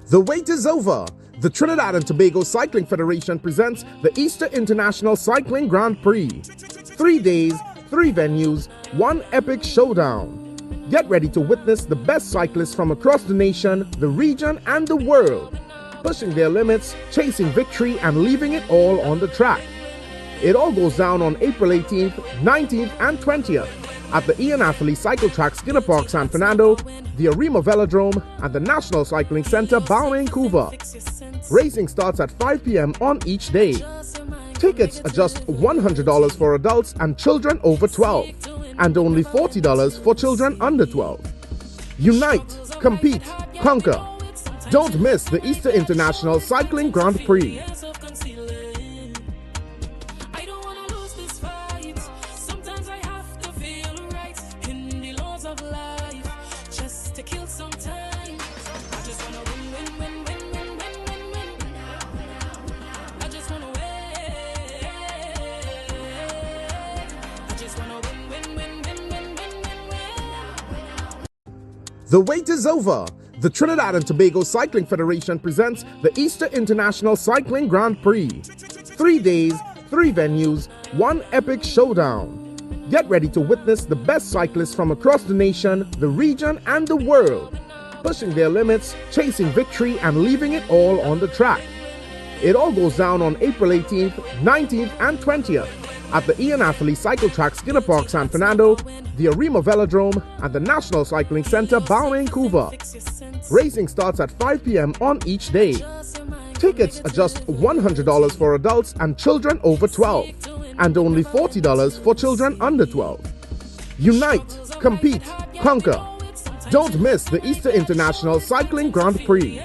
The wait is over. The Trinidad and Tobago Cycling Federation presents the Easter International Cycling Grand Prix. 3 days, 3 venues, 1 epic showdown. Get ready to witness the best cyclists from across the nation, the region, and the world, pushing their limits, chasing victory, and leaving it all on the track. It all goes down on April 18th, 19th, and 20th at the Ian Atherley Cycle Track, Skinner Park, San Fernando, the Arima Velodrome, and the National Cycling Centre, Vancouver. Racing starts at 5 p.m. on each day. Tickets are just $100 for adults and children over 12, and only $40 for children under 12. Unite, compete, conquer. Don't miss the Easter International Cycling Grand Prix. The wait is over. The Trinidad and Tobago Cycling Federation presents the Easter International Cycling Grand Prix. 3 days, 3 venues, 1 epic showdown. Get ready to witness the best cyclists from across the nation, the region, and the world, pushing their limits, chasing victory, and leaving it all on the track. It all goes down on April 18th, 19th, and 20th at the Ian Atherley Cycle Track, Skinner Park, San Fernando, the Arima Velodrome, and the National Cycling Centre, Vancouver. Racing starts at 5 p.m. on each day. Tickets are just $100 for adults and children over 12, and only $40 for children under 12. Unite, compete, conquer. Don't miss the Easter International Cycling Grand Prix.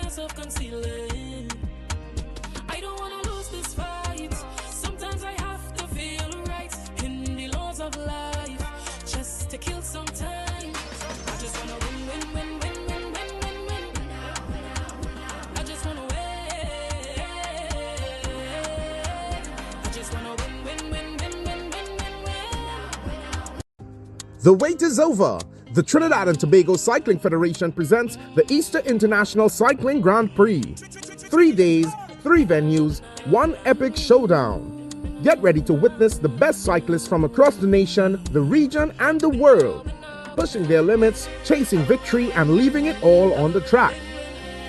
The wait is over. The Trinidad and Tobago Cycling Federation presents the Easter International Cycling Grand Prix. 3 days, 3 venues, 1 epic showdown. Get ready to witness the best cyclists from across the nation, the region, and the world, pushing their limits, chasing victory, and leaving it all on the track.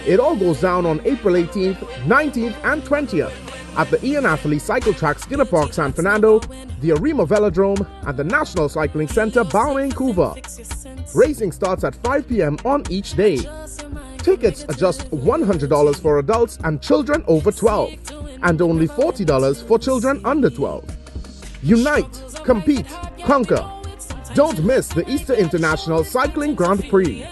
It all goes down on April 18th, 19th, and 20th at the Ian Atherley Cycle Track, Skinner Park, San Fernando, the Arima Velodrome, and the National Cycling Centre, Vancouver. Racing starts at 5 p.m. on each day. Tickets are just $100 for adults and children over 12, and only $40 for children under 12. Unite, compete, conquer. Don't miss the Easter International Cycling Grand Prix.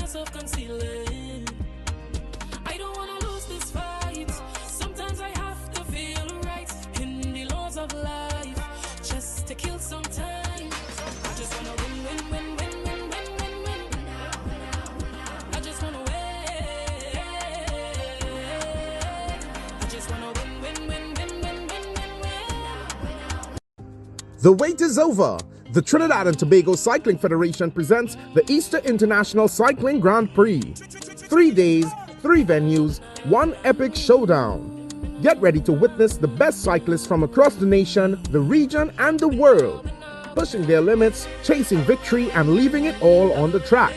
The wait is over. The Trinidad and Tobago Cycling Federation presents the Easter International Cycling Grand Prix. 3 days, 3 venues, 1 epic showdown. Get ready to witness the best cyclists from across the nation, the region, and the world, pushing their limits, chasing victory, and leaving it all on the track.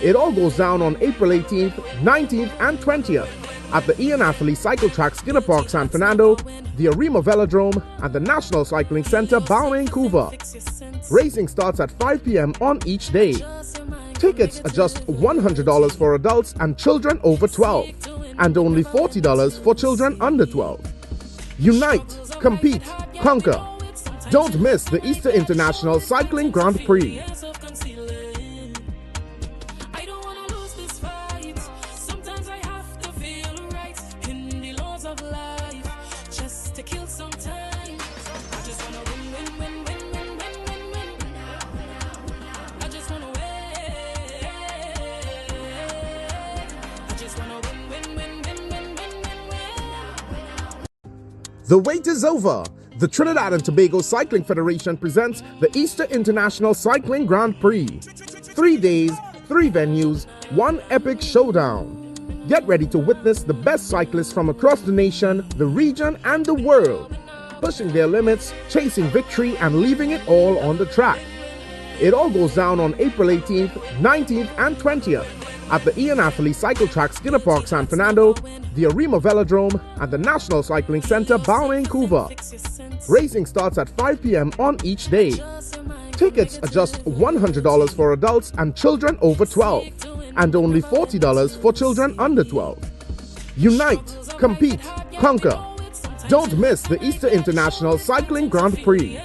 It all goes down on April 18th, 19th, and 20th at the Ian Atherley Cycle Track, Skinner Park, San Fernando, the Arima Velodrome, and the National Cycling Centre, Vancouver. Racing starts at 5 p.m. on each day. Tickets are just $100 for adults and children over 12, and only $40 for children under 12. Unite, compete, conquer. Don't miss the Easter International Cycling Grand Prix. The wait is over. The Trinidad and Tobago Cycling Federation presents the Easter International Cycling Grand Prix. 3 days, 3 venues, 1 epic showdown. Get ready to witness the best cyclists from across the nation, the region, and the world, pushing their limits, chasing victory, and leaving it all on the track. It all goes down on April 18th, 19th, and 20th at the Ian Atherley Cycle Track, Skinner Park, San Fernando, the Arima Velodrome, and the National Cycling Centre, Vancouver. Racing starts at 5 p.m. on each day. Tickets are just $100 for adults and children over 12, and only $40 for children under 12. Unite, compete, conquer. Don't miss the Easter International Cycling Grand Prix.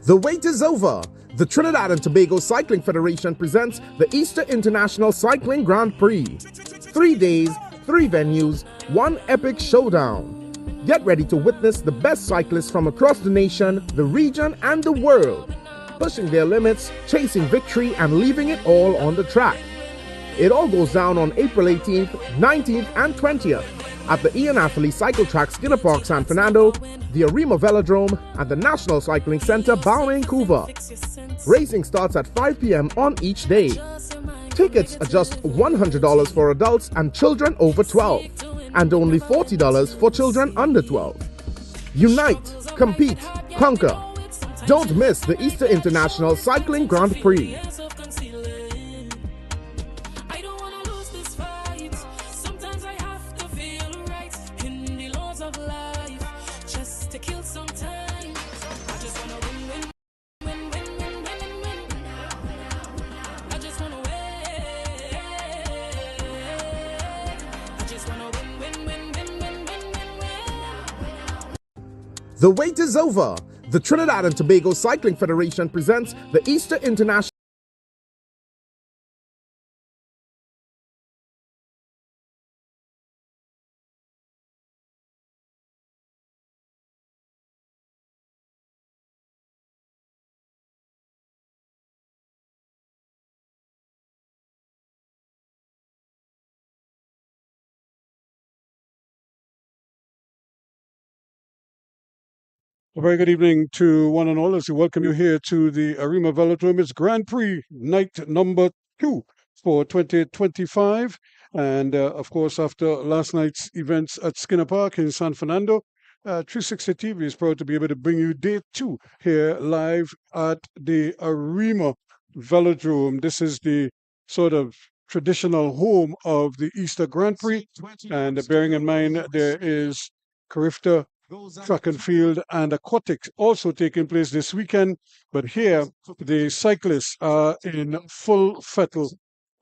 The wait is over. The Trinidad and Tobago Cycling Federation presents the Easter International Cycling Grand Prix. 3 days, 3 venues, 1 epic showdown. Get ready to witness the best cyclists from across the nation, the region, and the world, pushing their limits, chasing victory, and leaving it all on the track. It all goes down on April 18th, 19th, and 20th at the Ian Atherley Cycle Track, Skinner Park, San Fernando, the Arima Velodrome, and the National Cycling Centre, Vancouver. Racing starts at 5 p.m. on each day. Tickets are just $100 for adults and children over 12, and only $40 for children under 12. Unite, compete, conquer. Don't miss the Easter International Cycling Grand Prix. The wait is over. The Trinidad and Tobago Cycling Federation presents the Easter International. A very good evening to one and all as we welcome you here to the Arima Velodrome. It's Grand Prix night number 2 for 2025. And of course, after last night's events at Skinner Park in San Fernando, 360 TV is proud to be able to bring you day 2 here live at the Arima Velodrome. This is the sort of traditional home of the Easter Grand Prix. And bearing in mind, there is Carifta track and field and aquatics also taking place this weekend, but here the cyclists are in full fettle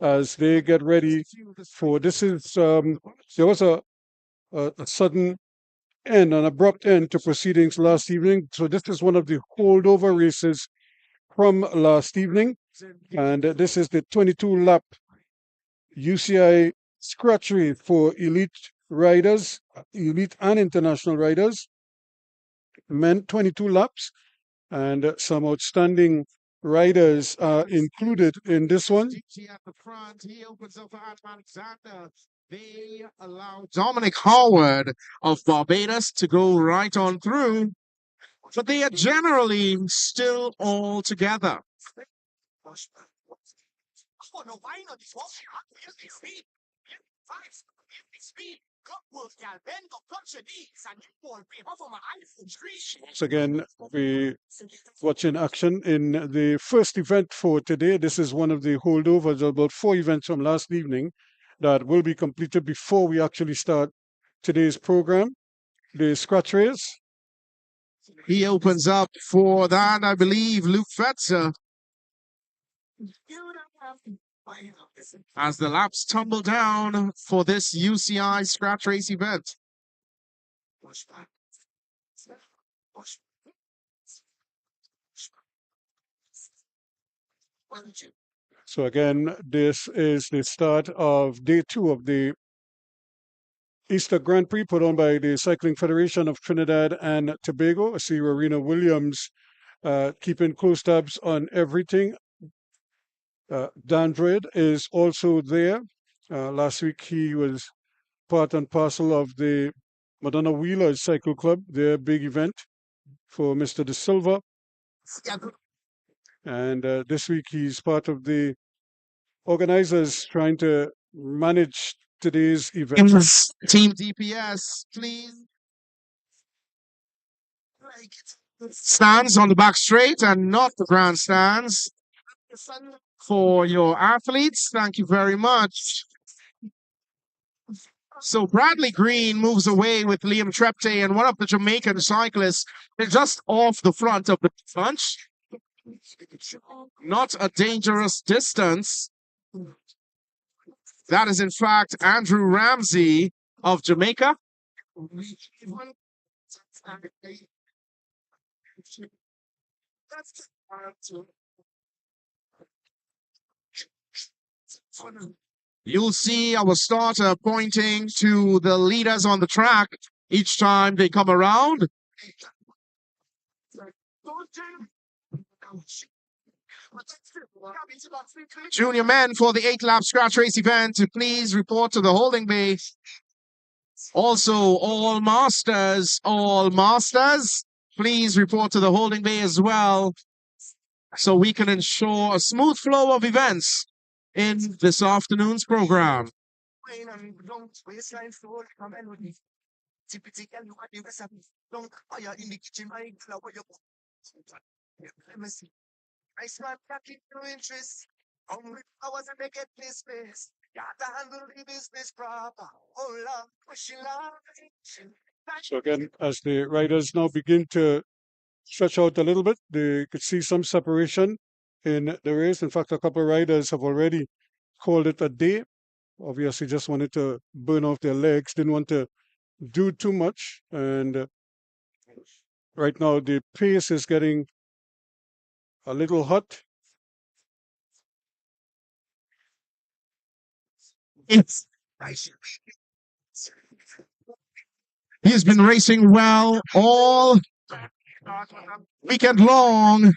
as they get ready for this. Is there was a sudden end, an abrupt end to proceedings last evening, so this is one of the holdover races from last evening, and this is the 22 lap UCI scratch race for elite riders, elite and international riders, men 22 laps, and some outstanding riders are included in this one. At the front, he opens up for Alexander. They allow Dominic Howard of Barbados to go right on through, but they are generally still all together. Once again, we watching action in the first event for today. This is one of the holdovers, about 4 events from last evening that will be completed before we actually start today's program. The scratch race. He opens up for that, I believe, Luke Fetzer. As the laps tumble down for this UCI scratch race event. So again, this is the start of day 2 of the Easter Grand Prix put on by the Cycling Federation of Trinidad and Tobago. I see Rowena Williams keeping close tabs on everything. Dan Dredd is also there. Last week he was part and parcel of the Madonna Wheelers Cycle Club, their big event for Mr. De Silva. And this week he's part of the organizers trying to manage today's event. Team DPS, please. Stands on the back straight and not the grandstands. For your athletes, thank you very much. So Bradley Green moves away with Liam Trepte and one of the Jamaican cyclists. They're just off the front of the bunch. Not a dangerous distance. That is, in fact, Andrew Ramsey of Jamaica. You'll see our starter pointing to the leaders on the track each time they come around. Junior men for the 8-lap scratch race event, please report to the holding bay. Also, all masters, please report to the holding bay as well, so we can ensure a smooth flow of events in this afternoon's program. So again, as the riders now begin to stretch out a little bit, they could see some separation in the race. In fact, a couple of riders have already called it a day. Obviously, just wanted to burn off their legs, didn't want to do too much. And right now, the pace is getting a little hot. He's been racing well all weekend long.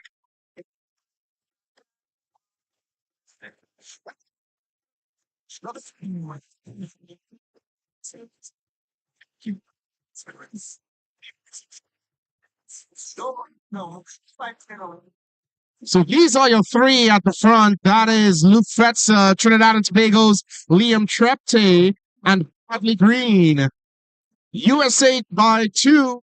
So these are your three at the front. That is Luke Fetzer, Trinidad and Tobago's Liam Trepte, and Bradley Green. USA by 2.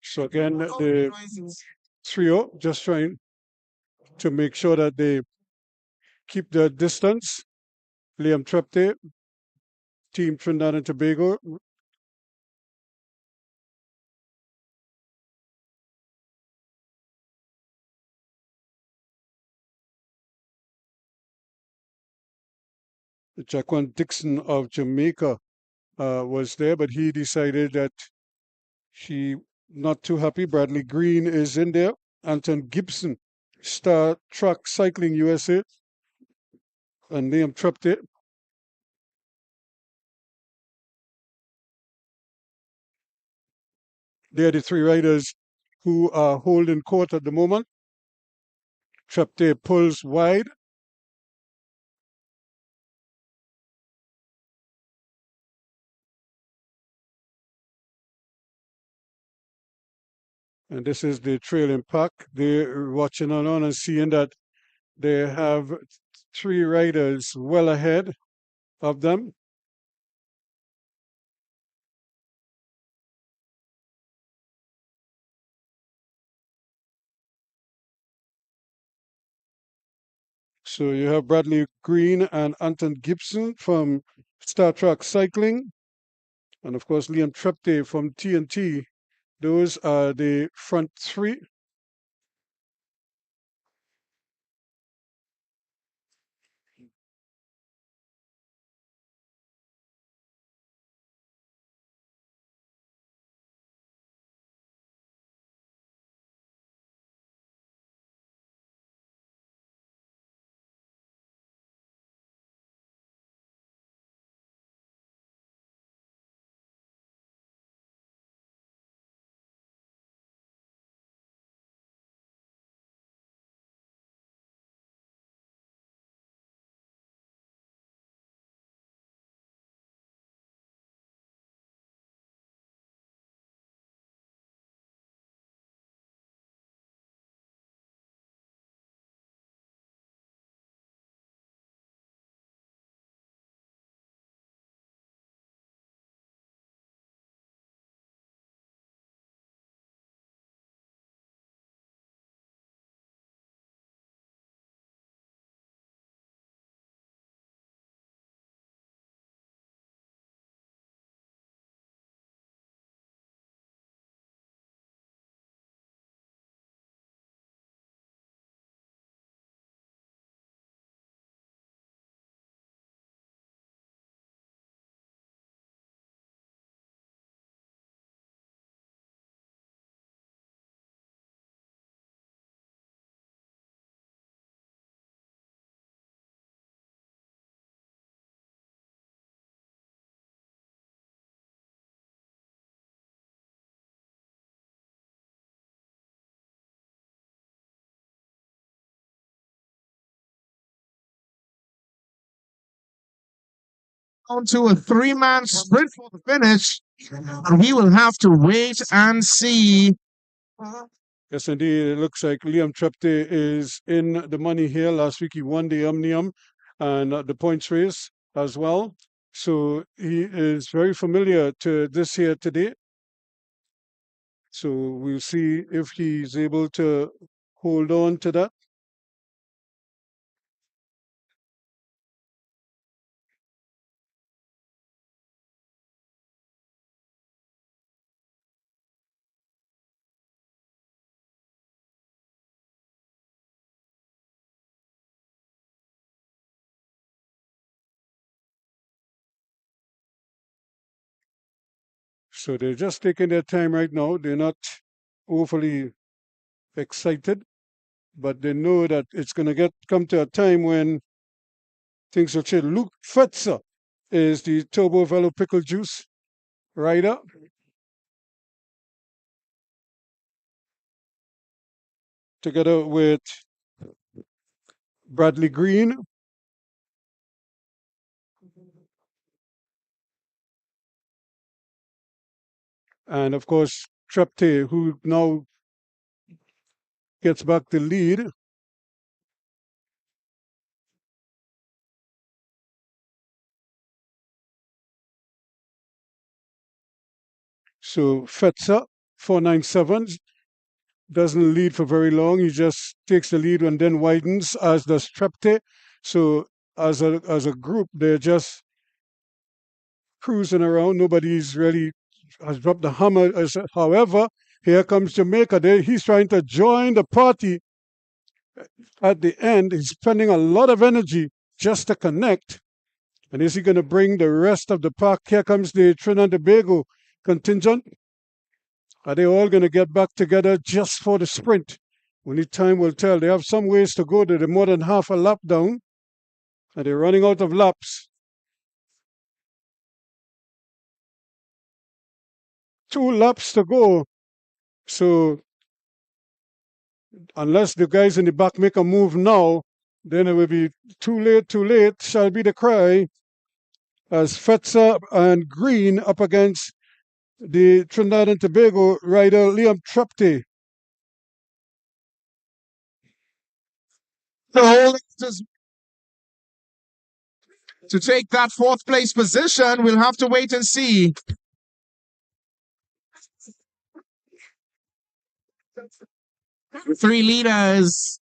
So again, the trio just trying to make sure that they keep their distance. Liam Trepte, Team Trinidad and Tobago. Jaquan Dixon of Jamaica was there, but he decided that he not too happy. Bradley Green is in there. Anton Gibson, Star Truck Cycling USA, and Liam Trepte. They are the three riders who are holding court at the moment. Trepte pulls wide. And this is the trailing pack. They're watching on and seeing that they have three riders well ahead of them. So you have Bradley Green and Anton Gibson from Star Trek Cycling. And of course, Liam Trepte from TNT. Those are the front three. down to a three-man sprint for the finish. And we will have to wait and see. Yes, indeed. It looks like Liam Trepte is in the money here. Last week he won the Omnium and the points race as well. So he is very familiar to this here today. So we'll see if he's able to hold on to that. So they're just taking their time right now. They're not overly excited, but they know that it's going to come to a time when things will change. Luke Fetzer is the Turbo Velo Pickle Juice rider. Together with Bradley Green. And of course, Trepte, who now gets back the lead. So Fetzer, 497, doesn't lead for very long. He just takes the lead and then widens, as does Trepte. So as a group, they're just cruising around. Nobody's really has dropped the hammer. However, here comes Jamaica. He's trying to join the party at the end. He's spending a lot of energy just to connect. And is he going to bring the rest of the pack? Here comes the Trinidad and Tobago contingent. Are they all going to get back together just for the sprint? Only time will tell. They have some ways to go. They're more than half a lap down. And they're running out of laps. 2 laps to go. So unless the guys in the back make a move now, then it will be too late shall be the cry, as Fetzer and Green up against the Trinidad and Tobago rider Liam Trepte. To take that fourth place position, we'll have to wait and see. Three leaders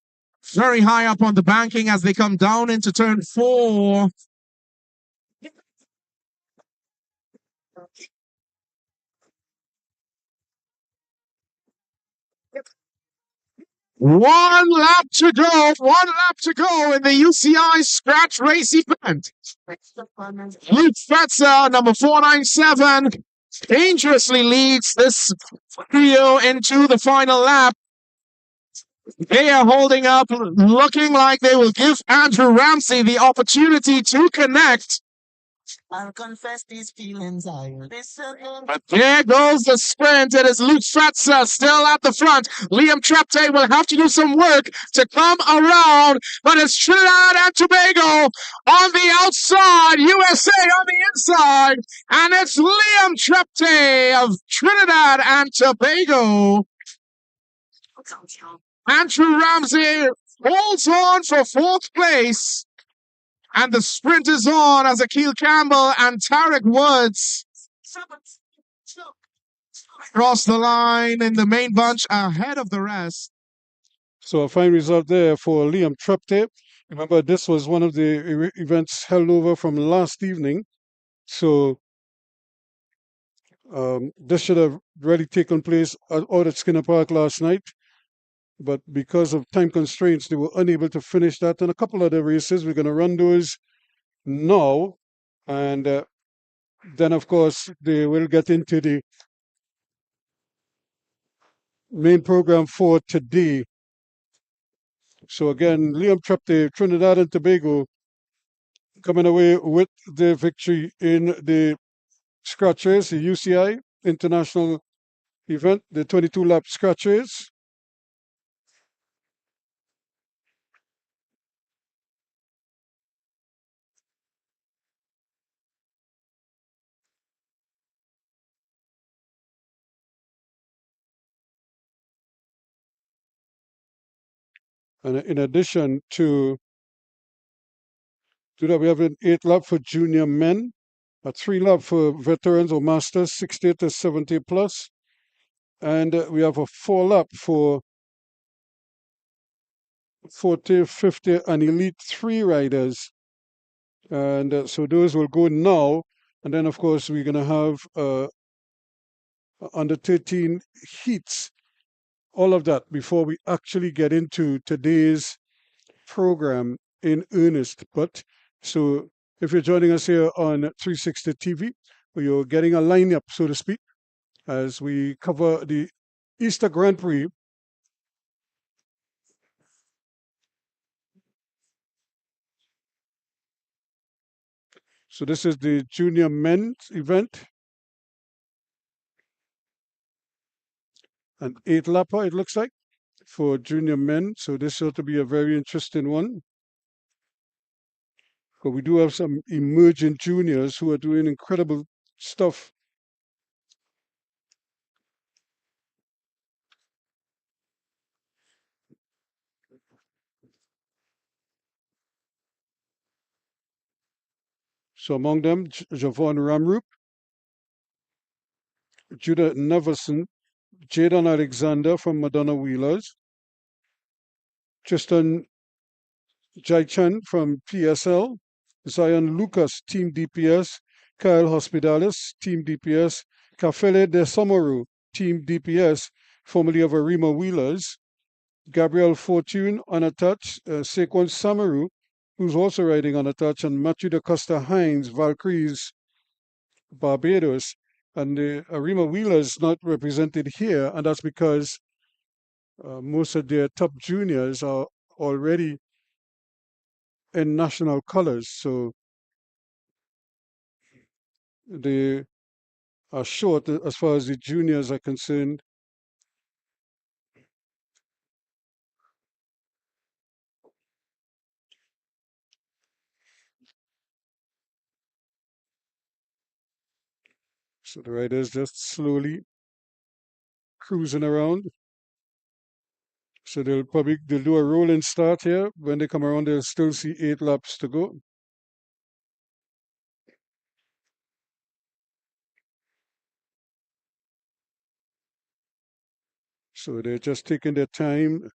very high up on the banking as they come down into turn 4. One lap to go in the UCI scratch race event. Luke Fetzer, number 497, dangerously leads this trio into the final lap. They are holding up, looking like they will give Andrew Ramsey the opportunity to connect. I'll confess these feelings but there goes the sprint. It is Luke Fetzer still at the front. Liam Trepte will have to do some work to come around, but it's Trinidad and Tobago on the outside, USA on the inside, and it's Liam Trepte of Trinidad and Tobago. Andrew Ramsey holds on for 4th place. And the sprint is on as Akil Campbell and Tarek Woods cross the line in the main bunch ahead of the rest. So a fine result there for Liam Trepte. Remember, this was one of the events held over from last evening. So this should have really taken place out at Skinner Park last night. But because of time constraints, they were unable to finish that. And a couple of other races, we're going to run those now. And then, of course, they will get into the main program for today. So again, Liam Trepte, Trinidad and Tobago, coming away with the victory in the scratch race, the UCI International event, the 22-lap scratch race. And in addition to that, we have an 8 lap for junior men, a 3 lap for veterans or masters, 60 to 70 plus, and we have a 4 lap for 40, 50, and Elite 3 riders. And so those will go now. And then, of course, we're going to have under 13 heats, all of that before we actually get into today's program in earnest. But so if you're joining us here on 360 TV, you're getting a lineup, so to speak, as we cover the Easter Grand Prix. So this is the junior men's event. An 8-lapper, it looks like, for junior men. So this ought to be a very interesting one. But we do have some emerging juniors who are doing incredible stuff. So among them, Javon Ramroop, Judah Neverson, Jaden Alexander from Madonna Wheelers, Tristan Jaichan from PSL, Zion Lucas, Team DPS, Kyle Hospitalis, Team DPS, Kafele de Somoru, Team DPS, formerly of Arima Wheelers, Gabriel Fortune, unattached, Saquon Samaru, who's also riding unattached, and Matthew da Costa Hines, Valkyries, Barbados. And the Arima Wheelers not represented here, and that's because most of their top juniors are already in national colors, so they are short as far as the juniors are concerned. So the riders just slowly cruising around. So they'll do a rolling start here. When they come around, they'll still see 8 laps to go. So they're just taking their time,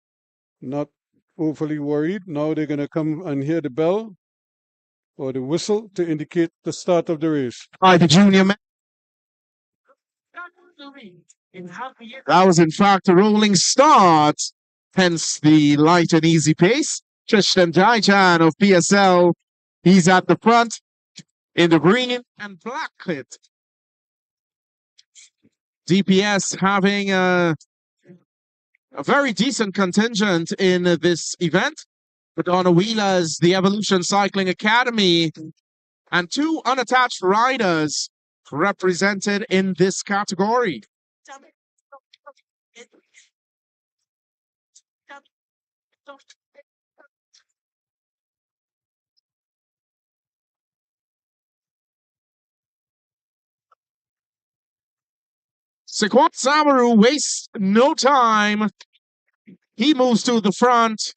not overly worried. Now they're going to come and hear the bell or the whistle to indicate the start of the race. By the junior men. That was, in fact, a rolling start, hence the light and easy pace. Tristan Jaichan of PSL, he's at the front in the green and black kit. DPS having a very decent contingent in this event. Madonna Wheelers, the Evolution Cycling Academy, and 2 unattached riders represented in this category. Saquon Samaru wastes no time. He moves to the front.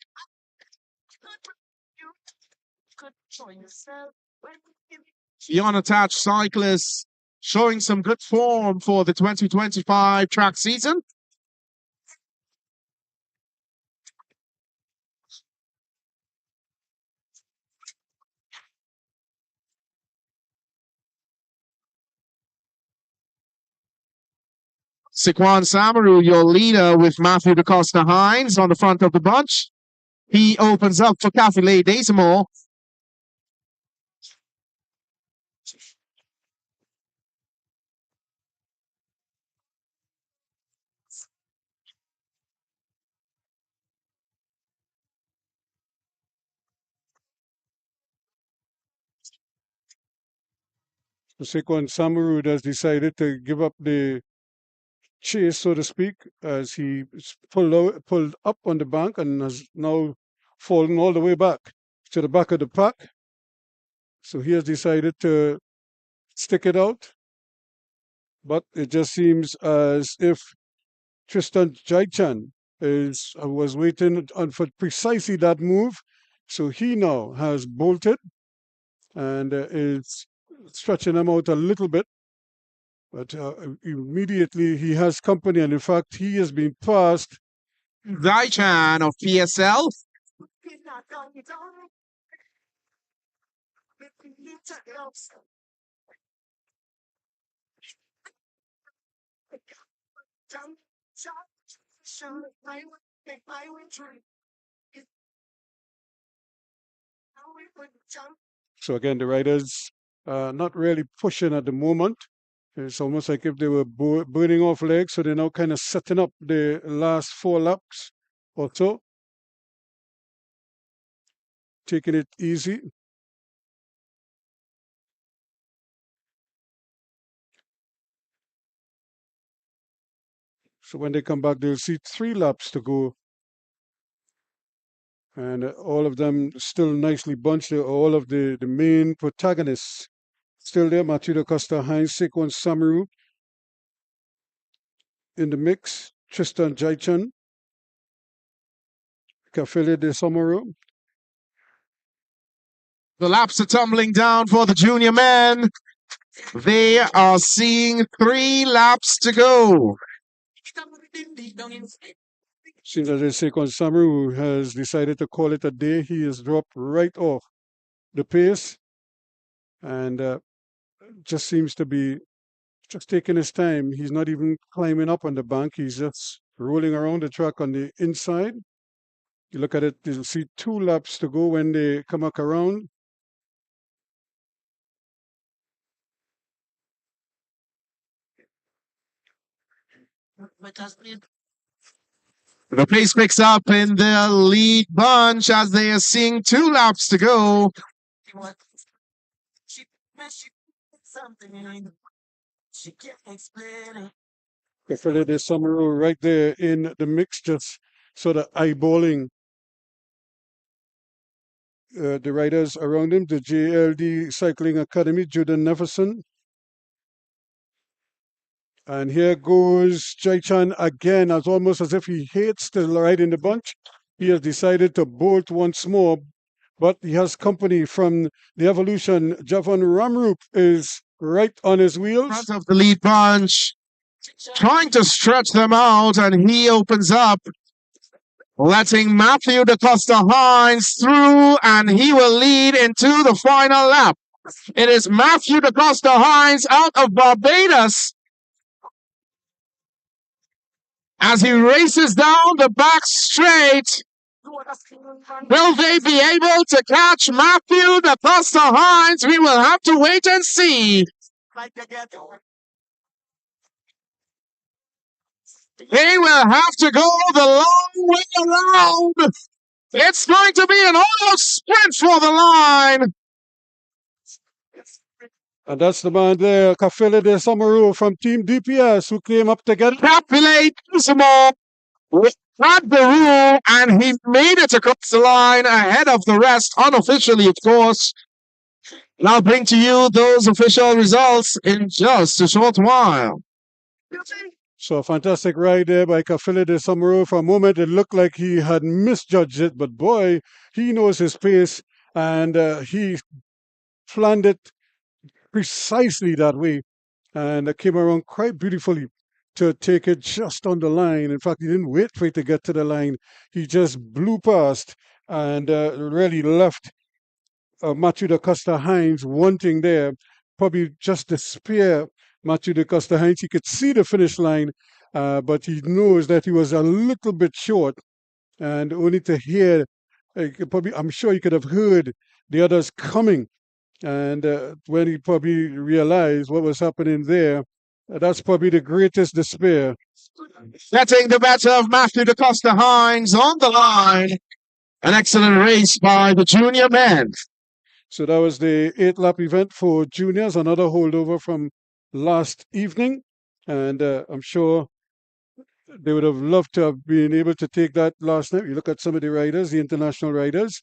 The unattached cyclist showing some good form for the 2025 track season. Saquon Samaru, your leader, with Matthew da Costa Hines on the front of the bunch. He opens up for Kafile Desimore. Saquon Samaru has decided to give up the chase, so to speak, as he pulled up on the bank and has now fallen all the way back to the back of the pack. So he has decided to stick it out. But it just seems as if Tristan Jaichan was waiting for precisely that move. So he now has bolted and is stretching them out a little bit. But immediately he has company, and in fact, he has been passed. Daichan of PSL. So again, the riders not really pushing at the moment. It's almost like if they were burning off legs, so they're now kind of setting up the last 4 laps or so, taking it easy. So when they come back, they'll see 3 laps to go. And all of them still nicely bunched. All of the main protagonists still there. Mathieu da Costa, Heinz, Sekon Samaru in the mix. Tristan Jaichan, Cafele de Somoro. The laps are tumbling down for the junior men. They are seeing 3 laps to go. Seems as if Sekon Samaru has decided to call it a day. He has dropped right off the pace and just seems to be just taking his time. He's not even climbing up on the bank. He's just rolling around the track on the inside. You look at it, you'll see 2 laps to go when they come back around. The pace picks up in the lead bunch as they are seeing 2 laps to go. Cafele de Somoro right there in the mix, just sort of eyeballing the riders around him. The JLD Cycling Academy, Jordan Neverson. And here goes Jaichan again, as almost as if he hates to ride in the bunch. He has decided to bolt once more, but he has company from the Evolution. Javon Ramroop is right on his wheels. Front of the lead bunch, trying to stretch them out, and he opens up, letting Mathieu da Costa Heinz through, and he will lead into the final lap. It is Mathieu da Costa Heinz out of Barbados as he races down the back straight. Will they be able to catch Mathieu da Costa Heinz? We will have to wait and see. They will have to go the long way around. It's going to be an almost sprint for the line. And that's the man there, Cafele de Somoro from Team DPS, who came up to get Capulate Gizmo had the rule, and he made it across the line ahead of the rest, unofficially, of course. And I'll bring to you those official results in just a short while. So a fantastic ride there by Cafele de Somoro. For a moment, it looked like he had misjudged it, but boy, he knows his pace, and he planned it precisely that way, and came around quite beautifully to take it just on the line. In fact, he didn't wait for it to get to the line. He just blew past and really left Mathieu da Costa Heinz wanting there, probably just to spare Mathieu da Costa Heinz. He could see the finish line, but he knows that he was a little bit short, and only to hear, I'm sure he could have heard the others coming. And when he probably realized what was happening there, that's probably the greatest despair. Getting the better of Mathieu da Costa Heinz on the line. An excellent race by the junior men. So that was the 8-lap event for juniors, another holdover from last evening. And I'm sure they would have loved to have been able to take that last night. You look at some of the riders, the international riders,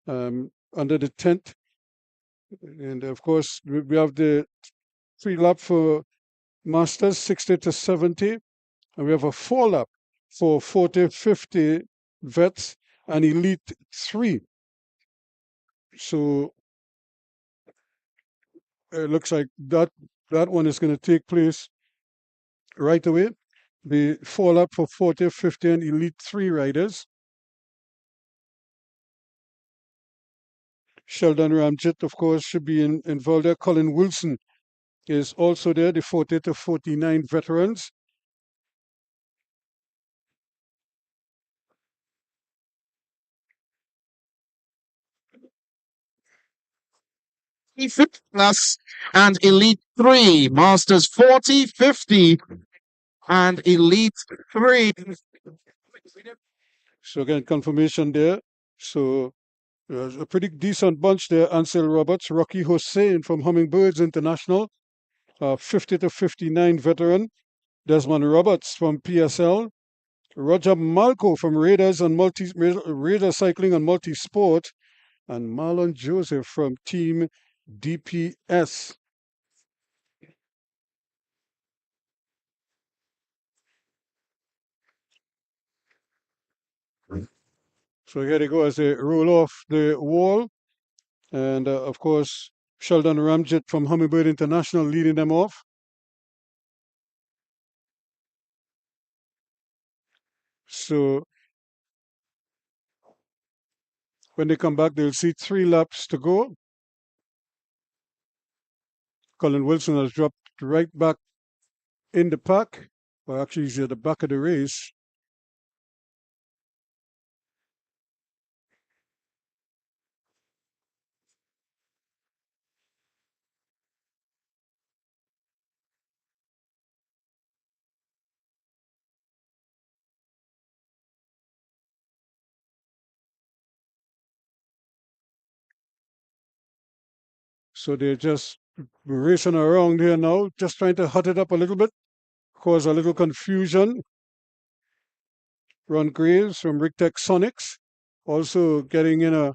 under the tent. And of course, we have the 3-lap for Masters, 60 to 70. And we have a 4-lap for 40-50 vets and Elite 3. So it looks like that one is going to take place right away. The 4-lap for 40-50 and Elite 3 riders. Sheldon Ramjet, of course, should be involved there. Colin Wilson is also there, the 40-49 veterans. Plus and Elite 3, Masters 40, 50, and Elite 3. So again, confirmation there. So a pretty decent bunch there. Ansel Roberts, Rocky Hossein from Hummingbirds International, 50-59 veteran. Desmond Roberts from PSL. Roger Malco from Raiders Cycling and Multisport. And Marlon Joseph from Team DPS. So here they go as they roll off the wall. And of course, Sheldon Ramjet from Hummingbird International leading them off. So when they come back, they'll see 3 laps to go. Colin Wilson has dropped right back in the pack. Well, actually, he's at the back of the race. So they're just racing around here now, just trying to hot it up a little bit, cause a little confusion. Ron Graves from Rictech Sonics also getting in a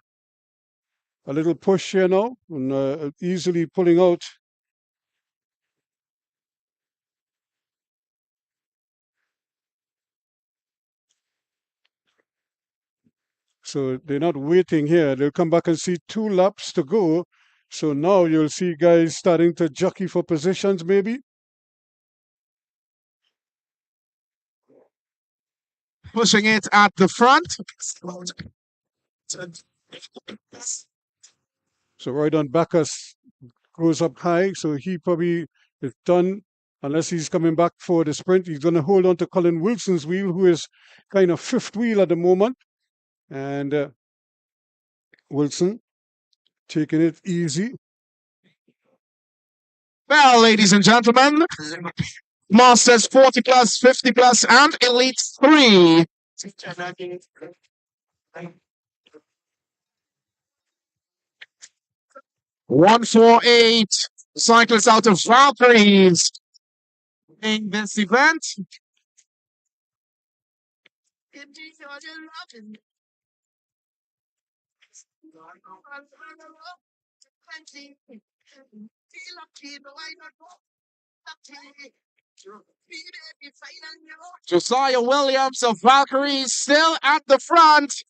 little push here now and easily pulling out. So they're not waiting here. They'll come back and see 2 laps to go. So now you'll see guys starting to jockey for positions maybe. Pushing it at the front. So Roydon Bacchus goes up high. So he probably is done. Unless he's coming back for the sprint, he's going to hold on to Colin Wilson's wheel, who is kind of 5th wheel at the moment. And Wilson taking it easy. Well, ladies and gentlemen, Masters 40 plus, 50 plus, and Elite 3. 148 cyclists out of Valkyries in this event. Josiah Williams of Valkyries still at the front.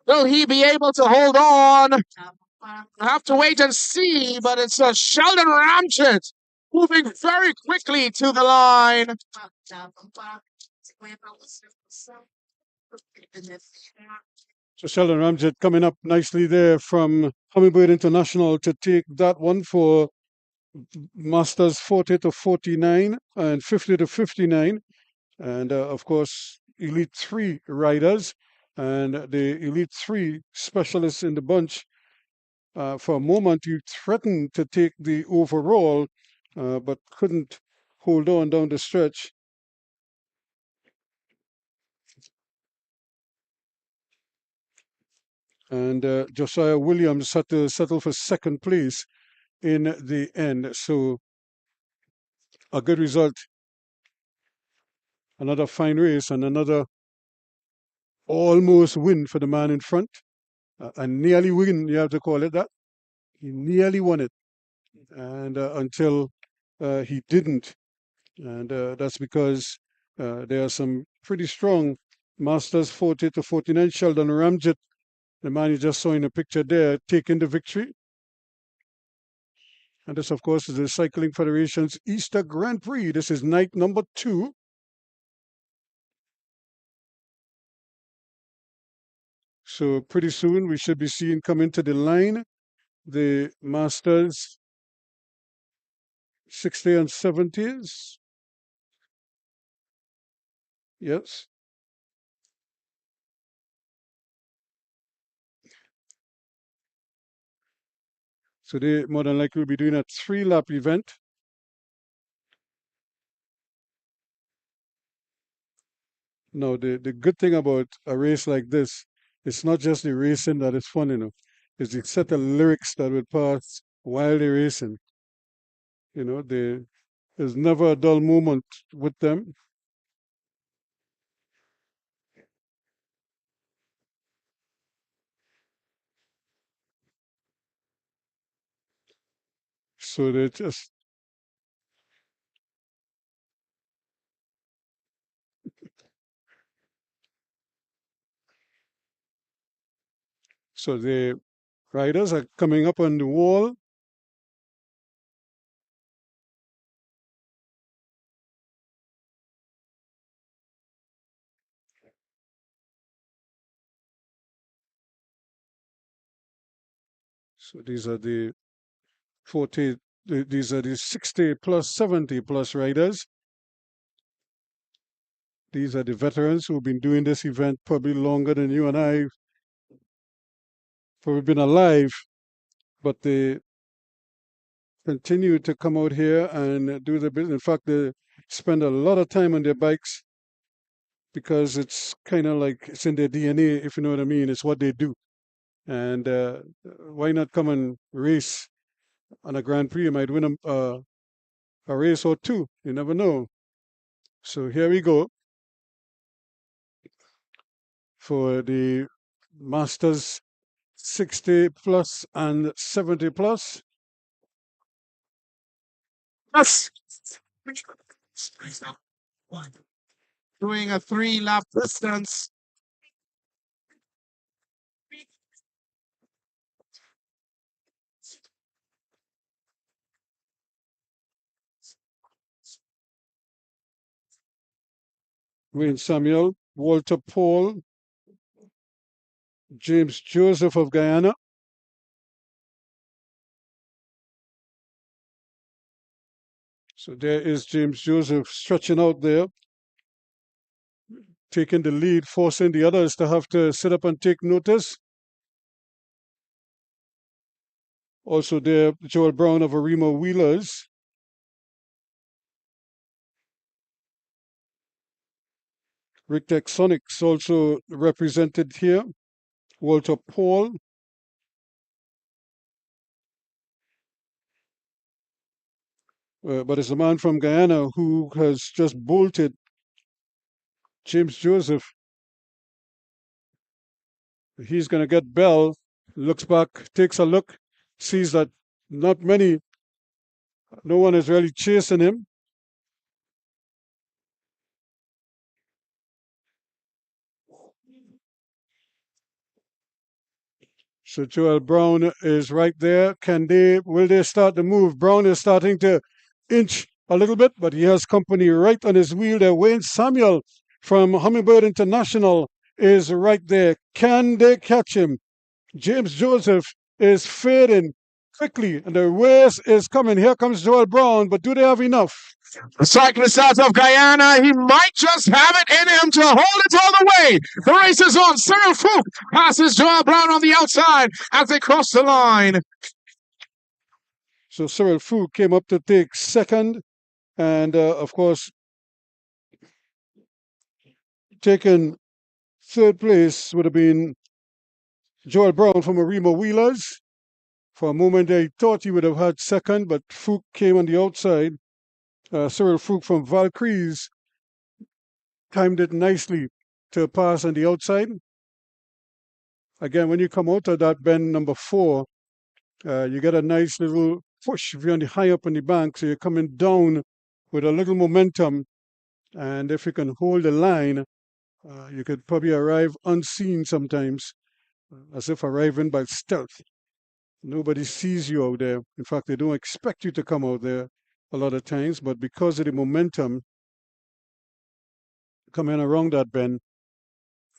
Will he be able to hold on? We'll have to wait and see, but it's a Sheldon Ramjet moving very quickly to the line. So Sheldon Ramjet coming up nicely there from Hummingbird International to take that one for Masters 40-49 and 50-59. And of course, Elite 3 riders and the Elite 3 specialists in the bunch. For a moment, you threatened to take the overall, but couldn't hold on down the stretch. And Josiah Williams had to settle for 2nd place in the end. So a good result. Another fine race and another almost win for the man in front. A nearly win, you have to call it that. He nearly won it. And until he didn't. And that's because There are some pretty strong Masters 40 to 49. Sheldon Ramjet, the man you just saw in the picture there, taking the victory. And this, of course, is the Cycling Federation's Easter Grand Prix. This is night number 2. So pretty soon we should be seeing come into the line the Masters 60 and 70s. Yes. So they more than likely will be doing a 3-lap event. Now, the good thing about a race like this, it's not just the racing that is fun, it's the set of lyrics that will pass while they're racing. There's never a dull moment with them. So they just so the riders are coming up on the wall. So these are the 40, these are the 60 plus 70 plus riders. These are the veterans who've been doing this event probably longer than you and I probably been alive, but they continue to come out here and do the business. In fact, they spend a lot of time on their bikes because it's kind of like it's in their DNA, if you know what I mean. It's what they do. And why not come and race on a Grand Prix? You might win a race or two. You never know. So here we go for the Masters 60 plus and 70 plus. Yes. Doing a 3-lap distance. Wayne Samuel, Walter Paul, James Joseph of Guyana. So there is James Joseph stretching out there, taking the lead, forcing the others to have to sit up and take notice. Also there, Joel Brown of Arima Wheelers. Rick Sonics also represented here. Walter Paul. But it's a man from Guyana who has just bolted James Joseph. He's going to get Bell, looks back, takes a look, sees that no one is really chasing him. So Joel Brown is right there. Will they start the move? Brown is starting to inch a little bit, but he has company right on his wheel there. Wayne Samuel from Hummingbird International is right there. Can they catch him? James Joseph is fading quickly, and the race is coming. Here comes Joel Brown, but do they have enough? The cyclist out of Guyana, he might just have it in him to hold it all the way. The race is on. Cyril Fook passes Joel Brown on the outside as they cross the line. So Cyril Fook came up to take second, and of course, taken third place would have been Joel Brown from Arima Wheelers. For a moment, I thought he would have had second, but Fook came on the outside. Cyril Fook from Valkyries timed it nicely to pass on the outside. Again, when you come out of that bend number 4, you get a nice little push if you're high up on the bank, so you're coming down with a little momentum. And if you can hold the line, you could probably arrive unseen sometimes, as if arriving by stealth. Nobody sees you out there. In fact, they don't expect you to come out there a lot of times, but because of the momentum coming around that bend,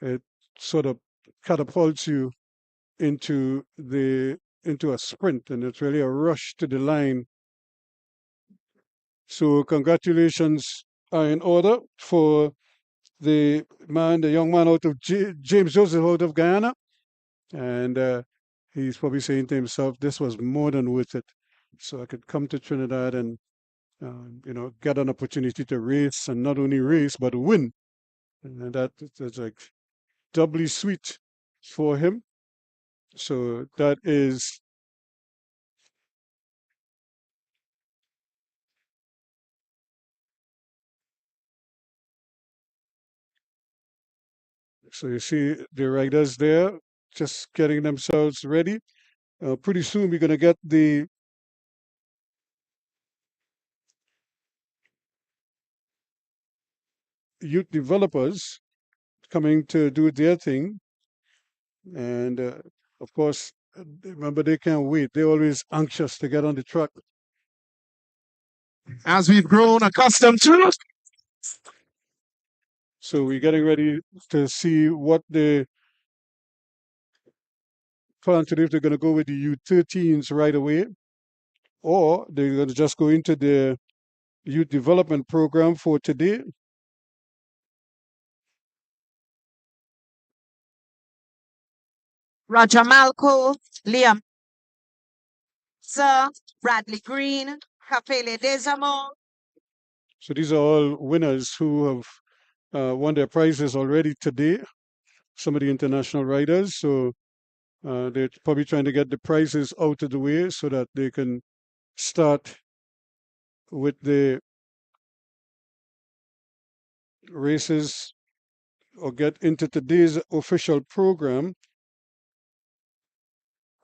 it sort of catapults you into a sprint, and it's really a rush to the line. So congratulations are in order for the young man out of James Joseph out of Guyana, and he's probably saying to himself, "This was more than worth it." So I could come to Trinidad and get an opportunity to race, and not only race but win, and that's like doubly sweet for him. So that is. So you see the riders there just getting themselves ready. Pretty soon we're going to get the youth developers coming to do their thing. And of course, remember, they can't wait. They're always anxious to get on the track. As we've grown accustomed to. So we're getting ready to see what the plan to do, if they're going to go with the U13s right away, or they're going to just go into the youth development program for today. Roger Malco, Liam Sir, Bradley Green, Kafele Desamo. So these are all winners who have won their prizes already today. Some of the international riders. So they're probably trying to get the prizes out of the way so that they can start with the races or get into today's official program.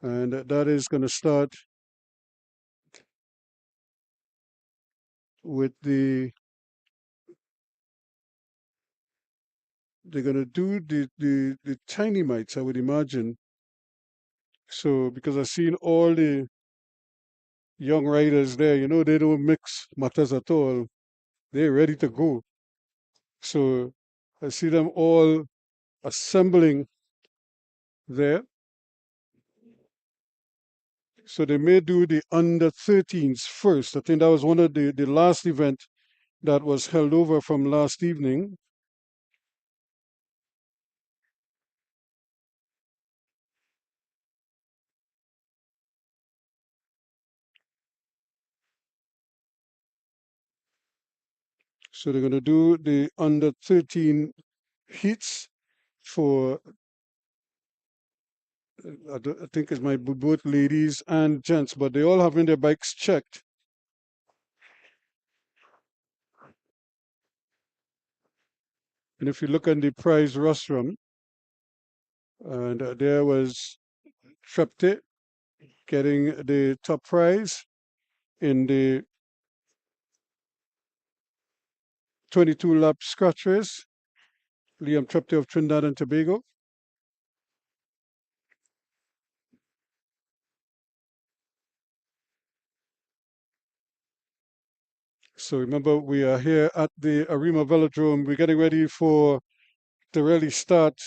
And that is going to start with they're going to do the tiny mites, I would imagine. So because I've seen all the young riders there, they don't mix matters at all. They're ready to go. So I see them all assembling there. So they may do the under 13s first. I think that was one of the last event that was held over from last evening. So they're going to do the under 13 heats for, I think it's both ladies and gents, but they all having their bikes checked. And if you look at the prize rostrum, and there was Trepte getting the top prize in the 22 lap scratch race. Liam Trepte of Trinidad and Tobago. So remember, we are here at the Arima Velodrome. We're getting ready to really start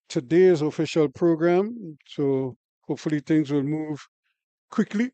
today's official program. So hopefully things will move quickly.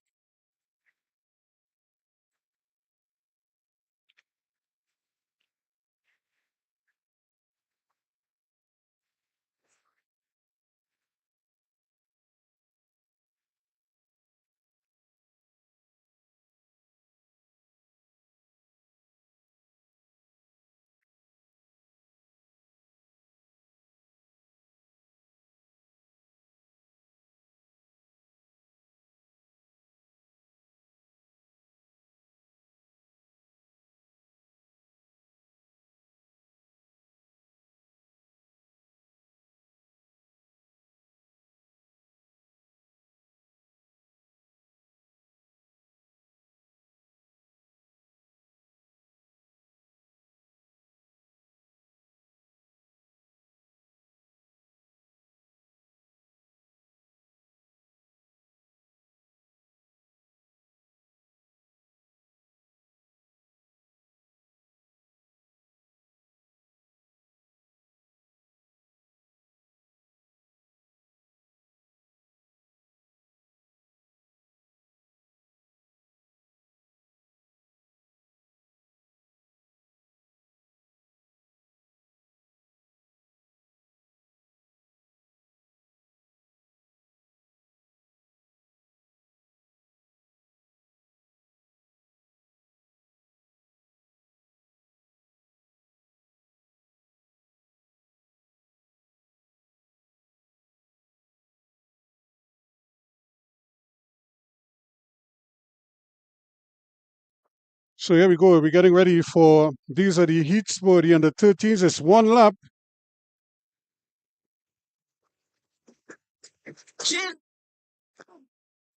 So here we go. We're getting ready for, these are the heats for the under 13s. It's one lap.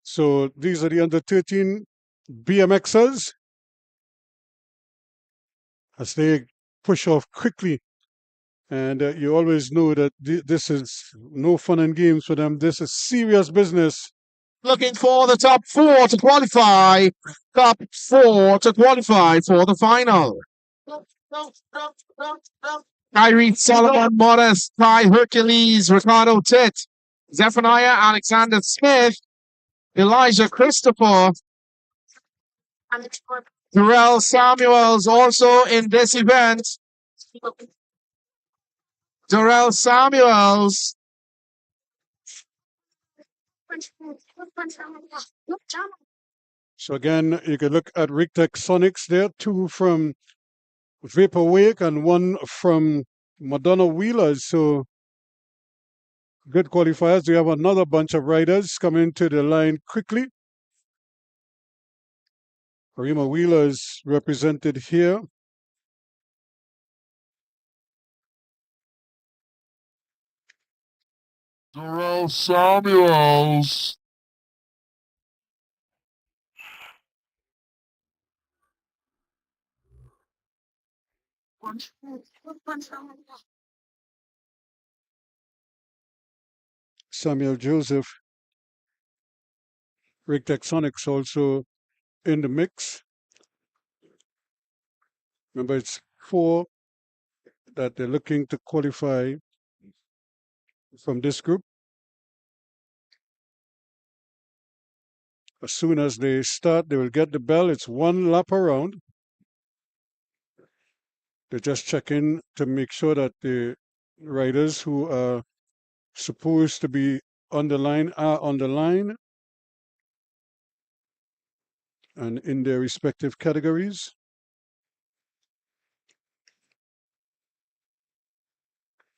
So these are the under 13 BMXers as they push off quickly. And you always know that this is no fun and games for them. This is serious business. Looking for the top four to qualify. Top four to qualify for the final. Keirin, Solomon, Morris, Ty Hercules, Ricardo Tit, Zephaniah, Alexander Smith, Elijah Christopher, Darrell Samuels also in this event. Darrell Samuels. So again, you can look at Rictech Sonics there, two from Vaporwake and one from Madonna Wheelers. So good qualifiers. We have another bunch of riders coming to the line quickly. Arima Wheelers represented here. Darrell Samuels. Samuel Joseph. Rictech Sonics also in the mix. Remember, it's 4 that they're looking to qualify from this group. As soon as they start, they will get the bell. It's one lap around. They just check in to make sure that the riders who are supposed to be on the line are on the line and in their respective categories.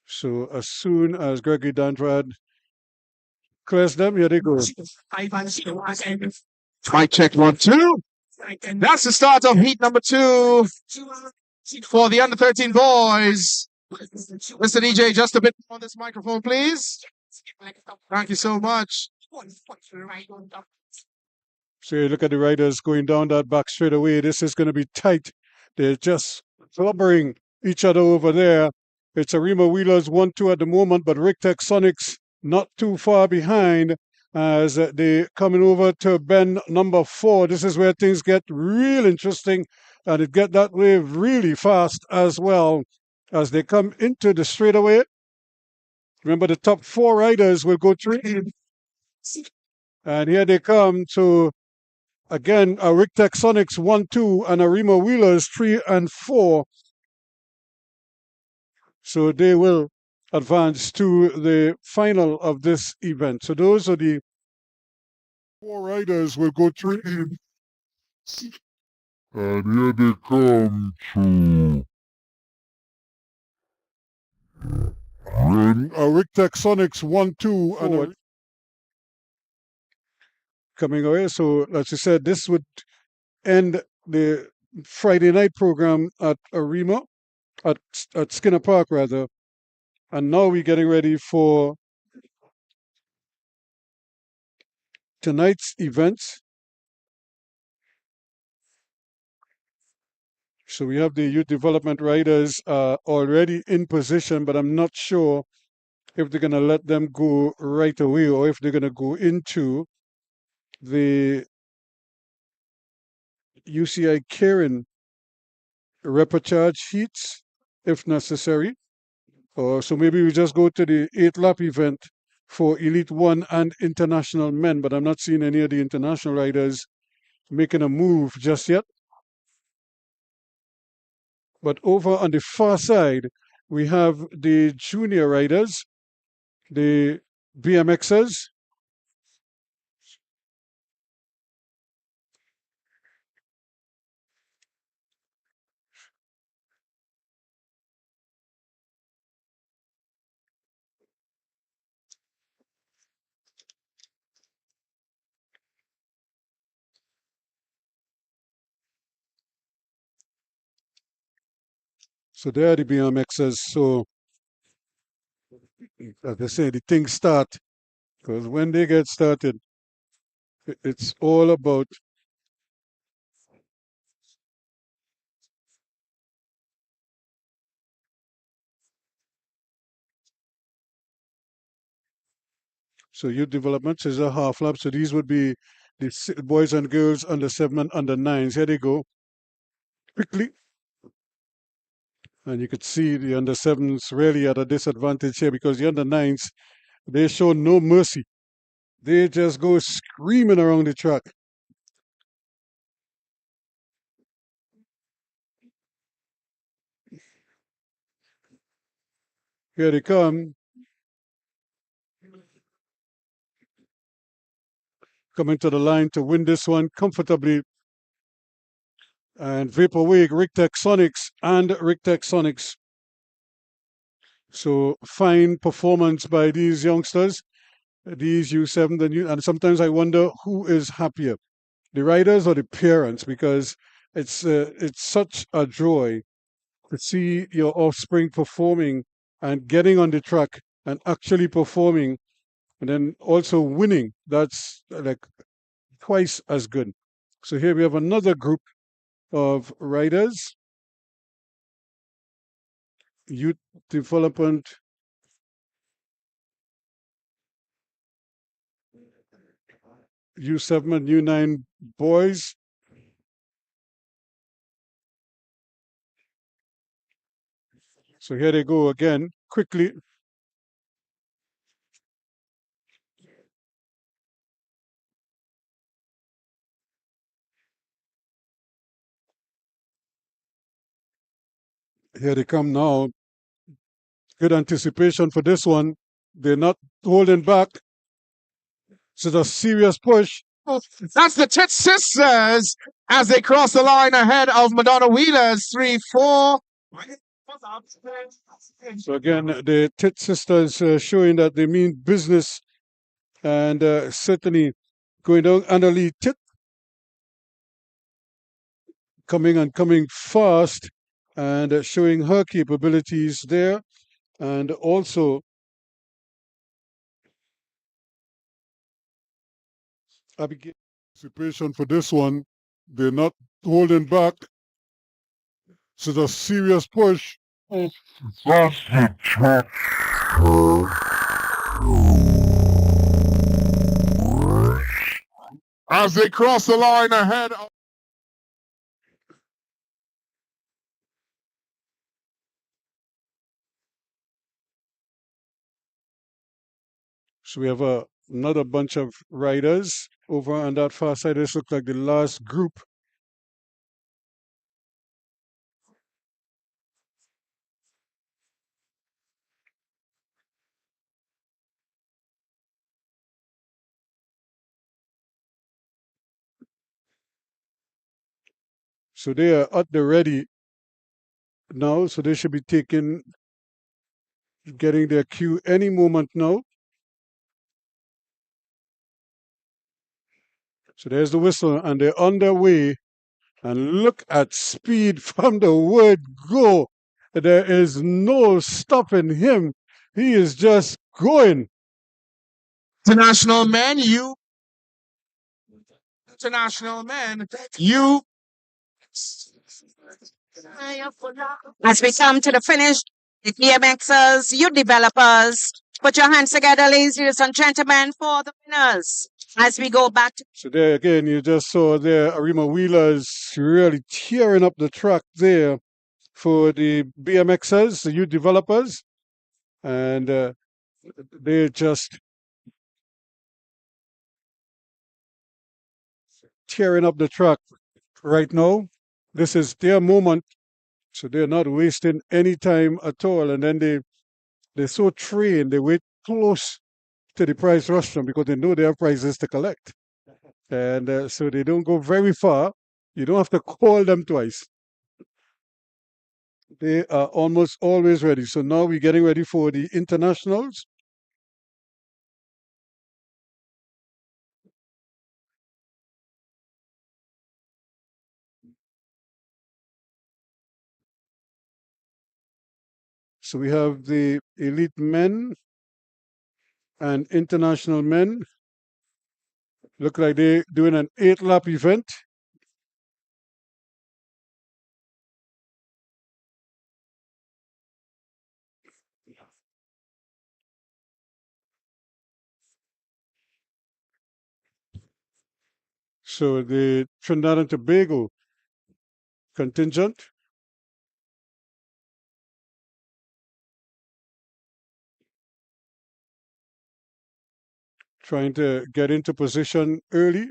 So as soon as Gregory Dandrad clears them, here they go. Mic check 1, 2. That's the start of heat number 2 for the under 13 boys. Mr. DJ, just a bit on this microphone, please. Thank you so much. So you look at the riders going down that back straight away. This is going to be tight. They're just clobbering each other over there. It's Arima Wheelers 1-2 at the moment, but Rictech Sonics not too far behind as they're coming over to bend number 4. This is where things get real interesting, and it get that way really fast as well as they come into the straightaway. Remember, the top 4 riders will go through. And here they come to, again, Rictech Sonics 1-2 and Arima Wheelers 3 and 4. So they will advance to the final of this event. So those are the 4 riders will go through. And here they come to Rictech Sonics 1-2 and coming away. So as I said, this would end the Friday night program at Arima, at Skinner Park rather. And now we're getting ready for tonight's events. So we have the youth development riders already in position, but I'm not sure if they're going to let them go right away or if they're going to go into the UCI keirin repercharge heats if necessary. So maybe we just go to the 8-lap event for Elite 1 and international men, but I'm not seeing any of the international riders making a move just yet. But over on the far side, we have the junior riders, the BMXers. So there are the BMXers. So as they say, the things start because when they get started, it's all about so youth development is a half lap. So these would be the boys and girls under 7 and under 9s. Here they go quickly. And you could see the under 7s really at a disadvantage here because the under 9s, they show no mercy. They just go screaming around the track. Here they come. Coming to the line to win this one comfortably. And Vaporwave, Rictech Sonics, and Rictech Sonics. So fine performance by these youngsters, these U7, and sometimes I wonder who is happier, the riders or the parents, because it's such a joy to see your offspring performing and getting on the track and actually performing and then also winning. That's like twice as good. So here we have another group of riders, youth development, U7 and U9 boys. So here they go again, quickly. Here they come now. Good anticipation for this one. They're not holding back. So it's a serious push. That's the Tit Sisters as they cross the line ahead of Madonna Wheelers 3-4. So again, the Tit Sisters showing that they mean business and certainly going down. Annalie Tit coming fast and showing her capabilities there. And also Abigail. Anticipation for this one. They're not holding back. So it's a serious push. That's the track. As they cross the line ahead of So we have another bunch of riders over on that far side. This looks like the last group. So they are at the ready now. So they should be getting their cue any moment now. So there's the whistle, and they're on their way. And look at speed from the word go. There is no stopping him. He is just going. International men, international men, you. As we come to the finish, the BMXers, you developers, put your hands together, ladies and gentlemen, for the winners. As we go back to So there again, you just saw there Arima Wheelers really tearing up the track there for the BMXers, the youth developers, and they're just tearing up the track right now. This is their moment, so they're not wasting any time at all. And then they're so trained, they wait close to the prize rostrum because they know they have prizes to collect. And so they don't go very far. You don't have to call them twice. They are almost always ready. So now we're getting ready for the internationals. So we have the elite men and international men. Look like they're doing an 8-lap event. So the Trinidad and Tobago contingent trying to get into position early.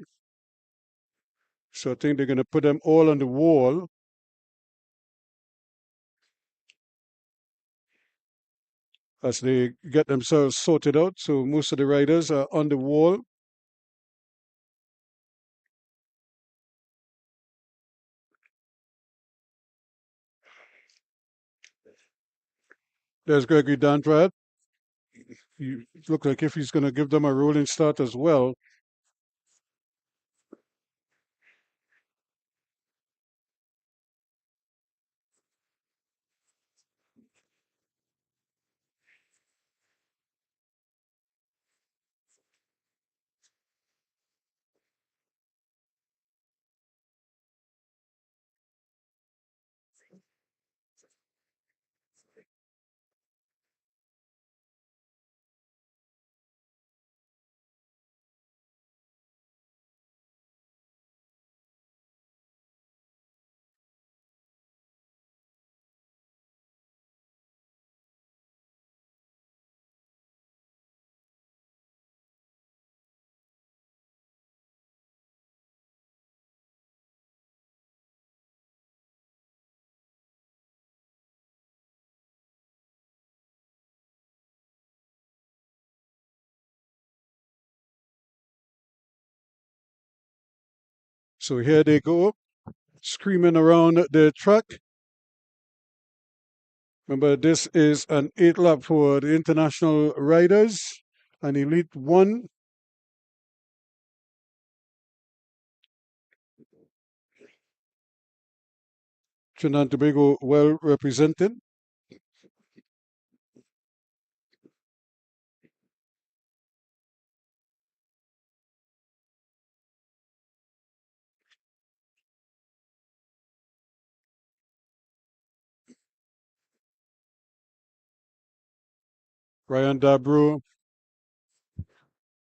So I think they're going to put them all on the wall. As they get themselves sorted out. So most of the riders are on the wall. There's Gregory Dandrad. He looks like if he's going to give them a rolling start as well. So here they go, screaming around the track. Remember, this is an 8-lap for the international riders, an elite 1. Trinidad and Tobago well represented. Ryan Dabro,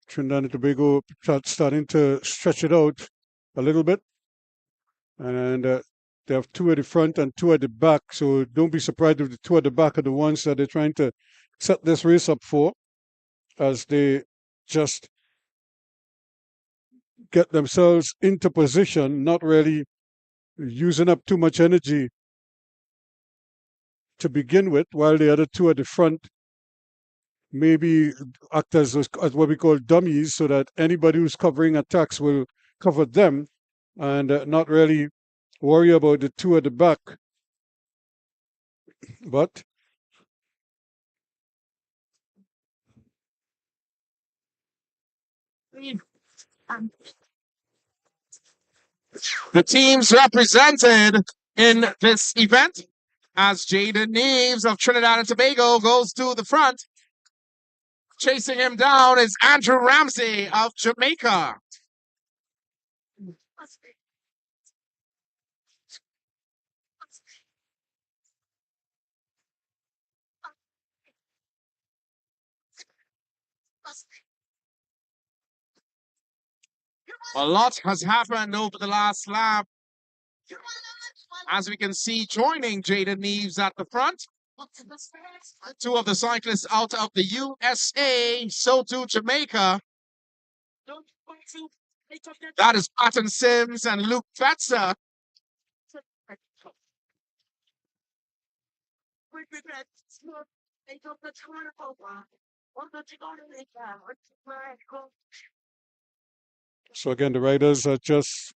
Trinidad and Tobago starting to stretch it out a little bit. And they have 2 at the front and 2 at the back. So don't be surprised if the 2 at the back are the ones that they're trying to set this race up for, as they just get themselves into position, not really using up too much energy to begin with, while the other 2 at the front maybe act as what we call dummies, so that anybody who's covering attacks will cover them and not really worry about the 2 at the back. But the teams represented in this event, as Jaden Neves of Trinidad and Tobago goes to the front. Chasing him down is Andrew Ramsey of Jamaica. A lot has happened over the last lap. As we can see, joining Jaden Neves at the front. 2 of the cyclists out of the USA, so too Jamaica. That is Patton Sims and Luke Fetzer. so again, the riders are just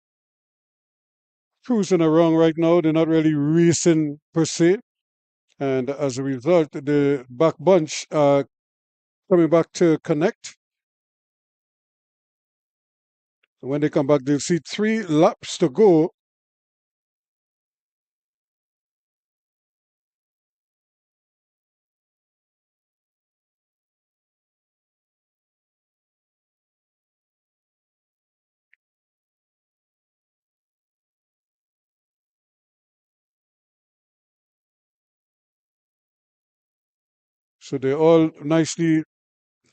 cruising around right now. They're not really racing per se. And as a result, the back bunch are coming back to connect. When they come back, they'll see 3 laps to go. So they're all nicely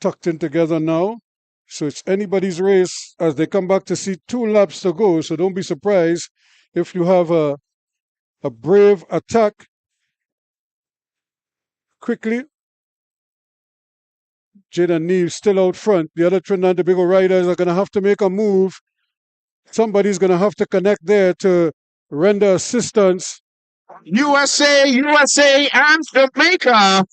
tucked in together now. So it's anybody's race as they come back to see 2 laps to go. So don't be surprised if you have a brave attack quickly. Jada Neves still out front. The other Trinidad and Tobago riders are going to have to make a move. Somebody's going to have to connect there to render assistance. USA, and Jamaica.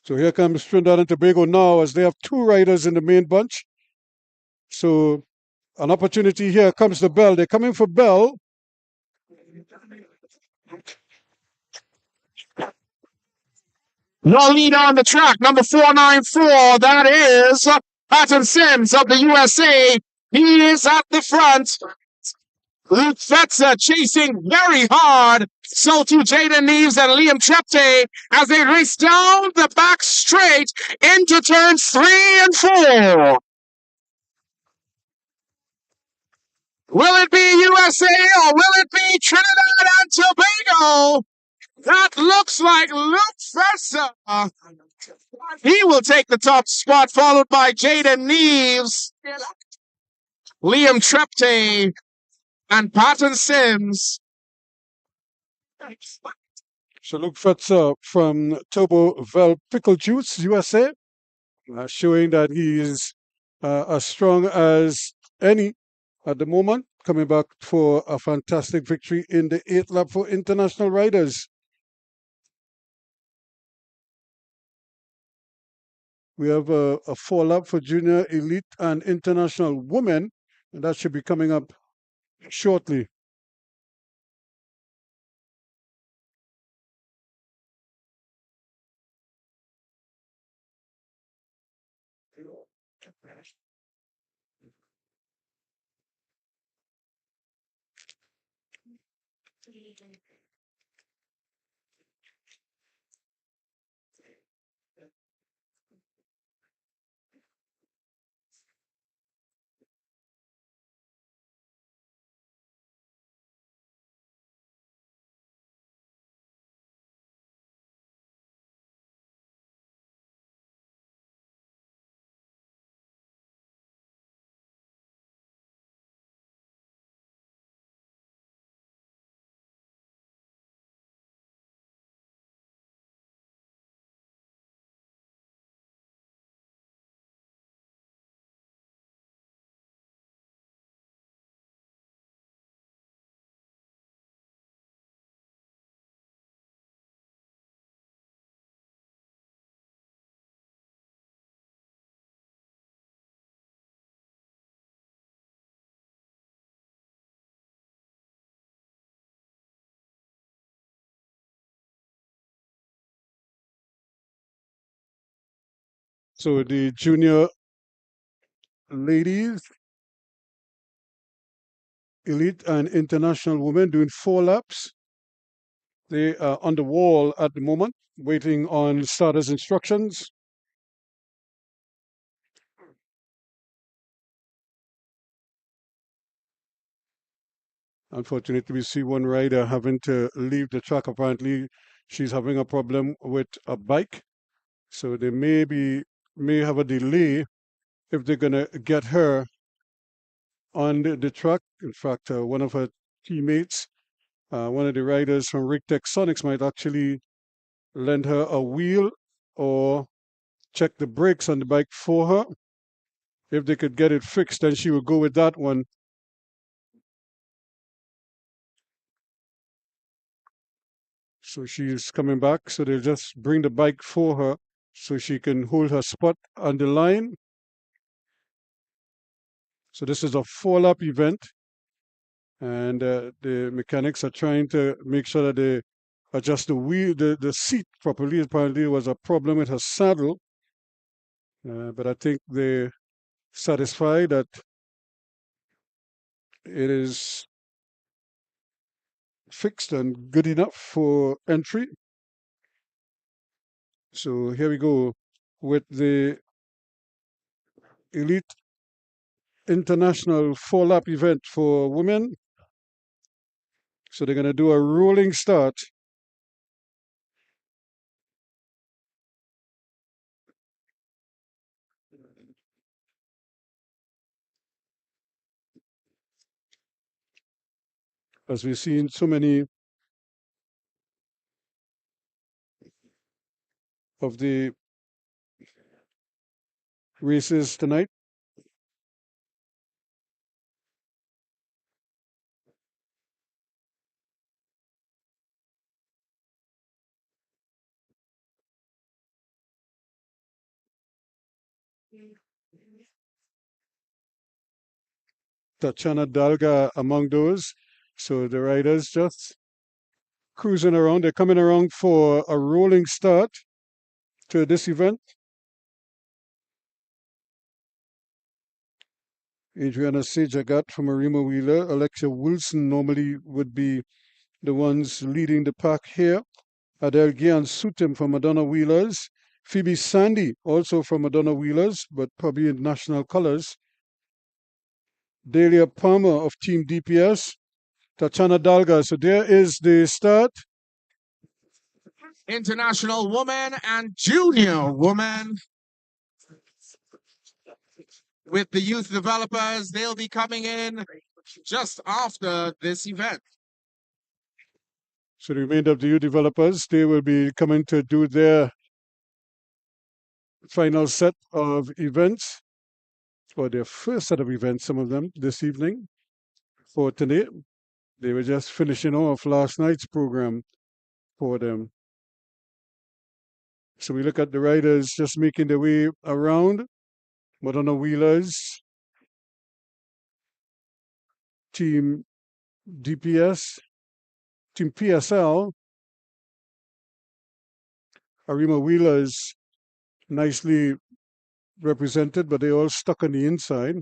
So here comes Trinidad and Tobago now as they have 2 riders in the main bunch. So an opportunity here comes to Bell. They're coming for Bell. Your leader on the track, number 494, that is Patton Sims of the USA. He is at the front. Luke Fetzer chasing very hard. So too Jaden Neves and Liam Trepte as they race down the back straight into turns 3 and 4. Will it be USA or will it be Trinidad and Tobago? That looks like Luke Fetzer. He will take the top spot, followed by Jaden Neves, Liam Trepte, and Patton Sims. So Luke Fetzer from Turbo Vel Pickle Juice, USA, showing that he is as strong as any at the moment, coming back for a fantastic victory in the 8th lap for international riders. We have a 4 lap for junior, elite, and international women, and that should be coming up shortly. So the junior ladies, elite, and international women doing 4 laps. They are on the wall at the moment, waiting on starters' instructions. Unfortunately, we see one rider having to leave the track. Apparently, she's having a problem with a bike. So they may have a delay if they're going to get her on the track. In fact, one of her teammates, one of the riders from Rigtech Sonics, might actually lend her a wheel or check the brakes on the bike for her. If they could get it fixed, then she would go with that one. So she's coming back. So they'll just bring the bike for her so she can hold her spot on the line. So this is a 4-lap event. And the mechanics are trying to make sure that they adjust the wheel, the seat properly. Apparently there was a problem with her saddle. But I think they're satisfied that it is fixed and good enough for entry. So here we go with the elite international 4-lap event for women. So they're going to do a rolling start. as we've seen so many of the races tonight. Tatiana Dalga among those. So the riders just cruising around. They're coming around for a rolling start to this event. Adriana Sejagat from Arima Wheeler. Alexia Wilson normally would be the ones leading the pack here. Adele Gian Sutim from Madonna Wheelers. Phoebe Sandy, also from Madonna Wheelers, but probably in national colors. Delia Palmer of Team DPS. Tatiana Dalga. So there is the start. International woman and junior woman. With the youth developers, they'll be coming in just after this event. So the remainder of the youth developers, they will be coming to do their final set of events, or their first set of events, some of them, this evening for today. They were just finishing off last night's program for them. So we look at the riders just making their way around. Madonna Wheelers, Team DPS, Team PSL, Arima Wheelers, nicely represented, but they all stuck on the inside.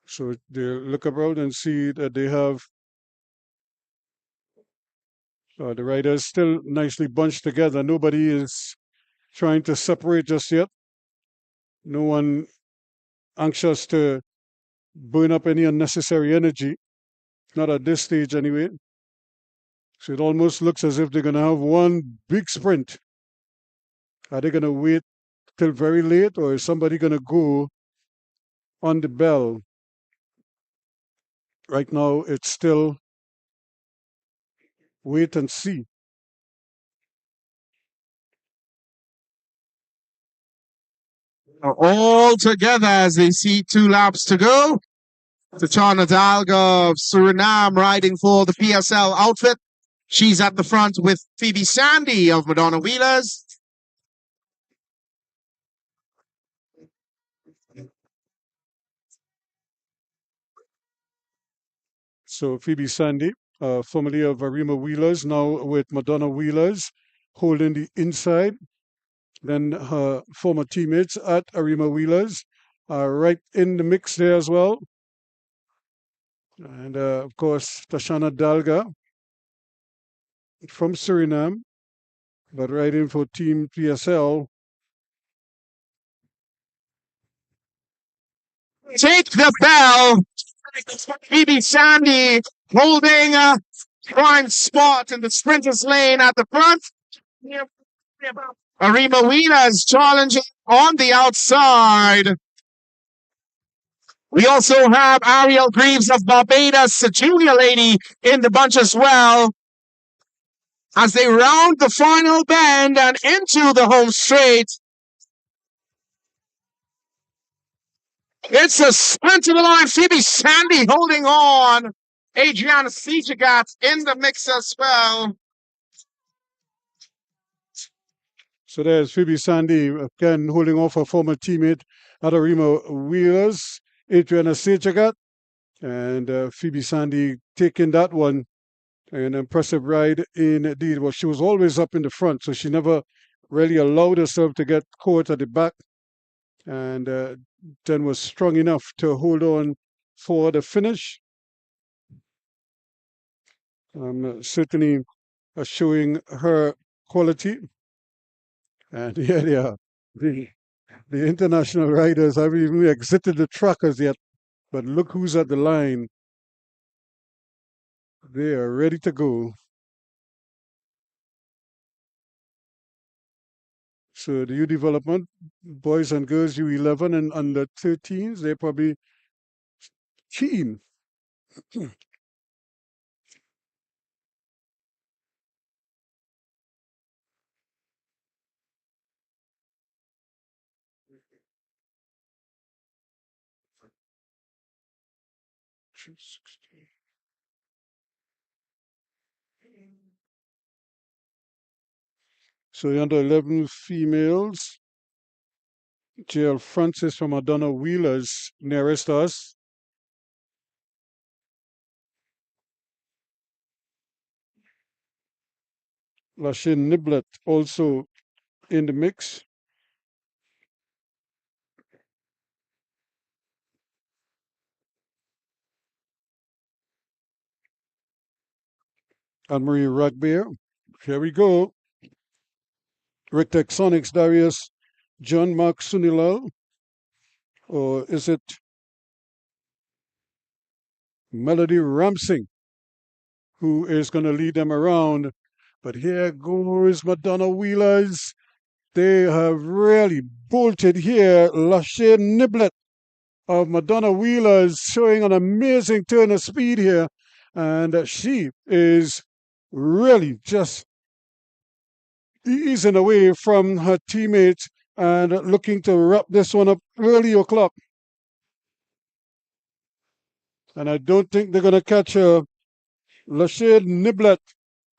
So they look around and see that they have the riders still nicely bunched together. Nobody is trying to separate just yet. No one anxious to burn up any unnecessary energy. Not at this stage anyway. So it almost looks as if they're going to have one big sprint. Are they going to wait till very late, or is somebody going to go on the bell? Right now, it's still wait and see. All together as they see 2 laps to go. Tatiana Dalga of Suriname riding for the PSL outfit. She's at the front with Phoebe Sandy of Madonna Wheelers. So Phoebe Sandy, formerly of Arima Wheelers, now with Madonna Wheelers, holding the inside. Then her former teammates at Arima Wheelers are right in the mix there as well. And of course, Tashana Dalga from Suriname, but riding for Team PSL. Take the bell. Phoebe Sandy holding a prime spot in the sprinters lane at the front. Arima Wheelers challenging on the outside. We also have Ariel Greaves of Barbados, a junior lady, in the bunch as well. As they round the final bend and into the home straight. It's a sprint to the line. Phoebe Sandy holding on. Adriana Sejagat in the mix as well. So there's Phoebe Sandy again holding off her former teammate at Arima Wheelers, Adriana Sejagat, and Phoebe Sandy taking that one. An impressive ride indeed. Well, she was always up in the front, so she never really allowed herself to get caught at the back, and then was strong enough to hold on for the finish. Certainly showing her quality. And here they are. The international riders haven't even exited the track as yet, but look who's at the line. They are ready to go. So the U development, boys and girls, U11 and under 13s, they're probably keen. So the under 11 females, JL Francis from Madonna Wheelers nearest us. Lachine Niblet also in the mix. Anne-Marie Rugbeer. Here we go. Rick Sonics, Darius, John Mark Sunilal. Or is it Melody Ramsing who is going to lead them around? But here goes Madonna Wheelers. They have really bolted here. Lachine Niblet of Madonna Wheelers showing an amazing turn of speed here. And she is really just easing away from her teammates and looking to wrap this one up early o'clock. And I don't think they're going to catch her. Lachine Niblet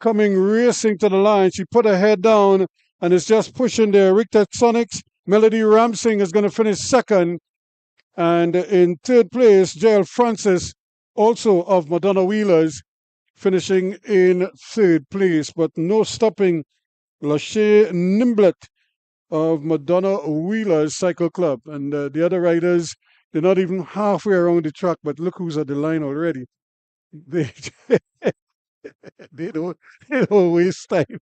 coming racing to the line. She put her head down and is just pushing there. Richter Sonics, Melody Ramsing is going to finish second. And in third place, JL Francis, also of Madonna Wheelers, finishing in third place. But no stopping Lachine Niblet of Madonna Wheelers Cycle Club. And the other riders, they're not even halfway around the track, but look who's at the line already. They, they don't waste time.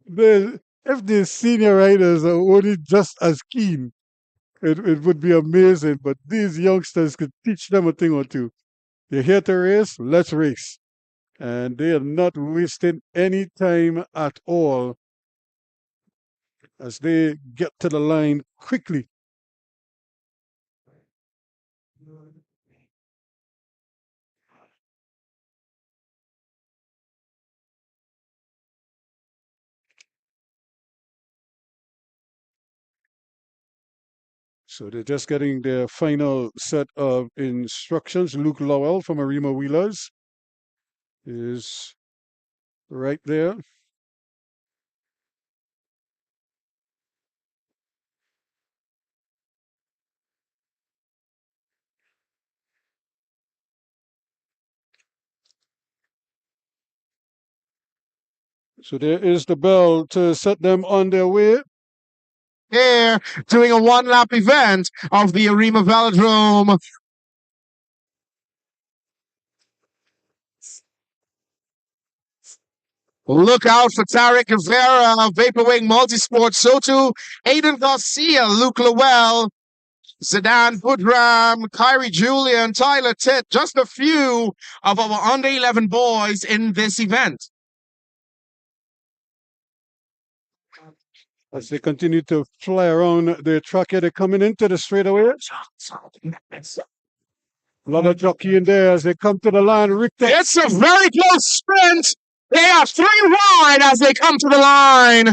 If the senior riders are only just as keen, it would be amazing. But these youngsters could teach them a thing or two. You're here to race, let's race. And they are not wasting any time at all as they get to the line quickly. So they're just getting their final set of instructions. Luke Lowell from Arima Wheelers is right there. So there is the bell to set them on their way. Here, doing a one-lap event of the Arima Velodrome. Look out for Tarek Rivera, Vaporwing Multisport, Soto, Aiden Garcia, Luke Lowell, Zidane Budram, Kyrie Julian, Tyler Titt, just a few of our under 11 boys in this event. As they continue to fly around their track here, they're coming into the straightaway. A lot of jockey in there as they come to the line. Richter. It's a very close sprint. They are 3 wide as they come to the line.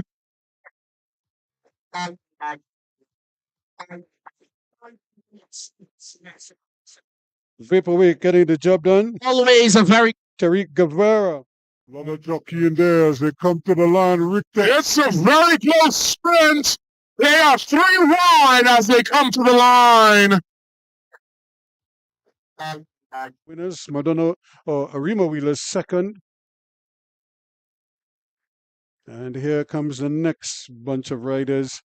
Vaporweight getting the job done. Always a very Tariq Guevara. A lot of jockey in there as they come to the line. Richter. It's a very close sprint. They are 3 wide as they come to the line. Winners, Madonna or Arima Wheelers second. And here comes the next bunch of riders.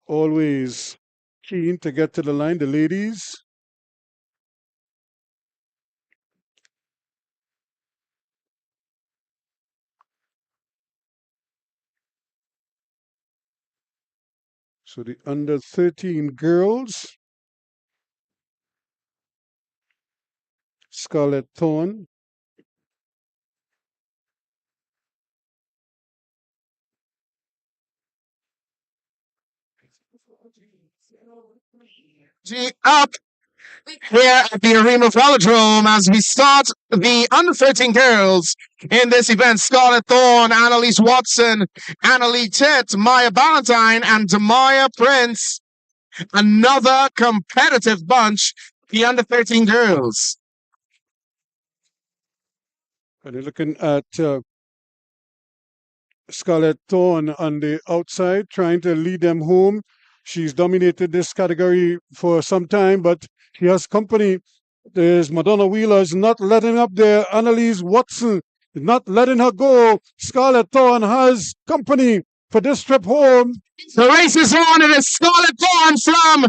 Always keen to get to the line, the ladies. So the under 13 girls. Scarlett Thorne. Up here at the Arima Velodrome as we start the under 13 girls in this event. Scarlett Thorne, Annalise Watson, Annalie Titt, Maya Ballantyne, and Demaya Prince. Another competitive bunch, the under 13 girls. And you're looking at Scarlett Thorne on the outside, trying to lead them home. She's dominated this category for some time, but she has company. There's Madonna Wheeler's not letting up there. Annalise Watson is not letting her go. Scarlett Thorne has company for this trip home. The race is on, and it's Scarlett Thorne from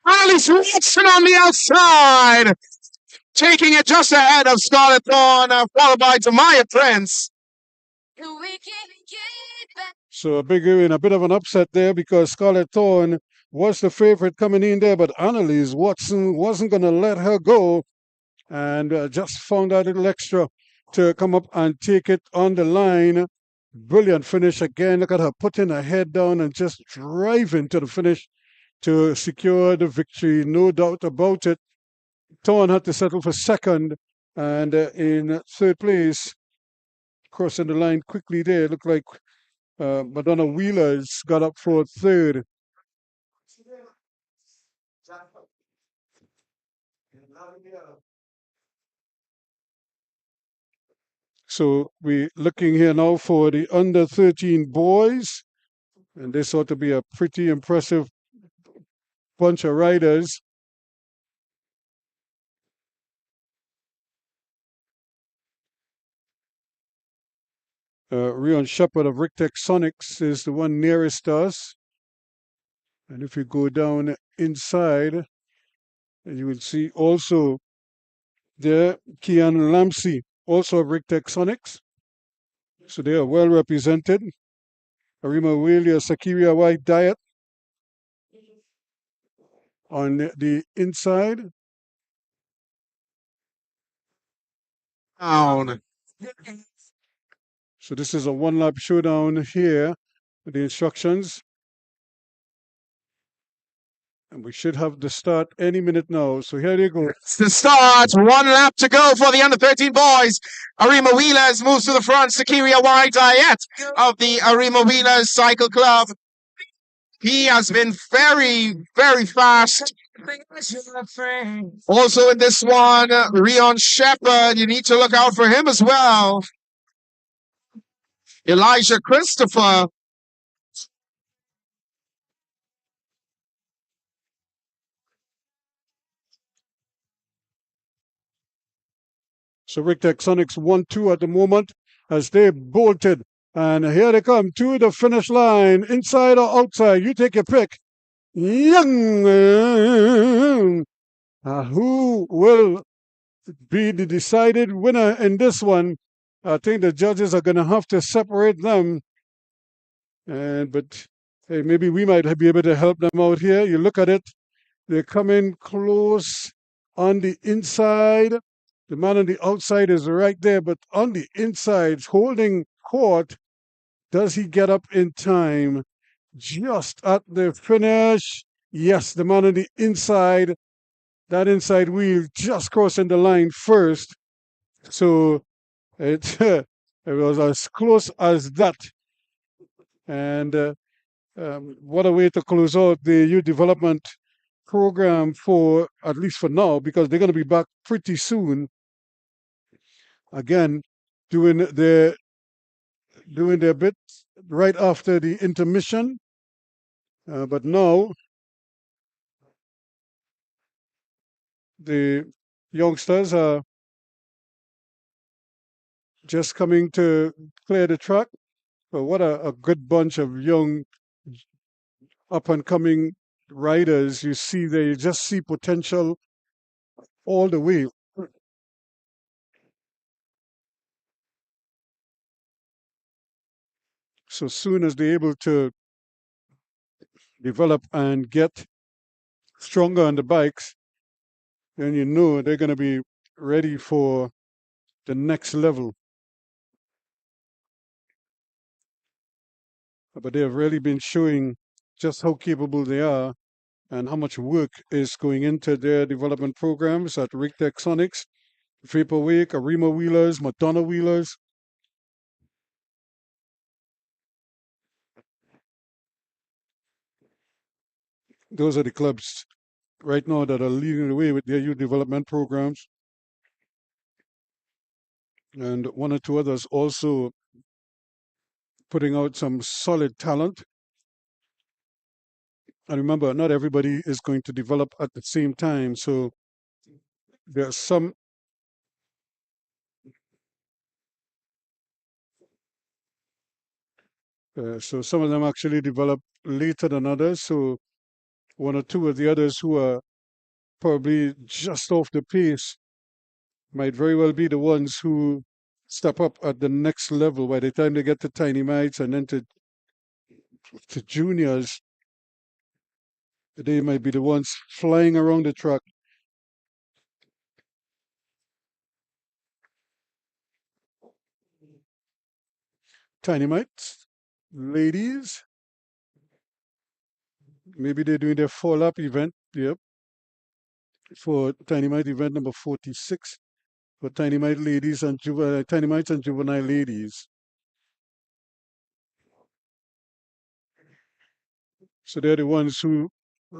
Annalise Watson on the outside, taking it just ahead of Scarlett Thorne, followed by Demaya Prince. So a bit of an upset there because Scarlett Thorne was the favorite coming in there, but Annalise Watson wasn't going to let her go and just found that little extra to come up and take it on the line. Brilliant finish again. Look at her putting her head down and just driving to the finish to secure the victory. No doubt about it. Thorne had to settle for second, and in third place, crossing the line quickly there, looked like Madonna Wheeler's got up for third. So we're looking here now for the under 13 boys, and this ought to be a pretty impressive bunch of riders. Rion Shepard of Rictech Sonics is the one nearest us. And if you go down inside, you will see also there Kian Lamsey, also of Rictech Sonics. So they are well represented. Arima Wheeler, Sakiria White Diet on the inside. Down. So this is a one-lap showdown here with the instructions. And we should have the start any minute now. So here you go. It's the start. 1 lap to go for the under 13 boys. Arima Wheelers moves to the front. Sakiria White Diet of the Arima Wheelers Cycle Club. He has been very, very fast. Also in this one, Rion Shepard. You need to look out for him as well. Elijah Christopher. So Rictech Sonics 1-2 at the moment as they bolted. And here they come to the finish line. Inside or outside, you take your pick. Young. Who will be the decided winner in this one? I think the judges are going to have to separate them. But hey, maybe we might be able to help them out here. You look at it. They're coming close on the inside. The man on the outside is right there, but on the inside, holding court. Does he get up in time? Just at the finish. Yes, the man on the inside, that inside wheel just crossing the line first. So it, it was as close as that. And what a way to close out the youth development program for, at least for now, because they're going to be back pretty soon. Again, doing their bit right after the intermission. But now the youngsters are just coming to clear the track. But what a good bunch of young up and coming riders. You see, they just see potential all the way. So soon as they're able to develop and get stronger on the bikes, then you know they're going to be ready for the next level. But they have really been showing just how capable they are and how much work is going into their development programs at Rick Sonics, Vaporwake, Arima Wheelers, Madonna Wheelers. Those are the clubs right now that are leading the way with their youth development programs. And one or two others also putting out some solid talent. And remember, not everybody is going to develop at the same time. So there are some so some of them actually develop later than others. So one or two of the others who are probably just off the pace might very well be the ones who step up at the next level by the time they get to tiny mites and then to juniors. They might be the ones flying around the track. Tiny mites, ladies. Maybe they're doing their 4-lap event. Yep. For Tiny Mite event number 46. For Tiny Mite ladies and Tiny Mites and Juvenile ladies. So they're the ones who,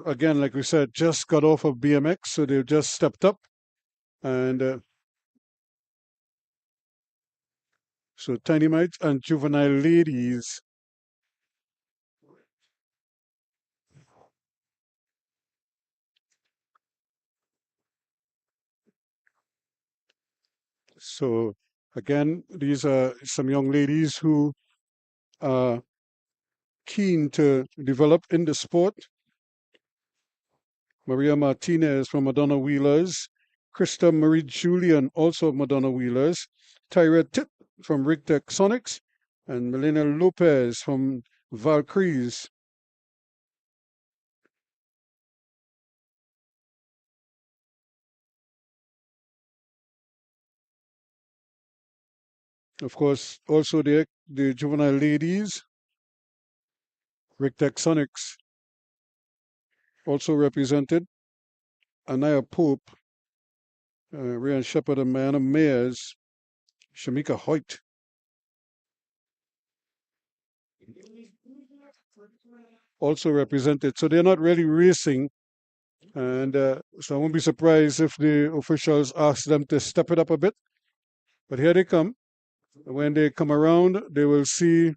again, like we said, just got off of BMX. So they've just stepped up. And so Tiny Mites and Juvenile ladies. So again, these are some young ladies who are keen to develop in the sport. Maria Martinez from Madonna Wheelers, Krista Marie Julian, also of Madonna Wheelers, Tyra Tip from Rick Sonics, and Melina Lopez from Valkyries. Of course, also the juvenile ladies, Rick Sonics, also represented, Anaya Pope, Ryan Shepard and Mayana Mayers, Shamika Hoyt. Also represented. So they're not really racing. And so I won't be surprised if the officials ask them to step it up a bit. But here they come. When they come around, they will see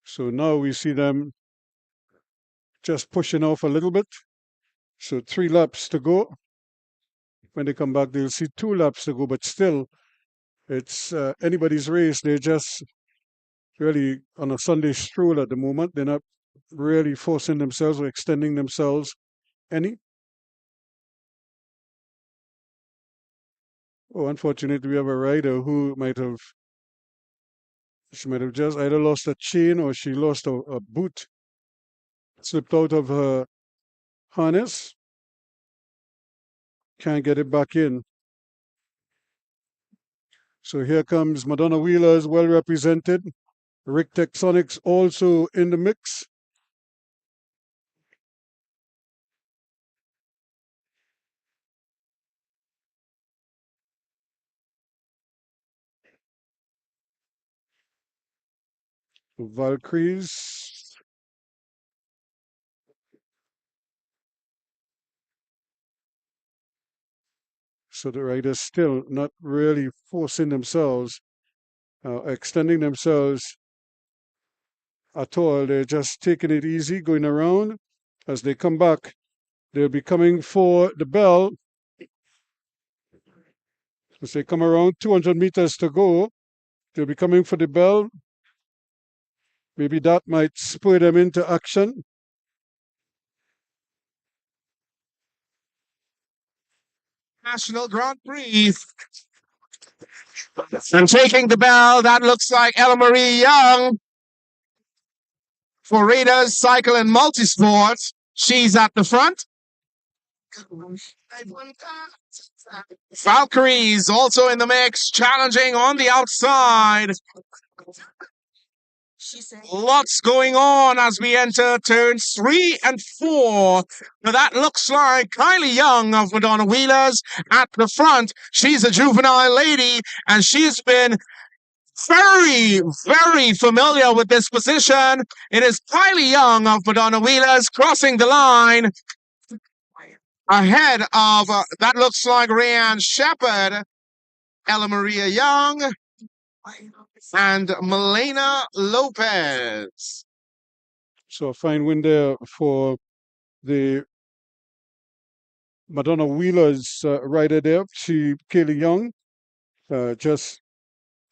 so now we see them just pushing off a little bit. So 3 laps to go. When they come back, they'll see 2 laps to go, but still, it's anybody's race. They're just really on a Sunday stroll at the moment. They're not really forcing themselves or extending themselves any. Oh, unfortunately, we have a rider who she might have just either lost a chain or she lost a boot, slipped out of her harness. Can't get it back in. So here comes Madonna Wheelers, well represented. Rick Sonics also in the mix. Valkyries. So the riders still not really forcing themselves, extending themselves at all. They're just taking it easy, going around. As they come back, they'll be coming for the bell. As they come around, 200 meters to go, they'll be coming for the bell. Maybe that might spur them into action. National Grand Prix. And taking the bell, that looks like Ella Marie Young for Raiders Cycle and Multisport. She's at the front. Valkyries also in the mix, challenging on the outside. Lots going on as we enter turns 3 and 4. Now that looks like Kylie Young of Madonna Wheelers at the front. She's a juvenile lady, and she's been very, very familiar with this position. It is Kylie Young of Madonna Wheelers crossing the line ahead of, that looks like Rayanne Shepherd, Ella Maria Young, and Melena Lopez. So a fine win there for the Madonna Wheelers rider there. Kylie Young,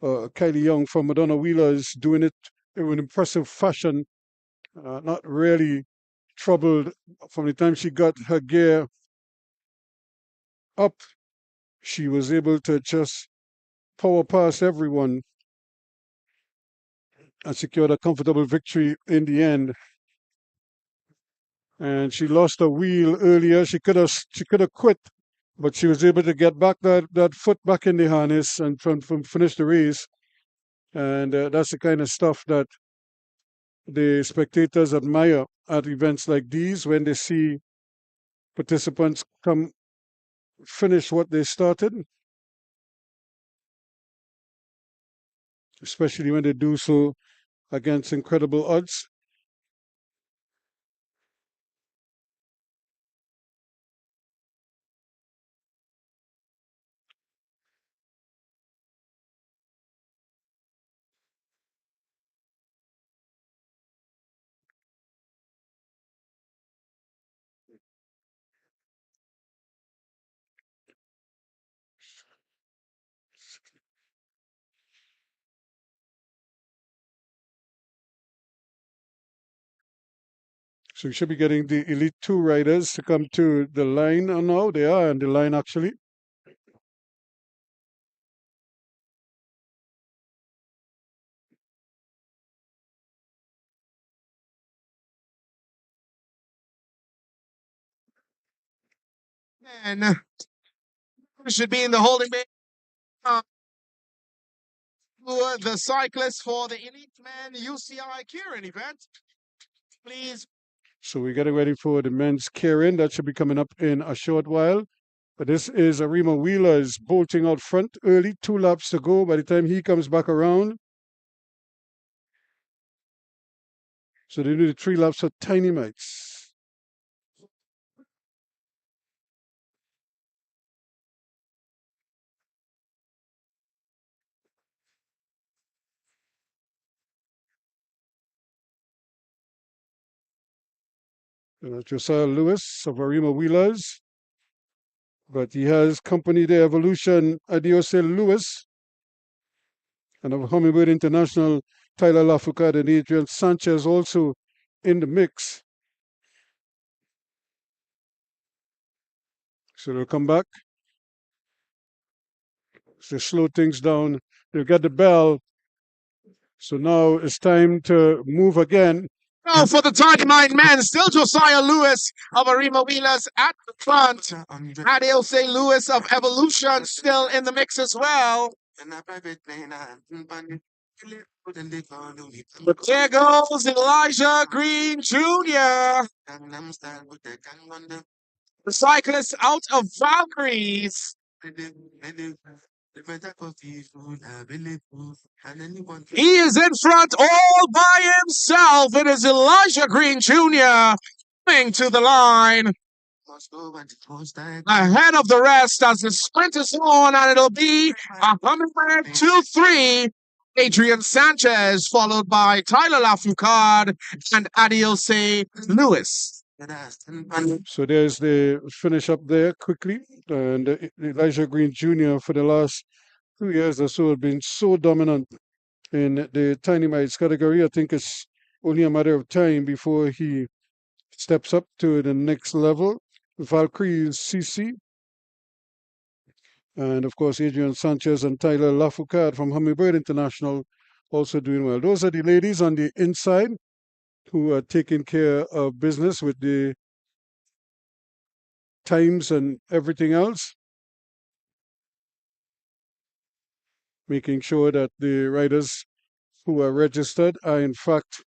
Kylie Young from Madonna Wheelers doing it in impressive fashion. Not really troubled from the time she got her gear up. She was able to just power past everyone and secured a comfortable victory in the end. And she lost a wheel earlier. She could have quit, but she was able to get back that foot back in the harness and from finish the race. And that's the kind of stuff that the spectators admire at events like these, when they see participants finish what they started, especially when they do so against incredible odds. So we should be getting the Elite 2 riders to come to the line. Oh, no, they are on the line actually. And should be in the holding bay. The cyclist for the Elite Men UCI Keirin event. Please. So we're getting ready for the men's keirin. That should be coming up in a short while. But this is Arima Wheelers bolting out front early, 2 laps to go by the time he comes back around. So they do the 3 laps of Tiny Mites. Josiah Lewis of Arima Wheelers. But he has company the Evolution Adiose Lewis, and of Hummingbird International, Tyler Lafourcade and Adrian Sanchez also in the mix. So they'll come back. So slow things down. They'll get the bell. So now it's time to move again. Oh, for the 39 men, still Josiah Lewis of Arima Wheelers at the front. Adiose Lewis of Evolution still in the mix as well. But there goes Elijah Green Jr. The cyclist out of Valkyries. He is in front all by himself. It is Elijah Green Jr. coming to the line ahead of the rest as the sprint is on, and it'll be a Hummingbird 2-3. Adrian Sanchez, followed by Tyler Lafourcade and Adiose Lewis. So there's the finish up there quickly. And Elijah Green Jr. for the last 2 years or so has been so dominant in the Tiny Mites category. I think it's only a matter of time before he steps up to the next level. Valkyries CC. And of course, Adrian Sanchez and Tyler Lafourcade from Hummingbird International also doing well. Those are the ladies on the inside who are taking care of business with the times and everything else, making sure that the riders who are registered are in fact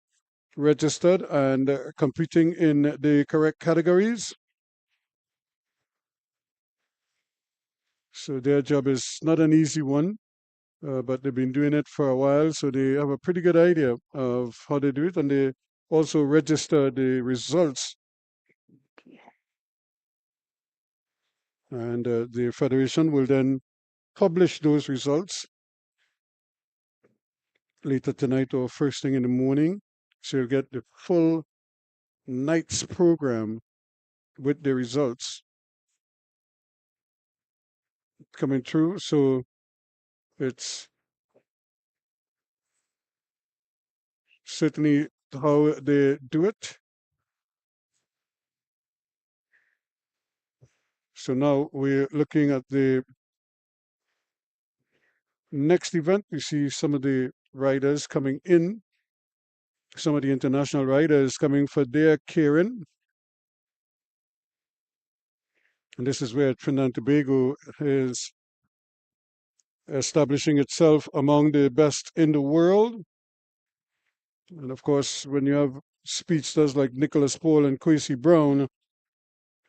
registered and competing in the correct categories. So their job is not an easy one, but they've been doing it for a while, so they have a pretty good idea of how they do it, and they also register the results. And the Federation will then publish those results later tonight or first thing in the morning. So you'll get the full night's program with the results coming through. So it's certainly how they do it. So now we're looking at the next event. We see some of the riders coming in, some of the international riders coming for their keirin. And this is where Trinidad and Tobago is establishing itself among the best in the world. And of course, when you have speedsters like Nicholas Paul and Kwesi Brown,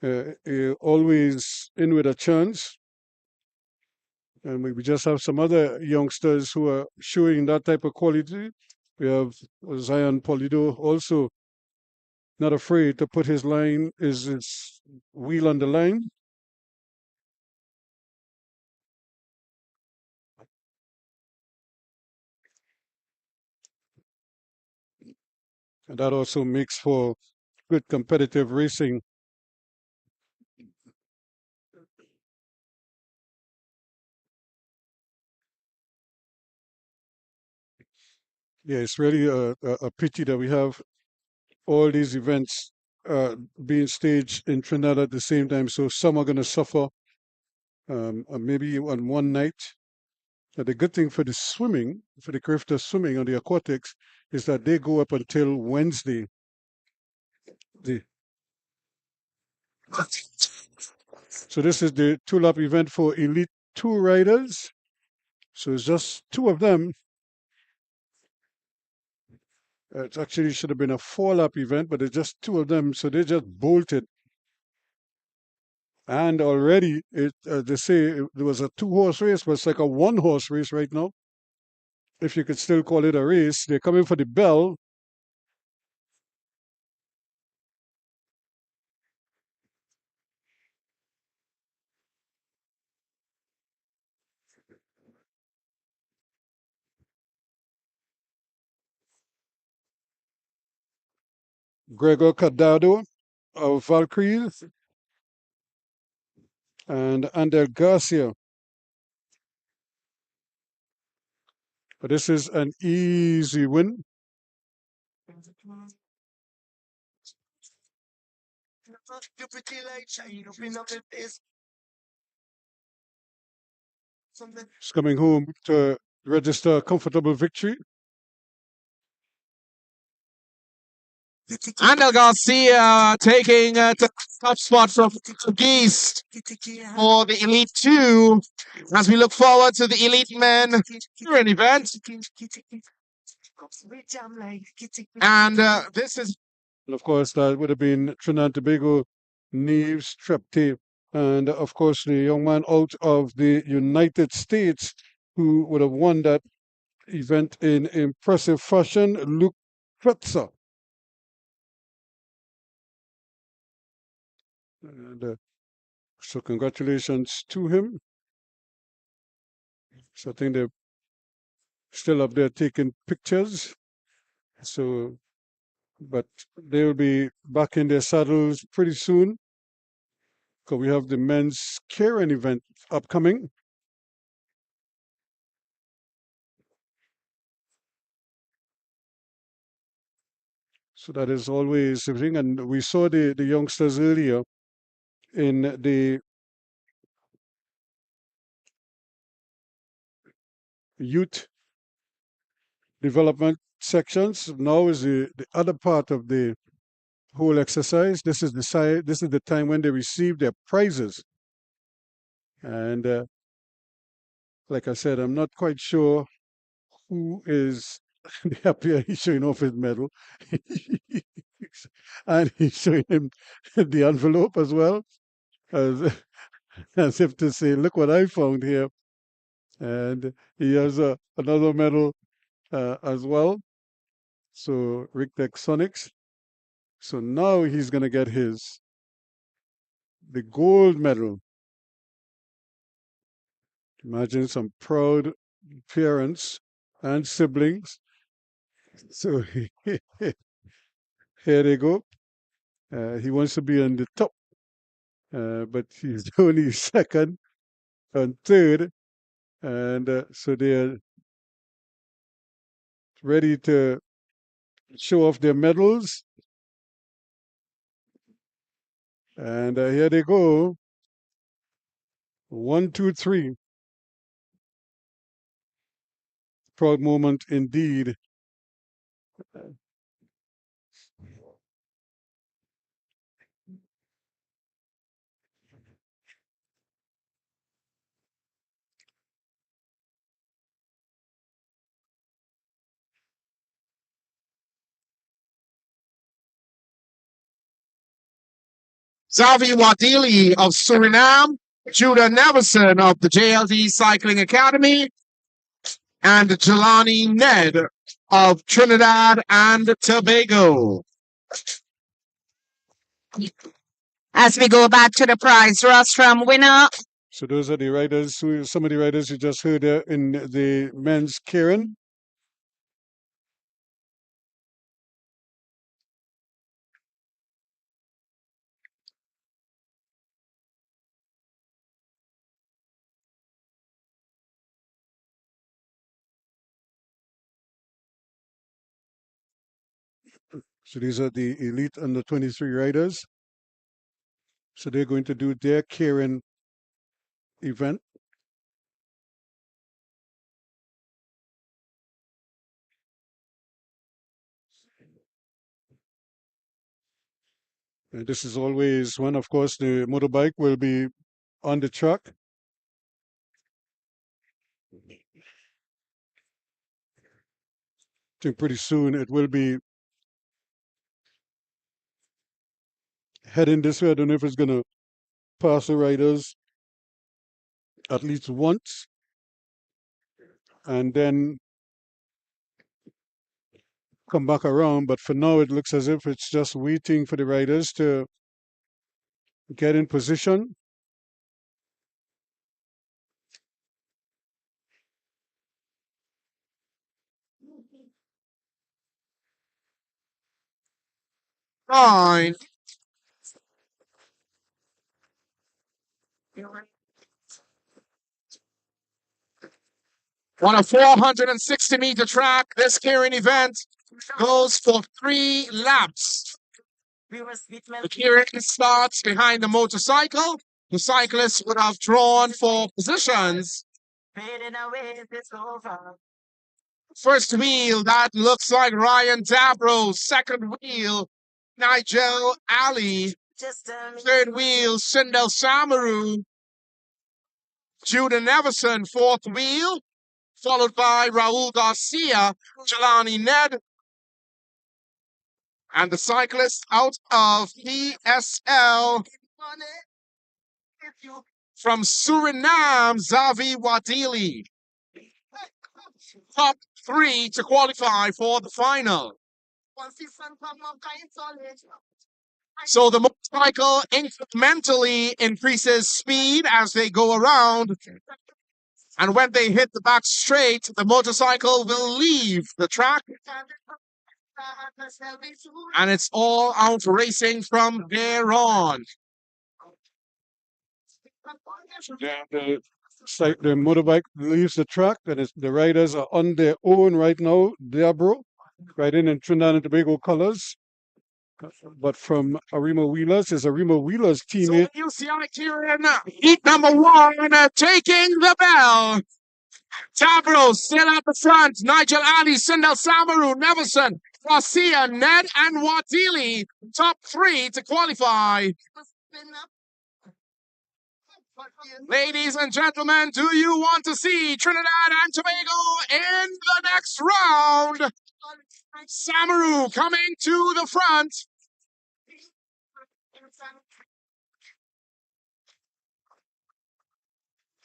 you're always in with a chance. And we just have some other youngsters who are showing that type of quality. We have Zion Polido also not afraid to put his wheel on the line. And that also makes for good competitive racing. Yeah, it's really a pity that we have all these events being staged in Trinidad at the same time. So some are going to suffer maybe on one night. The good thing for the swimming, for the crifter swimming on the aquatics, is that they go up until Wednesday. So this is the 2-lap event for Elite 2 riders. So it's just 2 of them. It actually should have been a 4-lap event, but it's just 2 of them. So they just bolted. And already, they say there was a 2-horse race, but it's like a 1-horse race right now. If you could still call it a race. They're coming for the bell. Gregor Cadado of Valkyries and Ander Garcia. But this is an easy win. He's coming home to register a comfortable victory. Andel Garcia taking the top spot from East for the Elite 2 as we look forward to the Elite Men keirin event. And this is... And of course, that would have been Trinidad and Tobago, Neves Trepte, and of course, the young man out of the United States who would have won that event in impressive fashion, Luke Fetzer. And so congratulations to him. So I think they're still up there taking pictures. So, but they'll be back in their saddles pretty soon, because we have the men's keirin event upcoming. So that is always everything. And we saw the youngsters earlier in the youth development sections. Now is the other part of the whole exercise. This is the time when they receive their prizes. And like I said, I'm not quite sure who is Up here, he's showing off his medal. And he's showing him the envelope as well, as, as if to say, look what I found here. And he has another medal as well. So Rick Sonics. So now he's going to get the gold medal. Imagine some proud parents and siblings. So here they go. He wants to be on the top, but he's only second and third. And so they're ready to show off their medals. And here they go. 1, 2, 3. Proud moment indeed. Xavi Wadili of Suriname, Judah Neverson of the JLD Cycling Academy, and Jelani Ned of Trinidad and Tobago. As we go back to the prize rostrum winner. So those are the riders, some of the riders you just heard there in the men's keirin. So these are the elite under 23 riders. So they're going to do their keirin event. And this is always when, of course, the motorbike will be on the track. I think pretty soon it will be heading this way. I don't know if it's going to pass the riders at least once. And then come back around. But for now, it looks as if it's just waiting for the riders to get in position. Fine. On a 460-meter track, this keirin event goes for 3 laps. The keirin starts behind the motorcycle. The cyclists would have drawn for positions. First wheel, that looks like Ryan Dabro. Second wheel, Nigel Ali. Third wheel, Sindel Samaru. Judah Neverson, fourth wheel, followed by Raul Garcia, Jelani Ned, and the cyclist out of PSL from Suriname, Xavi Wadili. Top 3 to qualify for the final. So the motorcycle incrementally increases speed as they go around. And when they hit the back straight, the motorcycle will leave the track. And it's all out racing from there on. The motorbike leaves the track, and the riders are on their own right now. Dabro, riding in Trinidad and Tobago colors. But from Arima Wheelers is Arima Wheelers teammate. So UCI keirin, heat number 1, taking the bell. Tabro still at the front. Nigel Ali, Sindel Samaru, Neverson, Garcia, Ned, and Wadili. Top 3 to qualify. Ladies and gentlemen, do you want to see Trinidad and Tobago in the next round? Samaru coming to the front.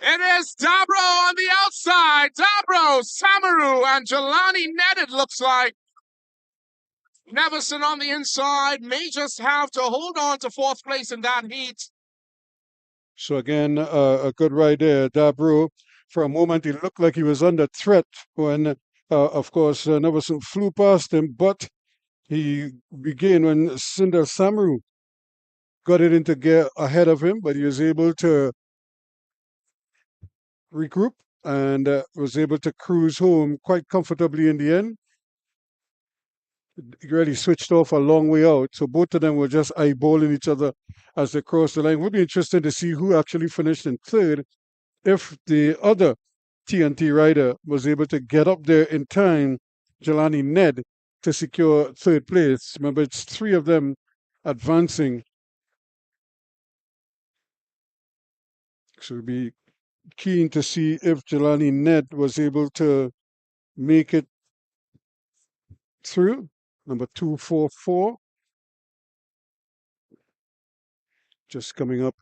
It is Dabro on the outside. Dabro, Samaru, and Jelani Ned, it looks like. Neverson on the inside may just have to hold on to fourth place in that heat. So again, a good ride there. Dabro, for a moment, he looked like he was under threat when, of course, Neverson flew past him, but he began when Cinder Samaru got it into gear ahead of him, but he was able to regroup and was able to cruise home quite comfortably in the end. He really switched off a long way out, so both of them were just eyeballing each other as they crossed the line. It would be interesting to see who actually finished in third if the other TNT rider was able to get up there in time, Jelani Ned, to secure third place. Remember, it's three of them advancing. So we'd be keen to see if Jelani Ned was able to make it through. Number 244. Just coming up.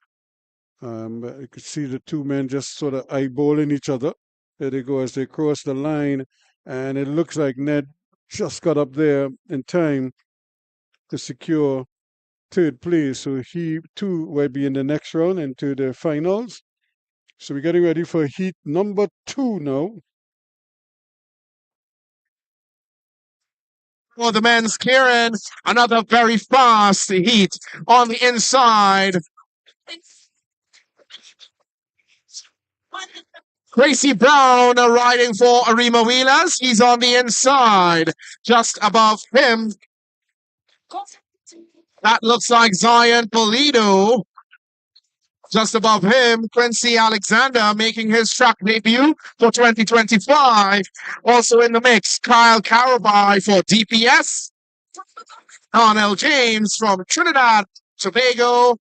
You could see the two men just sort of eyeballing each other. There they go as they cross the line. And it looks like Ned just got up there in time to secure third place. So he too will be in the next round into the finals. So we're getting ready for heat number 2 now. For the men's keirin, another very fast heat on the inside. Gracie Brown riding for Arima Wheelers. He's on the inside, just above him. That looks like Zion Polito. Just above him, Quincy Alexander making his track debut for 2025. Also in the mix, Kyle Carabai for DPS. Arnell James from Trinidad, Tobago.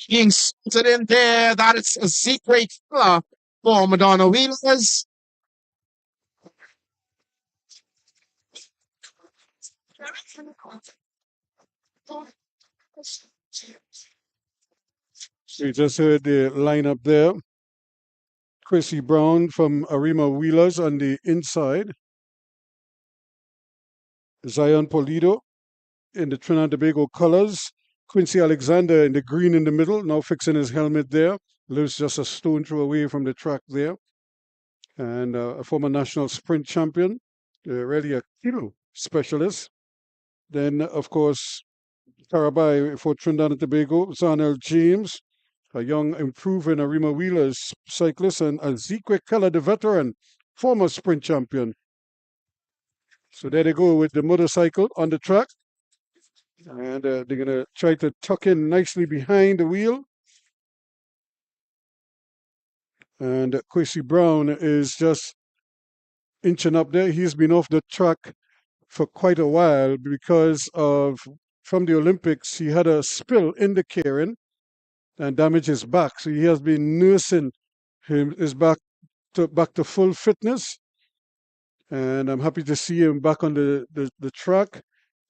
Being spotted in there. That is a secret killer for Madonna Wheelers. We just heard the lineup there. Chrissy Brown from Arima Wheelers on the inside. Zion Polito in the Trinidad and Tobago colors. Quincy Alexander in the green in the middle, now fixing his helmet there. Lives just a stone throw away from the track there. And a former national sprint champion. Really a kilo specialist. Then, of course, Carabai for Trinidad and Tobago. Zarnell James, a young improving Arima Wheelers cyclist, and Ezekiel Keller, the veteran, former sprint champion. So there they go with the motorcycle on the track. And they're going to try to tuck in nicely behind the wheel. And Quincy Brown is just inching up there. He's been off the track for quite a while because of, from the Olympics, he had a spill in the keirin and damaged his back. So he has been nursing his back to full fitness. And I'm happy to see him back on the track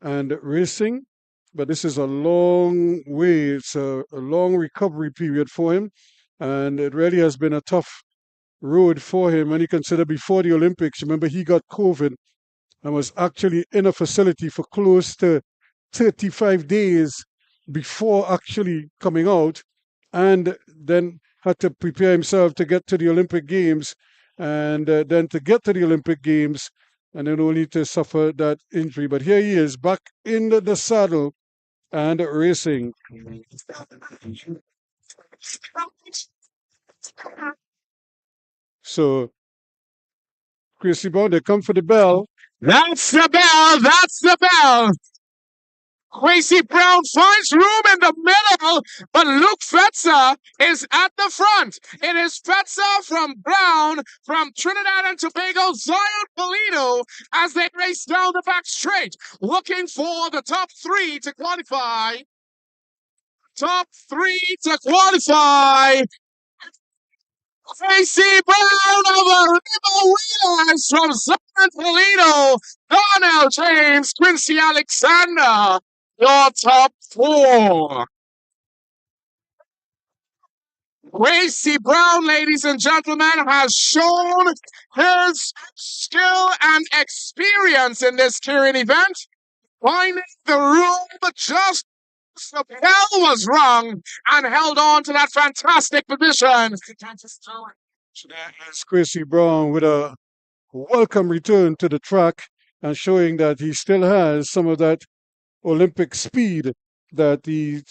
and racing. But this is a long way. It's a long recovery period for him. And it really has been a tough road for him when you consider before the Olympics. Remember, he got COVID and was actually in a facility for close to 35 days before actually coming out, and then had to prepare himself to get to the Olympic Games, and then to get to the Olympic Games, and then only to suffer that injury. But here he is back in the saddle and racing. So, Chrissy Brown, they come for the bell. That's the bell. That's the bell. Quincy Brown finds room in the middle, but Luke Fetzer is at the front. It is Fetzer from Brown, from Trinidad and Tobago, Zion Polito, as they race down the back straight, looking for the top 3 to qualify. top 3 to qualify. AC Brown over River Wheelers from San Polito. Darnell James, Quincy Alexander, your top 4. Gracie Brown, ladies and gentlemen, has shown his skill and experience in this keirin event, finding the room just as the bell was rung and held on to that fantastic position. So there is Gracie Brown with a welcome return to the track and showing that he still has some of that Olympic speed that he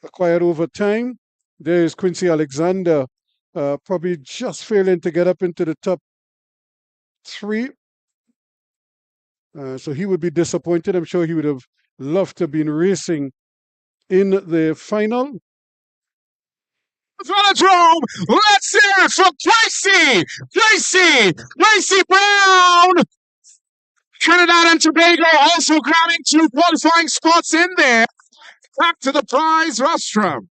acquired over time. There's Quincy Alexander, probably just failing to get up into the top 3. So he would be disappointed. I'm sure he would have loved to have been racing in the final. Velodrome, let's hear it for Gracie Brown. Trinidad and Tobago also grabbing 2 qualifying spots in there. Back to the prize rostrum.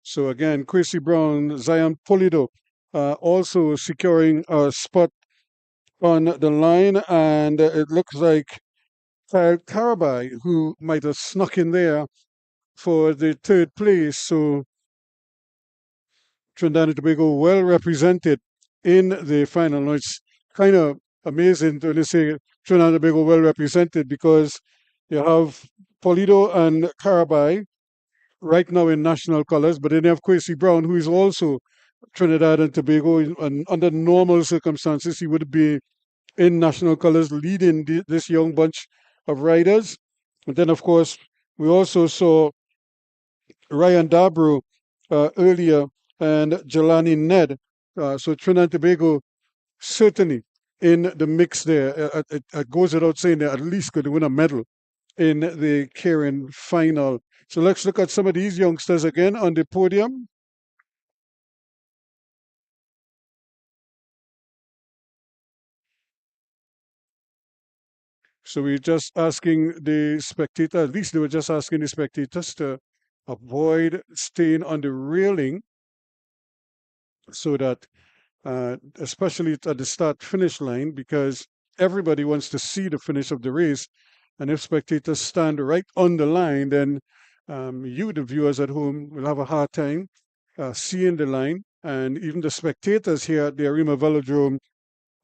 So again, Gracie Brown, Zion Polido also securing a spot on the line, and it looks like Kyle Carabai, who might have snuck in there for the 3rd place. So Trinidad and Tobago well represented in the final. Now, it's kind of amazing to say Trinidad and Tobago well represented because you have Polido and Carabai right now in national colours, but then you have Gracie Brown, who is also Trinidad and Tobago. And under normal circumstances, he would be in national colours leading this young bunch of riders. And then, of course, we also saw Ryan Dabro earlier and Jelani Ned. So Trinidad and Tobago certainly in the mix there. It goes without saying they at least could win a medal in the keirin final. So let's look at some of these youngsters again on the podium. So we're just asking the spectator, at least they were just asking the spectators to avoid staying on the railing so that, especially at the start-finish line, because everybody wants to see the finish of the race. And if spectators stand right on the line, then you, the viewers at home, will have a hard time seeing the line. And even the spectators here at the Arima Velodrome,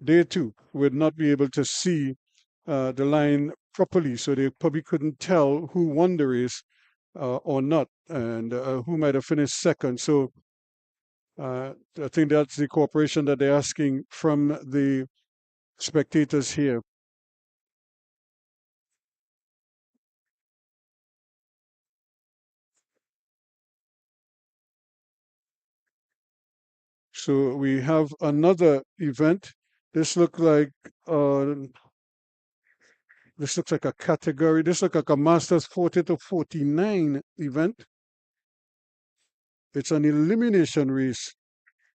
they too would not be able to see the line properly. So they probably couldn't tell who won the race or not, and who might have finished second. So I think that's the cooperation that they're asking from the spectators here. So we have another event. This looks like a category. This looks like a Masters 40 to 49 event. It's an elimination race.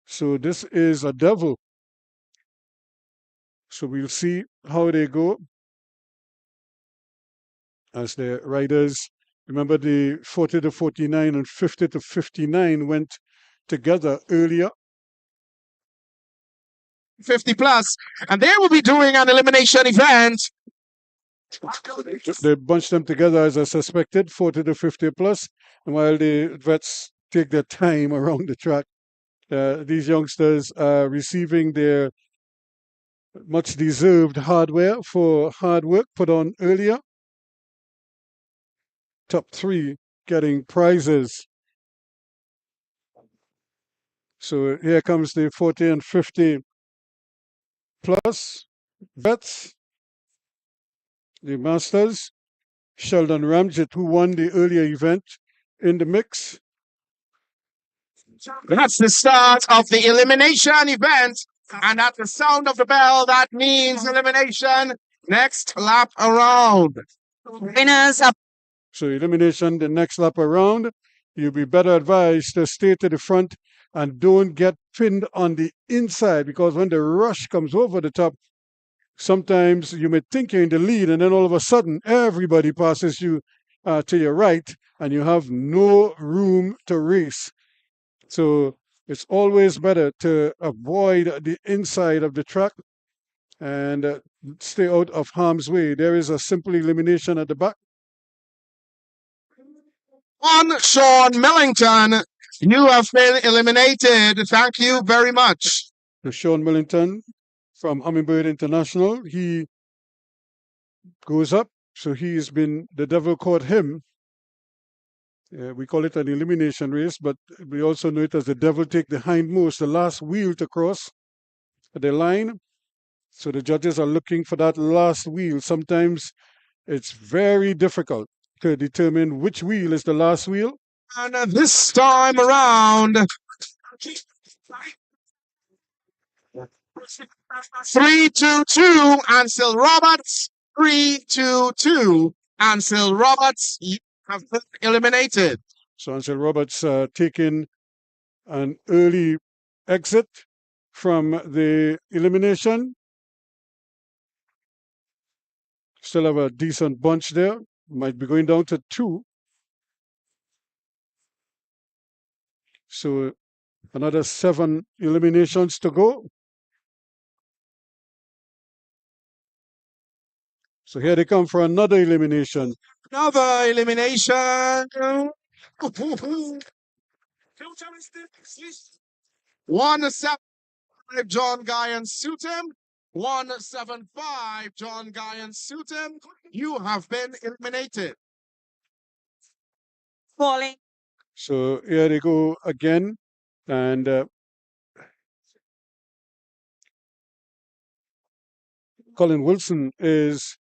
So this is a devil. So we'll see how they go as the riders. Remember the 40 to 49 and 50 to 59 went together earlier. 50 plus, and they will be doing an elimination event. They bunched them together as I suspected, 40 to 50 plus, and while the vets take their time around the track, these youngsters are receiving their much deserved hardware for hard work put on earlier. Top 3 getting prizes. So here comes the 40 and 50 plus vets, the Masters. Sheldon Ramjet, who won the earlier event, in the mix. That's the start of the elimination event, and at the sound of the bell, that means elimination. Next lap around. Winners up. So elimination, the next lap around. You'll be better advised to stay to the front and don't get pinned on the inside, because when the rush comes over the top, sometimes you may think you're in the lead and then all of a sudden everybody passes you to your right, and you have no room to race. So it's always better to avoid the inside of the track and stay out of harm's way. There is a simple elimination at the back. On Sean Millington, you have been eliminated. Thank you very much. So Sean Millington from Hummingbird International, he goes up. So the devil caught him. We call it an elimination race, but we also know it as the devil take the hindmost, the last wheel to cross the line. So the judges are looking for that last wheel. Sometimes it's very difficult to determine which wheel is the last wheel. And this time around, 3-2-2, Ansel Roberts. 3-2-2, Ansel Roberts. You have been eliminated. So Ansel Roberts taking an early exit from the elimination. Still have a decent bunch there. Might be going down to 2. So another 7 eliminations to go. So here they come for another elimination. Another elimination. 175, John Guy and Sutem. 175, John Guy and Sutem. You have been eliminated. Falling. So here they go again. And Colin Wilson is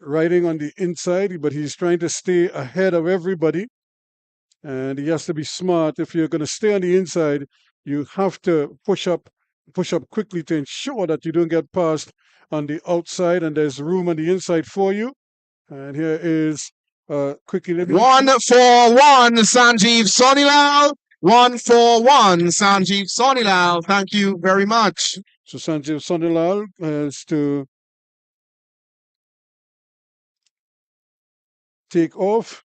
riding on the inside, but he's trying to stay ahead of everybody. And he has to be smart. If you're going to stay on the inside, you have to push up quickly to ensure that you don't get past on the outside, and there's room on the inside for you. And here is quick elimination. 1-4-1, Sanjeev Sonilal. 1-4-1, Sanjeev Sonilal. Thank you very much. So Sanjeev Sonilal has to take off.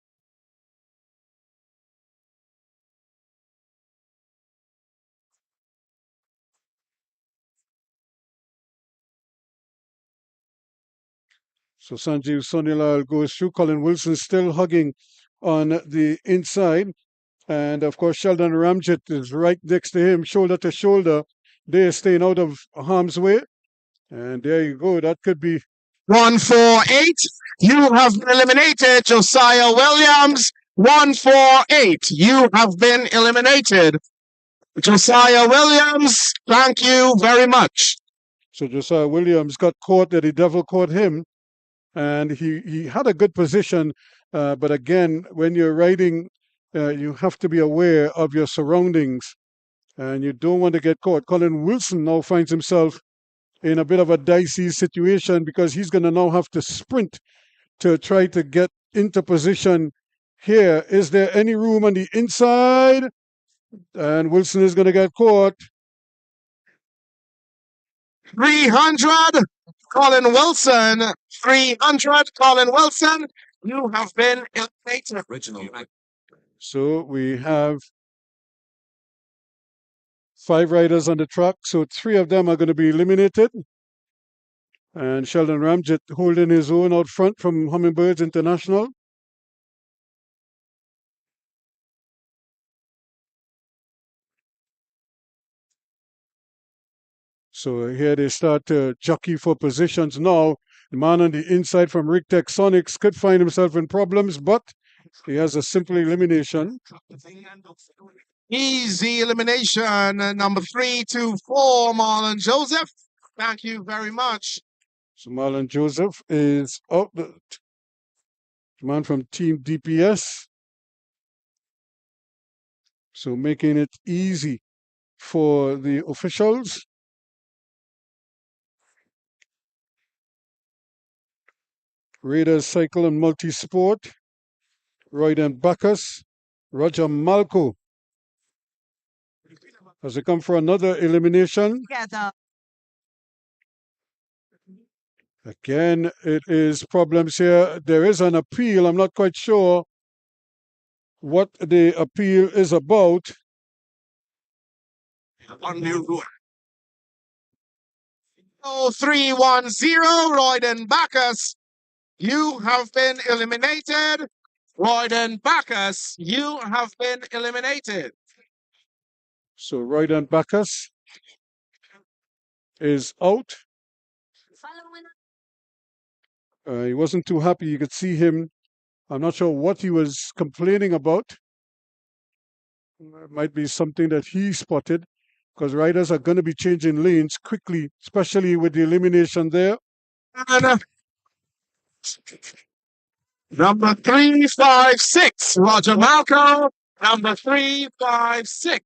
So Sanjeev Sonilal goes through. Colin Wilson still hugging on the inside. And of course, Sheldon Ramjet is right next to him, shoulder to shoulder. They're staying out of harm's way. And there you go. That could be 1-4-8. You have been eliminated, Josiah Williams. 1-4-8. You have been eliminated. Josiah Williams, thank you very much. So Josiah Williams got caught, that the devil caught him. And he had a good position. But again, when you're riding, you have to be aware of your surroundings. And you don't want to get caught. Colin Wilson now finds himself in a bit of a dicey situation because he's going to now have to sprint to try to get into position here. Is there any room on the inside? And Wilson is going to get caught. 300, Colin Wilson. 300, Colin Wilson. You have been eliminated. So we have 5 riders on the track. So 3 of them are going to be eliminated. And Sheldon Ramjet holding his own out front from Hummingbirds International. So here they start to jockey for positions now. The man on the inside from Rigtech Sonics could find himself in problems, but he has a simple elimination. Easy elimination. Number 3-4, Marlon Joseph. Thank you very much. So Marlon Joseph is out. The man from Team DPS. So making it easy for the officials. Raiders Cycle and Multisport. Royden Bacchus. Roger Malco. As they come for another elimination. Together. Again, it is problems here. There is an appeal. I'm not quite sure what the appeal is about. On the road. Oh, 3-1-0, Royden Bacchus. You have been eliminated. Royden Bacchus, you have been eliminated. So Royden Bacchus is out. He wasn't too happy. You could see him. I'm not sure what he was complaining about. It might be something that he spotted, because riders are going to be changing lanes quickly, especially with the elimination there. And, number 356, Roger Malco. Number 356.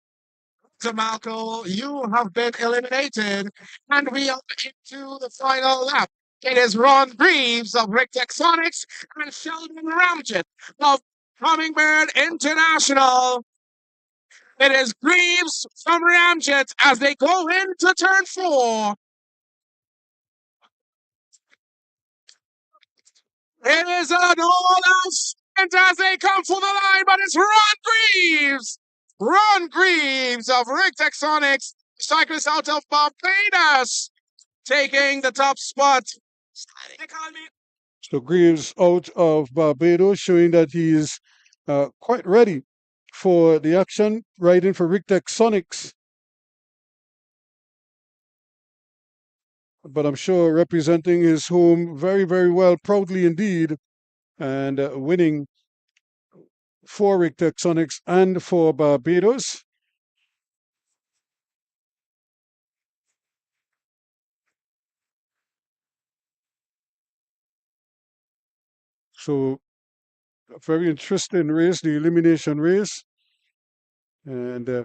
Malco, you have been eliminated, and we are into the final lap. It is Ron Greaves of Rick Texonics and Sheldon Ramjet of Hummingbird International. It is Greaves from Ramjet as they go into turn 4. It is an all-out sprint as they come for the line, but it's Ron Greaves! Ron Greaves of Rick Texonics, cyclist out of Barbados, taking the top spot. So Greaves out of Barbados, showing that he is quite ready for the action, riding for Rick Texonics. But I'm sure representing his home very, very well, proudly indeed, and winning for Rick Texonics and for Barbados. So a very interesting race, the elimination race. And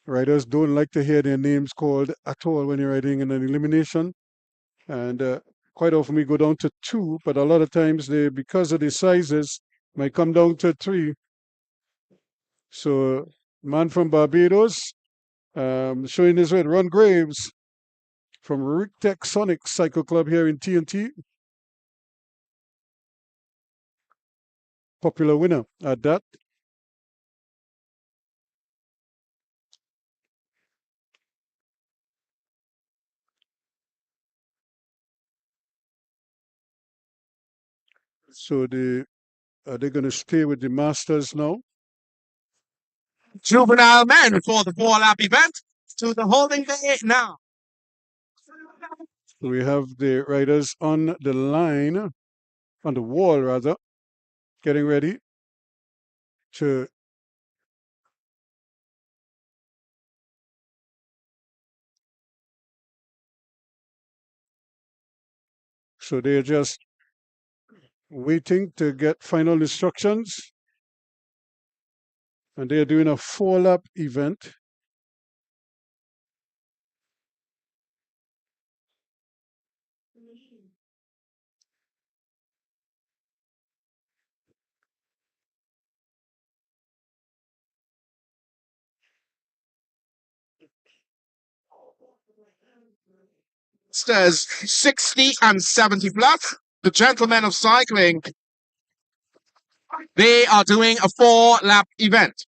riders don't like to hear their names called at all when you're riding in an elimination. And quite often we go down to 2, but a lot of times they, because of the sizes, might come down to 3. So man from Barbados, showing his way, Ron Graves from Rick Texonics Cycle Club here in TNT. Popular winner at that. So are they going to stay with the Masters now? Juvenile men for the 4-lap event to the holding bay now. We have the riders on the line, on the wall rather, getting ready to so they're just waiting to get final instructions. And they're doing a 4-lap event. Stairs 60 and 70 plus. The gentlemen of cycling. They are doing a 4-lap event.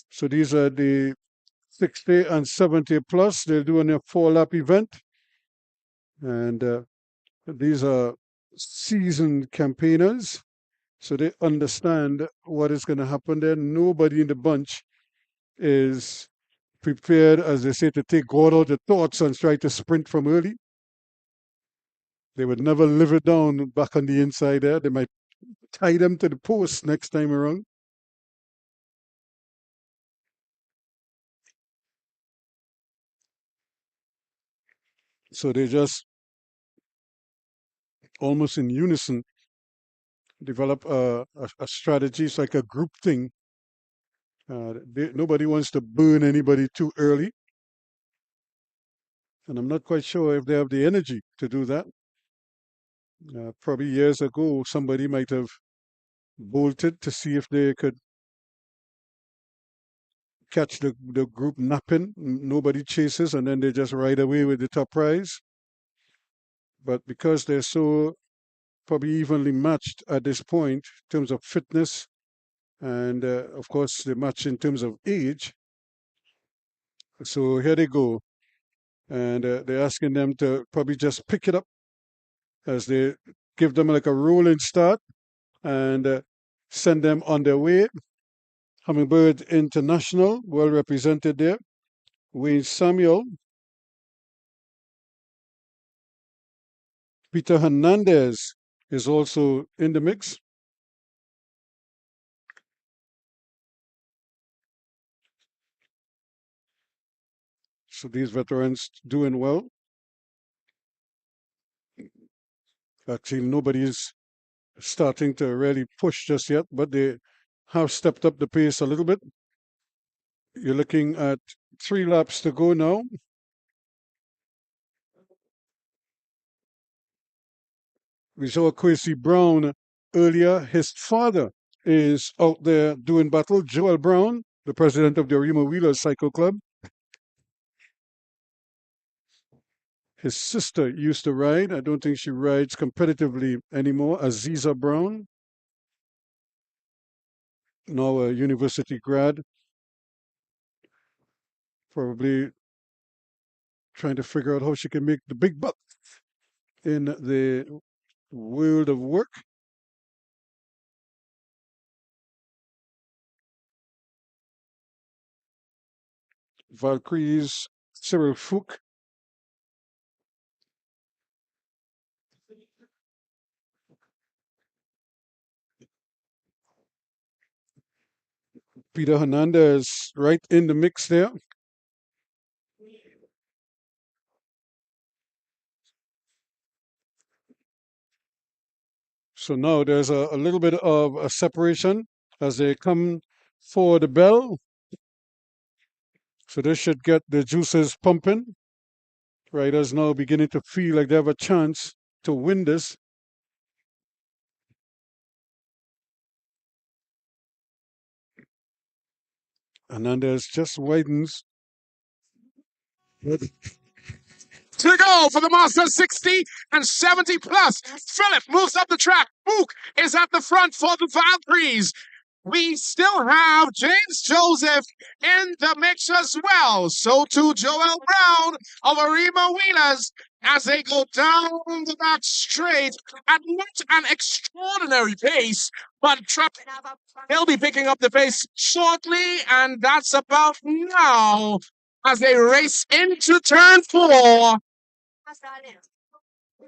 So these are the 60 and 70 plus. They're doing a 4-lap event. And these are seasoned campaigners. So they understand what is going to happen there. Nobody in the bunch is prepared, as they say, to take God out of thoughts and try to sprint from early. They would never live it down back on the inside there. They might tie them to the post next time around. So they just almost in unison develop a strategy. It's like a group thing. Nobody wants to burn anybody too early. And I'm not quite sure if they have the energy to do that. Probably years ago, somebody might have bolted to see if they could catch the group napping. Nobody chases, and then they just ride away with the top prize. But because they're so probably evenly matched at this point in terms of fitness, and of course they match in terms of age. So here they go, and they're asking them to probably just pick it up as they give them like a rolling start and send them on their way. Hummingbird International, well represented there. Wayne Samuel, Peter Hernandez is also in the mix. So these veterans doing well. Actually, nobody's starting to really push just yet, but they have stepped up the pace a little bit. You're looking at 3 laps to go now. We saw Quincy Brown earlier. His father is out there doing battle. Joel Brown, the president of the Arima Wheelers Cycle Club. His sister used to ride. I don't think she rides competitively anymore. Aziza Brown, now a university grad, probably trying to figure out how she can make the big bucks in the world of work. Valkyrie's Cyril Fook. Peter Hernandez right in the mix there. So now there's a little bit of a separation as they come for the bell. So this should get the juices pumping. Riders now beginning to feel like they have a chance to win this. Hernandez just widens. To go for the Master 60 and 70 plus. Philip moves up the track. Mook is at the front for the Valkyries. We still have James Joseph in the mix as well. So too Joel Brown of Arima Wheelers as they go down the back straight at not an extraordinary pace, but he'll be picking up the pace shortly, and that's about now as they race into turn 4.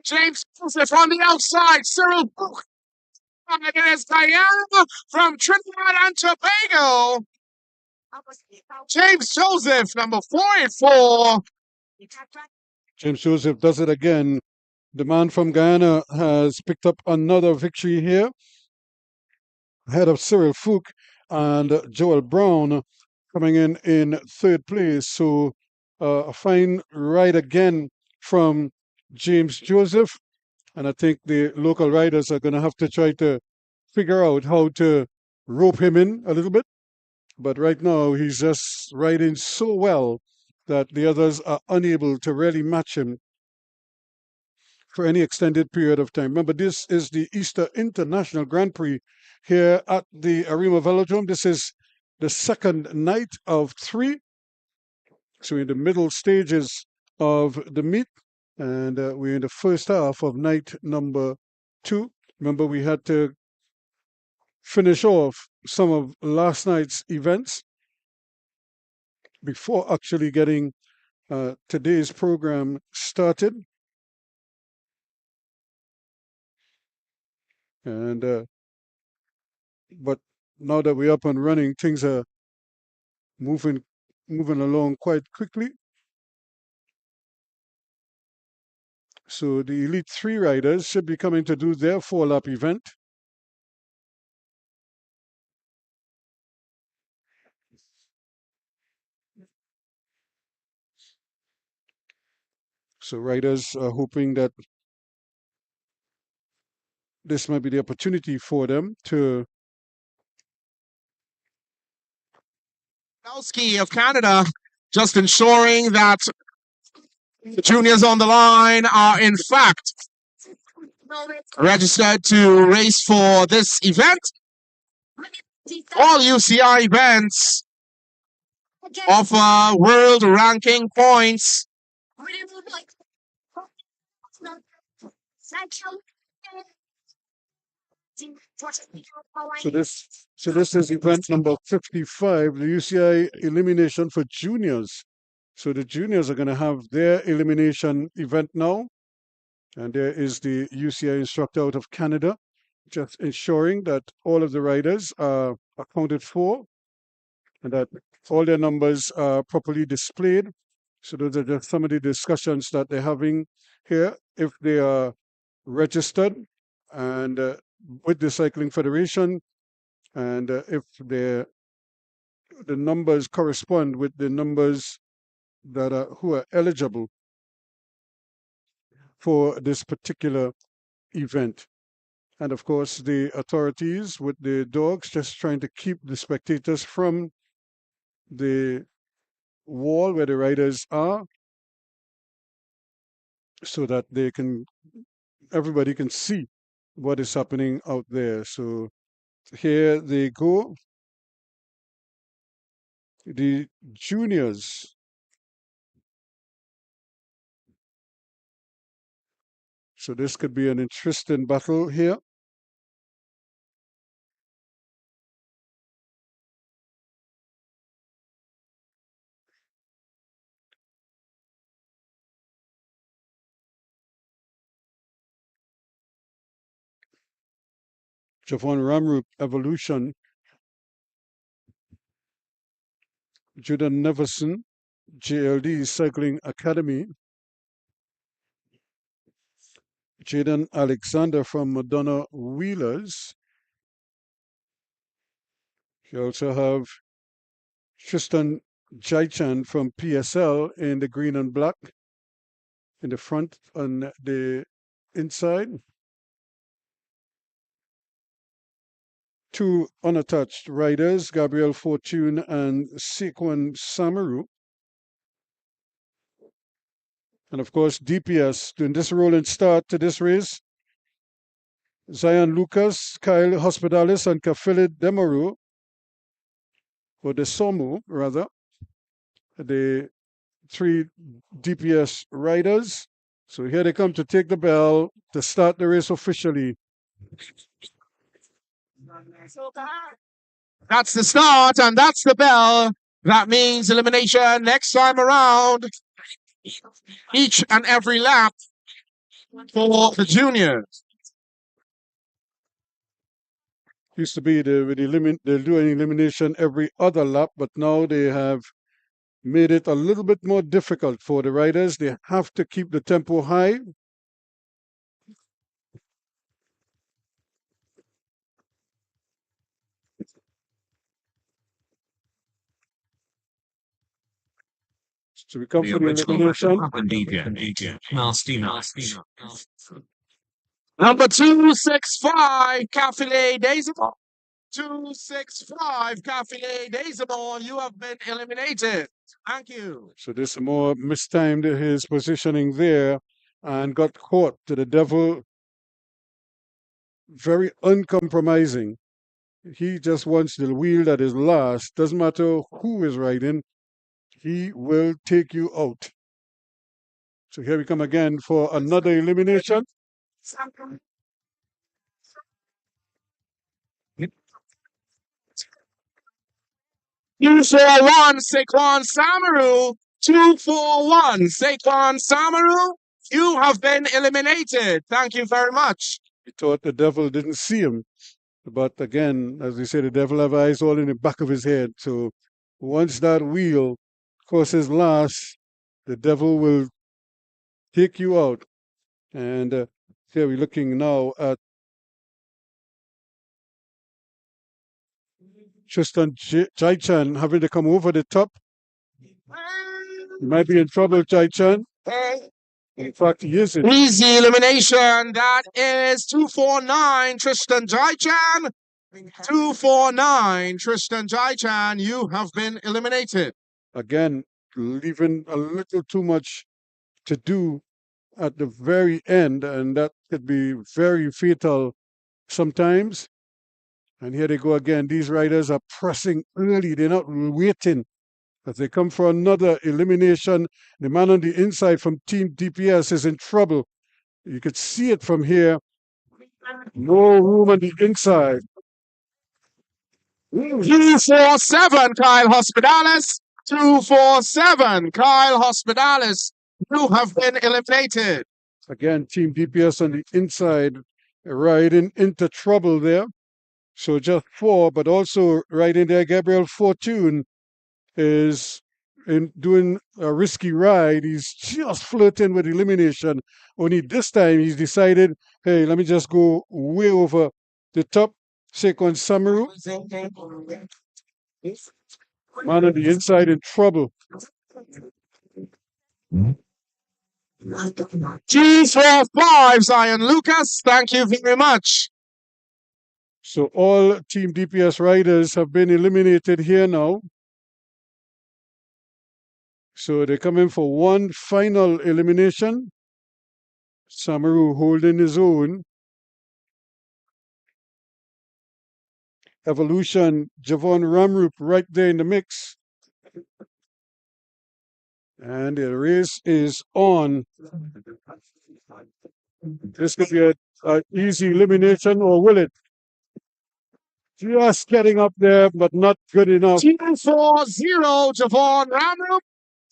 James Joseph on the outside. Cyril Book against Diana from Trinidad and Tobago. James Joseph, number 44. James Joseph does it again. The man from Guyana has picked up another victory here. Ahead of Cyril Fook and Joel Brown coming in 3rd place. So a fine ride again from James Joseph. And I think the local riders are going to have to try to figure out how to rope him in a little bit. But right now, he's just riding so well that the others are unable to really match him for any extended period of time. Remember, this is the Easter International Grand Prix here at the Arima Velodrome. This is the 2nd night of 3. So in the middle stages of the meet, and we're in the first half of night number 2. Remember, we had to finish off some of last night's events before actually getting today's program started. And but now that we're up and running, things are moving along quite quickly. So the Elite 3 riders should be coming to do their 4-lap event. So riders are hoping that this might be the opportunity for them to Kowski of Canada, just ensuring that the juniors on the line are in fact registered to race for this event. All UCI events offer world ranking points. So this is event number 55, the UCI elimination for juniors. So the juniors are going to have their elimination event now. And there is the UCI instructor out of Canada, just ensuring that all of the riders are accounted for and that all their numbers are properly displayed. So those are just some of the discussions that they're having here. If they are registered and with the Cycling Federation, and if the numbers correspond with the numbers that are who are eligible for this particular event. And of course, the authorities with the dogs just trying to keep the spectators from the wall where the riders are, so that everybody can see what is happening out there. So here they go. The juniors. So this could be an interesting battle here. Javon Ramroop Evolution, Judah Neverson, JLD Cycling Academy, Jaden Alexander from Madonna Wheelers. You also have Tristan Jaichan from PSL in the green and black in the front and the inside. Two unattached riders, Gabriel Fortune and Sequan Samaru. And of course, DPS doing this rolling start to this race. Zion Lucas, Kyle Hospitalis, and Kafilid Demaru, or the Somu, rather, the three DPS riders. So here they come to take the bell to start the race officially. That's the start, and that's the bell. That means elimination next time around. Each and every lap for the juniors. Used to be they'll do an elimination every other lap, but now they have made it a little bit more difficult for the riders. They have to keep the tempo high. So we come for the elimination. Number 265, Kafile Dezimo. 265, Kafile Dezimo. You have been eliminated. Thank you. So this more mistimed his positioning there and got caught to the devil. Very uncompromising. He just wants the wheel that is last. Doesn't matter who is riding. He will take you out. So here we come again for another elimination. 241, Saquon Samaru. 241, Saquon Samaru. You have been eliminated. Thank you very much. He thought the devil didn't see him. But again, as we say, the devil have eyes all in the back of his head. So once that wheel crosses last, the devil will take you out. And here we're looking now at Tristan Jaichan having to come over the top. He might be in trouble, Jaichan. In fact, he isn't. Easy elimination. That is 249, Tristan Jaichan. 249, Tristan Jaichan, you have been eliminated. Again, leaving a little too much to do at the very end, and that could be very fatal sometimes. And here they go again. These riders are pressing early. They're not waiting as they come for another elimination. The man on the inside from Team DPS is in trouble. You could see it from here. No room on the inside. 247, Kyle Hospitalis. 247, Kyle Hospitalis, you have been eliminated. Again, Team DPS on the inside riding into trouble there. So just 4, but also right in there, Gabriel Fortune is doing a risky ride. He's just flirting with elimination. Only this time he's decided, hey, let me just go way over the top. Sekon Samaru, man on the inside in trouble. G45, Zion Lucas, thank you very much. So all Team DPS riders have been eliminated here now. So they come in for one final elimination. Samaru holding his own. Evolution, Javon Ramrup right there in the mix. And the race is on. This could be an easy elimination, or will it? Just getting up there, but not good enough. 240, Javon Ramrup.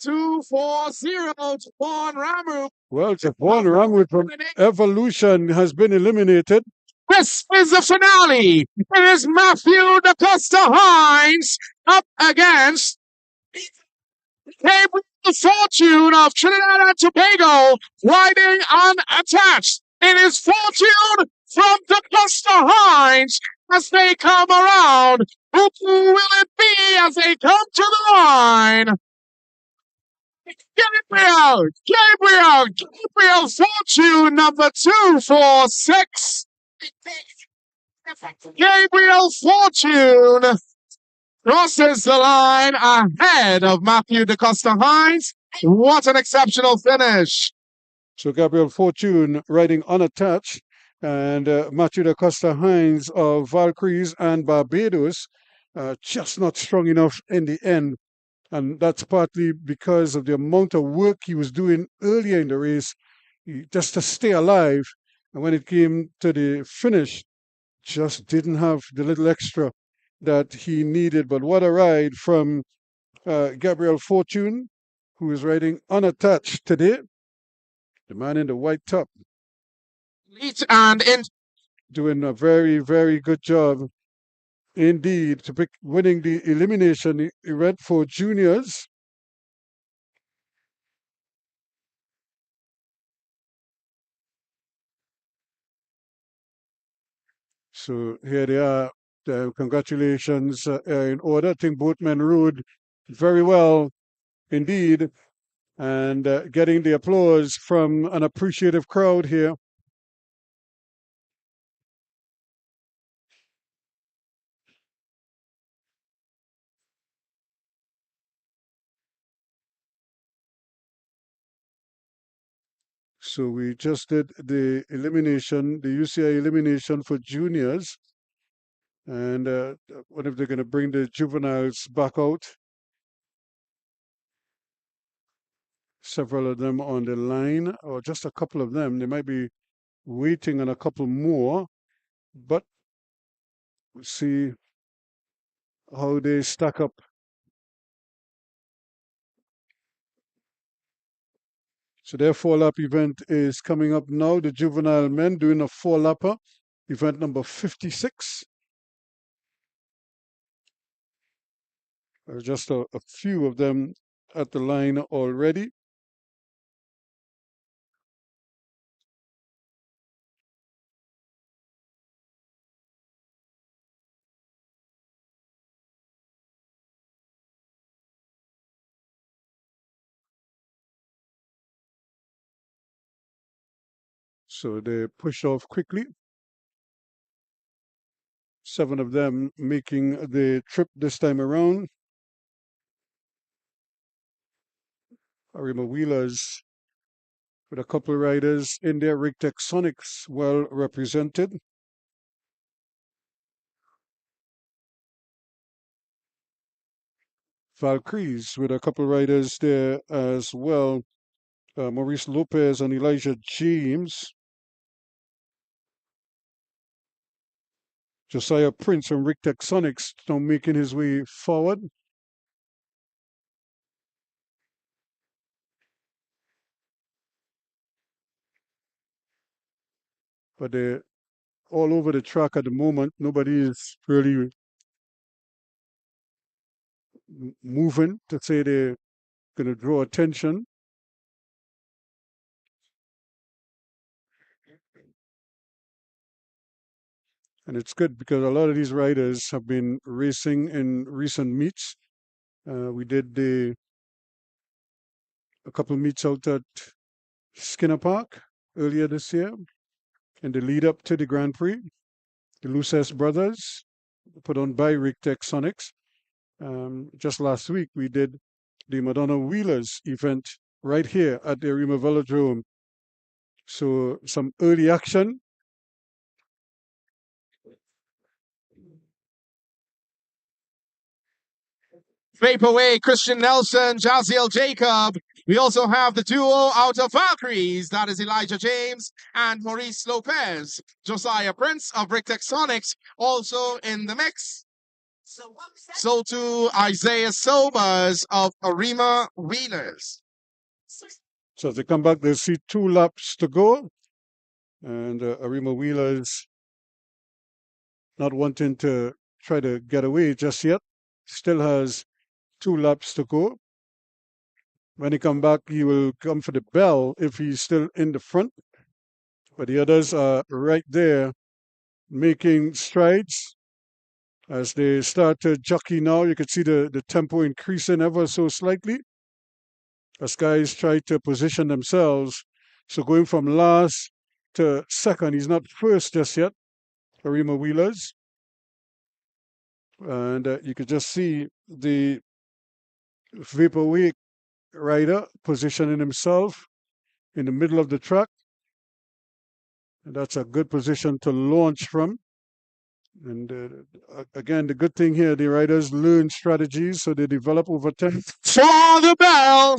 240, Javon Ramrup. Well, Javon Ramrup from Evolution has been eliminated. This is the finale. It is Matthew DaCosta Hines up against Gabriel Fortune of Trinidad and Tobago, riding unattached. It is Fortune from DaCosta Hines as they come around. Who will it be as they come to the line? Gabriel Fortune, number 246. Gabriel Fortune crosses the line ahead of Matthew DaCosta Hines. What an exceptional finish. So Gabriel Fortune riding unattached, and Matthew DaCosta Hines of Valkyries and Barbados just not strong enough in the end. And that's partly because of the amount of work he was doing earlier in the race, just to stay alive. And when it came to the finish, just didn't have the little extra that he needed. But what a ride from Gabriel Fortune, who is riding unattached today. The man in the white top. And in doing a very, very good job indeed to winning the elimination event for juniors. So here they are. Congratulations in order. I think both men rode very well indeed, and getting the applause from an appreciative crowd here. So we just did the elimination, the UCI elimination for juniors. And what if they're going to bring the juveniles back out? Several of them on the line, or just a couple of them. They might be waiting on a couple more, but we'll see how they stack up. So their 4-lap event is coming up now. The juvenile men doing a 4-lapper, event number 56. There's just a few of them at the line already. So they push off quickly. 7 of them making the trip this time around. Arima Wheelers with a couple of riders in there. Rigtech Sonics well represented. Valkyries with a couple of riders there as well. Maurice Lopez and Elijah James. Josiah Prince from Rigtech Sonics now making his way forward. But they're all over the track at the moment. Nobody is really moving to say they're going to draw attention. And it's good because a lot of these riders have been racing in recent meets. We did a couple of meets out at Skinner Park earlier this year in the lead up to the Grand Prix. The Luces brothers put on by Rigtech Sonics. Just last week, we did the Madonna Wheelers event right here at the Arima Velodrome. So some early action. Vaporweight, Christian Nelson, Jaziel Jacob. We also have the duo out of Valkyries. That is Elijah James and Maurice Lopez. Josiah Prince of Rigtech Sonics also in the mix. So too Isaiah Sobers of Arima Wheelers. So as they come back, they'll see 2 laps to go. And Arima Wheelers not wanting to try to get away just yet. Still has 2 laps to go. When he come back, he will come for the bell if he's still in the front. But the others are right there making strides. As they start to jockey now, you can see the tempo increasing ever so slightly. As guys try to position themselves. So going from last to second, he's not first just yet, Arima Wheelers. And you could just see the Vaporweight rider positioning himself in the middle of the track. And that's a good position to launch from. And again, the good thing here, the riders learn strategies, so they develop over time. For the bell.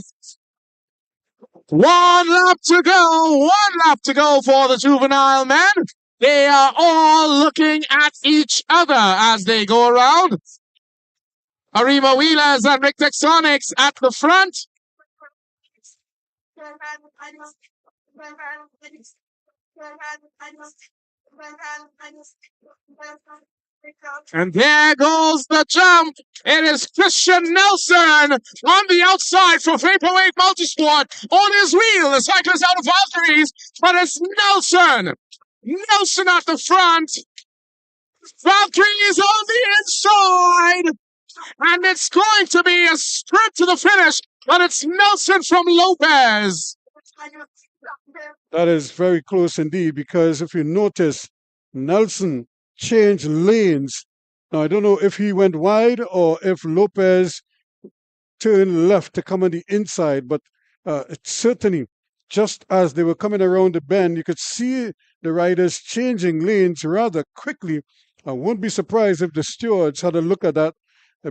1 lap to go. 1 lap to go for the Juvenile men. They are all looking at each other as they go around. Arima Wheelers and Rigtech Sonics at the front. And there goes the jump. It is Christian Nelson on the outside for Vaporweight Multisport. On his wheel, the cyclist out of Valkyries, but it's Nelson. Nelson at the front. Valkyries on the inside. And it's going to be a sprint to the finish, but it's Nelson from Lopez. That is very close indeed, because if you notice, Nelson changed lanes. Now, I don't know if he went wide or if Lopez turned left to come on the inside, but it's certainly just as they were coming around the bend, you could see the riders changing lanes rather quickly. I wouldn't be surprised if the stewards had a look at that,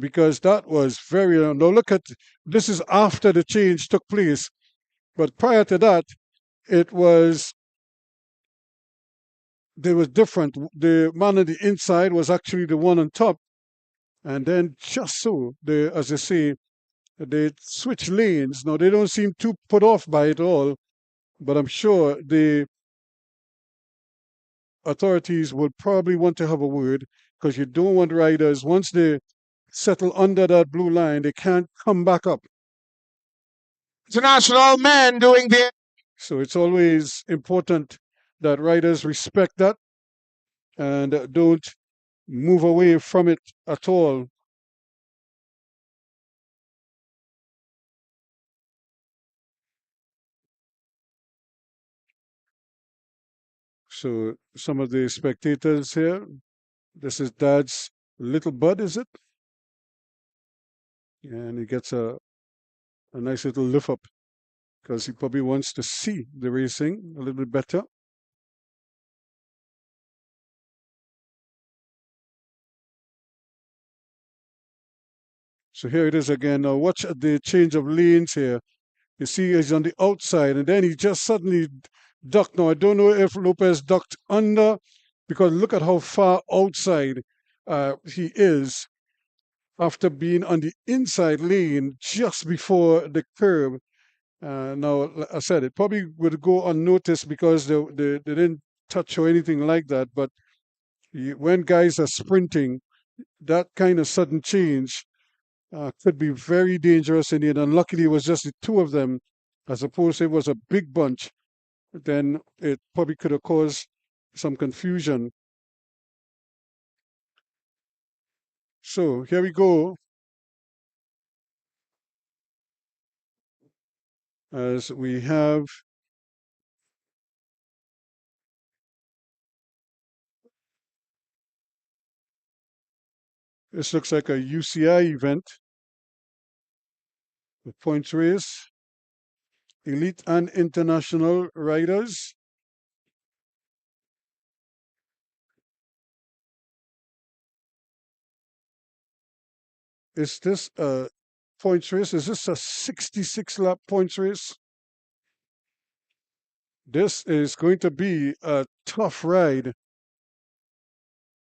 because that was very... Now, look at... This is after the change took place. But prior to that, it was different. The man on the inside was actually the one on top. And then just so, as I say, they switch lanes. Now, they don't seem too put off by it all, but I'm sure the authorities will probably want to have a word, because you don't want riders, once they settle under that blue line, they can't come back up. International men doing their... So it's always important that riders respect that and don't move away from it at all. So some of the spectators here This is Dad's little bud, is it? And he gets a nice little lift up because he probably wants to see the racing a little bit better. So here it is again. Now watch the change of lanes here. You see he's on the outside and then he just suddenly ducked. Now I don't know if Lopez ducked under because look at how far outside he is after being on the inside lane just before the curb. Now, like I said, it probably would go unnoticed because they didn't touch or anything like that. But when guys are sprinting, that kind of sudden change could be very dangerous in the end. And luckily, it was just the two of them, as opposed to it was a big bunch. Then it probably could have caused some confusion. So here we go. As we have this looks like a UCI event. The points race, elite and international riders. Is this a points race? Is this a 66 lap points race? This is going to be a tough ride.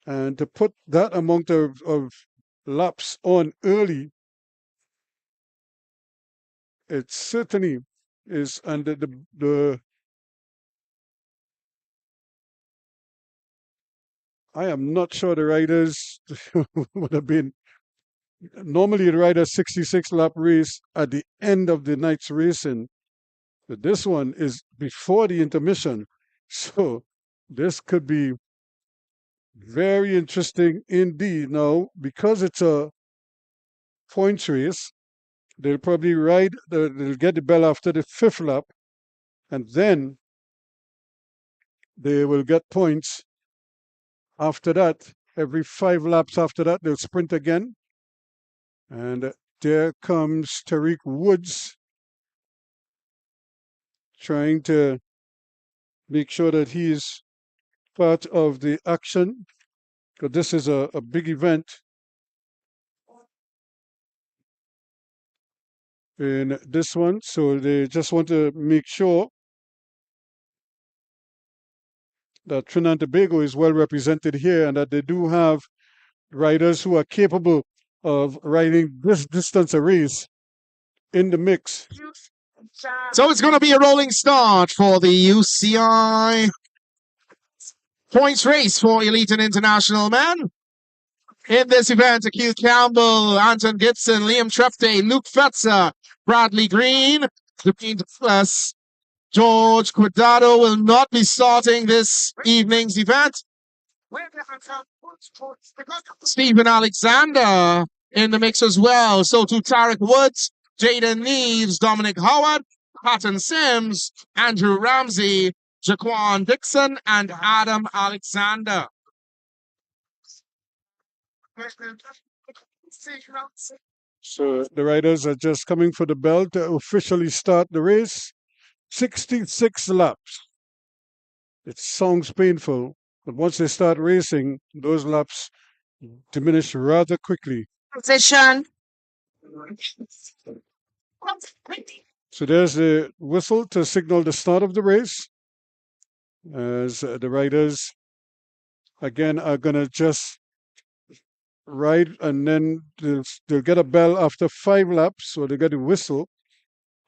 And to put that amount of laps on early, it certainly is. And I am not sure the riders would have been. Normally, you'd ride a 66 lap race at the end of the night's racing. But this one is before the intermission. So this could be very interesting indeed. Now, because it's a points race, they'll probably they'll get the bell after the 5th lap, and then they will get points after that. Every 5 laps after that, they'll sprint again. And there comes Tariq Woods trying to make sure that he's part of the action, because this is a big event in this one. So they just want to make sure that Trinidad and Tobago is well represented here and that they do have riders who are capable of riding this distance a race in the mix. So it's going to be a rolling start for the UCI points race for elite and international men. In this event, Akil Campbell, Anton Gibson, Liam Trefte, Luke Fetzer, Bradley Green, plus George Cuidado will not be starting this evening's event. Stephen Alexander in the mix as well. So to Tarek Woods, Jaden Neves, Dominic Howard, Patton Sims, Andrew Ramsey, Jaquan Dixon, and Adam Alexander. So the riders are just coming for the bell to officially start the race. 66 laps. It sounds painful, but once they start racing, those laps diminish rather quickly. Position. So there's the whistle to signal the start of the race, as the riders again are gonna just ride, and then they'll get a bell after 5 laps, so they get a whistle,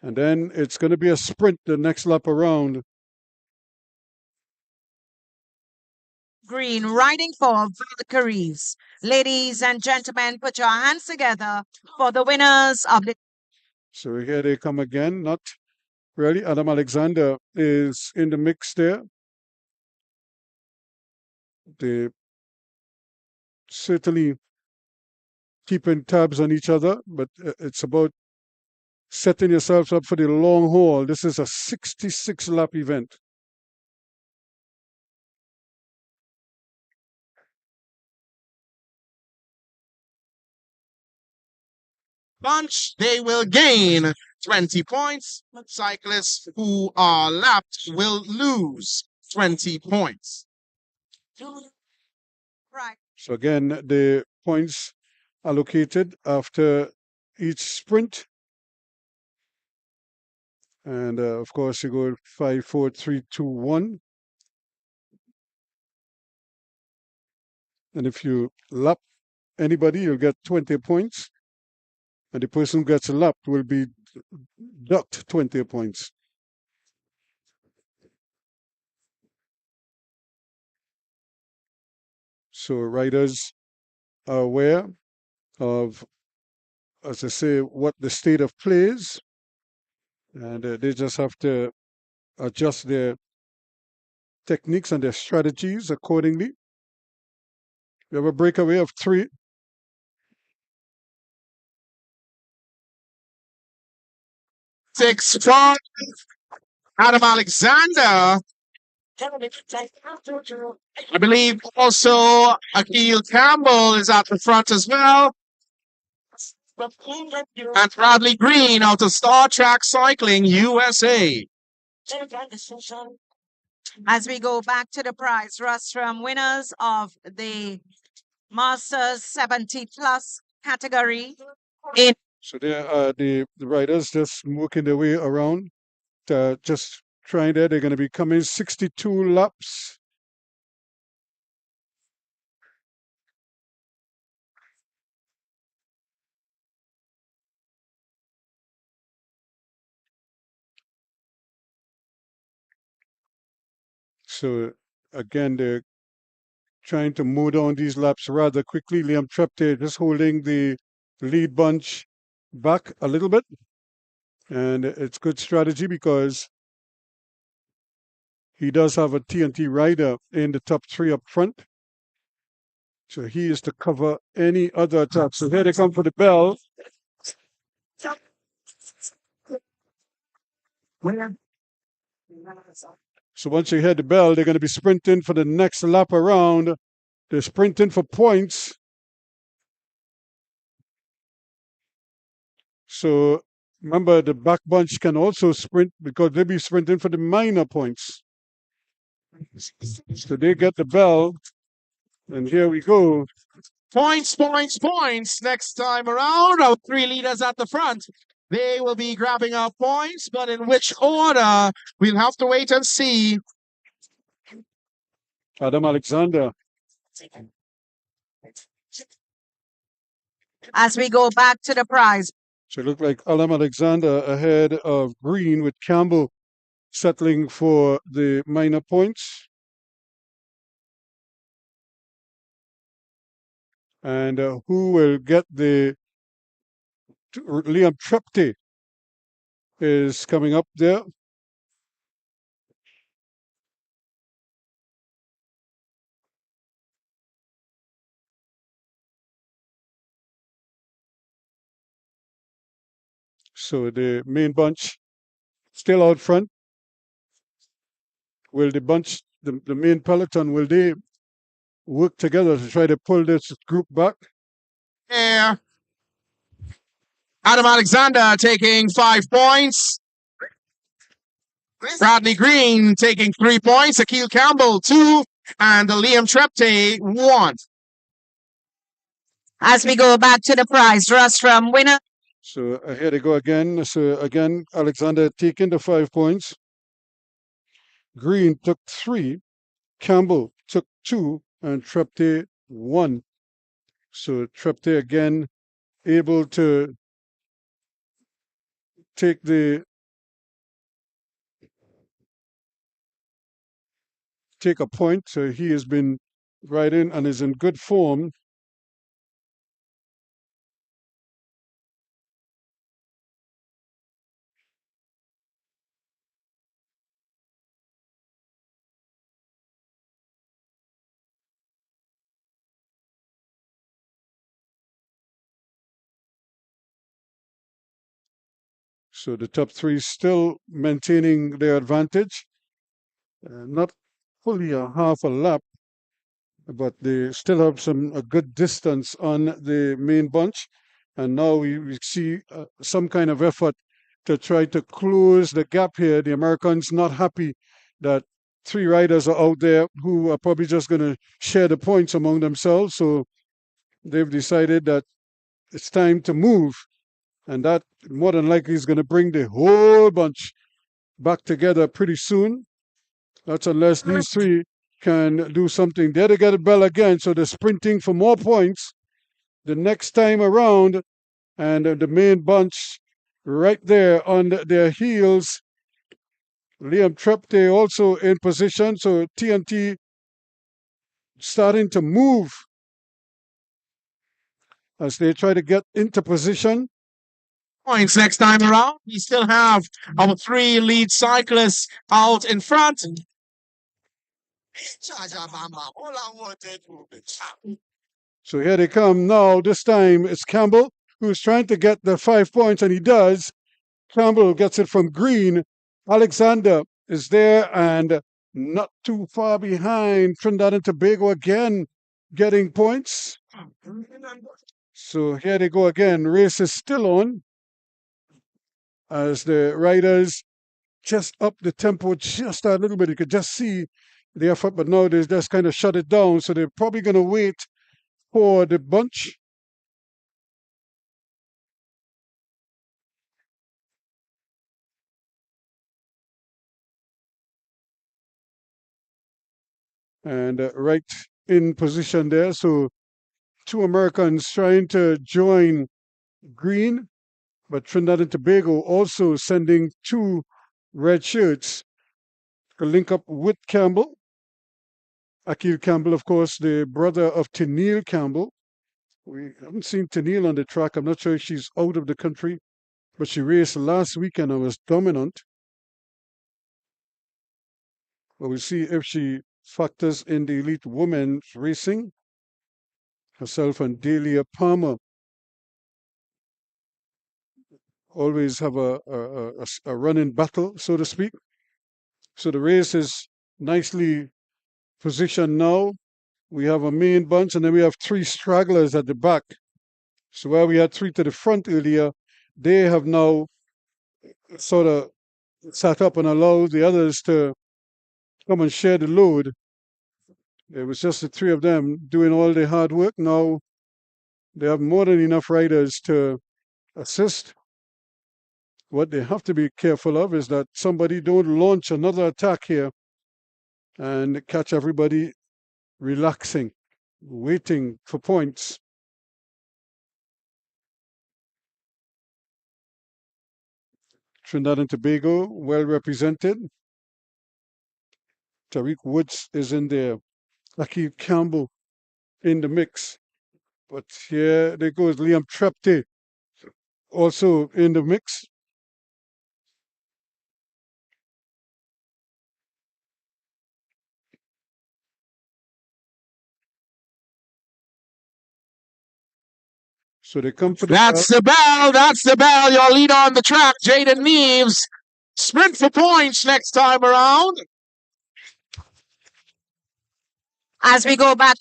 and then it's going to be a sprint the next lap around. Green riding for Valkyries. Ladies and gentlemen, put your hands together for the winners of the. So here they come again. Not really. Adam Alexander is in the mix there. They certainly keeping tabs on each other, but it's about setting yourselves up for the long haul. This is a 66 lap event. bunch, they will gain 20 points. Cyclists who are lapped will lose 20 points. Right. So again, the points allocated after each sprint. And of course, you go 5, 4, 3, 2, 1. And if you lap anybody, you'll get 20 points. And the person who gets lapped will be docked 20 points. So riders are aware of, as I say, what the state of play is. And they just have to adjust their techniques and their strategies accordingly. We have a breakaway of 3. Six from Adam Alexander. I believe also Akil Campbell is at the front as well. And Bradley Green out of Star Track Cycling USA. As we go back to the prize, rostrum winners of the Masters 70 plus category in So there are the riders just working their way around, just trying there. They're going to be coming 62 laps. So again, they're trying to mow down these laps rather quickly. Liam Trepte just holding the lead bunch back a little bit. And it's good strategy because he does have a TNT rider in the top 3 up front. So he is to cover any other attack. So here they come for the bell. So once you hear the bell, they're going to be sprinting for the next lap around. They're sprinting for points. So remember, the back bunch can also sprint because they'll be sprinting for the minor points. So they get the bell. And here we go. Points, points, points. Next time around, our 3 leaders at the front. They will be grabbing our points, but in which order, we'll have to wait and see. Adam Alexander. as we go back to the prize. So it looked like Adam Alexander ahead of Green with Campbell settling for the minor points. And who will get the Liam Trepte is coming up there. So the main bunch still out front. Will the bunch, the main peloton, will they work together to try to pull this group back? Yeah. Adam Alexander taking 5 points. Bradley Green taking 3 points. Akil Campbell 2. And Liam Trepte 1. As we go back to the prize, rostrum winner. So here they go again. So again, Alexander taking the 5 points. Green took 3. Campbell took 2. And Trepte 1. So Trepte again able to take a point. So he has been riding and is in good form. So the top 3 still maintaining their advantage. Not fully a half a lap, but they still have a good distance on the main bunch. And now we see some kind of effort to try to close the gap here. The Americans not happy that 3 riders are out there who are probably just going to share the points among themselves. So they've decided that it's time to move. And that more than likely is going to bring the whole bunch back together pretty soon. That's unless these 3 can do something. There they get a bell again, so they're sprinting for more points the next time around. And the main bunch right there on their heels. Liam Trepte also in position, so TNT starting to move as they try to get into position. Points next time around. We still have our 3 lead cyclists out in front. So here they come now. This time it's Campbell who's trying to get the 5 points, and he does. Campbell gets it from Green. Alexander is there and not too far behind. Trinidad and Tobago again getting points. So here they go again. Race is still on as the riders just up the tempo just a little bit. You could just see the effort, but now they just kind of shut it down. So they're probably going to wait for the bunch. And right in position there. So 2 Americans trying to join Green, but Trinidad and Tobago also sending 2 red shirts to link up with Campbell. Akil Campbell, of course, the brother of Tennille Campbell. We haven't seen Tennille on the track. I'm not sure if she's out of the country, but she raced last weekend and was dominant. But we'll see if she factors in the elite women's racing. Herself and Delia Palmer always have a running battle, so to speak. So the race is nicely positioned now. We have a main bunch, and then we have 3 stragglers at the back. So where we had 3 to the front earlier, they have now sort of sat up and allowed the others to come and share the load. It was just the 3 of them doing all the hard work. Now they have more than enough riders to assist. What they have to be careful of is that somebody don't launch another attack here and catch everybody relaxing, waiting for points. Trinidad and Tobago, well represented. Tariq Woods is in there. Akil Campbell in the mix. But here there goes Liam Trepte, also in the mix. So they come for the That's the bell. That's the bell. Your leader on the track, Jaden Neves. Sprint for points next time around. As we go back.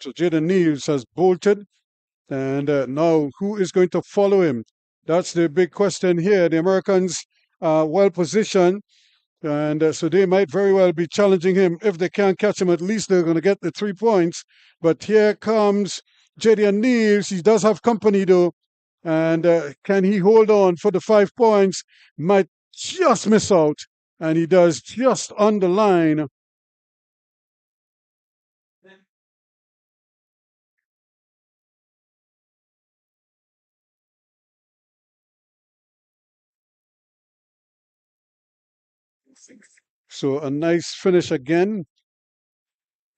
So Jaden Neves has bolted. And now who is going to follow him? That's the big question here. The Americans are well positioned. And so they might very well be challenging him. If they can't catch him, at least they're going to get the 3 points. But here comes Jaden Neves. He does have company, though. And can he hold on for the 5 points? Might just miss out. And he does just on the line. So a nice finish again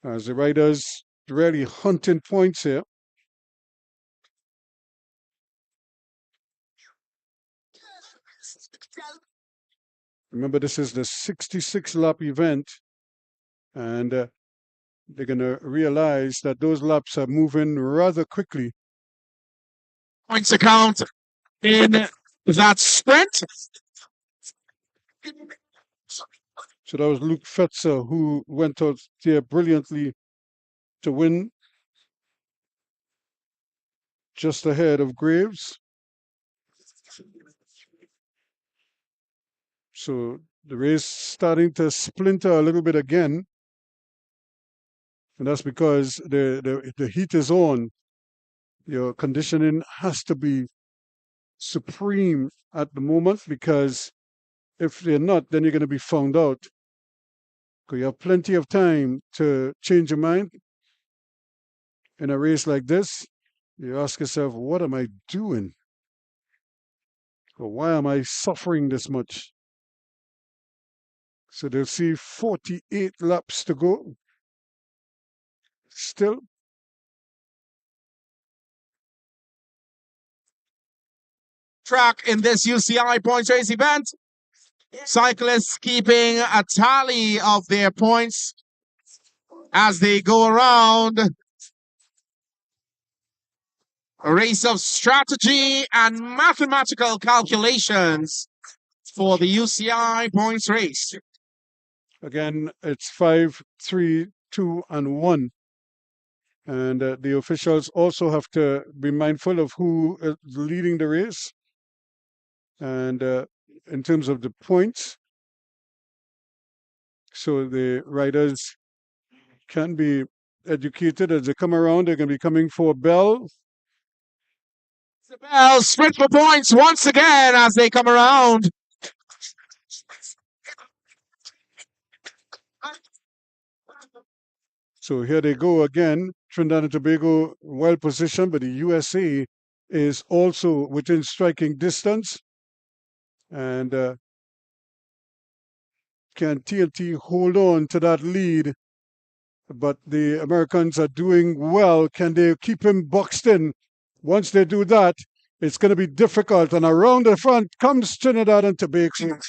as the riders really hunting points here. Remember, this is the 66 lap event, and they're going to realize that those laps are moving rather quickly. Points account in that sprint. So that was Luke Fetzer who went out there brilliantly to win. just ahead of Graves. So the race starting to splinter a little bit again. And that's because the heat is on. Your conditioning has to be supreme at the moment, because if they're not, then you're going to be found out. Because you have plenty of time to change your mind. In a race like this, you ask yourself, what am I doing? Or why am I suffering this much? So they'll see 48 laps to go. Still. Track in this UCI points race event. Cyclists keeping a tally of their points as they go around. A race of strategy and mathematical calculations for the UCI points race. Again, it's 5, 3, 2, and 1. And the officials also have to be mindful of who is leading the race. And in terms of the points, so the riders can be educated as they come around. They're going to be coming for Bell. Bell sprint for points once again as they come around. So here they go again. Trinidad and Tobago well positioned, but the USA is also within striking distance. And can TNT hold on to that lead? But the Americans are doing well. Can they keep him boxed in? Once they do that, it's going to be difficult. And around the front comes Trinidad and Tobago.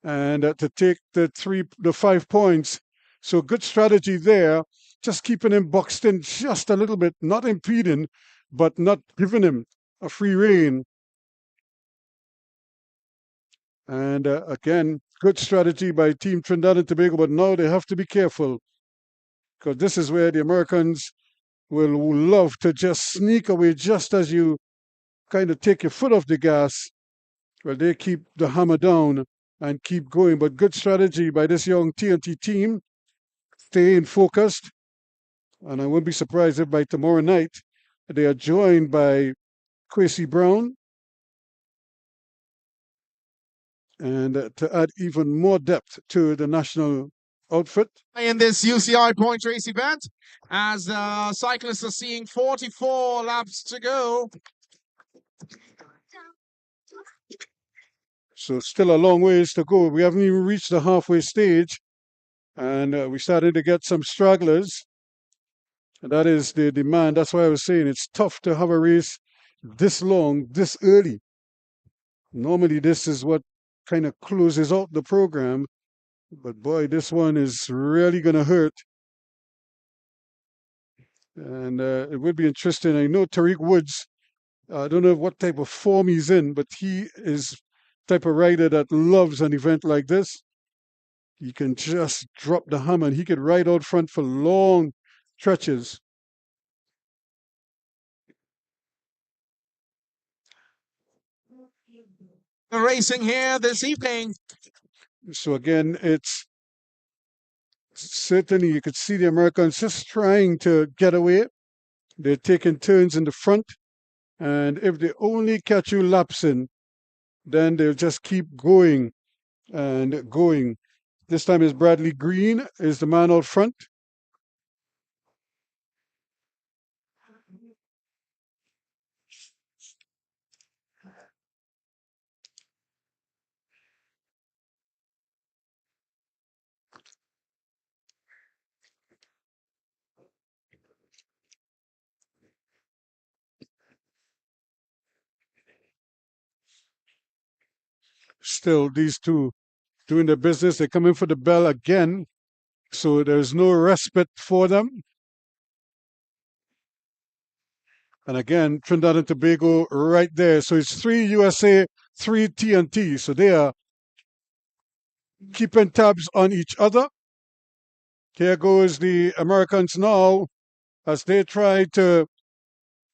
And to take the 5 points. So good strategy there. Just keeping him boxed in just a little bit, not impeding, but not giving him a free rein. And again, good strategy by Team Trinidad and Tobago, but now they have to be careful, because this is where the Americans will love to just sneak away just as you kind of take your foot off the gas. Well, they keep the hammer down and keep going. But good strategy by this young TNT team, staying focused. And I wouldn't be surprised if by tomorrow night they are joined by Quincy Brown, and to add even more depth to the national outfit. In this UCI points race event, as the cyclists are seeing 44 laps to go. So still a long ways to go. We haven't even reached the halfway stage, and we started to get some stragglers. And that is the demand. That's why I was saying it's tough to have a race this long, this early. Normally, this is what kind of closes out the program. But boy, this one is really going to hurt. And it would be interesting. I know Tariq Woods, I don't know what type of form he's in, but he is type of rider that loves an event like this. He can just drop the hammer, and he could ride out front for long stretches. The racing here this evening. So again, it's certainly you could see the Americans just trying to get away. They're taking turns in the front, and if they only catch you lapsing, then they'll just keep going and going. This time is Bradley Green is the man out front. Still, these two doing their business. They're coming for the bell again, so there's no respite for them. And again, Trinidad and Tobago right there. So it's 3 USA, 3 TNT. So they are keeping tabs on each other. Here goes the Americans now as they try to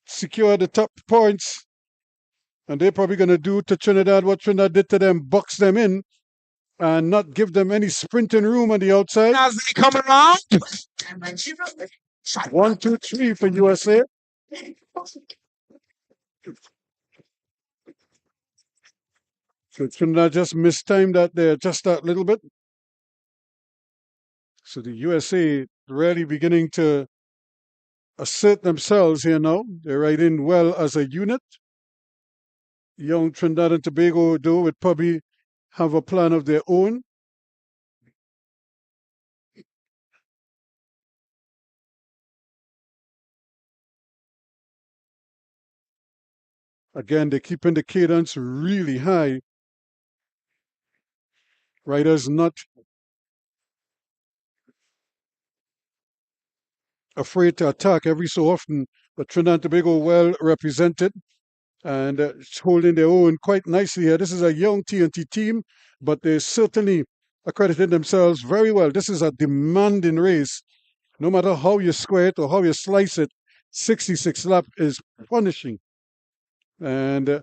secure the top points. And they're probably going to do to Trinidad what Trinidad did to them, box them in and not give them any sprinting room on the outside. As they come around. 1, 2, 3 for USA. So Trinidad just mistimed that there just that little bit. So the USA really beginning to assert themselves here now. They're right in well as a unit. Young Trinidad and Tobago, though, would probably have a plan of their own. Again, they're keeping the cadence really high. Riders not afraid to attack every so often, but Trinidad and Tobago well represented and holding their own quite nicely here. This is a young TNT team, but they certainly accredited themselves very well. This is a demanding race. No matter how you square it or how you slice it, 66 lap is punishing. And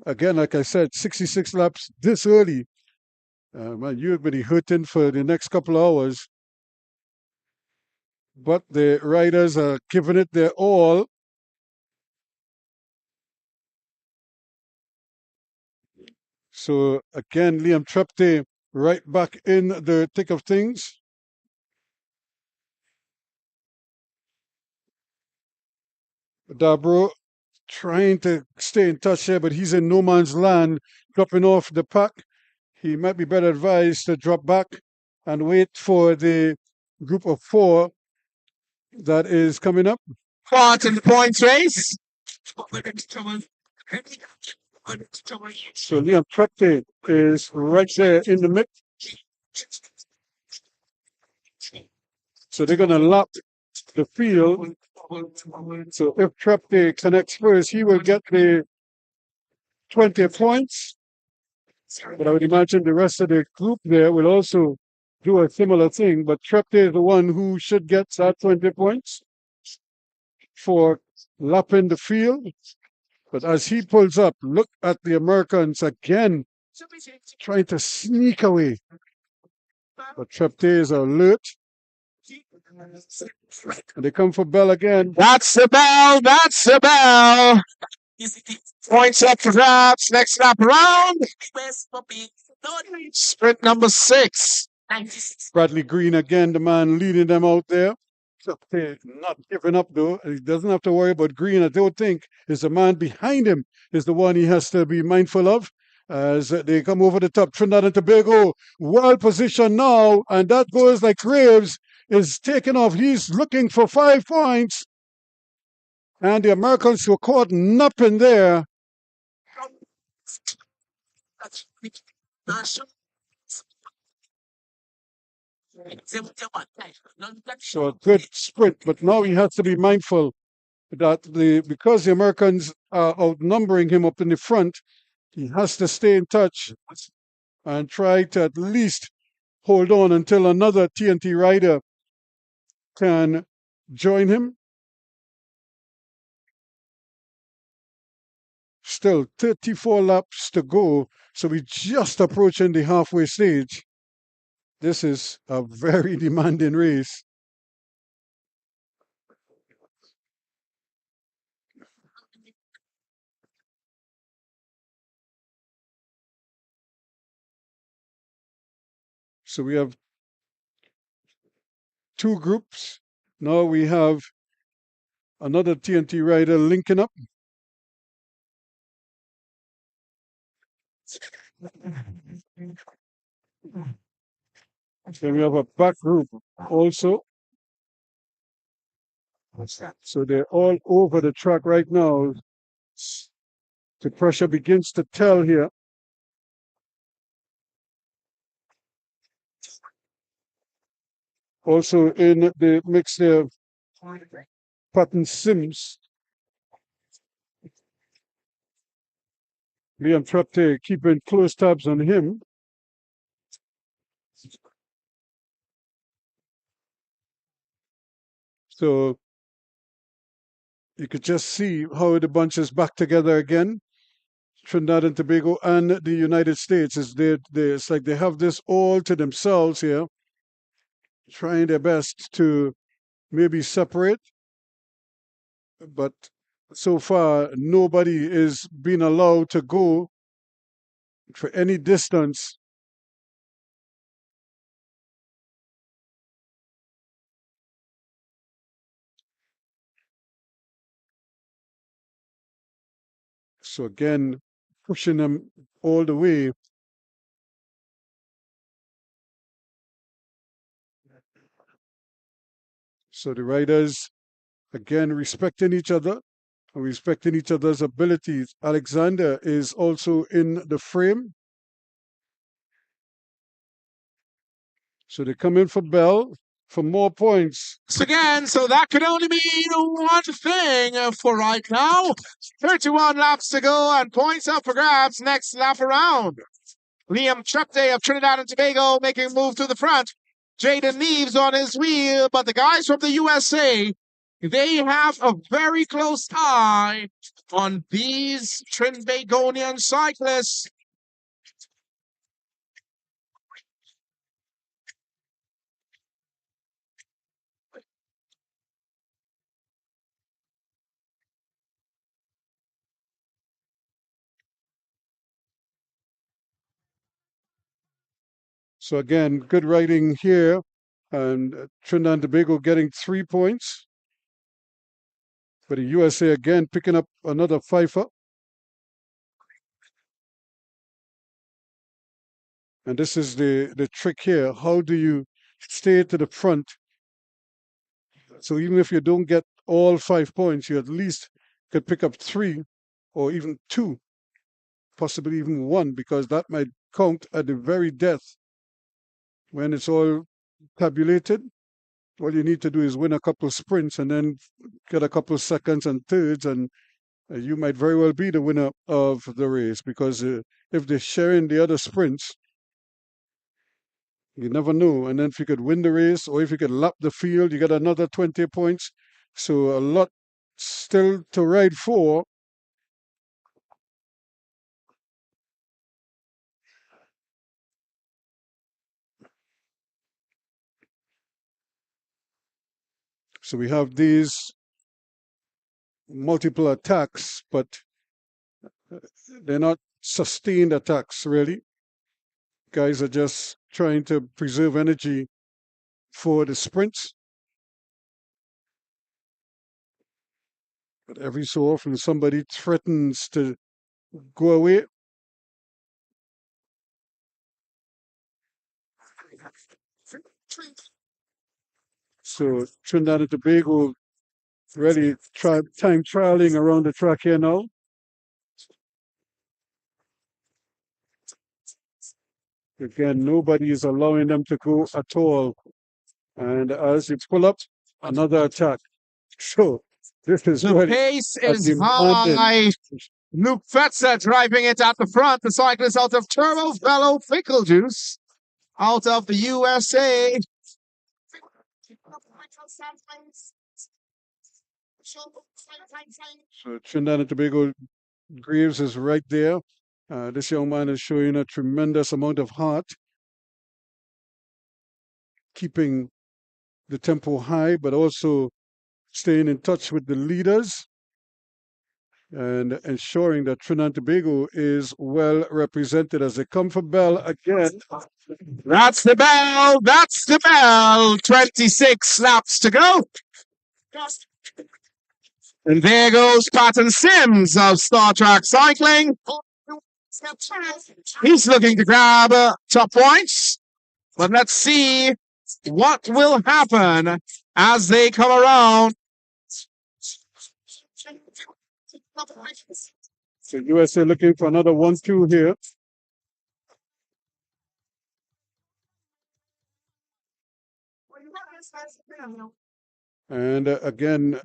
again, like I said, 66 laps this early. Man, you're going to be hurting for the next couple of hours. But the riders are giving it their all. So again, Liam Trepte right back in the thick of things. Dabro trying to stay in touch here, but he's in no man's land, dropping off the pack. He might be better advised to drop back and wait for the group of 4 that is coming up. Part in the points race. So Liam Trepte is right there in the mix. So they're going to lap the field. So if Trepte connects first, he will get the 20 points. But I would imagine the rest of the group there will also do a similar thing. But Trepte is the one who should get that 20 points for lapping the field. But as he pulls up, look at the Americans again trying to sneak away. But Trepte is alert. And they come for Bell again. That's the bell. That's the bell. Points up for grabs. Next lap around. Sprint number 6. Bradley Green again, the man leading them out there. Trepte not giving up though. He doesn't have to worry about Green. I don't think is the man behind him is the one he has to be mindful of. As they come over the top, Trinidad and Tobago well positioned now, and that goes like Graves is taking off. He's looking for 5 points, and the Americans were caught napping there. So a good sprint, but now he has to be mindful that because the Americans are outnumbering him up in the front, he has to stay in touch and try to at least hold on until another TNT rider can join him. Still 34 laps to go, so we're just approaching the halfway stage. This is a very demanding race. So we have 2 groups. Now we have another TNT rider linking up. Then we have a back group also. So they're all over the track right now. The pressure begins to tell here. Also in the mix there, Patton Sims. Liam Trepte keeping close tabs on him. So you could just see how the bunch is back together again. Trinidad and Tobago and the United States it's like they have this all to themselves here, trying their best to maybe separate, but so far nobody is being allowed to go for any distance. So again, pushing them all the way. So the riders, again, respecting each other, respecting each other's abilities. Alexander is also in the frame. So they come in for Bell for more points. Again, so that could only mean one thing for right now. 31 laps to go and points up for grabs next lap around. Liam Chupday of Trinidad and Tobago making a move to the front. Jaden Neves on his wheel, but the guys from the USA, they have a very close eye on these Trinbagonian cyclists. So again, good riding here, and Trinidad and Tobago getting 3 points. But the USA again picking up another fifer. And this is the trick here. How do you stay to the front? So even if you don't get all 5 points, you at least could pick up 3 or even 2, possibly even 1, because that might count at the very death. When it's all tabulated, all you need to do is win a couple of sprints and then get a couple of seconds and thirds, and you might very well be the winner of the race, because if they're sharing the other sprints, you never know. And then if you could win the race, or if you could lap the field, you get another 20 points. So a lot still to ride for. So we have these multiple attacks, but they're not sustained attacks, really. Guys are just trying to preserve energy for the sprints. But every so often, somebody threatens to go away. So Trinidad and Tobago really time trialing around the track here now. Again, nobody is allowing them to go at all. And as you pull up, another attack. So this is The really pace a is demanding- high. Luke Fetzer driving it at the front. The cyclist out of Turbo Fellow Pickle Juice out of the USA. So Trinidad and Tobago, Graves is right there. This young man is showing a tremendous amount of heart, keeping the tempo high, but also staying in touch with the leaders and ensuring that Trinidad and Tobago is well represented as they come for Bell again. That's the bell. That's the bell. 26 laps to go. And there goes Patton Sims of Star Trek Cycling. He's looking to grab top points. But let's see what will happen as they come around. So USA looking for another 1-2 here. And again,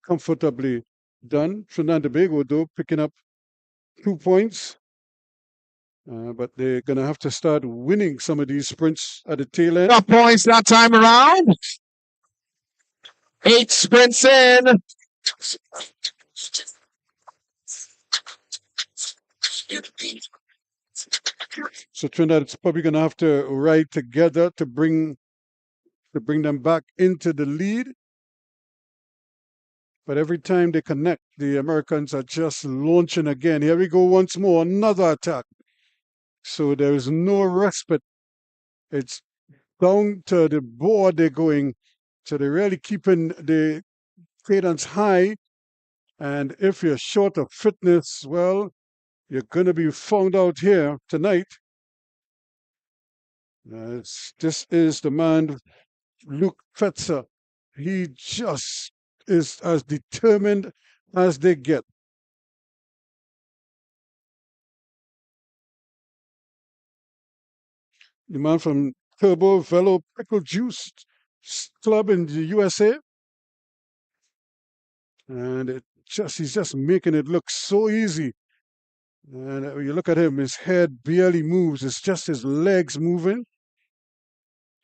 comfortably done. Trinidad and Tobago, though, picking up 2 points. But they're going to have to start winning some of these sprints at the tail end. Top points that time around. 8 sprints in. So Trinidad's probably going to have to ride together to bring them back into the lead. But every time they connect, the Americans are just launching again. Here we go once more, another attack. So there is no respite. It's down to the board they're going. So they're really keeping the cadence high. And if you're short of fitness, well, you're going to be found out here tonight. This is the man, Luke Fetzer. He just is as determined as they get. The man from Turbo Velo Pickle Juice Club in the USA. And he's just making it look so easy. And you look at him, his head barely moves. It's just his legs moving.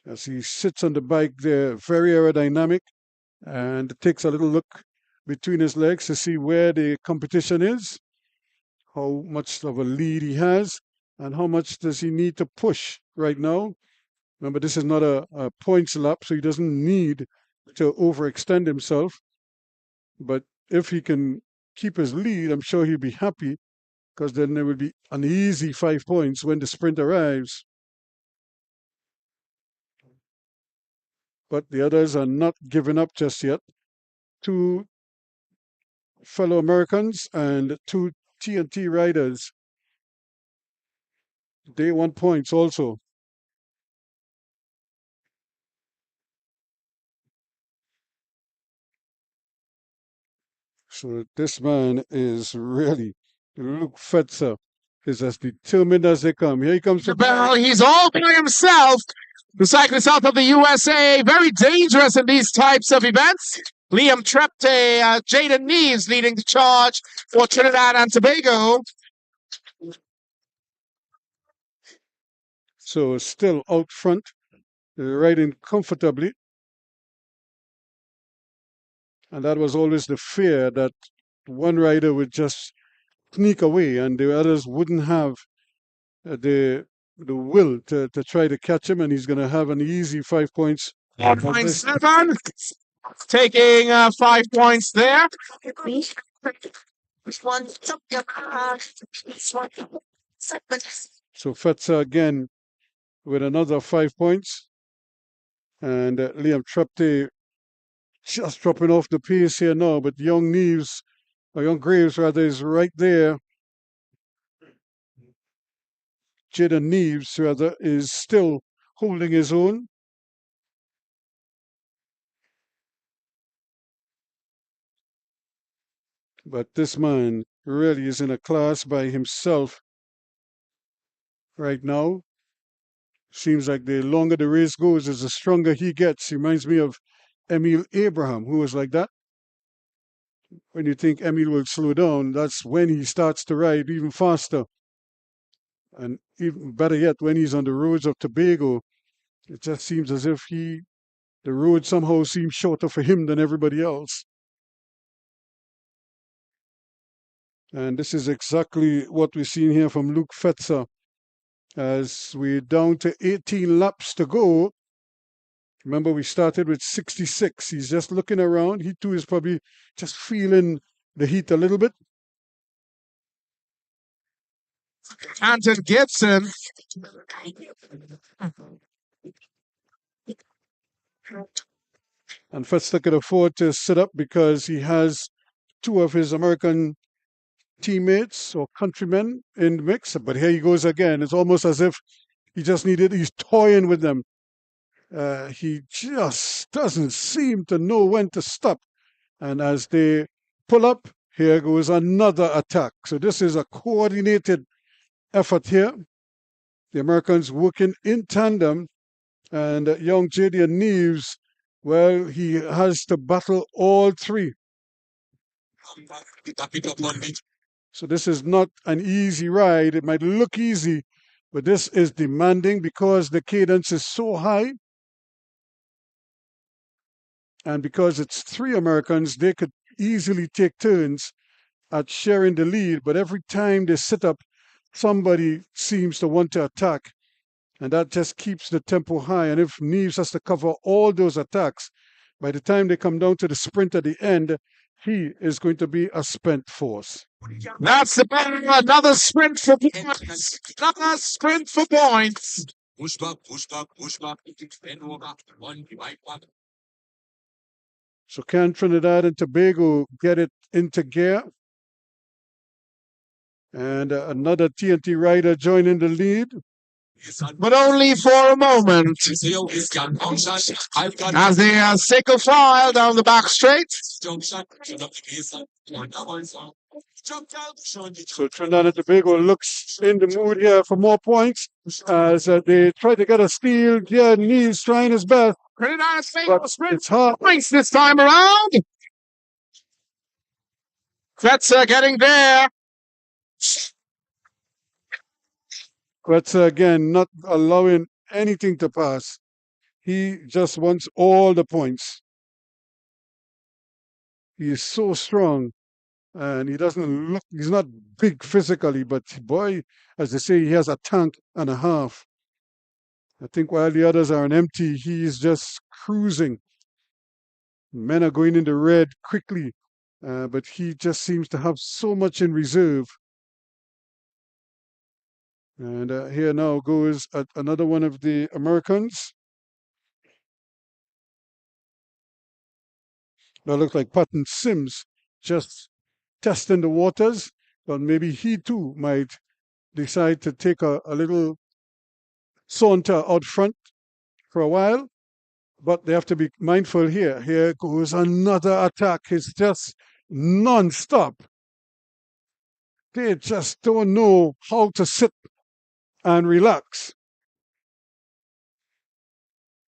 As he sits on the bike there, very aerodynamic. And takes a little look between his legs to see where the competition is, how much of a lead he has, and how much does he need to push right now. Remember, this is not a points lap, so he doesn't need to overextend himself. But if he can keep his lead, I'm sure he'll be happy, because then there will be an easy 5 points when the sprint arrives. But the others are not giving up just yet. 2 fellow Americans and 2 TNT riders. They want points also. So this man is really, Luke Fetzer is as determined as they come. Here he comes. Well, he's all by himself. The cyclist out of the USA, very dangerous in these types of events. Liam Trepte, Jaden Neves leading the charge for Trinidad and Tobago. So still out front, riding comfortably. And that was always the fear that one rider would just sneak away and the others wouldn't have the will to try to catch him, and he's going to have an easy 5 points. 1.7, taking 5 points there. So Fetzer again with another 5 points. And Liam Trepte just dropping off the pace here now, but young Graves rather, is right there. Jaden Neves rather is still holding his own. But this man really is in a class by himself right now. Seems like the longer the race goes, the stronger he gets. He reminds me of Emil Abraham, who was like that. When you think Emil will slow down, that's when he starts to ride even faster. And even better yet, when he's on the roads of Tobago, it just seems as if the road somehow seems shorter for him than everybody else. And this is exactly what we're seeing here from Luke Fetzer. As we're down to 18 laps to go. Remember, we started with 66. He's just looking around. He too is probably just feeling the heat a little bit. Anton Gibson. And Fetzer could afford to sit up because he has 2 of his American teammates or countrymen in the mix. But here he goes again. It's almost as if he's toying with them. He just doesn't seem to know when to stop. And as they pull up, here goes another attack. So this is a coordinated effort here. The Americans working in tandem. And young Jaden Neves, well, he has to battle all 3. So this is not an easy ride. It might look easy, but this is demanding because the cadence is so high. And because it's 3 Americans, they could easily take turns at sharing the lead, but every time they sit up, somebody seems to want to attack, and that just keeps the tempo high. And if Neves has to cover all those attacks, by the time they come down to the sprint at the end, he is going to be a spent force. That's the ball. Another sprint for points. Another sprint for points. Push back, push back, push back. Bend over. One, right back. So can Trinidad and Tobago get it into gear? And another TNT rider joining the lead. But only for a moment. As they single file down the back straight. So Trinidad and Tobago looks in the mood here for more points as they try to get a steal. Yeah, Neves trying his best, Trinidad but it's hard. points this time around. Fetzer getting there. But again, not allowing anything to pass. He just wants all the points. He is so strong, and he doesn't look, he's not big physically, but boy, as they say, he has a tank and a half. I think while the others are on empty, he is just cruising. Men are going in the red quickly, but he just seems to have so much in reserve. And here now goes another one of the Americans. That looks like Patton Sims just testing the waters, but maybe he too might decide to take a little saunter out front for a while. But they have to be mindful here. Here goes another attack. It's just non-stop. They just don't know how to sit and relax.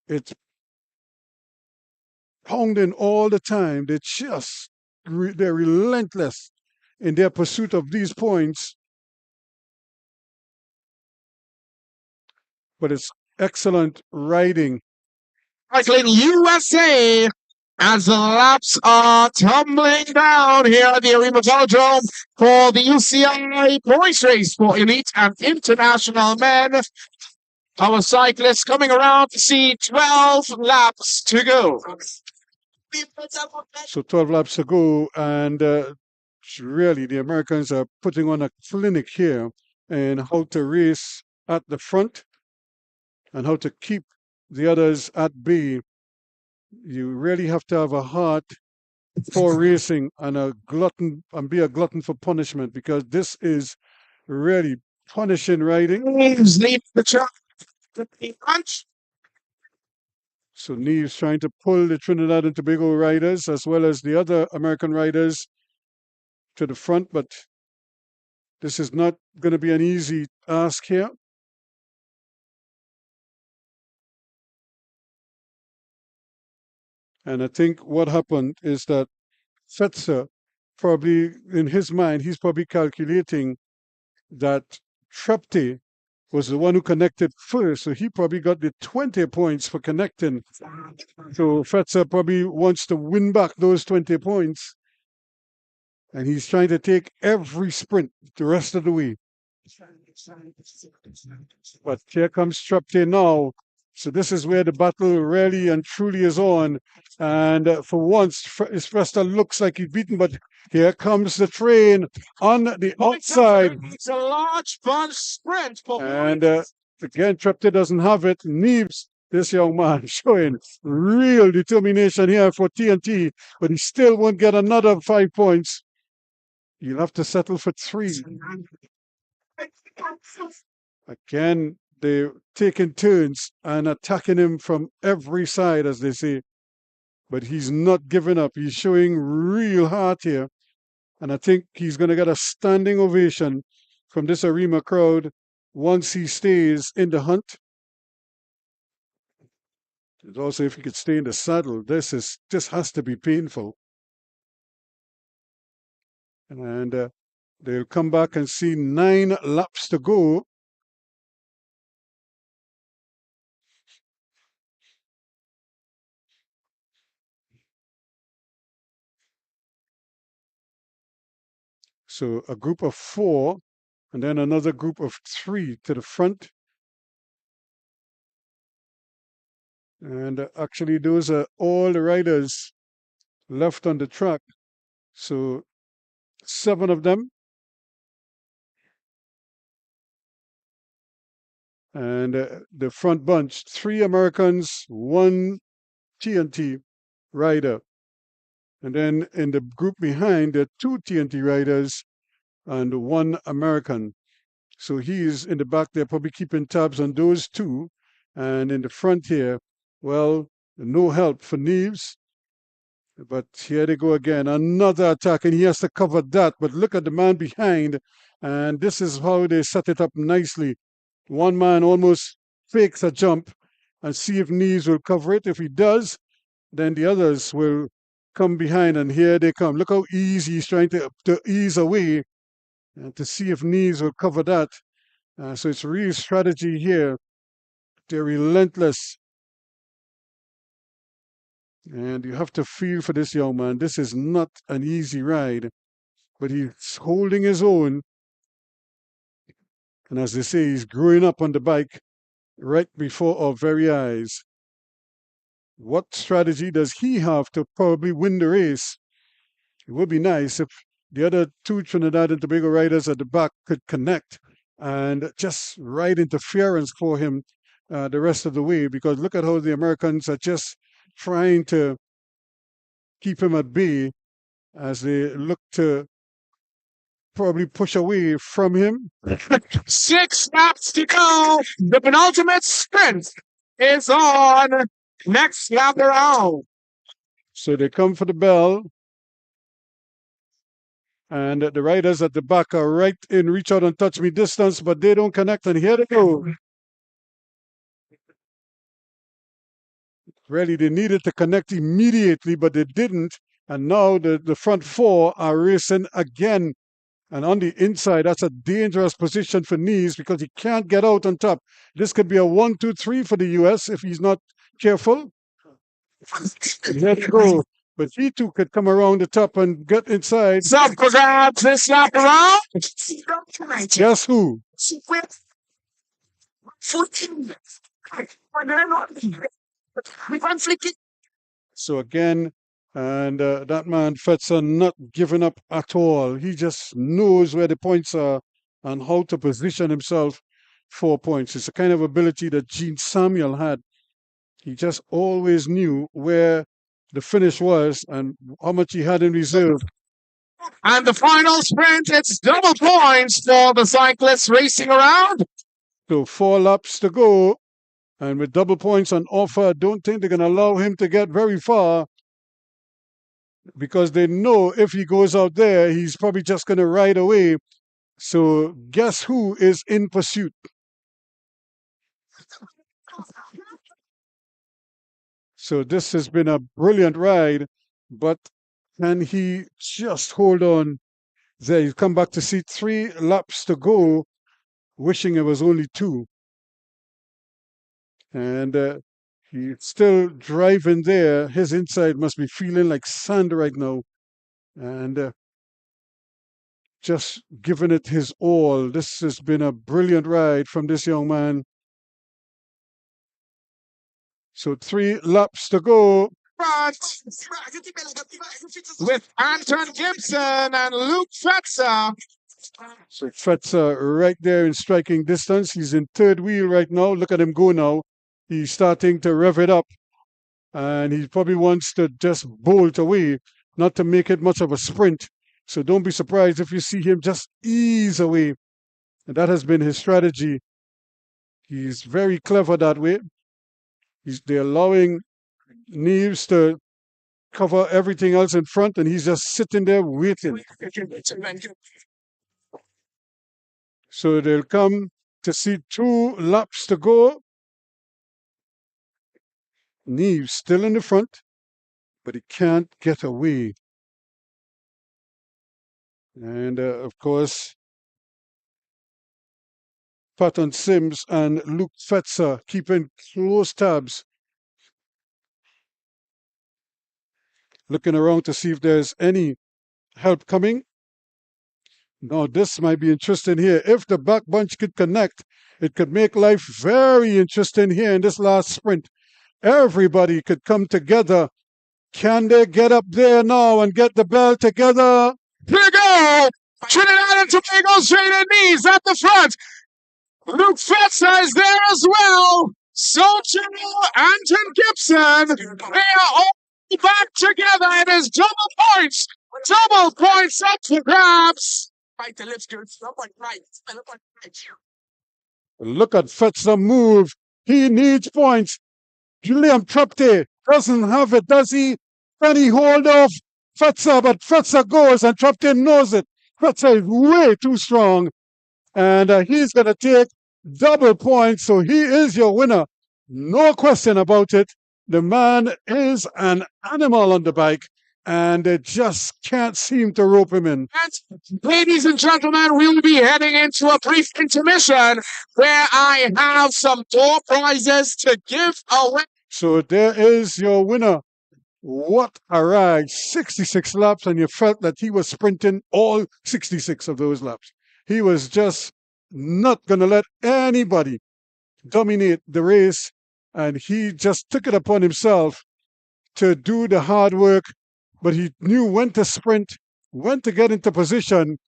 It's pounding all the time. They're relentless in their pursuit of these points. But it's excellent riding. Cycling USA as the laps are tumbling down here at the Arima Velodrome for the UCI points race for elite and international men. Our cyclists coming around to see 12 laps to go. So 12 laps to go, and really the Americans are putting on a clinic here in how to race at the front and how to keep the others at bay. You really have to have a heart for racing and be a glutton for punishment, because this is really punishing riding. Neves lead the charge. Punch. So Neves trying to pull the Trinidad and Tobago riders as well as the other American riders to the front, but this is not going to be an easy task here. And I think what happened is that Fetzer, probably in his mind, he's probably calculating that Trepte was the one who connected first, so he probably got the 20 points for connecting. So Fetzer probably wants to win back those 20 points, and he's trying to take every sprint the rest of the way. But here comes Trepte now. So this is where the battle really and truly is on. And for once, Festa looks like he's beaten, but here comes the train on the outside. It's a large bunch sprint. And again, Trepte doesn't have it. Neves, this young man, showing real determination here for TNT, but he still won't get another 5 points. You'll have to settle for 3. Again, they're taking turns and attacking him from every side, as they say. But he's not giving up. He's showing real heart here. And I think he's going to get a standing ovation from this Arima crowd once he stays in the hunt. And also, if he could stay in the saddle, this has to be painful. And they'll come back and see 9 laps to go. So a group of 4, and then another group of 3 to the front. And actually, those are all the riders left on the track. So 7 of them. And the front bunch, 3 Americans, 1 TNT rider. And then in the group behind, there are 2 TNT riders and 1 American. So he's in the back there, probably keeping tabs on those 2. And in the front here, well, no help for Neves. But here they go again, another attack, and he has to cover that. But look at the man behind, and this is how they set it up nicely. One man almost fakes a jump and see if Neves will cover it. If he does, then the others will come behind, and here they come. Look how easy he's trying to ease away and to see if Neves will cover that. So it's real strategy here. They're relentless. And you have to feel for this young man. This is not an easy ride, but he's holding his own. And as they say, he's growing up on the bike right before our very eyes. What strategy does he have to probably win the race? It would be nice if the other 2 Trinidad and Tobago riders at the back could connect and just ride interference for him the rest of the way, because look at how the Americans are just trying to keep him at bay as they look to probably push away from him. 6 laps to go. The penultimate sprint is on. Next lap around. So they come for the bell. And the riders at the back are right in reach out and touch me distance, but they don't connect. And here they go. Really, they needed to connect immediately, but they didn't. And now the front 4 are racing again. And on the inside, that's a dangerous position for Neves because he can't get out on top. This could be a 1-2-3 for the US if he's not careful. Let's go. But he too could come around the top and get inside. Sub grabs this lap around. Guess who? 14. So again, and that man Fetzer not giving up at all. He just knows where the points are and how to position himself for points. It's a kind of ability that Gene Samuel had. He just always knew where the finish was and how much he had in reserve. And the final sprint, it's double points for the cyclists racing around. So 4 laps to go. And with double points on offer, I don't think they're going to allow him to get very far, because they know if he goes out there, he's probably just going to ride away. So guess who is in pursuit? So this has been a brilliant ride, but can he just hold on? There, he's come back to see 3 laps to go, wishing it was only 2. And he's still driving there. His inside must be feeling like sand right now. And just giving it his all. This has been a brilliant ride from this young man. So 3 laps to go. But with Anton Gibson and Luke Fetzer. So Fetzer right there in striking distance. He's in 3rd wheel right now. Look at him go now. He's starting to rev it up. And he probably wants to just bolt away, not to make it much of a sprint. So don't be surprised if you see him just ease away. And that has been his strategy. He's very clever that way. They're allowing Neves to cover everything else in front, and he's just sitting there waiting. So they'll come to see 2 laps to go. Neves still in the front, but he can't get away. And of course, Patton Sims and Luke Fetzer keeping close tabs, looking around to see if there's any help coming. Now, this might be interesting here. If the back bunch could connect, it could make life very interesting here in this last sprint. Everybody could come together. Can they get up there now and get the bell together? Here we go. Trinidad and Tobago's Jaden Knees at the front. Luke Fetzer is there as well. So too Anton Gibson. They are all back together. It is double points. Double points up for grabs. Right, the lips good. Someone right. Someone right. Look at Fetzer move. He needs points. Julian Trapte doesn't have it, does he? Can he hold off Fetzer? But Fetzer goes and Trapte knows it. Fetzer is way too strong. And he's going to take double points. So he is your winner. No question about it. The man is an animal on the bike. And they just can't seem to rope him in. And ladies and gentlemen, we'll be heading into a brief intermission where I have some door prizes to give away. So there is your winner. What a ride. 66 laps, and you felt that he was sprinting all 66 of those laps. He was just not going to let anybody dominate the race, and he just took it upon himself to do the hard work, but he knew when to sprint, when to get into position,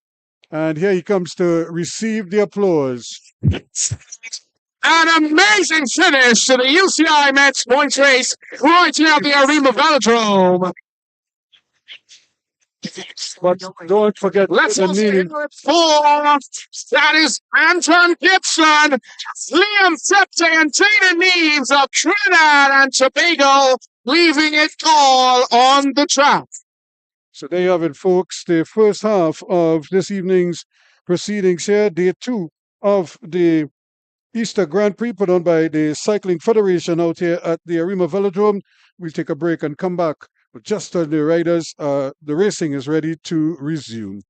and here he comes to receive the applause. An amazing finish to the UCI Mets points race right here at the Arima Velodrome. But don't forget Let's the also hear meaning. it for that is Anton Gibson, Liam Septe, and Jaden Neves of Trinidad and Tobago, leaving it all on the track. So there you have it, folks. The first half of this evening's proceedings here, day 2 of the Easter Grand Prix put on by the Cycling Federation out here at the Arima Velodrome. We'll take a break and come back. But just as the riders, the racing is ready to resume.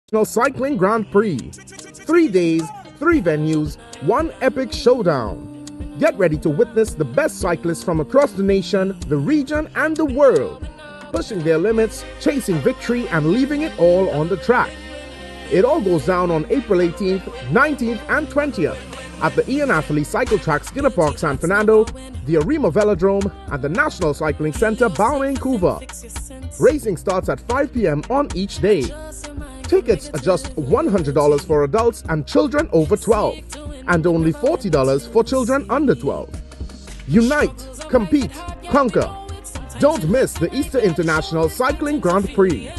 Cycling Grand Prix. 3 days, 3 venues, 1 epic showdown. Get ready to witness the best cyclists from across the nation, the region, and the world, pushing their limits, chasing victory, and leaving it all on the track. It all goes down on April 18th, 19th, and 20th at the Ian Atherley Cycle Track, Skinner Park, San Fernando, the Arima Velodrome, and the National Cycling Centre, Vancouver. Racing starts at 5 p.m. on each day. Tickets are just $100 for adults and children over 12, and only $40 for children under 12. Unite, compete, conquer. Don't miss the Easter International Cycling Grand Prix.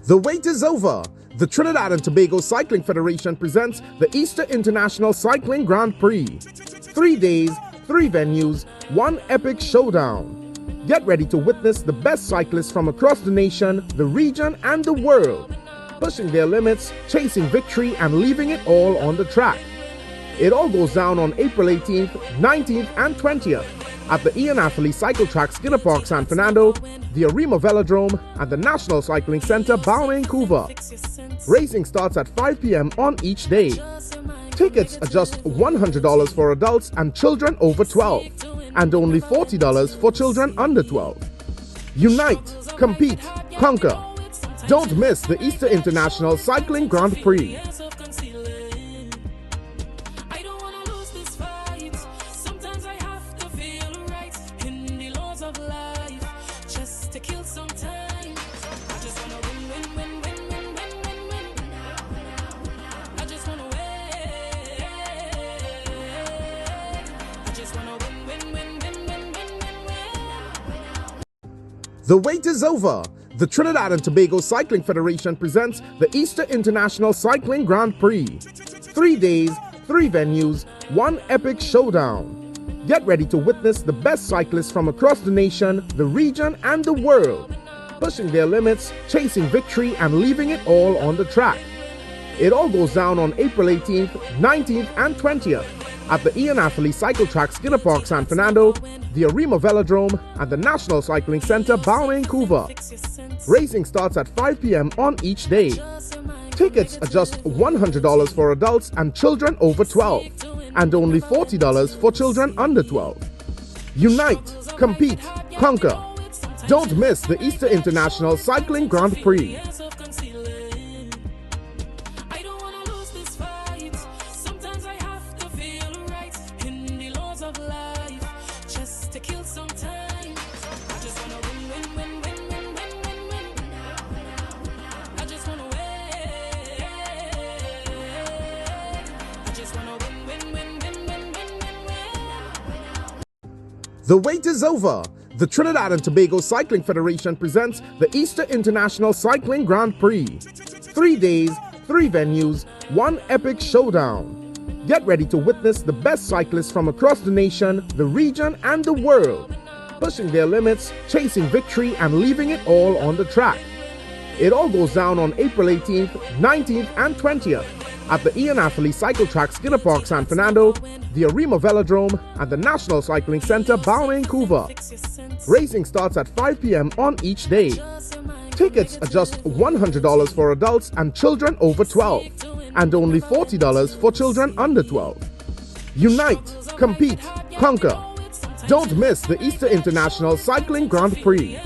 The wait is over. The Trinidad and Tobago Cycling Federation presents the Easter International Cycling Grand Prix. 3 days, 3 venues, 1 epic showdown. Get ready to witness the best cyclists from across the nation, the region, and the world, pushing their limits, chasing victory, and leaving it all on the track. It all goes down on April 18th, 19th, and 20th at the Ian Atherley Cycle Track, Skinner Park, San Fernando, the Arima Velodrome, and the National Cycling Centre, Vancouver. Racing starts at 5 p.m. on each day. Tickets are just $100 for adults and children over 12, and only $40 for children under 12. Unite, compete, conquer. Don't miss the Easter International Cycling Grand Prix. The wait is over. The Trinidad and Tobago Cycling Federation presents the Easter International Cycling Grand Prix. 3 days, 3 venues, 1 epic showdown. Get ready to witness the best cyclists from across the nation, the region, and the world, pushing their limits, chasing victory, and leaving it all on the track. It all goes down on April 18th, 19th, and 20th at the Ian Atherley Cycle Track, Skinner Park, San Fernando, the Arima Velodrome, and the National Cycling Centre, Vancouver. Racing starts at 5 p.m. on each day. Tickets are just $100 for adults and children over 12, and only $40 for children under 12. Unite, compete, conquer. Don't miss the Easter International Cycling Grand Prix. The wait is over. The Trinidad and Tobago Cycling Federation presents the Easter International Cycling Grand Prix. 3 days, 3 venues, 1 epic showdown. Get ready to witness the best cyclists from across the nation, the region, and the world, pushing their limits, chasing victory, and leaving it all on the track. It all goes down on April 18th, 19th, and 20th at the Ian Atherley Cycle Track, Skinner Park, San Fernando, the Arima Velodrome, and the National Cycling Centre, Vancouver. Racing starts at 5 p.m. on each day. Tickets are just $100 for adults and children over 12, and only $40 for children under 12. Unite, compete, conquer. Don't miss the Easter International Cycling Grand Prix.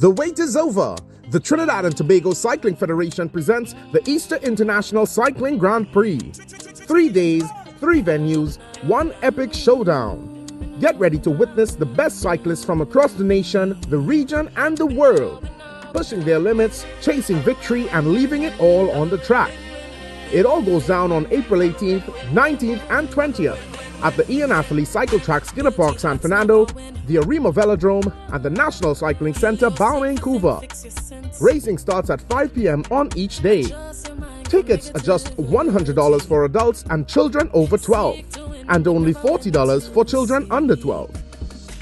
The wait is over. The Trinidad and Tobago Cycling Federation presents the Easter International Cycling Grand Prix. 3 days, 3 venues, 1 epic showdown. Get ready to witness the best cyclists from across the nation, the region, and the world, pushing their limits, chasing victory, and leaving it all on the track. It all goes down on April 18th, 19th, and 20th at the Ian Atherley Cycle Track, Skinner Park, San Fernando, the Arima Velodrome, and the National Cycling Centre, Vancouver. Racing starts at 5 p.m. on each day. Tickets are just $100 for adults and children over 12, and only $40 for children under 12.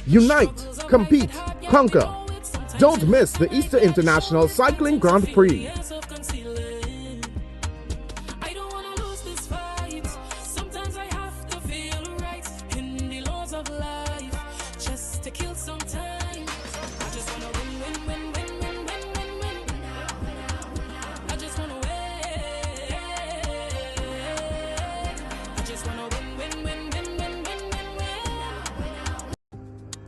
Unite, compete, conquer. Don't miss the Easter International Cycling Grand Prix.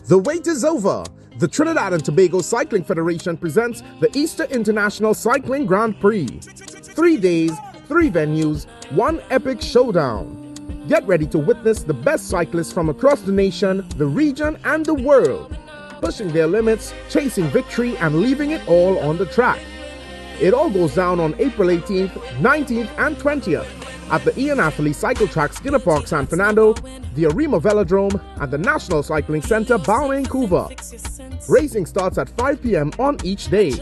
The wait is over. The Trinidad and Tobago Cycling Federation presents the Easter International Cycling Grand Prix. 3 days, 3 venues, 1 epic showdown. Get ready to witness the best cyclists from across the nation, the region, and the world, pushing their limits, chasing victory, and leaving it all on the track. It all goes down on April 18th, 19th, and 20th at the Ian Atherley Cycle Track, Skinner Park, San Fernando, the Arima Velodrome, and the National Cycling Centre, Vancouver. Racing starts at 5 p.m. on each day.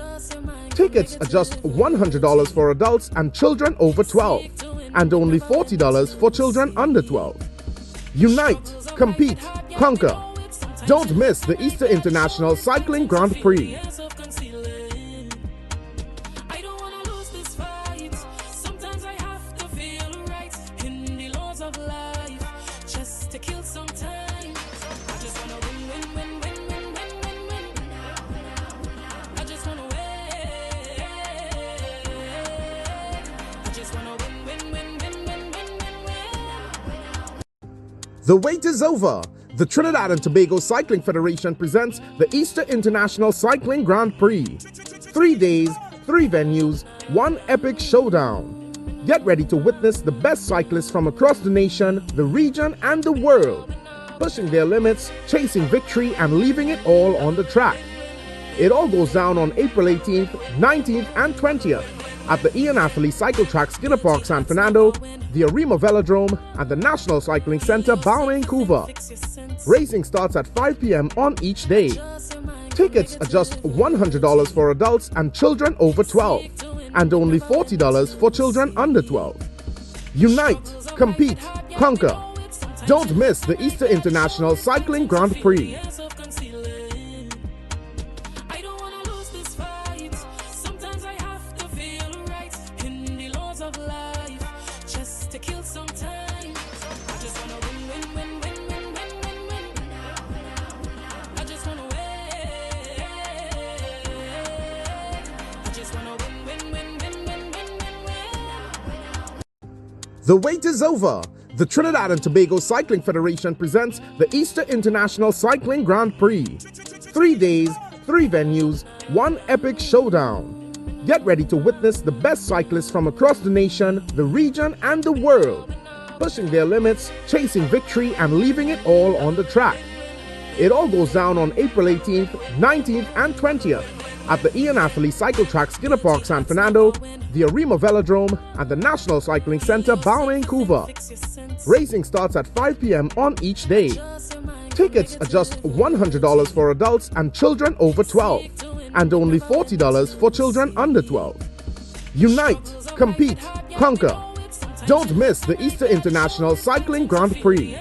Tickets are just $100 for adults and children over 12, and only $40 for children under 12. Unite, compete, conquer. Don't miss the Easter International Cycling Grand Prix. The wait is over. The Trinidad and Tobago Cycling Federation presents the Easter International Cycling Grand Prix. 3 days, 3 venues, 1 epic showdown. Get ready to witness the best cyclists from across the nation, the region, and the world, pushing their limits, chasing victory, and leaving it all on the track. It all goes down on April 18th, 19th, and 20th at the Ian Atherley Cycle Track, Skinner Park, San Fernando, the Arima Velodrome, and the National Cycling Centre, Vancouver. Racing starts at 5 p.m. on each day. Tickets are just $100 for adults and children over 12, and only $40 for children under 12. Unite, compete, conquer. Don't miss the Easter International Cycling Grand Prix. The wait is over. The Trinidad and Tobago Cycling Federation presents the Easter International Cycling Grand Prix. 3 days, 3 venues, 1 epic showdown. Get ready to witness the best cyclists from across the nation, the region, and the world, pushing their limits, chasing victory, and leaving it all on the track. It all goes down on April 18th, 19th, and 20th at the Ian Atherley Cycle Track, Skinner Park, San Fernando, the Arima Velodrome, and the National Cycling Centre, Vancouver. Racing starts at 5 p.m. on each day. Tickets are just $100 for adults and children over 12, and only $40 for children under 12. Unite, compete, conquer. Don't miss the Easter International Cycling Grand Prix.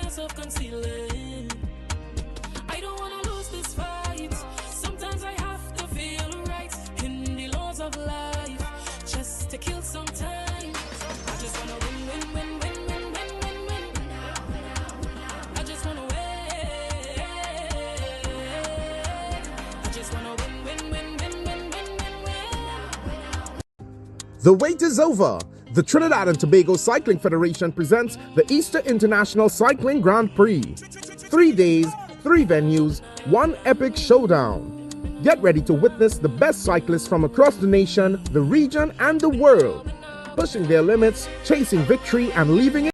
The wait is over. The Trinidad and Tobago Cycling Federation presents the Easter International Cycling Grand Prix. 3 days, 3 venues, 1 epic showdown. Get ready to witness the best cyclists from across the nation, the region, and the world, pushing their limits, chasing victory, and leaving it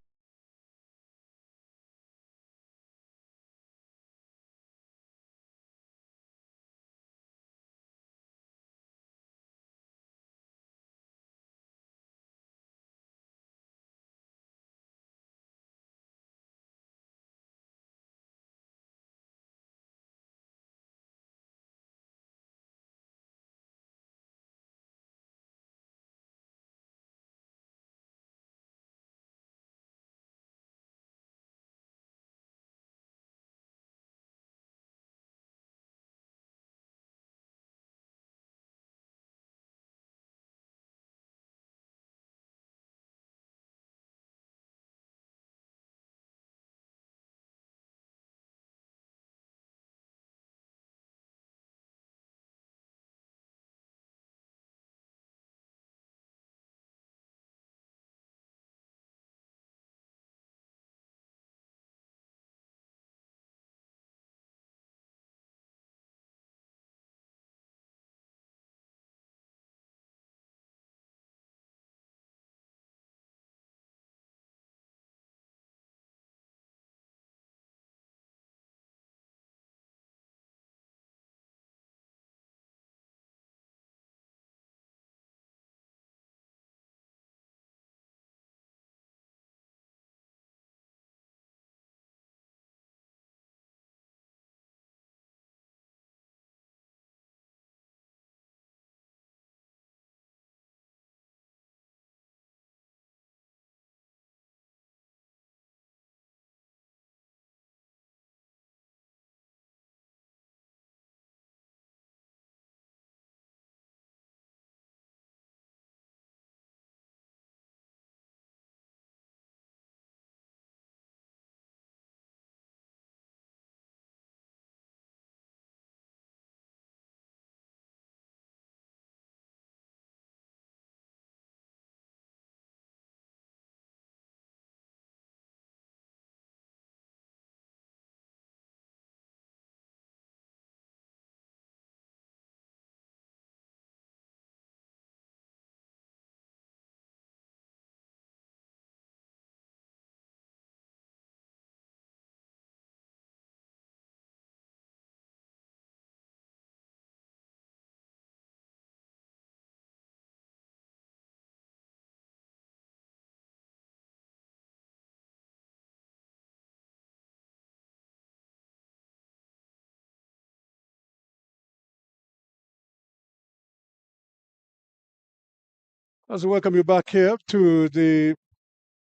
As I welcome you back here to the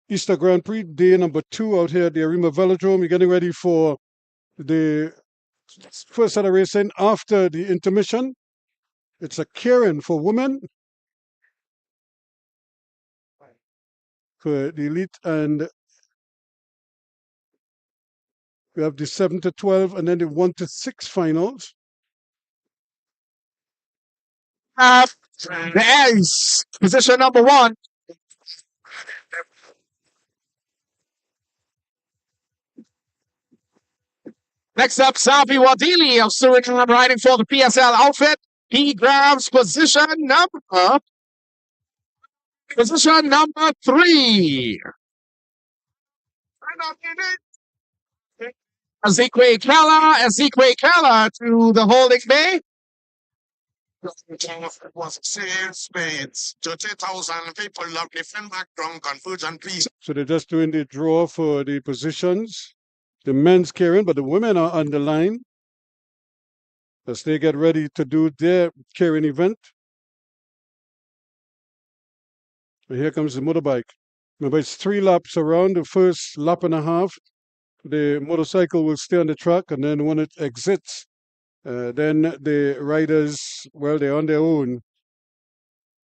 Easter Grand Prix, day number 2 out here at the Arima Velodrome. You're getting ready for the first set of racing after the intermission. It's a keirin for women for the elite, and we have the 7 to 12 and then the 1 to 6 finals. The ace, position number 1. Next up, Sabi Wadili of Suriname riding for the PSL outfit. He grabs position number 3. Ezekiel Keller to the holding bay. Was sales spades. 30,000 people love different background confusion, please. So they're just doing the draw for the positions. The men's keirin, but the women are on the line as they get ready to do their keirin event. And here comes the motorbike. Remember, it's 3 laps around. The first lap and a half, the motorcycle will stay on the track, and then when it exits, then the riders, well, they're on their own.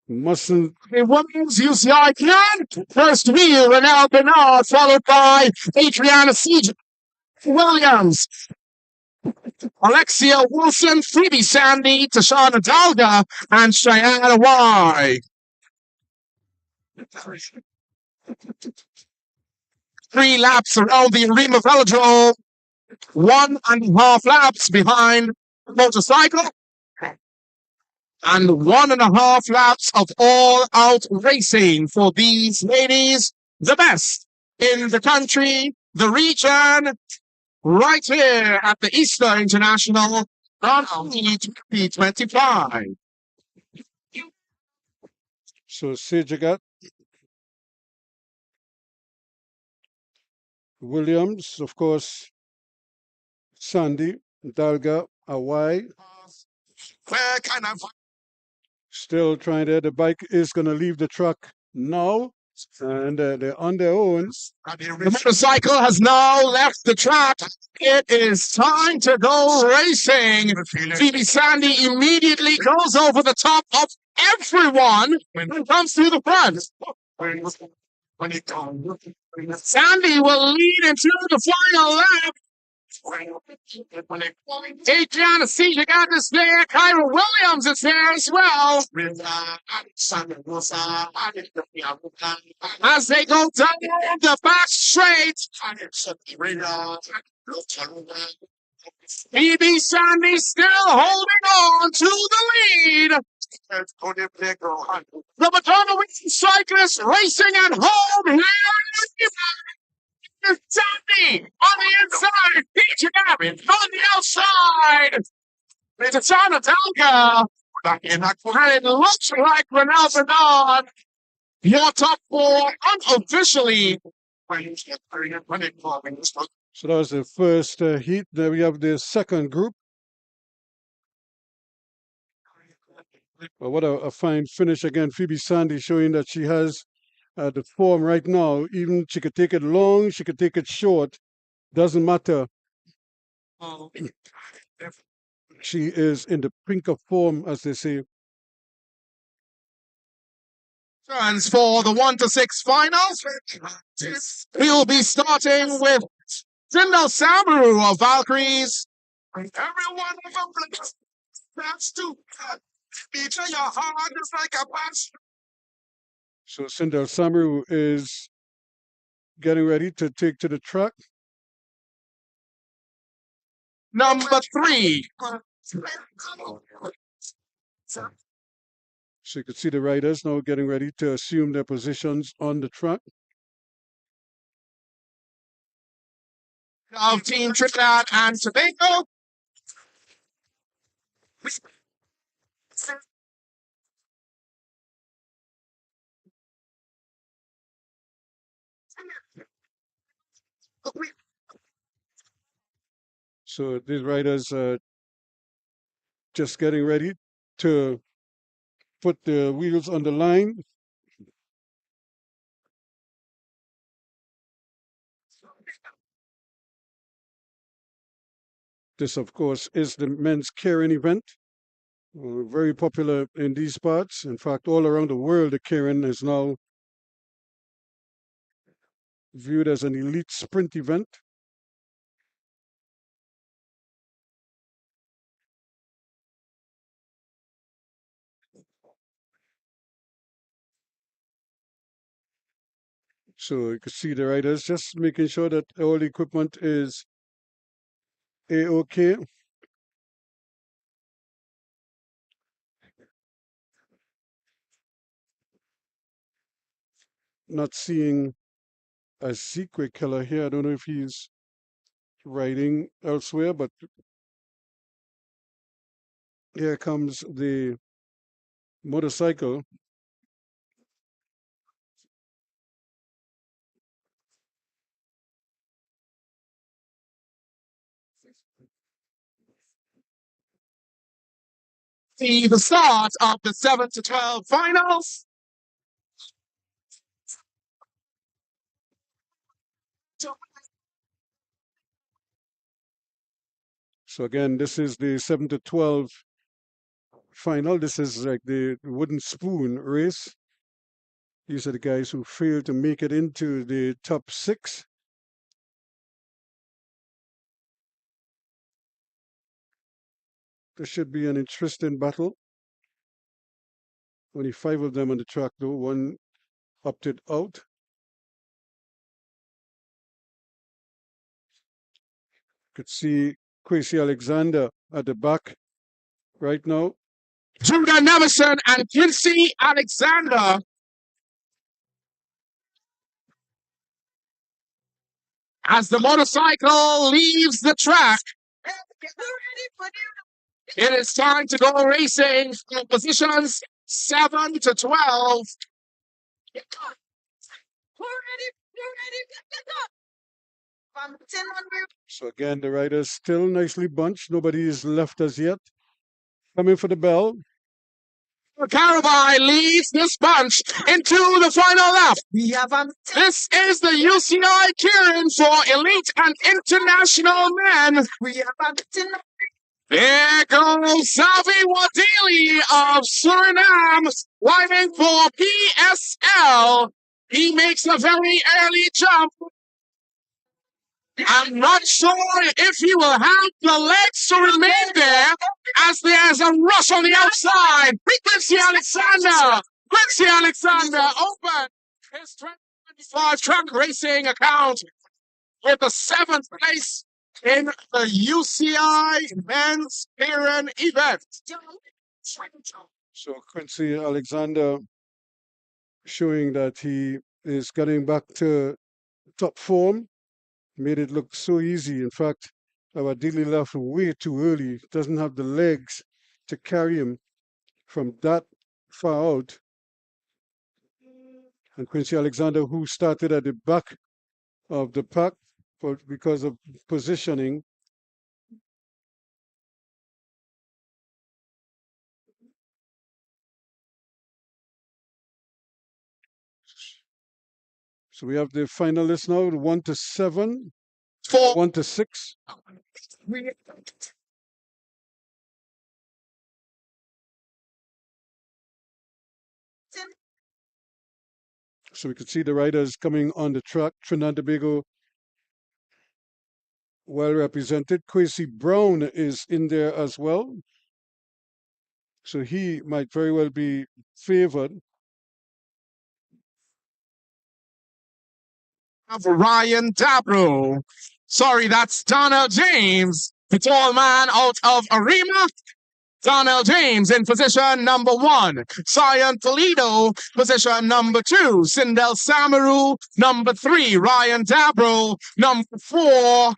Mustn't. The women's UCI can. First wheel, Renal Bernard, followed by Adriana Siege Williams. Alexia Wilson, Phoebe Sandy, Tashana Dalga, and Cheyenne Y. 3 laps around the Arima Velodrome. 1.5 laps behind the motorcycle. And 1.5 laps of all-out racing for these ladies. The best in the country, the region, right here at the Easter International Grand Prix 2025. So Sejagat, Williams, of course, Sandy, Dalga, Awai. Where can I find? Still trying to. The bike is going to leave the truck now, and they're on their own. The motorcycle has now left the track. It is time to go racing. Phoebe Sandy immediately goes over the top of everyone and comes through the front. Sandy will lead into the final lap. Adriana Siege got this there. Keirin Williams is there as well. As they go down the back straight. Phoebe Sandy still holding on to the lead. The Madonna cyclist racing at home here. Sandy on the inside, Peach Gavin on the outside. It's Tana Talca. And it looks like Renal Bernard, your top 4 unofficially. So that was the first heat. Then we have the second group. Well, what a fine finish again. Phoebe Sandy showing that she has the form right now. Even she could take it long, she could take it short. Doesn't matter. She is in the pink of form, as they say. Turns for the 1 to 6 finals. We'll be starting with Zindel Samaru of Valkyries. Every one of them that's to beat your heart just like a punch. So Sindel Samaru is getting ready to take to the track. Number 3. So you can see the riders now getting ready to assume their positions on the track. Of Team Trinidad and Tobago. So these riders are just getting ready to put the wheels on the line. This, of course, is the men's keirin event. Very popular in these parts. In fact, all around the world, the keirin is now viewed as an elite sprint event. So you can see the riders just making sure that all the equipment is A-OK. Not seeing a secret killer here. I don't know if he's riding elsewhere, but here comes the motorcycle. See the start of the 7 to 12 finals. So again, this is the 7 to 12 final. This is like the wooden spoon race. These are the guys who failed to make it into the top 6. This should be an interesting battle. Only 5 of them on the track, though. One opted out. Could see Quincy Alexander at the back right now. Intermission and Quincy Alexander. As the motorcycle leaves the track, it is time to go racing for positions 7 to 12. So again, the riders still nicely bunched. Nobody is left as yet. Coming for the bell. Carabai leads this bunch into the final lap. This is the UCI keirin for elite and international men. There goes Savi Wadili of Suriname, riding for PSL. He makes a very early jump. I'm not sure if he will have the legs to remain there, as there's a rush on the outside. Quincy Alexander open his 2025 track racing account with the 7th place in the UCI men's keirin event. So Quincy Alexander showing that he is getting back to top form. Made it look so easy. In fact, our Dilly left way too early. Doesn't have the legs to carry him from that far out. And Quincy Alexander, who started at the back of the pack because of positioning. So we have the finalists now, 1 to 7, 1 to 6. So we can see the riders coming on the track. Trinidad and Tobago well represented. Quincy Brown is in there as well. So he might very well be favored. Ryan Dabro. Sorry, that's Donnell James, the tall man out of Arima. Donnell James in position number 1. Sion Toledo, position number 2. Sindel Samaru, number 3. Ryan Dabro, number 4.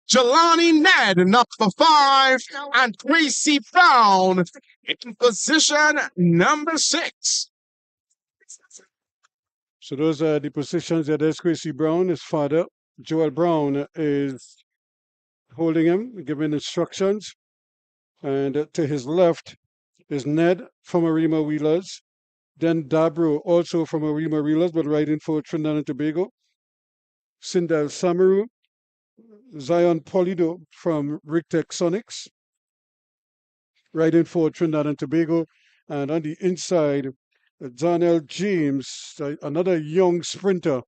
Jelani Ned, number 5. And Gracie Brown in position number 6. So those are the positions that there's Gracie Brown, his father. Joel Brown is holding him, giving instructions. And to his left is Ned from Arima Wheelers. Then Dabro, also from Arima Wheelers, but riding for Trinidad and Tobago. Sindel Samaru, Zion Polido from Rictec Sonics, riding for Trinidad and Tobago. And on the inside, Darnell James, another young sprinter,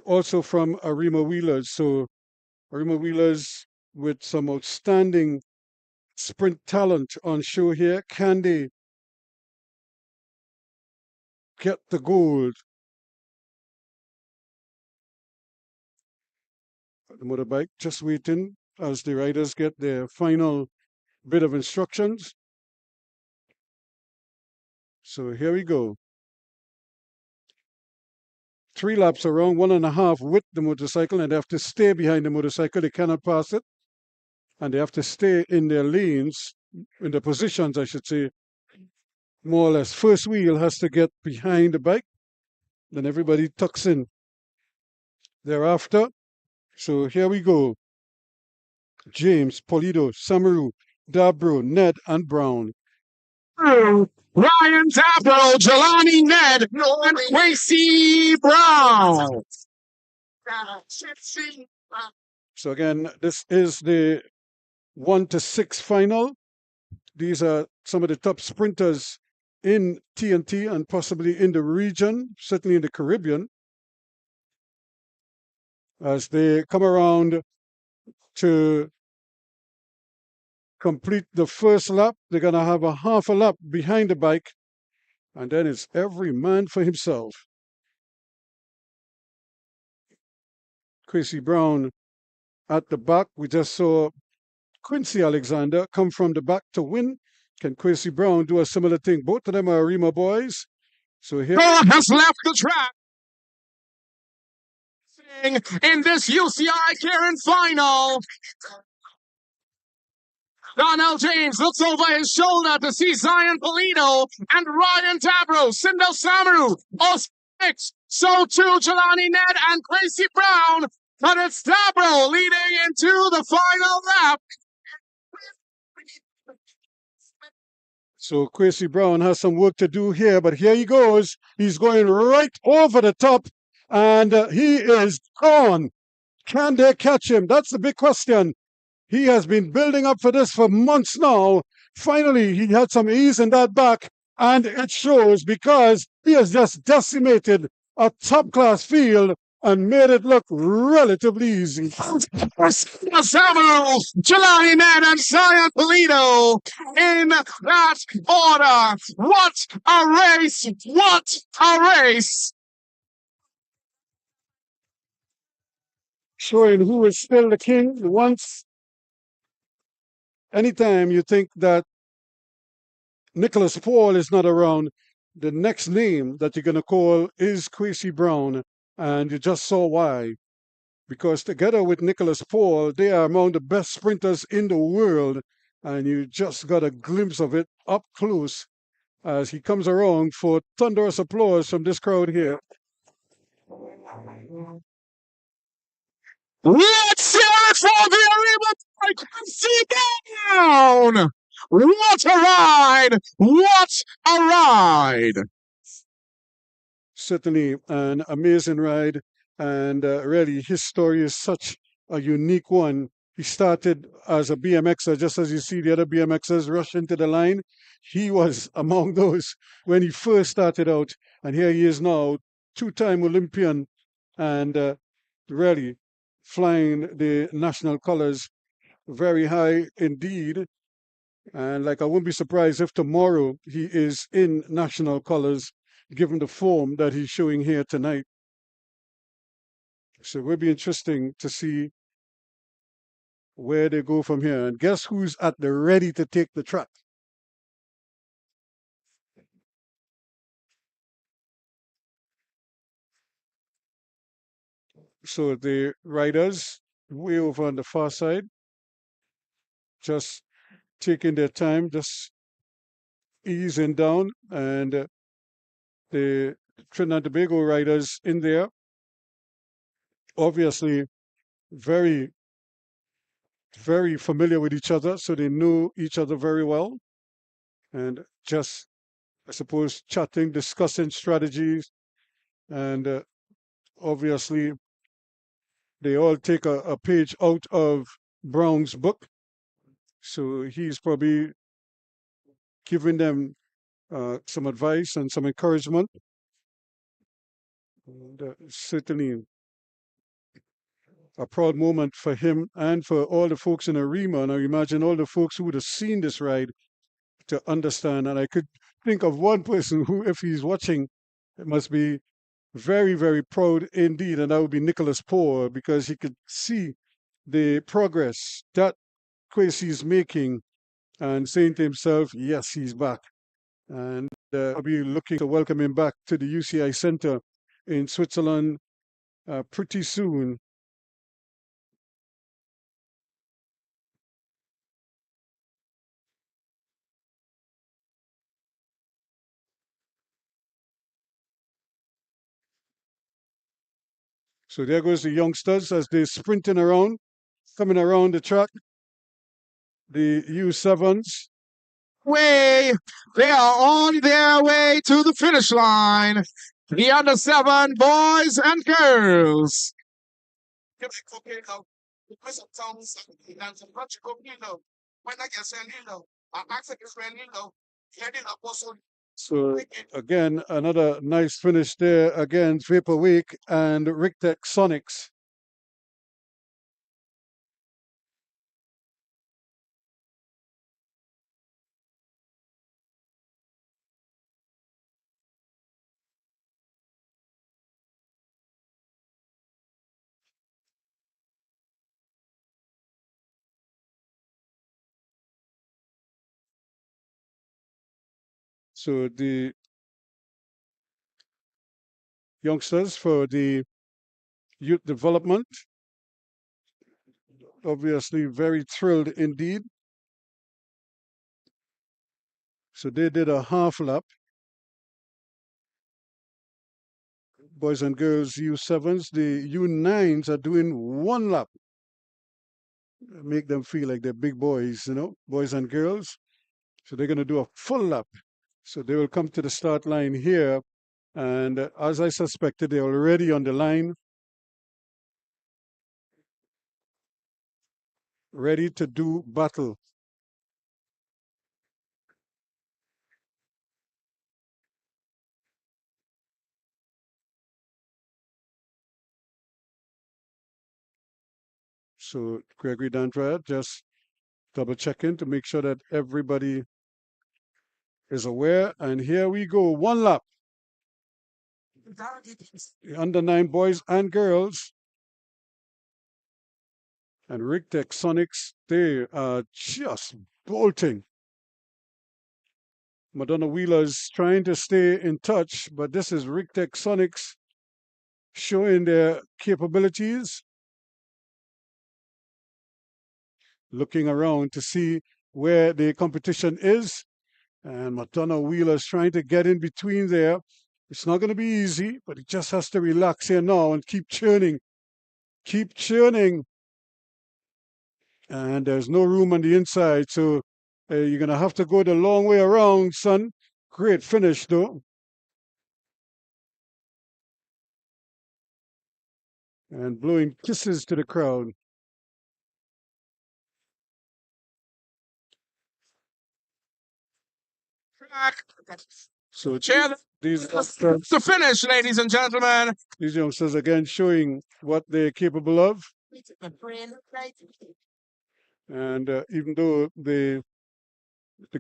also from Arima Wheelers. So Arima Wheelers with some outstanding sprint talent on show here. Can they get the gold? The motorbike just waiting as the riders get their final bit of instructions. So here we go. 3 laps around, 1.5 with the motorcycle, and they have to stay behind the motorcycle. They cannot pass it. And they have to stay in their lanes, in the positions, I should say, more or less. First wheel has to get behind the bike. Then everybody tucks in thereafter. So here we go. James, Polido, Samaru, Dabro, Ned, and Brown. Ryan Dabro, Jelani Ned, and Quincy Brown. So again, this is the 1 to 6 final. These are some of the top sprinters in TNT and possibly in the region, certainly in the Caribbean. As they come around to complete the first lap, they're going to have a half a lap behind the bike, and then it's every man for himself. Quincy Brown at the back. We just saw Quincy Alexander come from the back to win. Can Quincy Brown do a similar thing? Both of them are Arima boys. So here has left the track. In this UCI keirin final. Darnell James looks over his shoulder to see Zion Polito and Ryan Dabro, Sindel Samaru, Osix, so too Jelani Ned and Quincy Brown, but it's Dabro leading into the final lap. So Quincy Brown has some work to do here, but here he goes. He's going right over the top, and he is gone. Can they catch him? That's the big question. He has been building up for this for months now. Finally, he had some ease in that back, and it shows because he has just decimated a top-class field and made it look relatively easy. Samaru, Jelani Ned, and Zion Polito in that order. What a race! What a race! Showing who is still the king. Once, anytime you think that Nicholas Paul is not around, the next name that you're going to call is Quincy Brown. And you just saw why. Because together with Nicholas Paul, they are among the best sprinters in the world. And you just got a glimpse of it up close as he comes around for thunderous applause from this crowd here. Let's hear it for the Arima Quincy Brown! What a ride! What a ride! Certainly an amazing ride, and really his story is such a unique one. He started as a BMXer, just as you see the other BMXers rush into the line. He was among those when he first started out, and here he is now, 2-time Olympian, and really flying the national colors very high indeed. And like I wouldn't be surprised if tomorrow he is in national colors, given the form that he's showing here tonight. So it will be interesting to see where they go from here. And guess who's at the ready to take the track? So the riders way over on the far side, just taking their time, just easing down, and the Trinidad and Tobago riders in there, obviously very, very familiar with each other, so they know each other very well, and just, I suppose, chatting, discussing strategies, and obviously they all take a page out of Brown's book. So he's probably giving them some advice and some encouragement. And, certainly a proud moment for him and for all the folks in Arima. And I imagine all the folks who would have seen this ride to understand. And I could think of one person who, if he's watching, it must be very, very proud indeed. And that would be Nicholas Poor, because he could see the progress that Kwesi's making and saying to himself, yes, he's back. And I'll be looking to welcome him back to the UCI Center in Switzerland pretty soon. So there goes the youngsters as they're sprinting around, coming around the track. The U7s. They are on their way to the finish line. The under 7 boys and girls. So again, another nice finish there against Vapor Wake and Rictech Sonics. So the youngsters for the youth development, obviously very thrilled indeed. So they did a half lap. Boys and girls U7s, the U9s are doing 1 lap. Make them feel like they're big boys, boys and girls. So they're going to do a full lap. So they will come to the start line here. And as I suspected, they're already on the line, ready to do battle. So Gregory Dandrad just double checking to make sure that everybody is aware. And here we go, 1 lap. The under 9 boys and girls. And Rictech Sonics, they are just bolting. Madonna Wheeler's trying to stay in touch, but this is Rictech Sonics showing their capabilities. Looking around to see where the competition is. And Madonna Wheeler's trying to get in between there. It's not going to be easy, but he just has to relax here now and keep churning. Keep churning. And there's no room on the inside, so you're going to have to go the long way around, son. Great finish, though. And blowing kisses to the crowd. So these to finish, ladies and gentlemen. These youngsters again showing what they're capable of. And even though the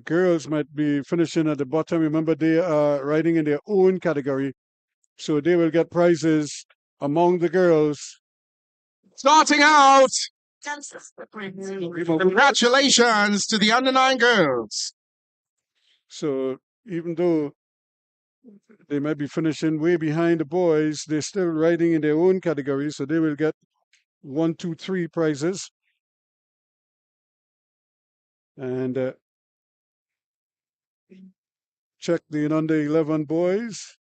girls might be finishing at the bottom, remember they are riding in their own category. So they will get prizes among the girls. Starting out. Congratulations to the under 9 girls. So even though they might be finishing way behind the boys, they're still riding in their own category. So they will get 1, 2, 3 prizes. And check the under 11 boys.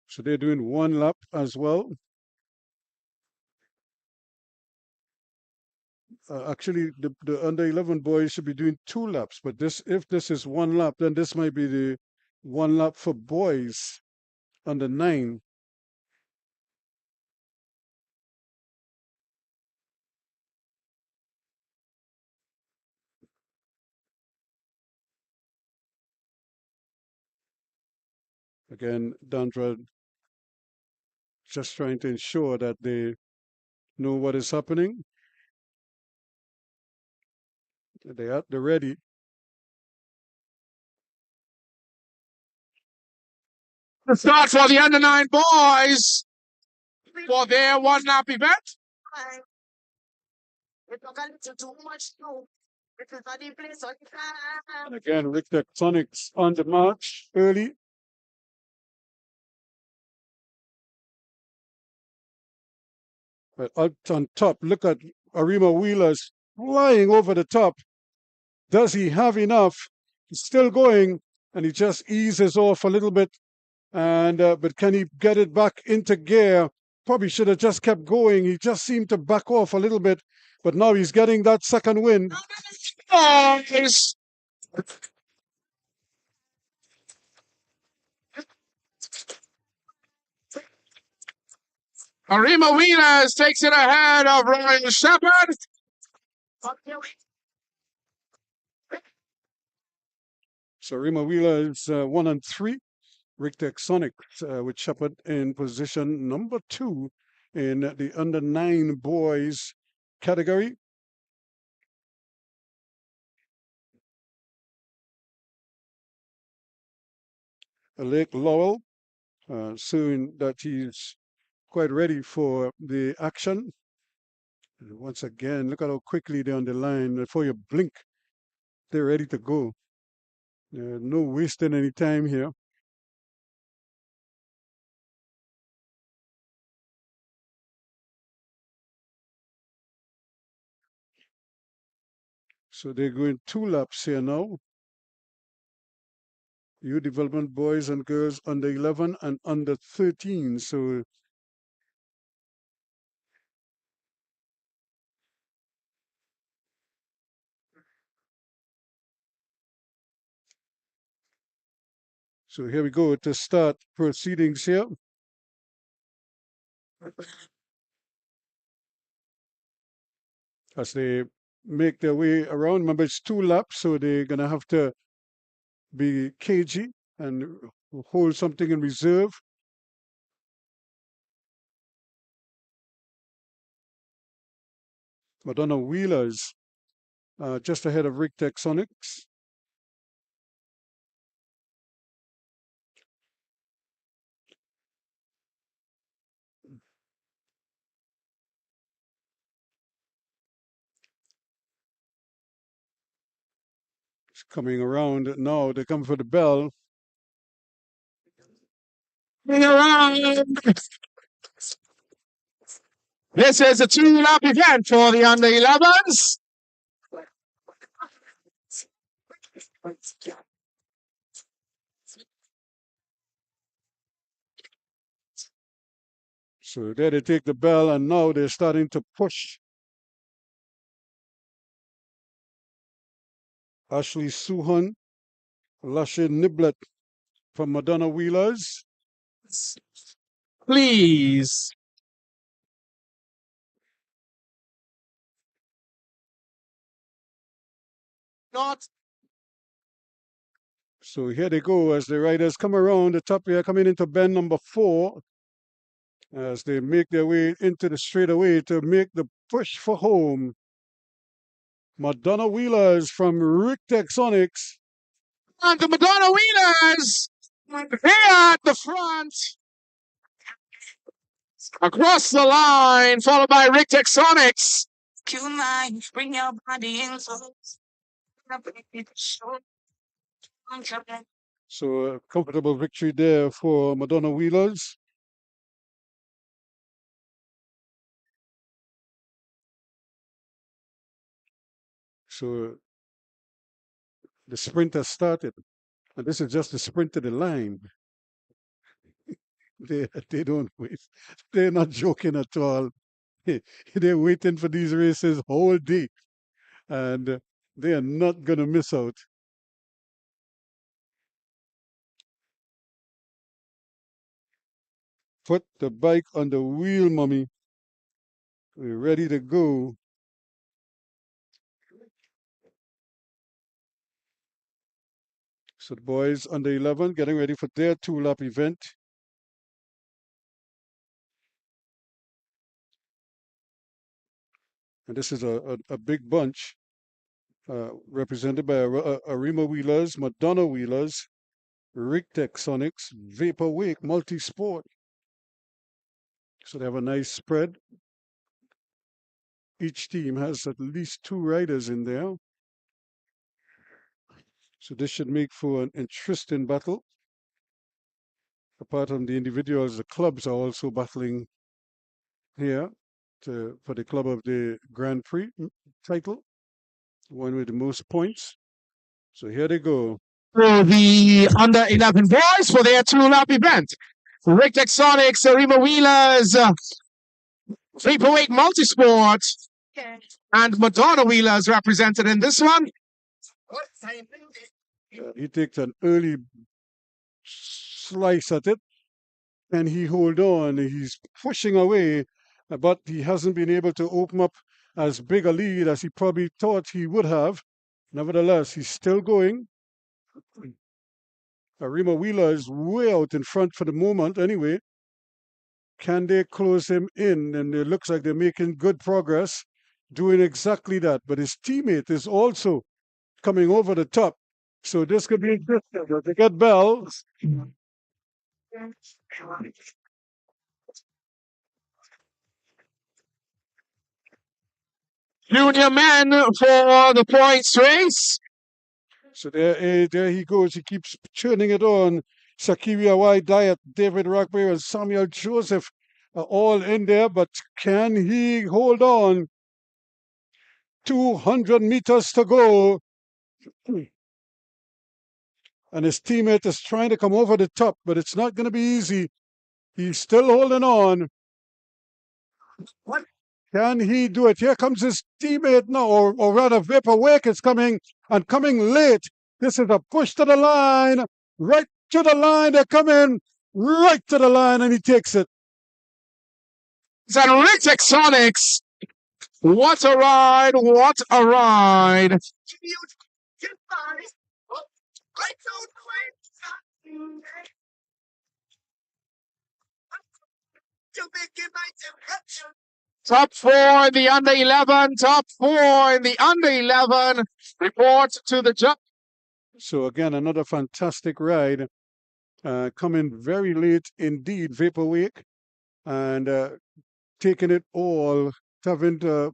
So they're doing 1 lap as well. Actually, the under 11 boys should be doing 2 laps, but if this is 1 lap, then this might be the 1 lap for boys under 9. Again, Dandra just trying to ensure that they know what is happening. They're ready. The start for the under 9 boys for their 1 lap event. And again, Rick Tectonics on the march early. But up on top, look at Arima Wheeler's flying over the top. Does he have enough? He's still going, and he just eases off a little bit. And but can he get it back into gear? Probably should have just kept going. He just seemed to back off a little bit, but now he's getting that second win. Boys. Arima Wheelers takes it ahead of Royal Shepherd. So Arima Wheeler is 1 and 3. Rick Tectonics with Shepherd in position number 2 in the under 9 boys category. Lake Lowell, showing that he's quite ready for the action. And once again, look at how quickly they're on the line. Before you blink, they're ready to go. No wasting any time here. So they're going 2 laps here now. Youth development boys and girls under 11 and under 13. So here we go to start proceedings here. As they make their way around. Remember, it's 2 laps, so they're going to have to be cagey and hold something in reserve. Madonna Wheelers just ahead of Rick Tectonics. It's coming around now. They come for the bell. This is a 2-lap event for the under 11s. So there they take the bell, and now they're starting to push. Ashley Suhan, Lashe Niblet from Madonna Wheelers. Please. Not. So here they go as the riders come around the top here, coming into bend number 4, as they make their way into the straightaway to make the push for home. Madonna Wheelers from Rick Tectonics. And the Madonna Wheelers here at the front. Across the line, followed by Rick Tectonics. Q9, bring your body in. So a comfortable victory there for Madonna Wheelers. So the sprint has started, and this is just the sprint to the line. They don't wait. They're not joking at all. They're waiting for these races whole day, and they are not going to miss out. Put the bike on the wheel, mommy. We're ready to go. So the boys under 11 getting ready for their 2-lap event. And this is a big bunch represented by Arima Wheelers, Madonna Wheelers, Rictec Sonics, Vapor Wake, Multisport. So they have a nice spread. Each team has at least 2 riders in there. So this should make for an interesting battle. Apart from the individuals, the clubs are also battling here for the club of the Grand Prix title, one with the most points. So here they go. For the under 11 boys for their 2-lap event. Rictec Sonics, Arima Wheelers, Vapor Wake Multisport, and Madonna Wheelers represented in this one. He takes an early slice at it, and he hold on. He's pushing away, but he hasn't been able to open up as big a lead as he probably thought he would have. Nevertheless, he's still going. Arima Wheeler is way out in front for the moment anyway. Can they close him in? And it looks like they're making good progress doing exactly that. But his teammate is also coming over the top. So this could be interesting. They get Bell. Junior men for the points race. So there he goes. He keeps churning it on. Sakiria Y Diet, David Rockberry, and Samuel Joseph are all in there. But can he hold on? 200 meters to go. And his teammate is trying to come over the top, but it's not going to be easy. He's still holding on. Can he do it? Here comes his teammate now, or rather Vapor Wake is coming, and coming late. This is a push to the line, right to the line. They're coming right to the line, and he takes it. It's at Rictec Sonics. What a ride, what a ride. Top 4 in the under 11, top 4 in the under 11. Report to the judge. So again, another fantastic ride. Coming very late indeed, Vapor Wake, and taking it all, having to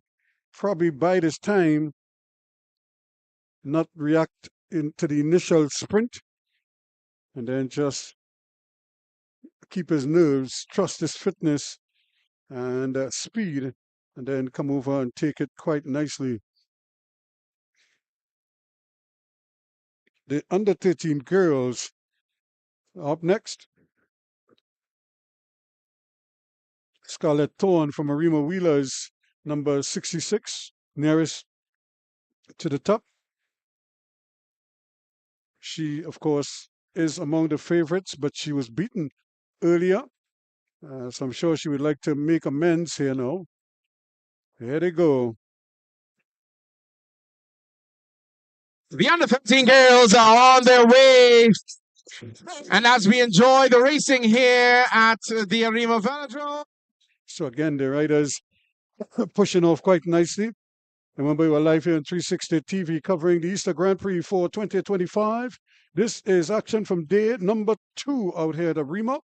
probably by this time not react to the initial sprint, and then just keep his nerves, trust his fitness and speed, and then come over and take it quite nicely. The under 13 girls up next. Scarlett Thorne from Arima Wheelers, number 66, nearest to the top. She, of course, is among the favorites, but she was beaten earlier. So I'm sure she would like to make amends here now. Here they go. The under 15 girls are on their way. And as we enjoy the racing here at the Arima Velodrome. So again, the riders pushing off quite nicely. Remember, we're live here on 360 TV covering the Easter Grand Prix for 2025. This is action from day number 2 out here at Arima.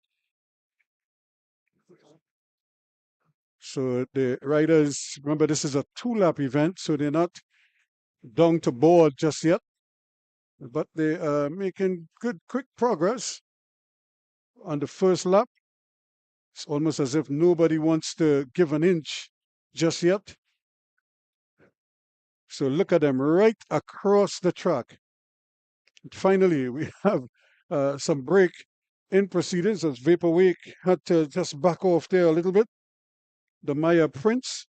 So the riders, remember, this is a 2-lap event, so they're not down to board just yet. But they are making good, quick progress on the first lap. It's almost as if nobody wants to give an inch just yet. So look at them right across the track. And finally, we have some break in proceedings as Vapor Wake had to just back off there a little bit. the Maya Prince,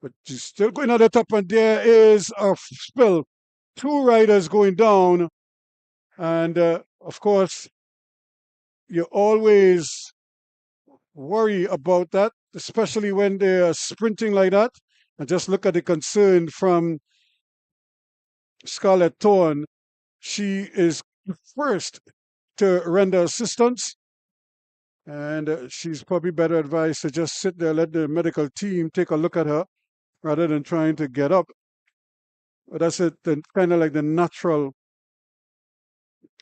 but she's still going at the top, and there is a spill. 2 riders going down, and of course, you always worry about that, especially when they are sprinting like that. And just look at the concern from Scarlett Thorne. She is first to render assistance, and she's probably better advised to just sit there, let the medical team take a look at her rather than trying to get up. But that's it, kind of like the natural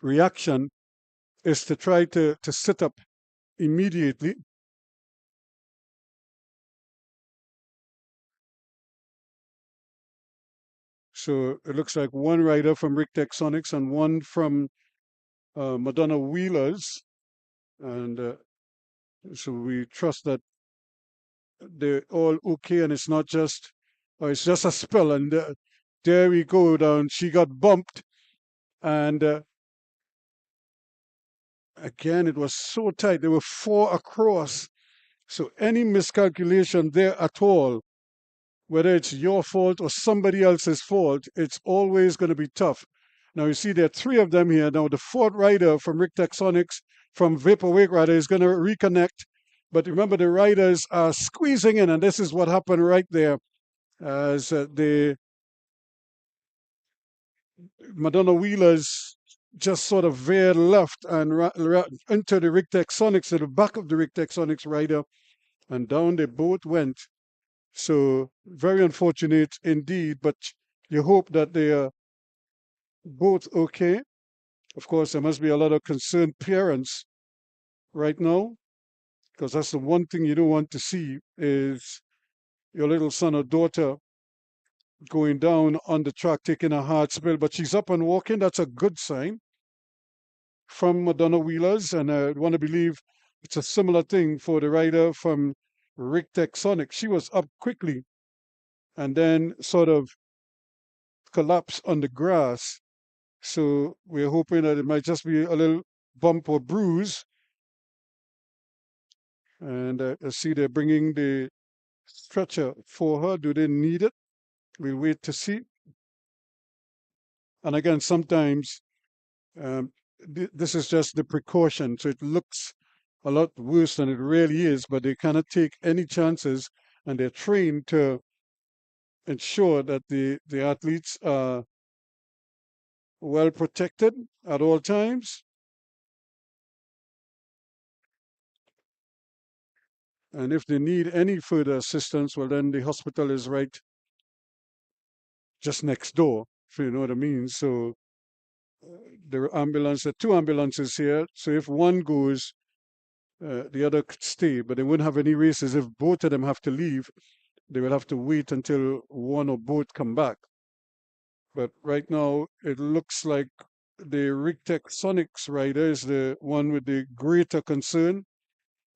reaction is to try to sit up immediately. So it looks like 1 rider from Rick Texonics and 1 from Madonna Wheelers. And so we trust that they're all okay and it's not just, it's just a spill. And there we go down. She got bumped. And again, it was so tight. There were 4 across. So any miscalculation there at all, whether it's your fault or somebody else's fault, it's always going to be tough. Now you see there are 3 of them here. Now the 4th rider from Rick Texonics, from Vaporwake rather, is going to reconnect. But remember, the riders are squeezing in, and this is what happened right there as the Madonna Wheelers just sort of veered left and into the Rick Texonics, to the back of the Rick Texonics rider, and down they both went. So very unfortunate indeed, but you hope that they are both okay. Of course, there must be a lot of concerned parents right now, because that's the one thing you don't want to see is your little son or daughter going down on the track, taking a hard spill. But she's up and walking. That's a good sign from Madonna Wheelers, and I want to believe it's a similar thing for the rider from Rick Texonic. She was up quickly and then sort of collapsed on the grass. So we're hoping that it might just be a little bump or bruise. And I see they're bringing the stretcher for her. Do they need it? We'll wait to see. And again, sometimes this is just the precaution. So it looks a lot worse than it really is, but they cannot take any chances, and they're trained to ensure that the athletes are well protected at all times. And if they need any further assistance, well, then the hospital is right just next door, if you know what I mean. So there are 2 ambulances here. So if one goes, the other could stay, but they wouldn't have any races. If both of them have to leave, they will have to wait until one or both come back. But right now, it looks like the Rick Texonics rider is the one with the greater concern.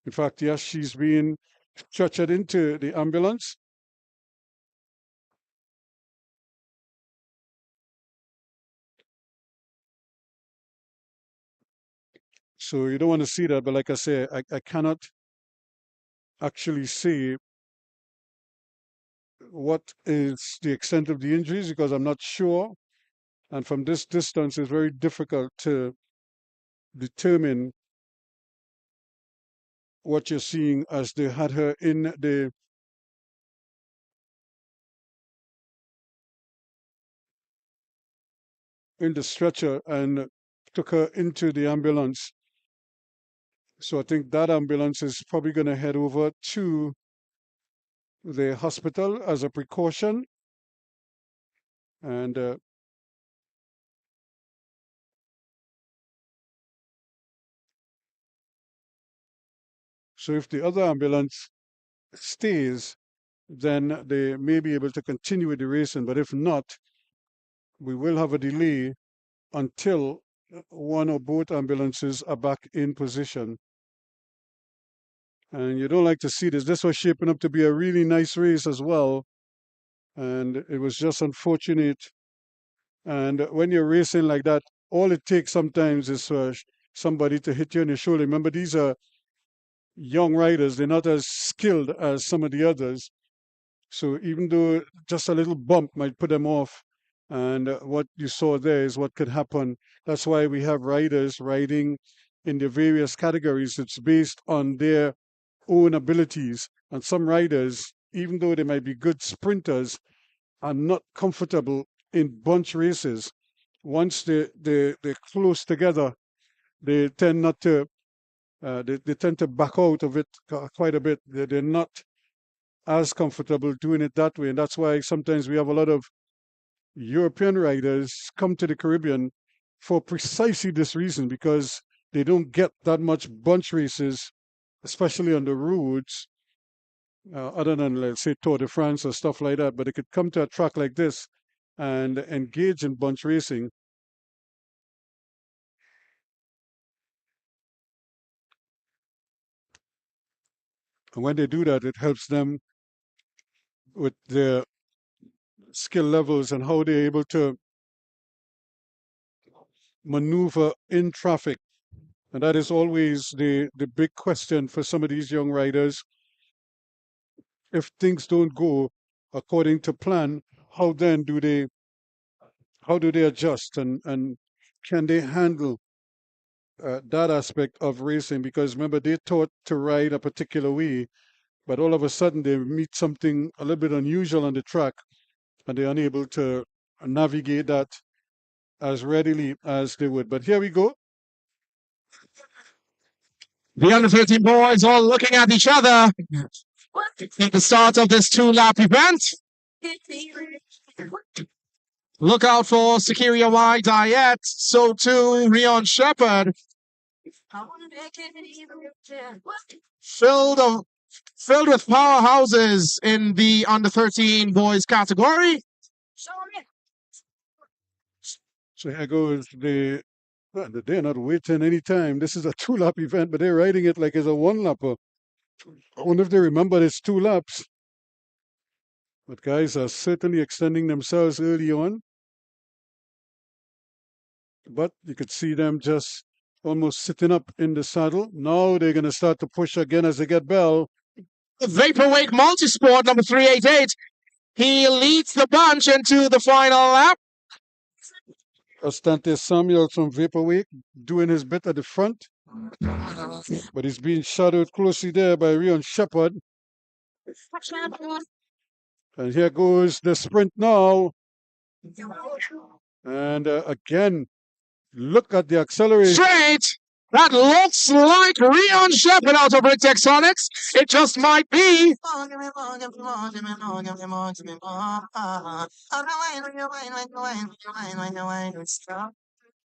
In fact, yes, she's being stretchered into the ambulance. So you don't want to see that, but like I say, I cannot actually say what is the extent of the injuries because I'm not sure. And from this distance, it's very difficult to determine what you're seeing as they had her in the stretcher and took her into the ambulance. So I think that ambulance is probably going to head over to the hospital as a precaution. And so if the other ambulance stays, then they may be able to continue with the racing. But if not, we will have a delay until one or both ambulances are back in position. And you don't like to see this. This was shaping up to be a really nice race as well. And it was just unfortunate. And when you're racing like that, all it takes sometimes is for somebody to hit you on your shoulder. Remember, these are young riders, they're not as skilled as some of the others. So even though just a little bump might put them off, and what you saw there is what could happen. That's why we have riders riding in the various categories. It's based on their own abilities. And some riders, even though they might be good sprinters, are not comfortable in bunch races. Once they're close together, they tend not to they tend to back out of it quite a bit. They're not as comfortable doing it that way. And that's why sometimes we have a lot of European riders come to the Caribbean for precisely this reason, because they don't get that much bunch races, especially on the roads, other than, let's say, Tour de France or stuff like that. But they could come to a track like this and engage in bunch racing. And when they do that, it helps them with their skill levels and how they're able to maneuver in traffic. And that is always the big question for some of these young riders. If things don't go according to plan, how then do they adjust, and can they handle that aspect of racing? Because remember, they're taught to ride a particular way, but all of a sudden they meet something a little bit unusual on the track, and they're unable to navigate that as readily as they would. But here we go. The under 13 boys all looking at each other at the start of this 2-lap event. Look out for Sakiria Y Diet, so too Rion Shepherd. Filled with powerhouses in the under 13 boys category. So here goes they're not waiting any time. This is a 2-lap event, but they're riding it like it's a 1-lapper. I wonder if they remember it's 2 laps. But guys are certainly extending themselves early on. But you could see them just almost sitting up in the saddle. Now they're going to start to push again as they get bell. Vaporwake Multisport number 388. He leads the bunch into the final lap. Astante Samuel from Vaporwake doing his bit at the front. But he's being shadowed closely there by Rion Shepherd. And here goes the sprint now. And again, look at the acceleration. Straight! That looks like Rion Shepherd out of Prix Tectonics. It just might be.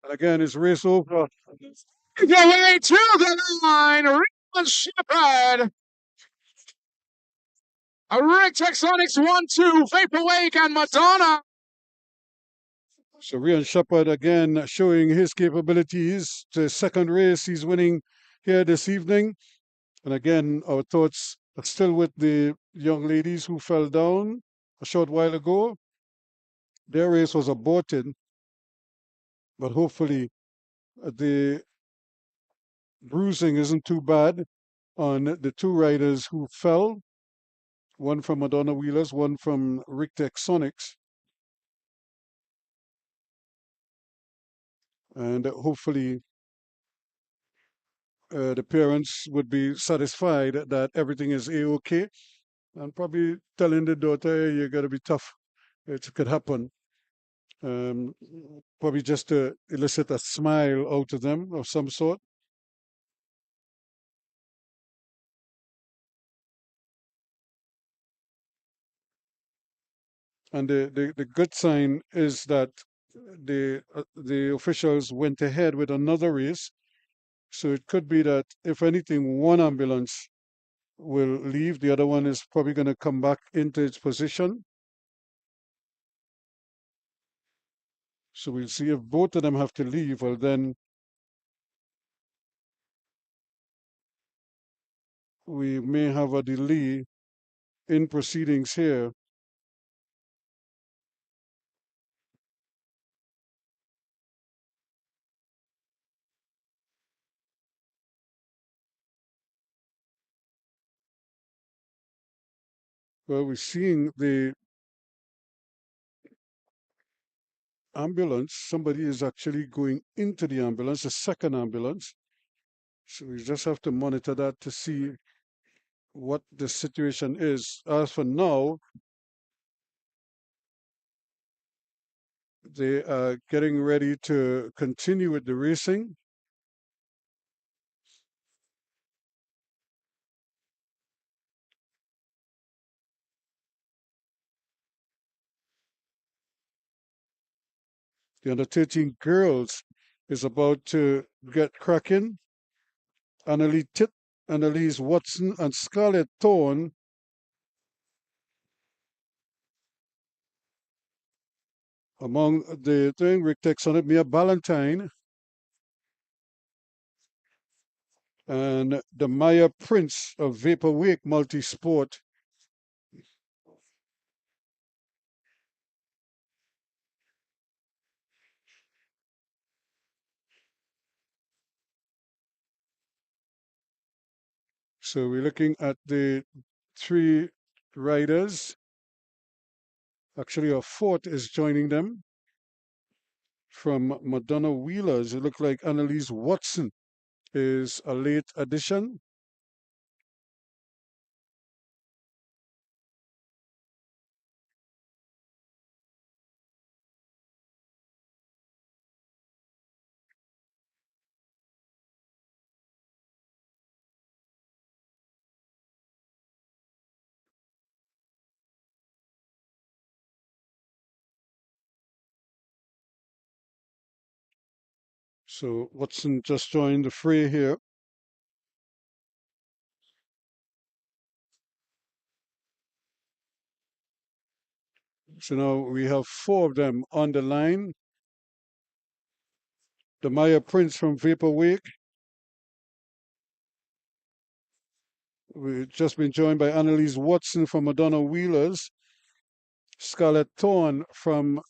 And again, it's race over. The way to the line, Rion Shepherd. Prix Tectonics 1-2, Vaporwake and Madonna. So Rion Shepherd again showing his capabilities. The second race he's winning here this evening. And again, our thoughts are still with the young ladies who fell down a short while ago. Their race was aborted, but hopefully the bruising isn't too bad on the 2 riders who fell. One from Madonna Wheelers, one from Prix Tectonics. And hopefully the parents would be satisfied that everything is A-OK, and probably telling the daughter, hey, you got to be tough. It could happen. Probably just to elicit a smile out of them of some sort. And the good sign is that the officials went ahead with another race. So it could be that, if anything, one ambulance will leave. The other one is probably going to come back into its position. So we'll see if both of them have to leave. Well, then we may have a delay in proceedings here. Well, we're seeing the ambulance. Somebody is actually going into the ambulance, the second ambulance. So we just have to monitor that to see what the situation is. As for now, they are getting ready to continue with the racing. The under 13 girls is about to get cracking. Annalise Watson, and Scarlett Thorne among the thing. Rick takes on it. Mia Ballantyne and the Maya Prince of Vapor Wake Multisport. So we're looking at the three riders. Actually, a fourth is joining them from Madonna Wheelers. It looks like Annalise Watson is a late addition. So Watson just joined the fray here. So now we have four of them on the line. The Maya Prince from Vapor Wake. We've just been joined by Annalise Watson from Madonna Wheelers. Scarlett Thorne from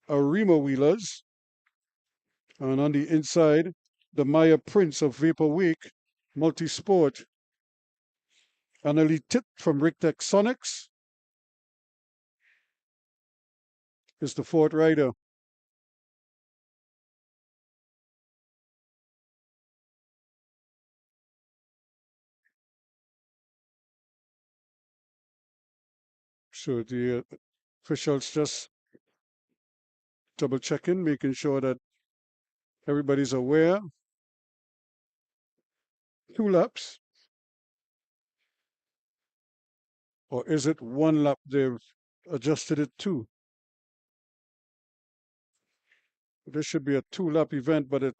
Arima Wheelers. And on the inside, the Maya Prince of Vapor Wake Multisport. Annalie Titt from Rictec Sonics is the fourth rider. So the officials just double checking, making sure that everybody's aware. 2 laps. Or is it 1 lap they've adjusted it to? This should be a 2-lap event, but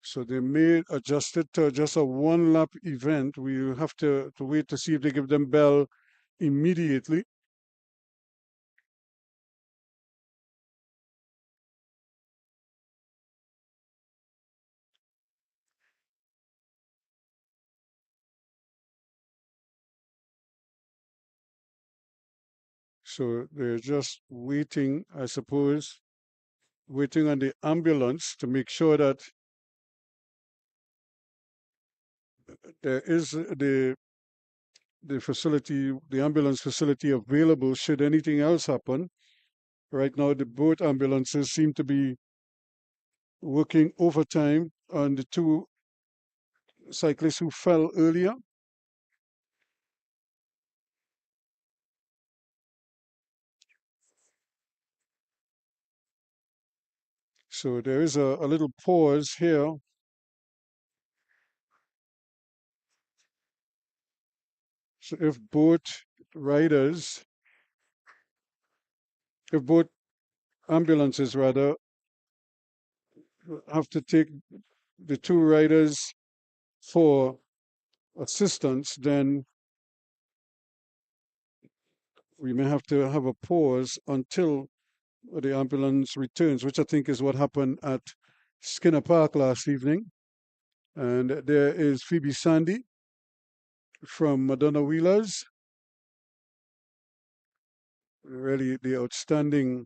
so they may adjust it to just a 1-lap event. We have to wait to see if they give them bell immediately. So they're just waiting, I suppose, waiting on the ambulance to make sure that there is the facility, the ambulance facility available should anything else happen. Right now, the both ambulances seem to be working overtime on the 2 cyclists who fell earlier. So there is a little pause here. So if both ambulances rather, have to take the 2 riders for assistance, then we may have to have a pause until the ambulance returns, which I think is what happened at Skinner Park last evening. And there is Phoebe Sandy from Madonna Wheelers. Really the outstanding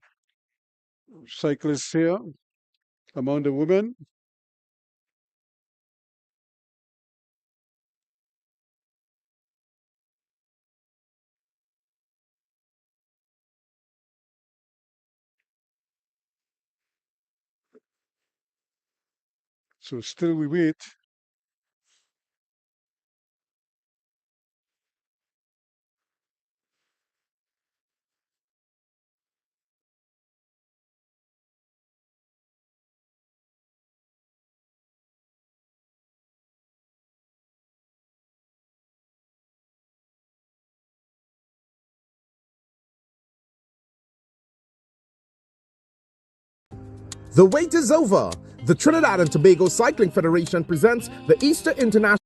cyclist here among the women. So still we wait. The wait is over. The Trinidad and Tobago Cycling Federation presents the Easter International.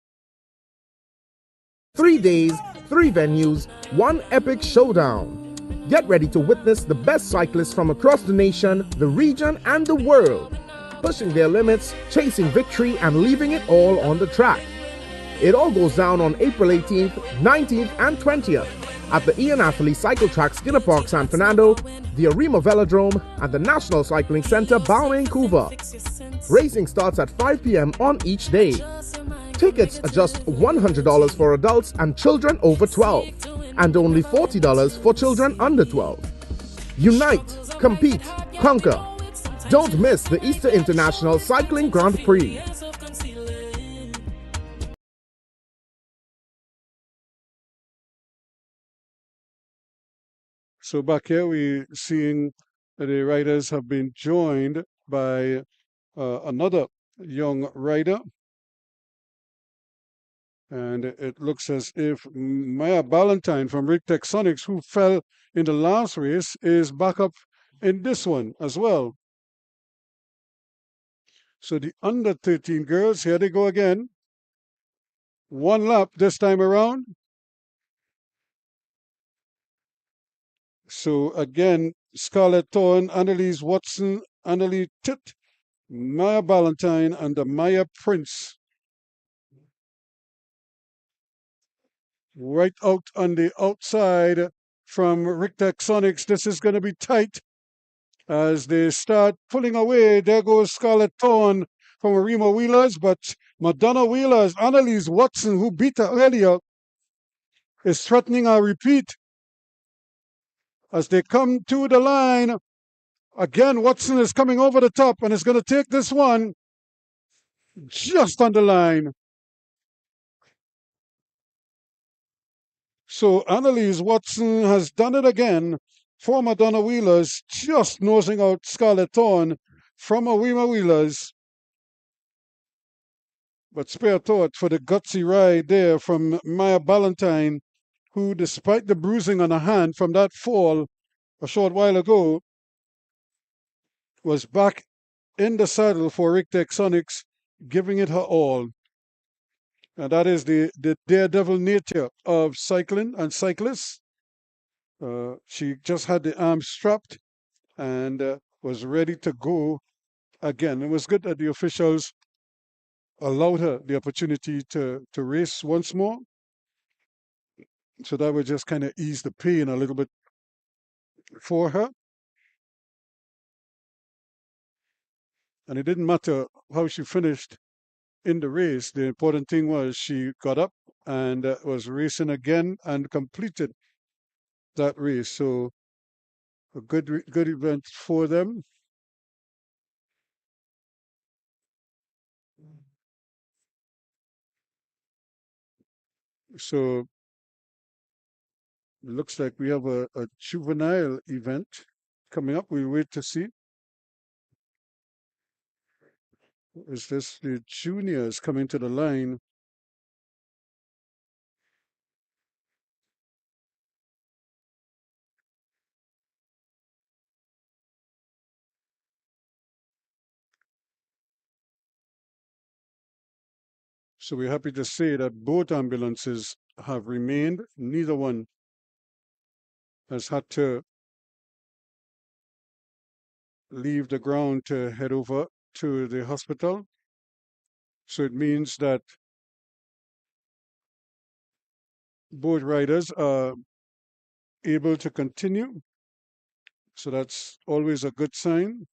3 days, 3 venues, 1 epic showdown. Get ready to witness the best cyclists from across the nation, the region, and the world, pushing their limits, chasing victory, and leaving it all on the track. It all goes down on April 18th, 19th, and 20th at the Ian Atherley Cycle Track, Skinner Park, San Fernando, the Arima Velodrome, and the National Cycling Center, Vancouver. Racing starts at 5 p.m. on each day. Tickets are just $100 for adults and children over 12, and only $40 for children under 12. Unite, compete, conquer. Don't miss the Easter International Cycling Grand Prix. So back here we're seeing the riders have been joined by another young rider. And it looks as if Maya Ballantyne from Rick Texonics, who fell in the last race, is back up in this one as well. So the under 13 girls, here they go again. 1 lap this time around. So again, Scarlett Thorne, Annalise Watson, Annalie Titt, Maya Ballantyne, and the Maya Prince. Right out on the outside from Rick Texonics. This is going to be tight as they start pulling away. There goes Scarlett Thorne from Arima Wheelers, but Madonna Wheelers, Annalise Watson, who beat her earlier, is threatening a repeat. As they come to the line, again, Watson is coming over the top and is going to take this one just on the line. So Annalise Watson has done it again for Madonna Wheelers, just nosing out Scarlett Thorne from Arima Wheelers. But spare thought for the gutsy ride there from Maya Ballantyne, who, despite the bruising on her hand from that fall a short while ago, was back in the saddle for Rick Texonics, giving it her all. And that is the daredevil nature of cycling and cyclists. She just had the arm strapped and was ready to go again. It was good that the officials allowed her the opportunity to race once more. So that would just kind of ease the pain a little bit for her. And it didn't matter how she finished in the race. The important thing was she got up and was racing again and completed that race. So a good event for them. So it looks like we have a juvenile event coming up. We'll wait to see. Is this the juniors coming to the line? So we're happy to say that both ambulances have remained. Neither one has had to leave the ground to head over to the hospital. So it means that both riders are able to continue. So that's always a good sign.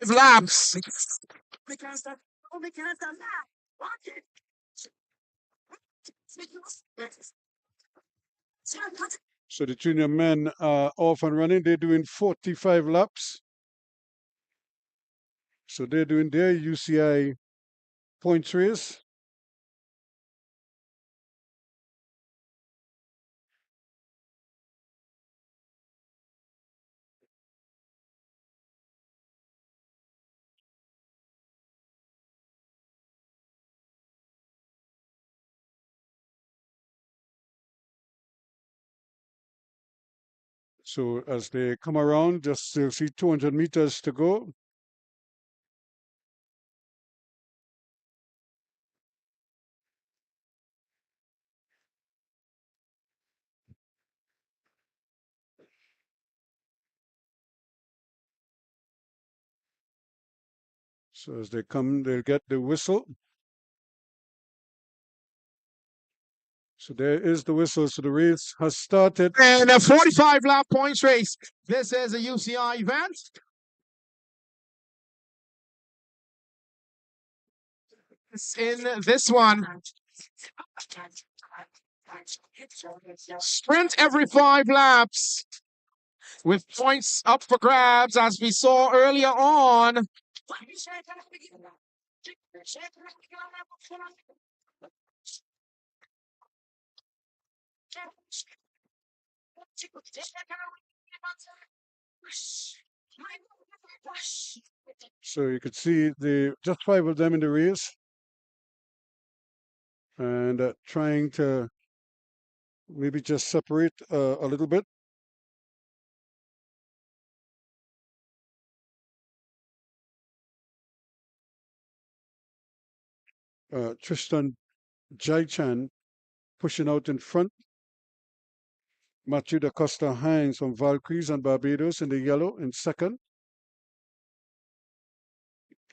Laps. So the junior men are off and running. They're doing 45 laps. So they're doing their UCI points race. So as they come around, just you'll see 200 meters to go. So as they come, they'll get the whistle. So there is the whistle. So the race has started. And a 45 lap points race. This is a UCI event. In this one, sprint every 5 laps with points up for grabs, as we saw earlier on. So you could see the just 5 of them in the race, and trying to maybe just separate a little bit. Tristan Jaichan pushing out in front. Matthew da Costa Hines from Valkyries and Barbados in the yellow in second.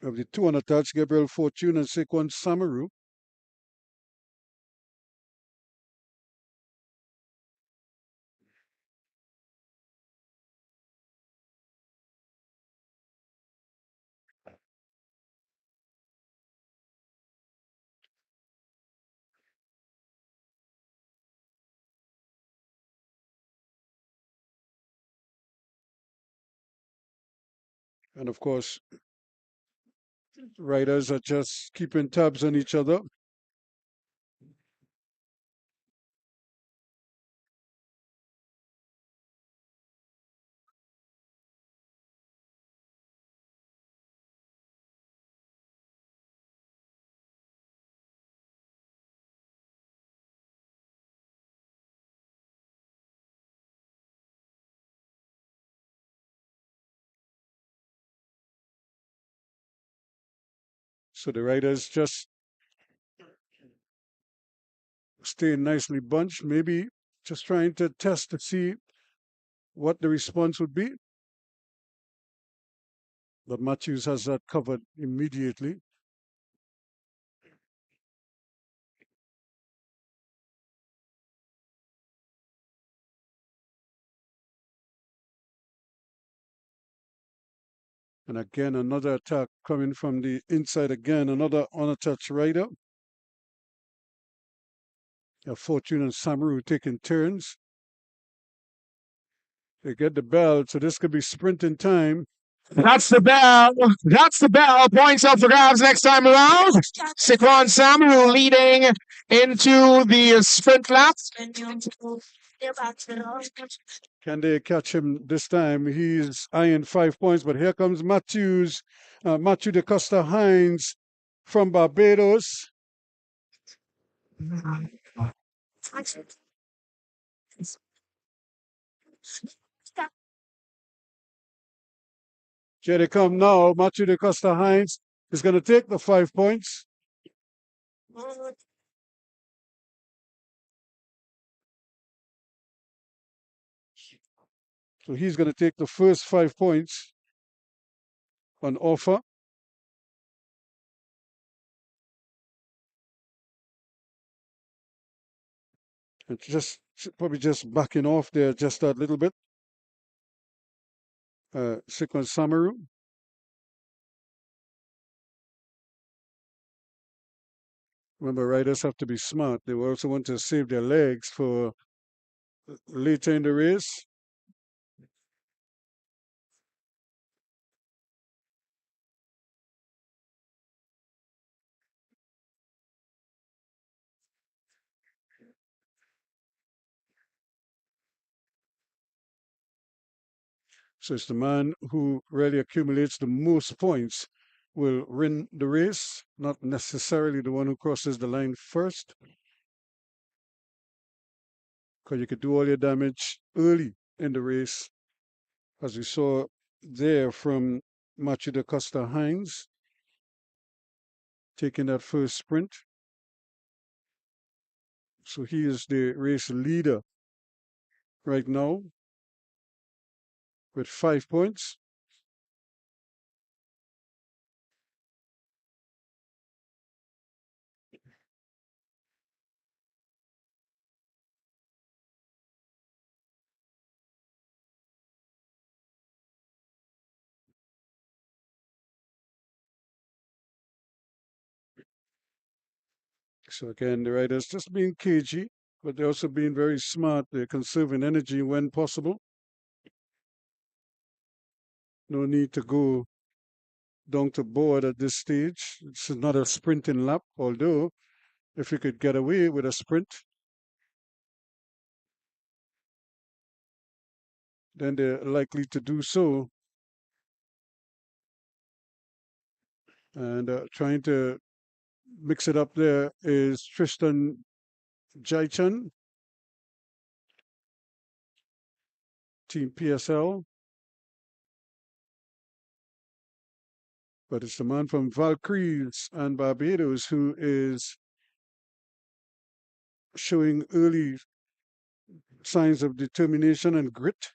Of the 2 unattached, Gabriel Fortune and Saquon Samaru. And of course, riders are just keeping tabs on each other. So the riders just staying nicely bunched, maybe just trying to test to see what the response would be. But Matthews has that covered immediately. And again, another attack coming from the inside again, another unattached rider. Fortune and Samaru taking turns. They get the bell, so this could be sprinting time. That's the bell. That's the bell. Points up for grabs next time around. Saquon Samaru leading into the sprint lap. Can they catch him this time? He's eyeing 5 points, but here comes Matthews, Matthew da Costa Hines from Barbados. Here they come now. Matthew da Costa Hines is going to take the 5 points. So he's going to take the first 5 points on offer. And just probably just backing off there just a little bit. Saquon Samaru. Remember, riders have to be smart. They also want to save their legs for later in the race. So it's the man who really accumulates the most points will win the race, not necessarily the one who crosses the line first. Because you could do all your damage early in the race, as we saw there from Matthew da Costa Hines taking that first sprint. So he is the race leader right now with 5 points. So again, the riders just being cagey, but they're also being very smart. They're conserving energy when possible. No need to go down to board at this stage. This is not a sprinting lap, although if you could get away with a sprint, then they're likely to do so. And trying to mix it up there is Tristan Jaichan, Team PSL. But it's the man from Valkyries and Barbados who is showing early signs of determination and grit.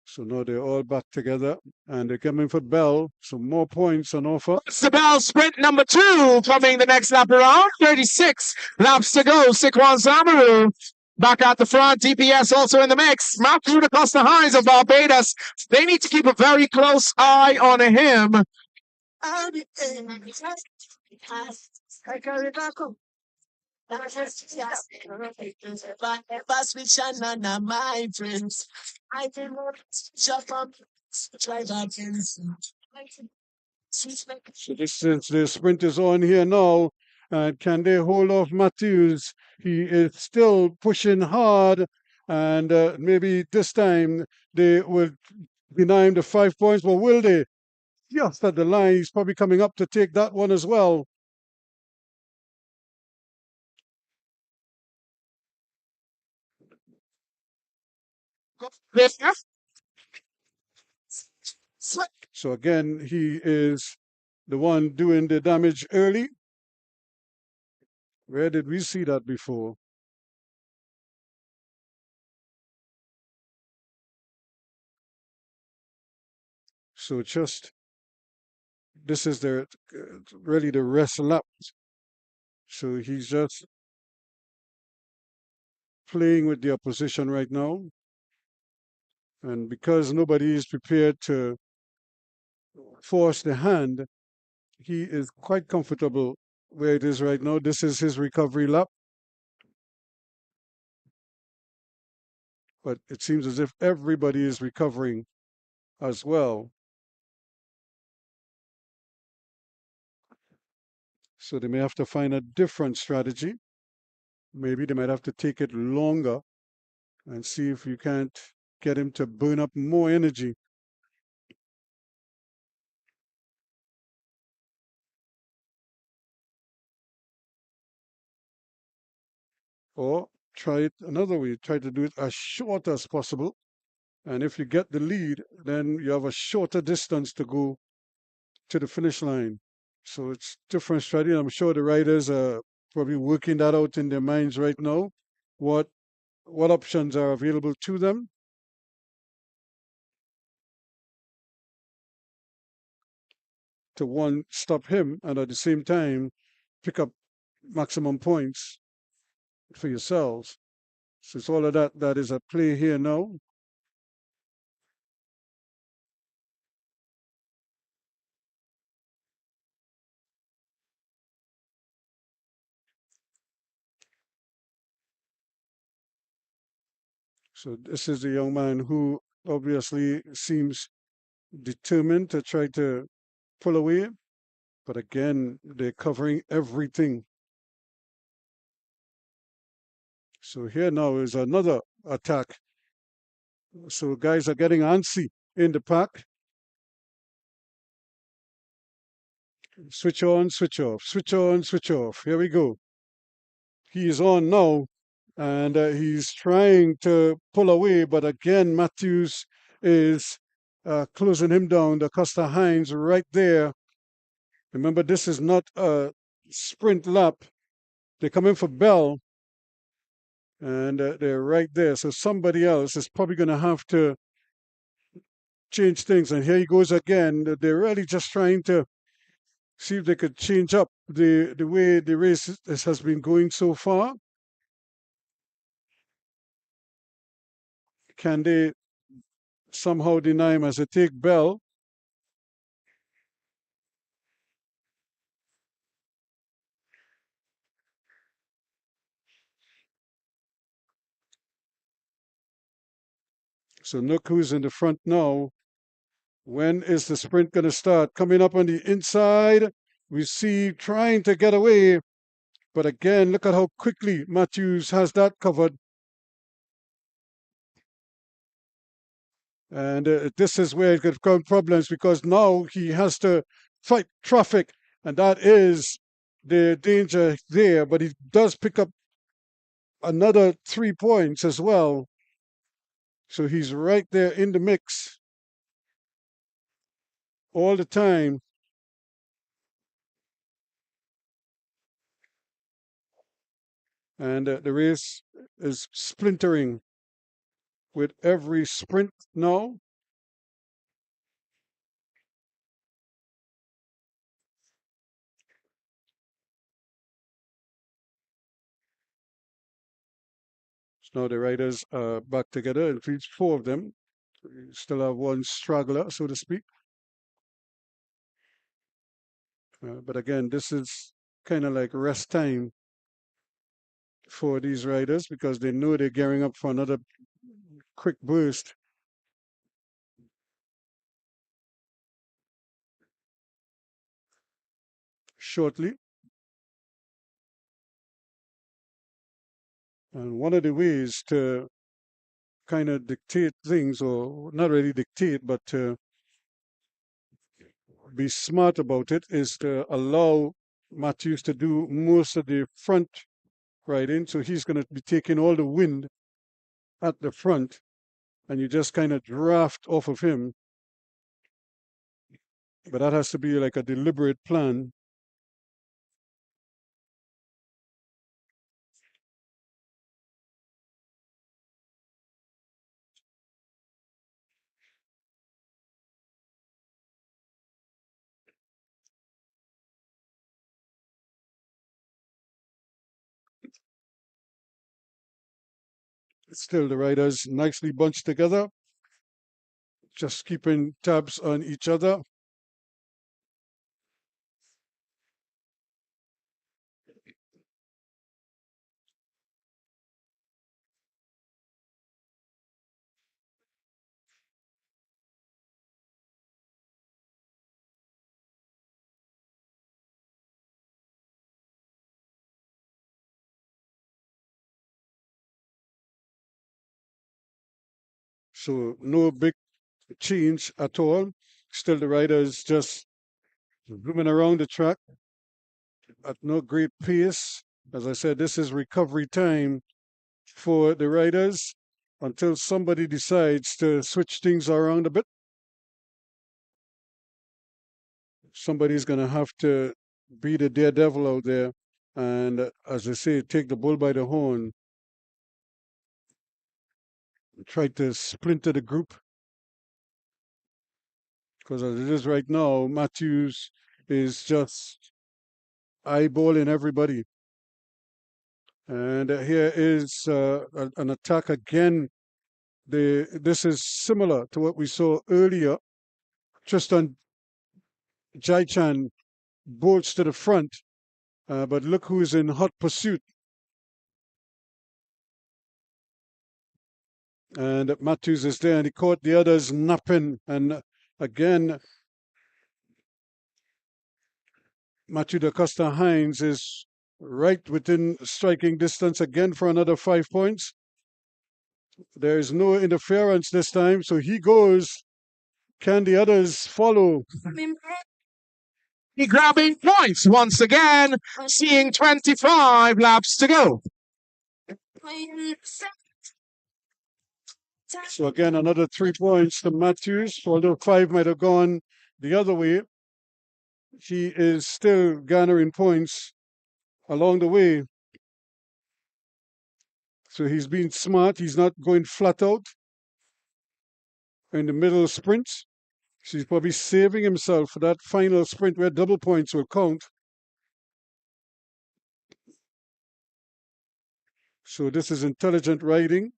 So now they're all back together and they're coming for Bell. So more points on offer. It's the Bell sprint number 2 coming the next lap around. 36 laps to go. Sikwan Zamaru back at the front. DPS also in the mix. Matthew da Costa Hines of Barbados. They need to keep a very close eye on him. So since the sprint is on here now, can they hold off Matthews? He is still pushing hard, and maybe this time they will deny him the 5 points, but will they? Just at the line, he's probably coming up to take that one as well. So again, he is the one doing the damage early. Where did we see that before? So just this is the really the rest lap. So he's just playing with the opposition right now. And because nobody is prepared to force the hand, he is quite comfortable where it is right now. This is his recovery lap. But it seems as if everybody is recovering as well. So they may have to find a different strategy. Maybe they might have to take it longer and see if you can't get him to burn up more energy. Or try it another way. Try to do it as short as possible. And if you get the lead, then you have a shorter distance to go to the finish line. So it's different strategy. I'm sure the riders are probably working that out in their minds right now. What options are available to them? To one, stop him, and at the same time, pick up maximum points for yourselves. So it's all of that is at play here now. So this is a young man who obviously seems determined to try to pull away. But again, they're covering everything. So here now is another attack. So guys are getting antsy in the pack. Switch on, switch off, switch on, switch off. Here we go. He is on now, and he's trying to pull away, but again, Matthews is closing him down. The Costa Hines right there. Remember, this is not a sprint lap. They're coming for Bell, and they're right there. So somebody else is probably going to have to change things. And here he goes again. They're really just trying to see if they could change up the way the race has been going so far. Can they somehow deny him as they take Bell? So look who's in the front now. When is the sprint going to start? Coming up on the inside. We see trying to get away. But again, look at how quickly Matthews has that covered. And this is where it could come problems because now he has to fight traffic. And that is the danger there. But he does pick up another 3 points as well. So he's right there in the mix all the time. And the race is splintering with every sprint now. So now the riders are back together. It leaves 4 of them. We still have one straggler, so to speak. But again, this is kind of like rest time for these riders because they know they're gearing up for another quick burst. Shortly. And one of the ways to kind of dictate things, or not really dictate, but to be smart about it, is to allow Matthews to do most of the front riding. So he's going to be taking all the wind at the front, and you just kind of draft off of him. But that has to be like a deliberate plan. Still, the riders nicely bunched together, just keeping tabs on each other. So no big change at all. Still, the riders just zooming around the track at no great pace. As I said, this is recovery time for the riders until somebody decides to switch things around a bit. Somebody's going to have to be the daredevil out there and, as I say, take the bull by the horn. Try to splinter the group. Because as it is right now, Matthews is just eyeballing everybody. And here is an attack again. This is similar to what we saw earlier. Tristan Jaichan bolts to the front, but look who's in hot pursuit. And Matthews is there, and he caught the others napping. And again, Matthew da Costa Hines is right within striking distance again for another 5 points. There is no interference this time, so he goes. Can the others follow? He grabbing points once again, seeing 25 laps to go. So again, another 3 points to Matthews. Although 5 might have gone the other way, he is still garnering points along the way. So he's being smart. He's not going flat out in the middle sprint. So he's probably saving himself for that final sprint where double points will count. So this is intelligent riding.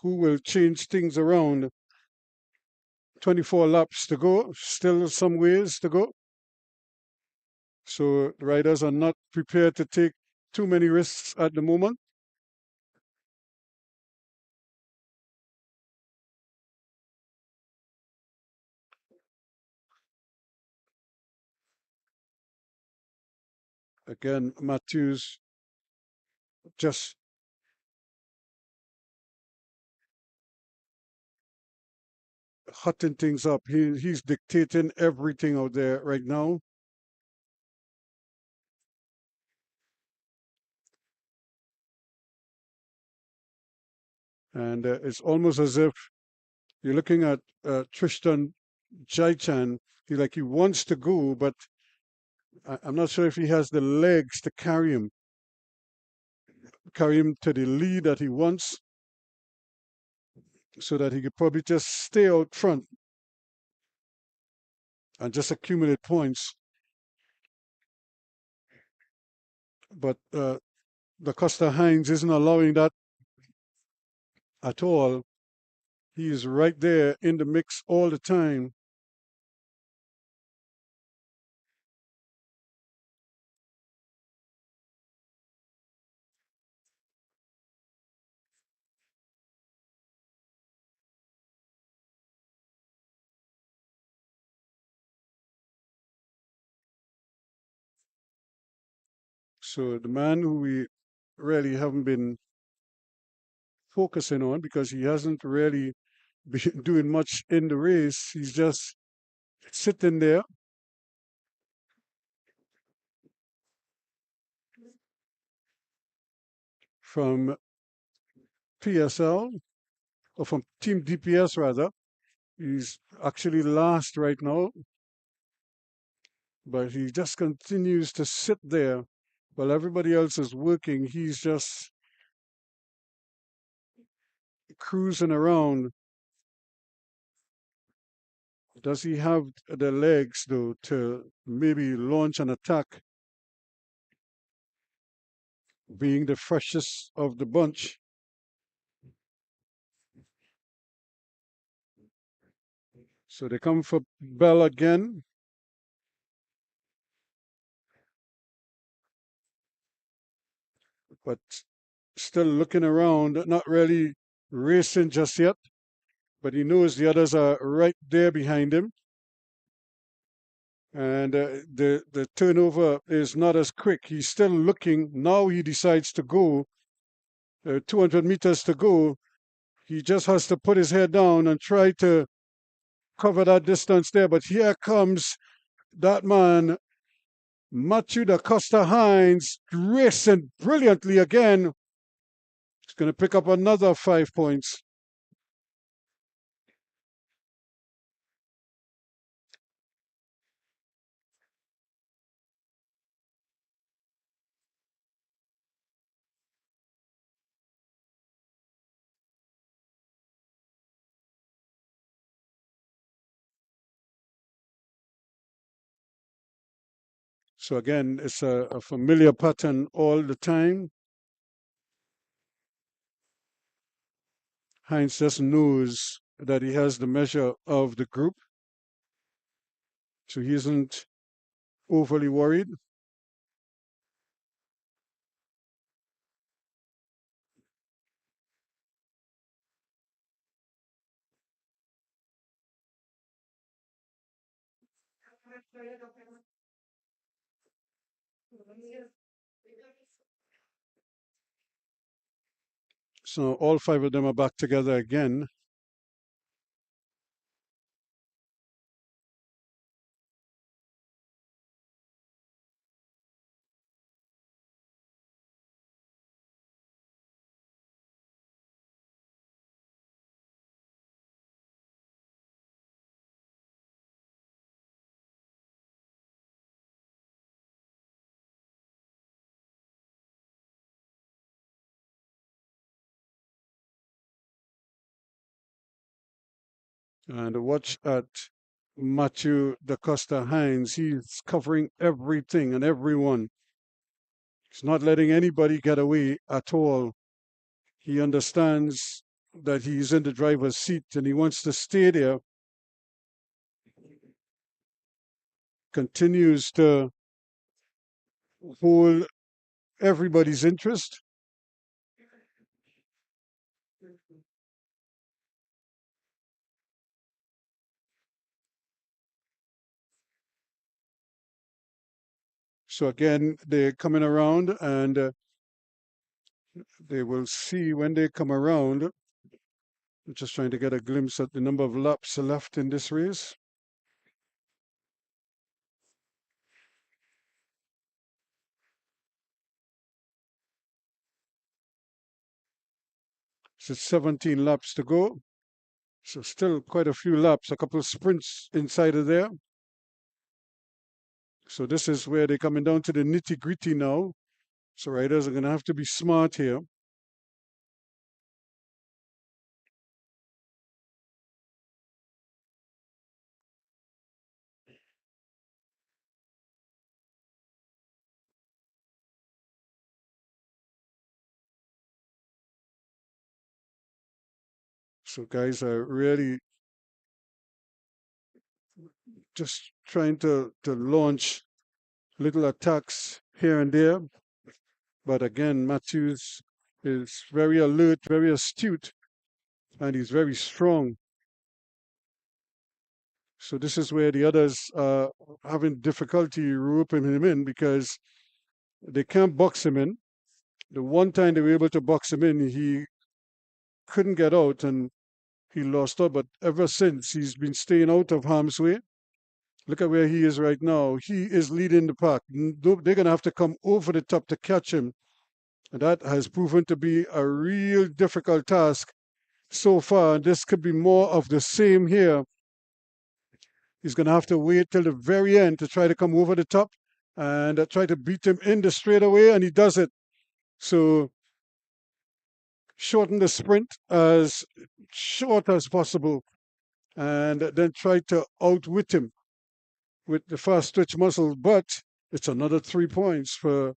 Who will change things around? 24 laps to go, still some ways to go. So the riders are not prepared to take too many risks at the moment. Again, Matthews just hotting things up. He's dictating everything out there right now. And it's almost as if you're looking at Tristan Jaichan. He wants to go, but I'm not sure if he has the legs to carry him to the lead that he wants, so that he could probably just stay out front and just accumulate points. But the Costa Hines isn't allowing that at all. He is right there in the mix all the time. So the man who we really haven't been focusing on, because he hasn't really been doing much in the race, he's just sitting there. From PSL, or from Team DPS rather. He's actually last right now, but he just continues to sit there while everybody else is working. He's just cruising around. Does he have the legs, though, to maybe launch an attack? Being the freshest of the bunch. So they come for Bell again. But still looking around, not really racing just yet. But he knows the others are right there behind him. And the turnover is not as quick. He's still looking. Now he decides to go. 200 meters to go. He just has to put his head down and try to cover that distance there. But here comes that man, Matthew da Costa Hines, racing brilliantly again. He's going to pick up another 5 points. So again, it's a familiar pattern all the time. Heinz just knows that he has the measure of the group, so he isn't overly worried. So all five of them are back together again. And watch at Matthew da Costa Hines. He's covering everything and everyone. He's not letting anybody get away at all. He understands that he's in the driver's seat and he wants to stay there. Continues to hold everybody's interest. So again, they're coming around and they will see when they come around. I'm just trying to get a glimpse at the number of laps left in this race. So 17 laps to go. So still quite a few laps, a couple of sprints inside of there. So this is where they're coming down to the nitty-gritty now. So riders are going to have to be smart here. So guys are really just trying to launch little attacks here and there. But again, Matthews is very alert, very astute, and he's very strong. So this is where the others are having difficulty roping him in because they can't box him in. The one time they were able to box him in, he couldn't get out and he lost out. But ever since, he's been staying out of harm's way. Look at where he is right now. He is leading the pack. They're going to have to come over the top to catch him. And that has proven to be a real difficult task so far. This could be more of the same here. He's going to have to wait till the very end to try to come over the top and try to beat him in the straightaway, and he does it. So shorten the sprint as short as possible and then try to outwit him with the fast twitch muscle. But it's another 3 points for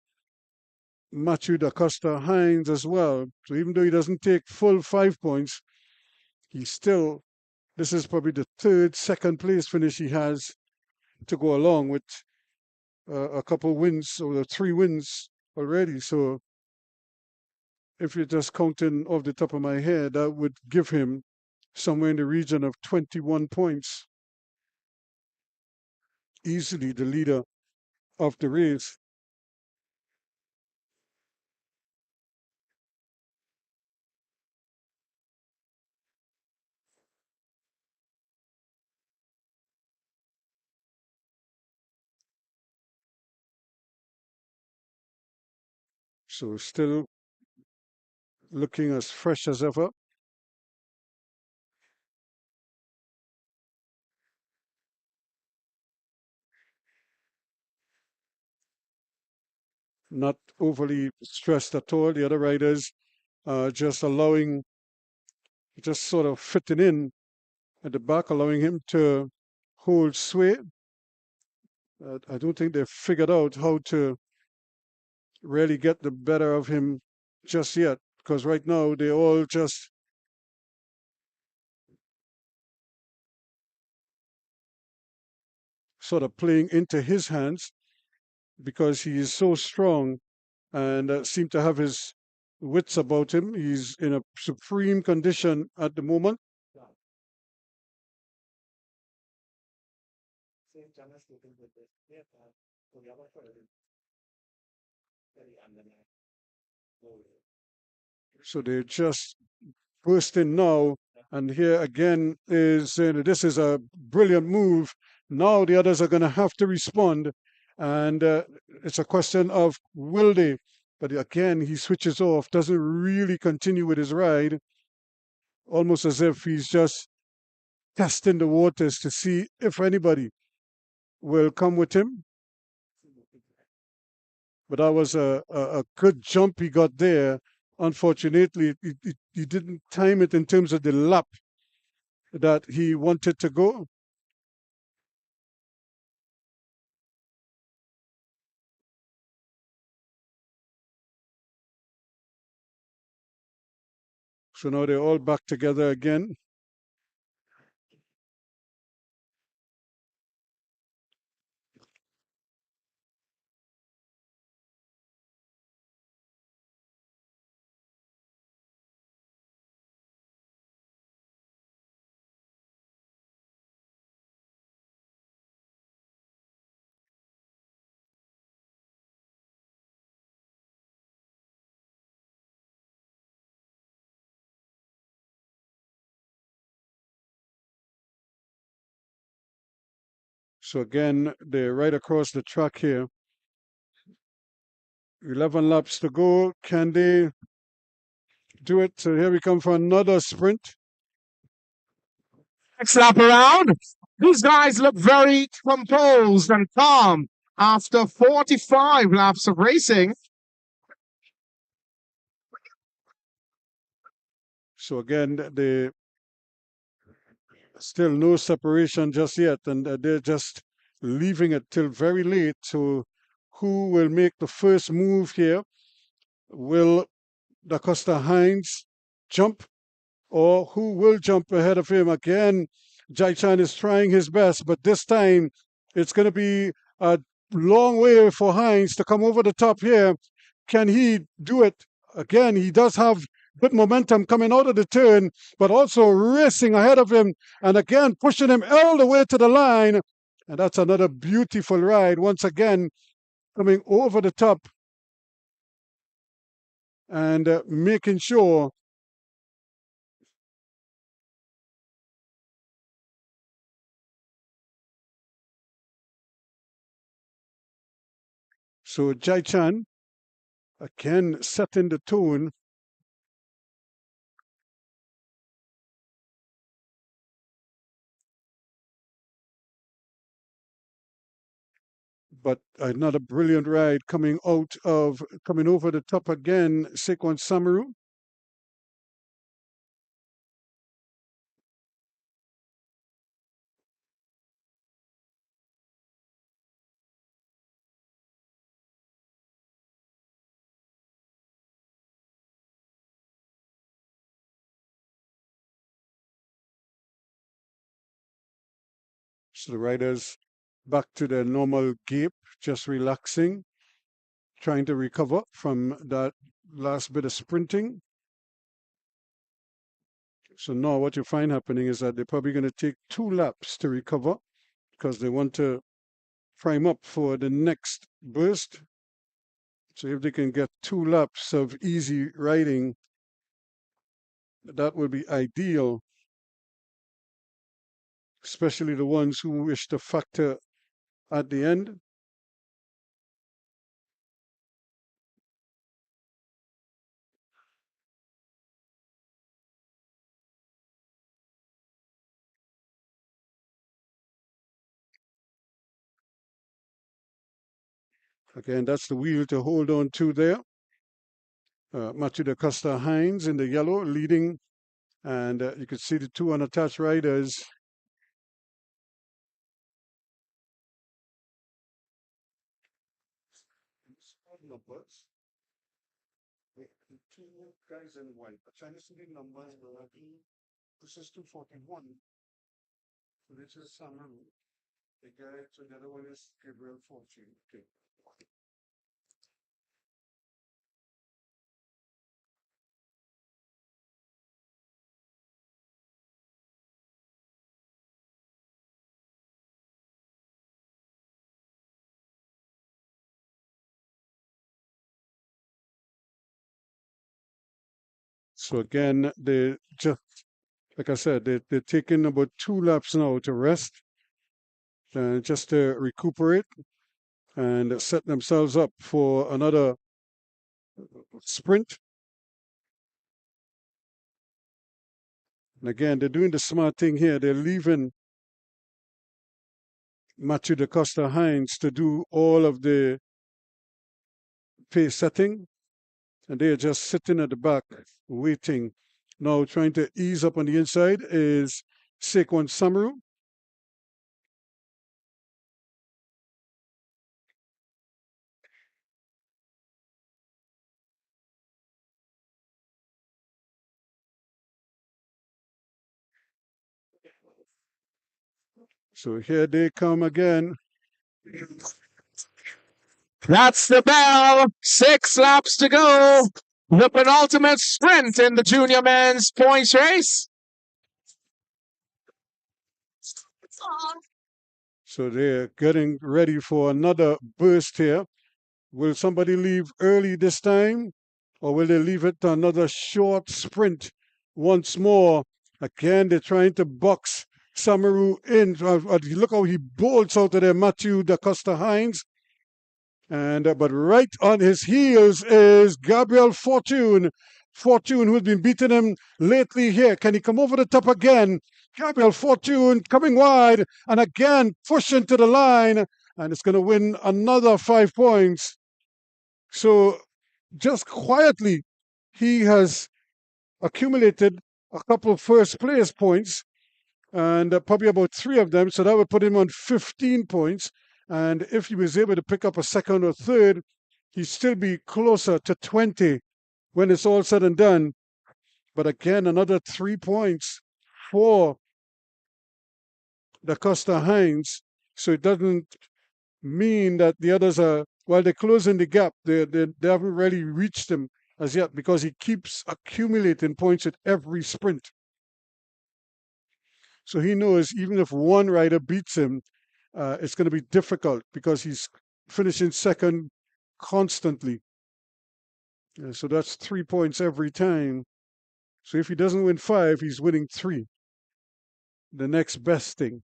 Matthew da Costa Hines as well. So even though he doesn't take full 5 points, he's still, this is probably the second place finish he has to go along with a couple wins or 3 wins already. So if you're just counting off the top of my head, that would give him somewhere in the region of 21 points. Easily the leader of the race. So still looking as fresh as ever. Not overly stressed at all. The other riders just allowing, just sort of fitting in at the back, allowing him to hold sway. I don't think they've figured out how to really get the better of him just yet, because right now they're all just sort of playing into his hands because he is so strong and seem to have his wits about him. He's in a supreme condition at the moment. So they're just bursting now. And here again is this is a brilliant move. Now the others are going to have to respond. And it's a question of will they? But again, he switches off, doesn't really continue with his ride, almost as if he's just testing the waters to see if anybody will come with him. But that was a good jump he got there. Unfortunately, he didn't time it in terms of the lap that he wanted to go. So now they're all back together again. So again, they're right across the track here. 11 laps to go. Can they do it? So here we come for another sprint. Next lap around. These guys look very composed and calm after 45 laps of racing. So again, they still no separation just yet, and they're just leaving it till very late. So who will make the first move here? Will Da Costa Hines jump, or who will jump ahead of him? Again, Jai Chan is trying his best, but this time it's going to be a long way for Hines to come over the top here. Can he do it? Again, he does have good momentum coming out of the turn, but also racing ahead of him, and again pushing him all the way to the line. And that's another beautiful ride. Once again, coming over the top and making sure so Jai Chan again setting the tone. But another brilliant ride coming over the top again, Sekwan Samaru. So the riders back to their normal gait, just relaxing, trying to recover from that last bit of sprinting. So now what you find happening is that they're probably going to take 2 laps to recover because they want to prime up for the next burst. So if they can get 2 laps of easy riding, that would be ideal, especially the ones who wish to factor at the end. Again, that's the wheel to hold on to there. Matthew da Costa Hines in the yellow leading, and you can see the 2 unattached riders numbers. The two guys in white. The Chinese numbers were this is 241. So this is Samaru. The guy, so the other one is Gabriel Fortune. Okay. So again, they just, like I said, they're taking about 2 laps now to rest, just to recuperate and set themselves up for another sprint. And again, they're doing the smart thing here. They're leaving Matthew da Costa Hines to do all of the pace setting, and they're just sitting at the back waiting. Now trying to ease up on the inside is Saquon Samaru. So here they come again. That's the bell. 6 laps to go. The penultimate sprint in the junior men's points race. So they're getting ready for another burst here. Will somebody leave early this time? Or will they leave it to another short sprint once more? Again, they're trying to box Samaru in. Look how he bolts out of there, Matthew da Costa Hines. And but right on his heels is Gabriel Fortune. Fortune, who's been beating him lately here. Can he come over the top again? Gabriel Fortune coming wide and again pushing to the line. And it's going to win another 5 points. So just quietly, he has accumulated a couple of first place points and probably about 3 of them. So that would put him on 15 points. And if he was able to pick up a second or third, he'd still be closer to 20 when it's all said and done. But again, another 3 points for da Costa Hines. So it doesn't mean that the others are, while they're closing the gap, they haven't really reached him as yet because he keeps accumulating points at every sprint. So he knows even if one rider beats him, it's going to be difficult because he's finishing second constantly. So that's 3 points every time. So if he doesn't win 5, he's winning 3. The next best thing.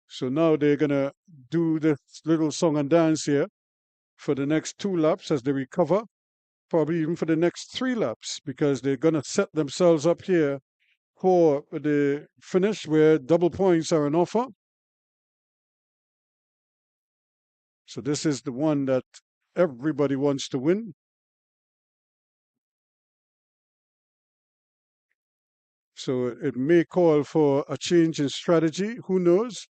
So now they're going to do this little song and dance here for the next 2 laps as they recover, probably even for the next 3 laps, because they're going to set themselves up here for the finish where double points are an offer. So this is the one that everybody wants to win. So it may call for a change in strategy. Who knows?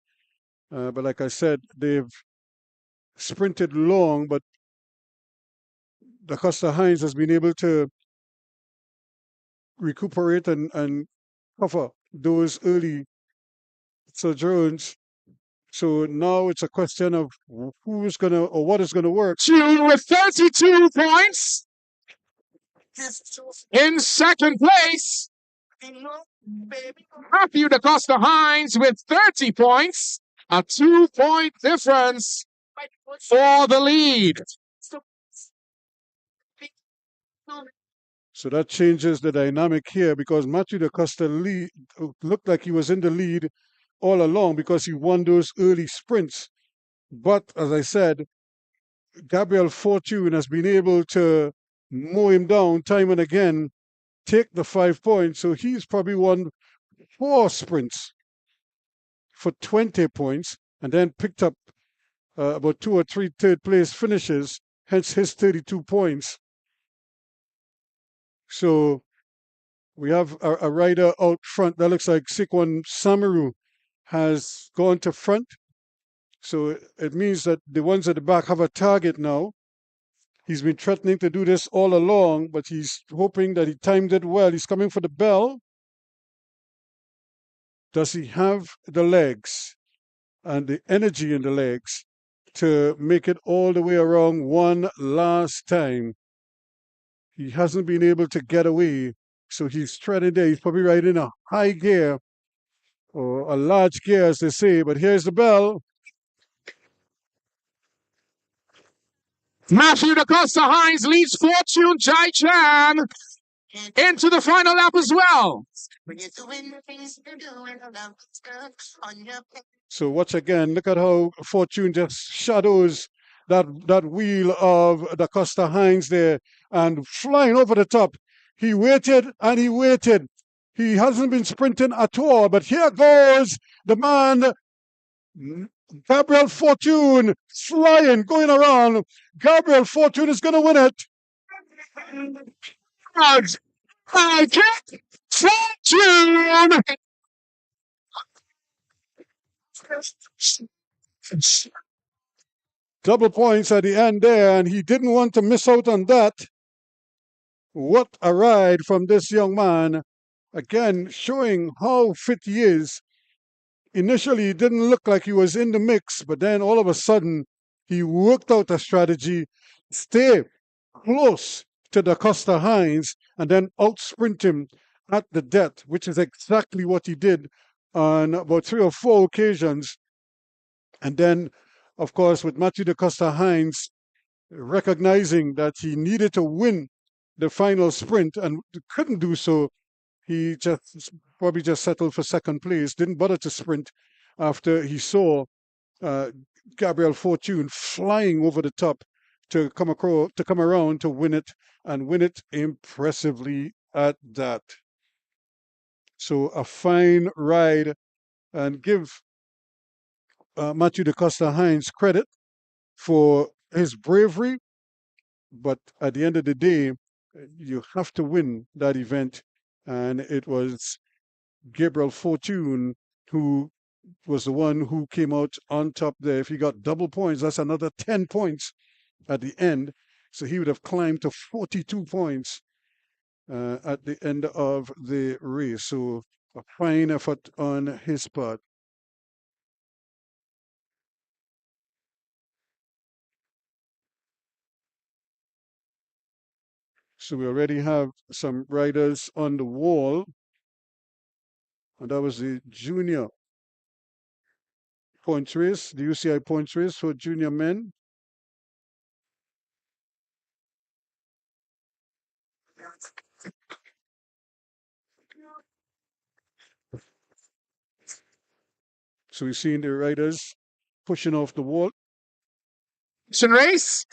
But like I said, they've sprinted long, but da Costa Hines has been able to recuperate and cover those early sojourns. So now it's a question of who's going to, or what is going to work. June with 32 points. In second place, Matthew da Costa Hines with 30 points. A 2-point difference for the lead. So that changes the dynamic here because Matthew da Costa looked like he was in the lead all along because he won those early sprints. But as I said, Gabriel Fortune has been able to mow him down time and again, take the 5 points. So he's probably won 4 sprints for 20 points and then picked up about 2 or 3 third place finishes, hence his 32 points. So we have a rider out front that looks like Saquon Samaru has gone to front. So it means that the ones at the back have a target now. He's been threatening to do this all along, but he's hoping that he timed it well. He's coming for the bell. Does he have the legs and the energy in the legs to make it all the way around one last time? He hasn't been able to get away, so he's treading there. He's probably riding a high gear or a large gear, as they say. But here's the bell. Matthew DaCosta Hines leads Fortune Jai-Chan into the final lap as well. So watch again. Look at how Fortune just shadows that wheel of DaCosta Hines there and flying over the top. He waited and he waited. He hasn't been sprinting at all, but here goes the man, Gabriel Fortune, flying, going around. Gabriel Fortune is going to win it. Fortune! Double points at the end there, and he didn't want to miss out on that. What a ride from this young man. Again, showing how fit he is. Initially, it didn't look like he was in the mix, but then all of a sudden, he worked out a strategy, stay close to DaCosta Hines, and then out-sprint him at the death, which is exactly what he did on about 3 or 4 occasions. And then, of course, with Matthew DaCosta Hines recognizing that he needed to win the final sprint and couldn't do so, he probably just settled for second place, didn't bother to sprint after he saw Gabriel Fortune flying over the top to come around to win it, and win it impressively at that. So a fine ride, and give Matthew DaCosta Hines credit for his bravery, but at the end of the day, you have to win that event, and it was Gabriel Fortune who was the one who came out on top there. If he got double points, that's another 10 points at the end, so he would have climbed to 42 points at the end of the race. So a fine effort on his part. So we already have some riders on the wall, and that was the junior points race, the UCI points race for junior men. So we've seen the riders pushing off the wall. Race.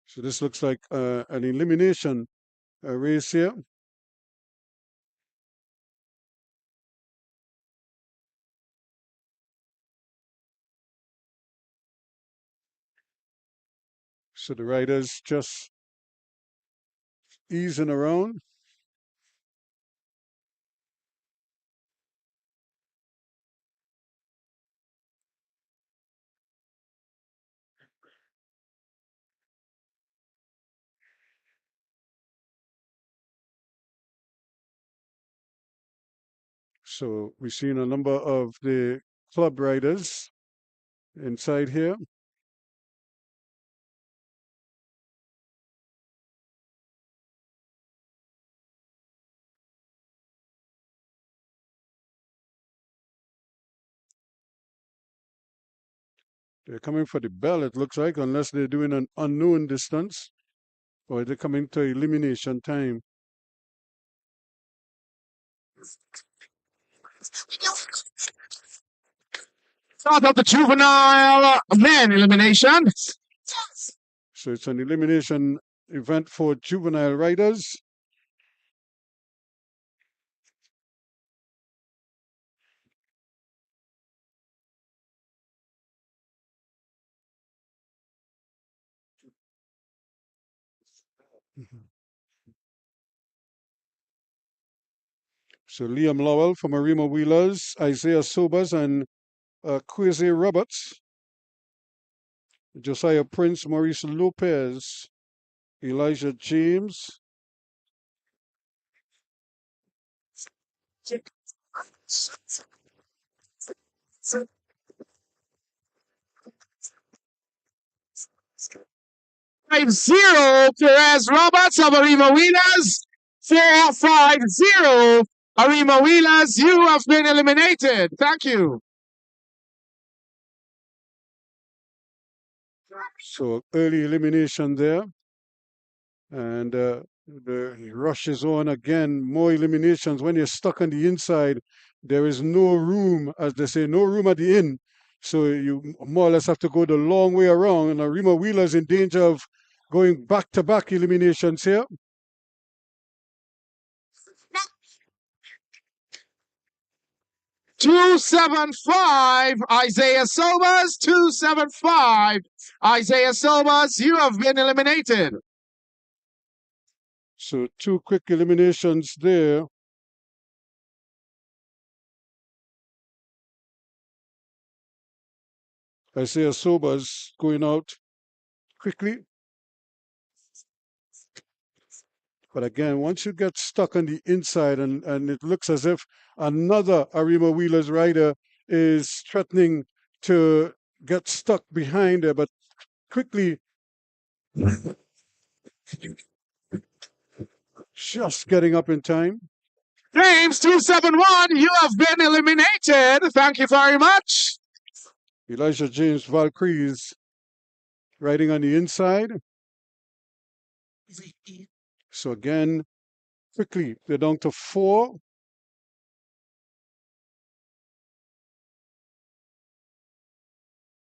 So this looks like an elimination race here. So the riders just easing around. So we've seen a number of the club riders inside here. They're coming for the bell, it looks like, unless they're doing an unknown distance, or they're coming to elimination time. Start of the juvenile men elimination. So it's an elimination event for juvenile riders. So Liam Lowell from Arima Wheelers, Isaiah Sobers, and Quasi Roberts, Josiah Prince, Maurice Lopez, Elijah James, 5-0, Perez Roberts of Arima Wheelers. 4-5-0, Arima Wheelers. You have been eliminated. Thank you. so early elimination there. And the rush is on again. More eliminations. When you're stuck on the inside, there is no room, as they say, no room at the inn. So you more or less have to go the long way around. And Arima Wheeler's in danger of going back-to-back eliminations here. $275, Isaiah Sobers. 275, Isaiah Sobers. You have been eliminated. So 2 quick eliminations there. Isaiah Sobers going out quickly. But again, once you get stuck on the inside and it looks as if another Arima Wheelers rider is threatening to get stuck behind there, but quickly just getting up in time. James 271, you have been eliminated. Thank you very much. Elijah James Valkyries riding on the inside. So again, quickly, they're down to 4.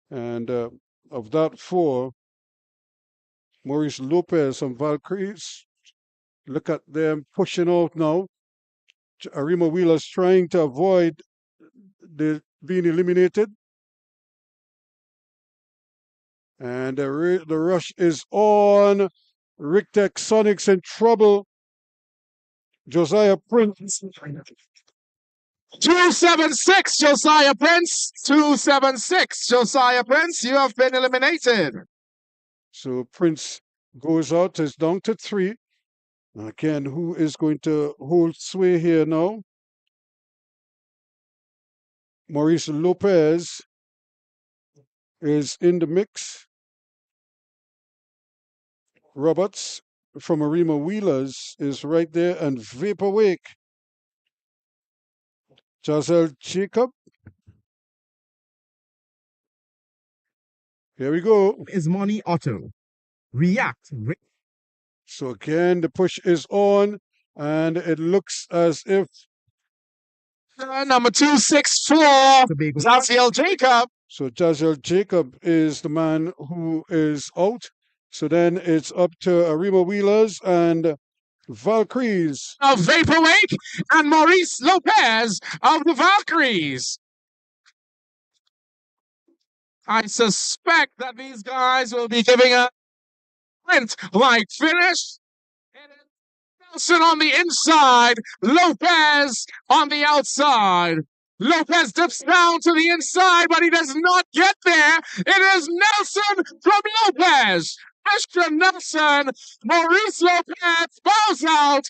And of that 4, Maurice Lopez and Valkyries. Look at them pushing out now. Arima Wheelers trying to avoid being eliminated. And the rush is on. Rictec Sonics in trouble. Josiah Prince. 276, Josiah Prince. 276, Josiah Prince. You have been eliminated. So Prince goes out. It's down to 3. Again, who is going to hold sway here now? Maurice Lopez is in the mix. Roberts from Arima Wheelers is right there, and Vaporwake. Jazel Jacob. Here we go. Is Money Auto. React. So again, the push is on, and it looks as if Number 264, Jaziel Jacob. so Jaziel Jacob is the man who is out. So then it's up to Arima Wheelers and Valkyries. Of Vaporwake and Maurice Lopez of the Valkyries. I suspect that these guys will be giving a sprint-like finish. Nelson on the inside, Lopez on the outside. Lopez dips down to the inside, but he does not get there. It is Nelson from Lopez. Christian Nelson, Maurice Lopez bows out.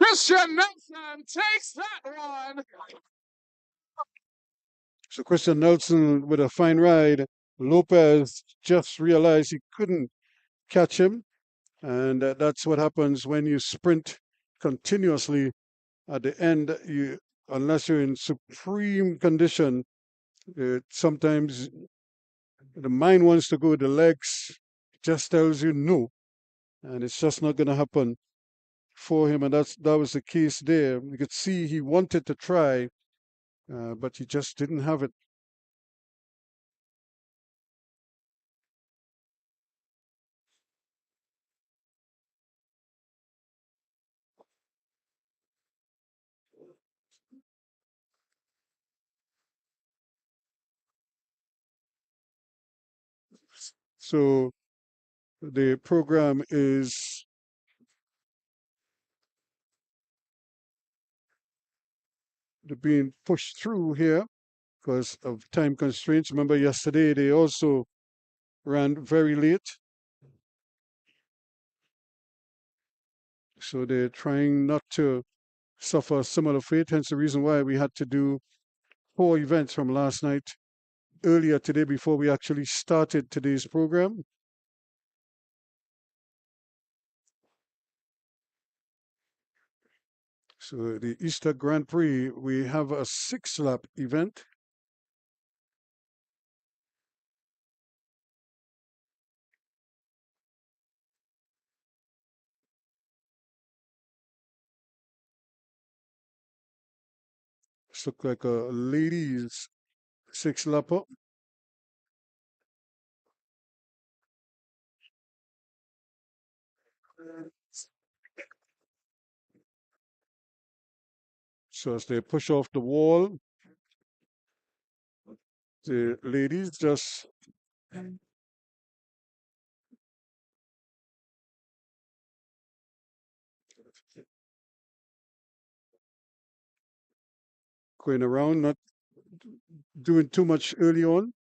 Christian Nelson takes that one. So Christian Nelson with a fine ride. Lopez just realized he couldn't catch him. And that's what happens when you sprint continuously. At the end, unless you're in supreme condition, sometimes the mind wants to go, the legs just tells you no. And it's just not going to happen for him. And that was the case there. You could see he wanted to try, but he just didn't have it. So the program is they're being pushed through here because of time constraints. Remember, yesterday they also ran very late. So they're trying not to suffer a similar fate, hence the reason why we had to do 4 events from last night earlier today before we actually started today's program. So the Easter Grand Prix, we have a 6-lap event. This looks like a ladies 6-lapper. So as they push off the wall, the ladies just going around, not doing too much early on.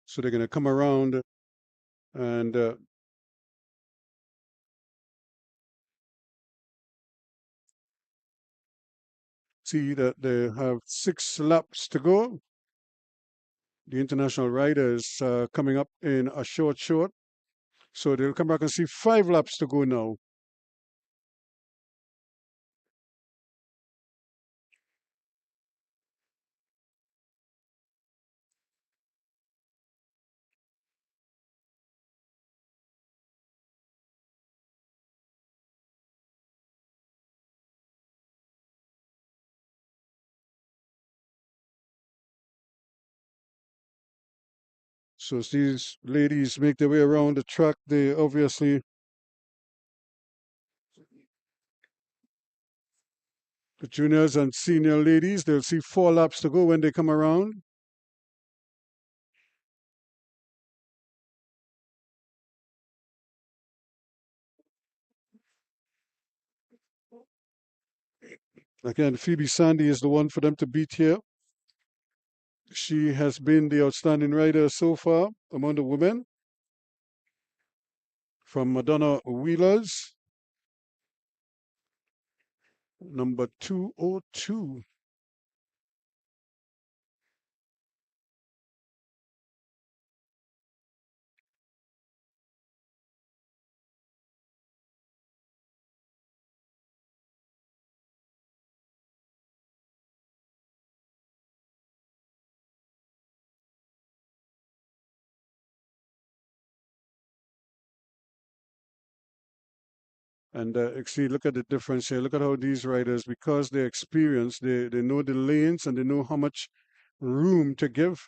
So they're going to come around and see that they have 6 laps to go. The international riders coming up in a short. So they'll come back and see 5 laps to go now. So as these ladies make their way around the track, they obviously, the juniors and senior ladies, they'll see 4 laps to go when they come around. Again, Phoebe Sandy is the one for them to beat here. She has been the outstanding rider so far among the women from Madonna Wheelers, number 202. And actually, look at the difference here. Look at how these riders, because they're experienced, they know the lanes and they know how much room to give.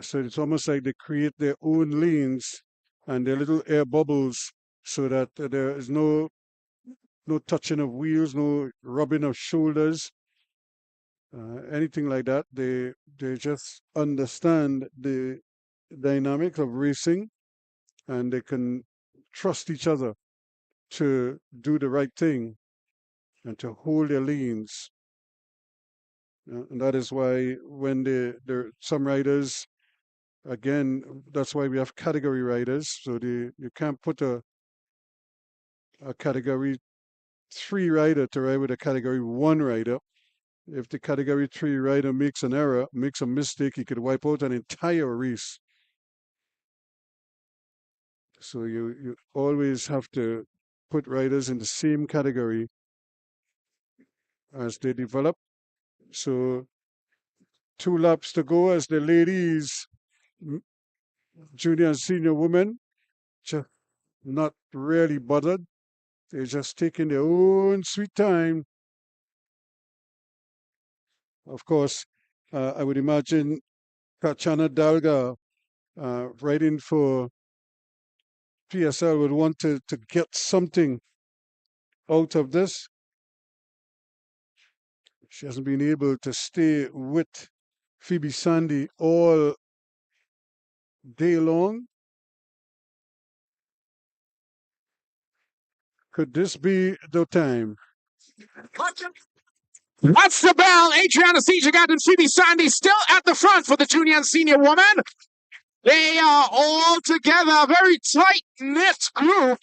So it's almost like they create their own lanes and their little air bubbles so that there is no touching of wheels, no rubbing of shoulders, anything like that. They just understand the dynamics of racing and they can trust each other to do the right thing and to hold their lanes. And that is why when there some riders, again, that's why we have category riders. So you can't put a category 3 rider to ride with a category 1 rider. If the category 3 rider makes an error, makes a mistake, he could wipe out an entire race. So you always have to put riders in the same category as they develop. So 2 laps to go as the ladies, junior and senior women, just not really bothered. They're just taking their own sweet time. Of course, I would imagine Tatiana Dalga, riding for PSL, would want to get something out of this. She hasn't been able to stay with Phoebe Sandy all day long. Could this be the time? What's the bell? Adriana Sejigat and Phoebe Sandy still at the front for the junior and senior woman. They are all together, a very tight-knit group.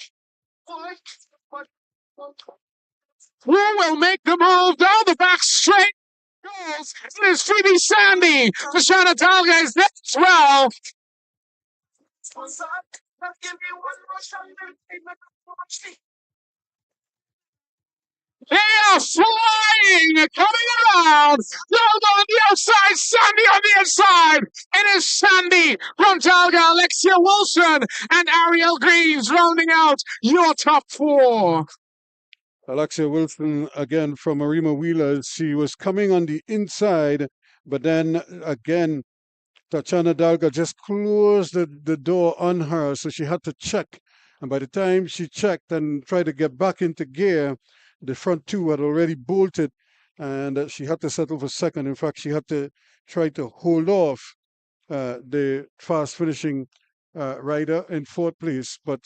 Who will make the move down the back straight? Goes. It is Phoebe Sandy. Tashana Dalga is next as well. They are flying, coming around. Dalga on the outside, Sandy on the inside. It is Sandy from Dalga, Alexia Wilson, and Ariel Greaves rounding out your top four. Alexia Wilson again from Arima Wheelers. She was coming on the inside, but then again, Tatiana Dalga just closed the door on her, so she had to check. And by the time she checked and tried to get back into gear, the front two had already bolted, and she had to settle for second. In fact, she had to try to hold off the fast finishing rider in fourth place. But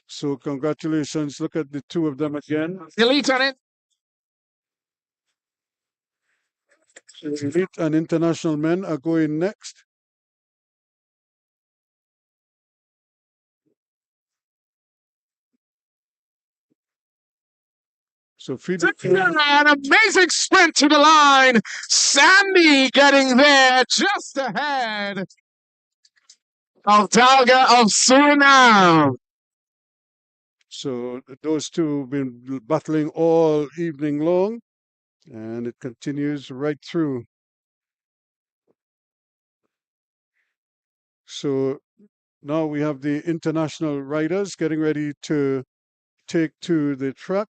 so congratulations. Look at the two of them again. Delete on it. Elite and international men are going next. So Phoebe, An amazing sprint to the line. Sandy getting there just ahead of Dalga of Suriname. so those two have been battling all evening long, and it continues right through. So now we have the international riders getting ready to take to the track.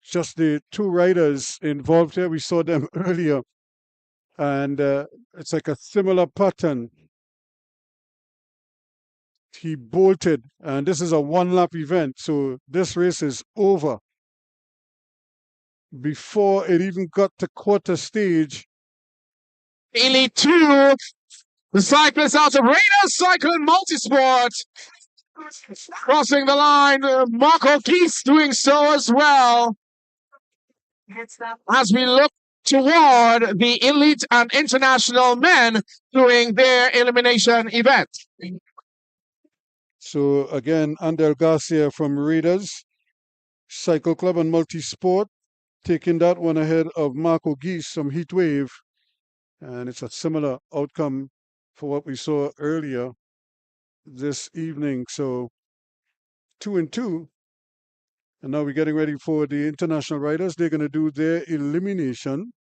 Just the two riders involved here. We saw them earlier, and it's like a similar pattern. He bolted, and this is a one-lap event, so this race is over before it even got to quarter stage. Elite 2, the cyclists out of Raiders Cycling Multisport. Crossing the line, Marco Keith doing so as well. As we look toward the elite and international men doing their elimination event. So again, Andel Garcia from Raiders Cycle Club and Multisport taking that one ahead of Marco Geese from Heatwave. And it's a similar outcome for what we saw earlier this evening. So 2 and 2. And now we're getting ready for the international riders. They're going to do their elimination.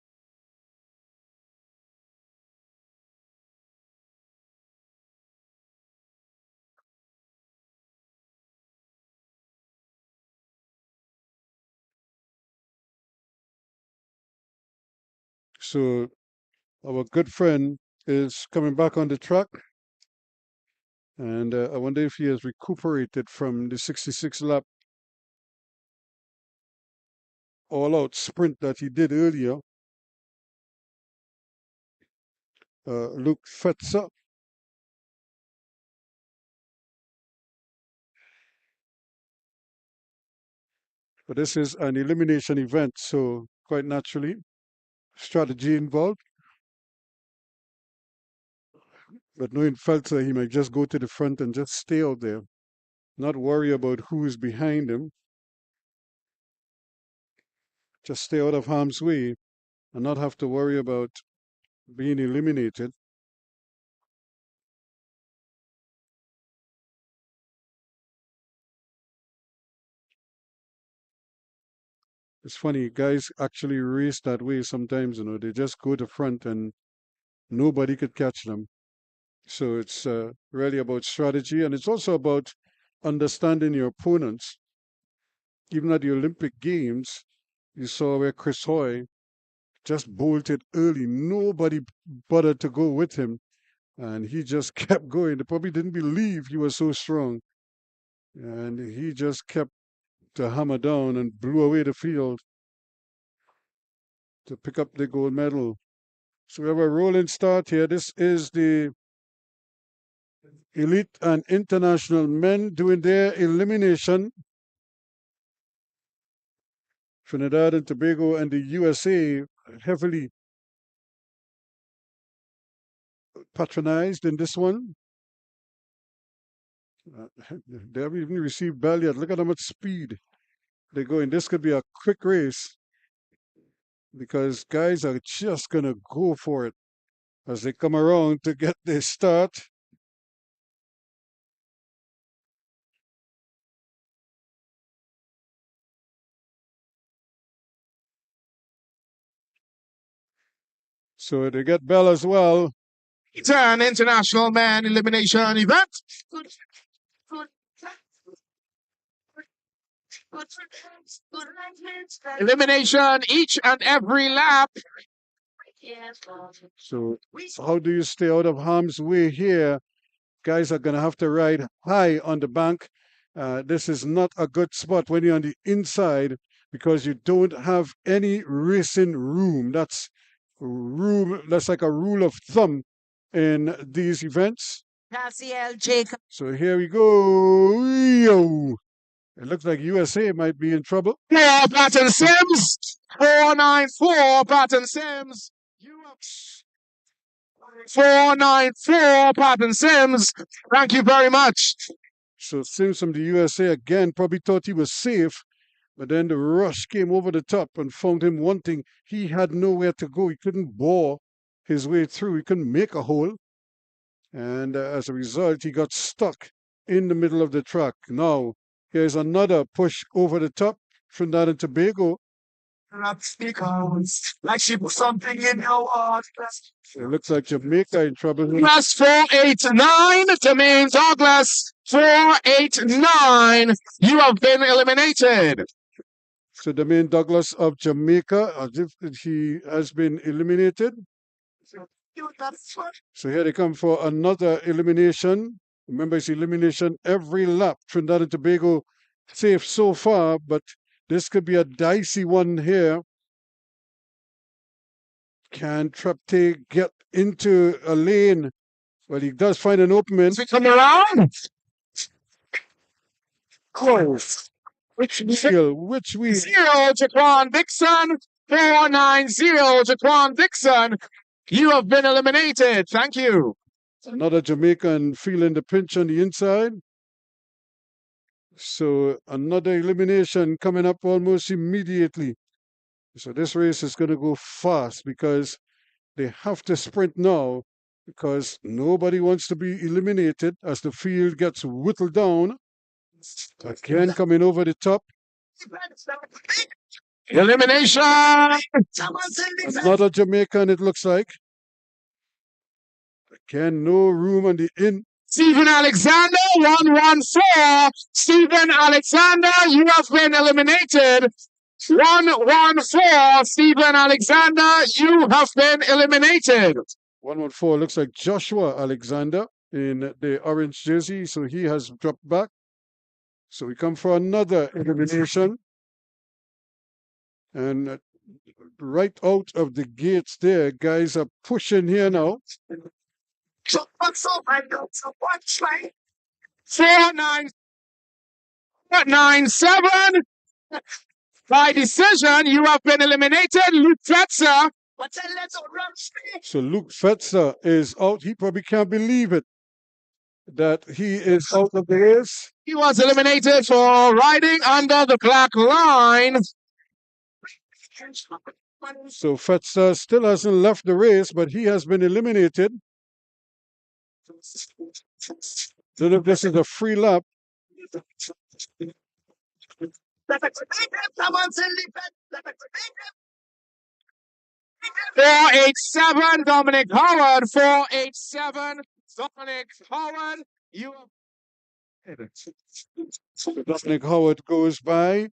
So our good friend is coming back on the track. And I wonder if he has recuperated from the 66 lap all-out sprint that he did earlier. Luke Fetzer But this is an elimination event, so quite naturally, strategy involved. But knowing Felter, he might just go to the front and just stay out there, not worry about who is behind him. Just stay out of harm's way and not have to worry about being eliminated. It's funny, guys actually race that way sometimes, they just go to front and nobody could catch them. So it's really about strategy, and it's also about understanding your opponents. Even at the Olympic Games, you saw where Chris Hoy just bolted early. Nobody bothered to go with him, and he just kept going. They probably didn't believe he was so strong, and he just kept to hammer down and blew away the field to pick up the gold medal. So we have a rolling start here. This is the elite and international men doing their elimination. Trinidad and Tobago and the USA heavily patronized in this one. They haven't even received bell yet. Look at how much speed they're going. This could be a quick race because guys are just going to go for it as they come around to get their start. So they get bell as well. It's an international man elimination event. Elimination each and every lap. So how do you stay out of harm's way here? Guys are going to have to ride high on the bank. This is not a good spot when you're on the inside because you don't have any racing room. That's like a rule of thumb in these events. Cassiel Jacob. So here we go. Yo. It looks like USA might be in trouble. Yeah, Patton Sims. 494, Patton Sims. 494, Patton Sims. Thank you very much. So Sims from the USA again probably thought he was safe, but then the rush came over the top and found him wanting. He had nowhere to go. He couldn't bore his way through. He couldn't make a hole. And as a result, he got stuck in the middle of the track. Now, here's another push over the top. Trinidad and Tobago. Like she put something in your heart. It looks like Jamaica in trouble. Plus 489, Jermaine Douglas. 489. You have been eliminated. So Jermaine Douglas of Jamaica, as if he has been eliminated. So here they come for another elimination. Remember, it's elimination every lap. Trinidad and Tobago safe so far, but this could be a dicey one here. Can Trapte get into a lane? Well, he does find an opening. We come around. Close. Which we Zero, Jaquan Dixon. 490, Jaquan Dixon. You have been eliminated. Thank you. Another Jamaican feeling the pinch on the inside. So another elimination coming up almost immediately. So this race is going to go fast because they have to sprint now because nobody wants to be eliminated as the field gets whittled down. Again coming over the top. Elimination. Another Jamaican, it looks like. Again, no room on the in. Stephen Alexander, 114. Stephen Alexander, you have been eliminated. 114. Stephen Alexander, you have been eliminated. 114 looks like Joshua Alexander in the orange jersey, so he has dropped back. So we come for another elimination. And right out of the gates there, guys are pushing here now. 497. By decision, you have been eliminated, Luke Fetzer. So Luke Fetzer is out. He probably can't believe it that he is out of the race. He was eliminated for riding under the black line. So Fetzer still hasn't left the race, but he has been eliminated. Don't know if this is a free lap. 487, Dominic Howard. 487, Dominic Howard. You Dominic Howard goes by,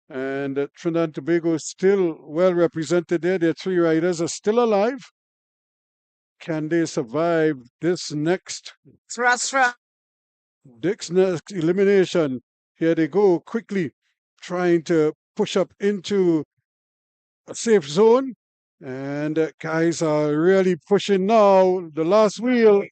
and Trinidad and Tobago is still well represented there. Their three riders are still alive. Can they survive this next elimination? Here they go quickly, trying to push up into a safe zone. And guys are really pushing now. The last wheel.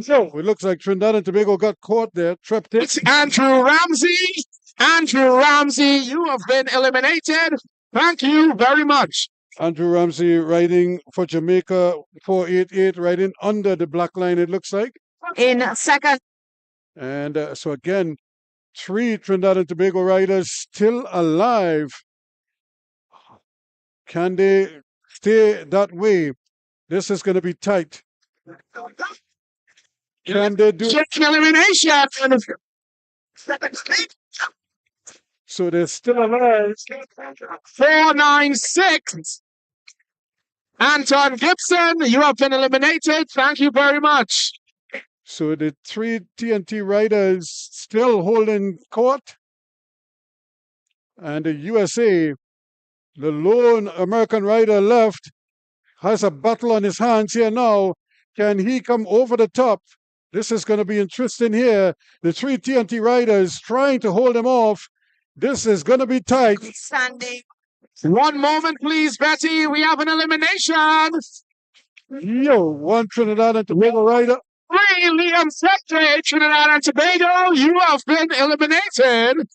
No, it looks like Trinidad and Tobago got caught there, trapped in. It's Andrew Ramsey. Andrew Ramsey, you have been eliminated. Thank you very much. Andrew Ramsey riding for Jamaica, 488, riding under the black line, it looks like. In second. And so again, three Trinidad and Tobago riders still alive. Can they stay that way? This is going to be tight. Can they do elimination? So they're still alive. 496. Anton Gibson, you have been eliminated. Thank you very much. So the three TNT riders still holding court. And the USA, the lone American rider left, has a battle on his hands here now. Can he come over the top? This is going to be interesting here. The three TNT riders trying to hold him off. This is going to be tight. Standing. One moment, please, Betty. We have an elimination. One Trinidad and Tobago rider. Prix, Liam Septe, Trinidad and Tobago, you have been eliminated.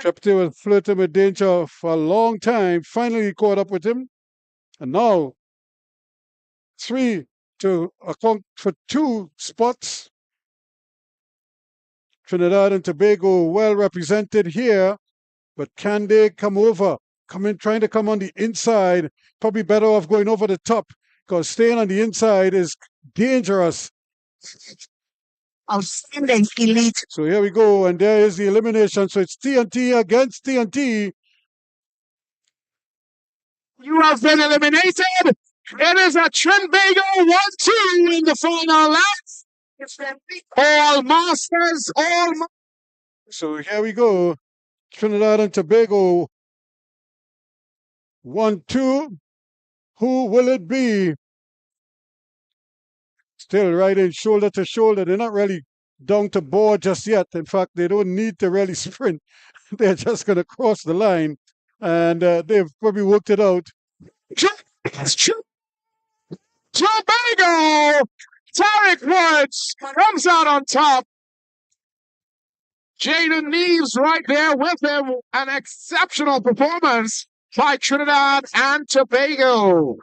Septe was flirting with danger for a long time. Finally caught up with him. And now, three to account for two spots. Trinidad and Tobago well represented here. But can they come over? Trying to come on the inside. Probably better off going over the top, because staying on the inside is dangerous. Outstanding elite. So here we go, and there is the elimination. So it's TNT against TNT. You have been eliminated. It is a Trinbago 1-2 in the final lap. All masters, So here we go. Trinidad and Tobago 1-2. Who will it be? Still riding shoulder to shoulder. They're not really down to board just yet. In fact, they don't need to really sprint. They're just going to cross the line. And they've probably worked it out. Tobago! Tarek Woods comes out on top. Jaden Neves right there with him. An exceptional performance by Trinidad and Tobago.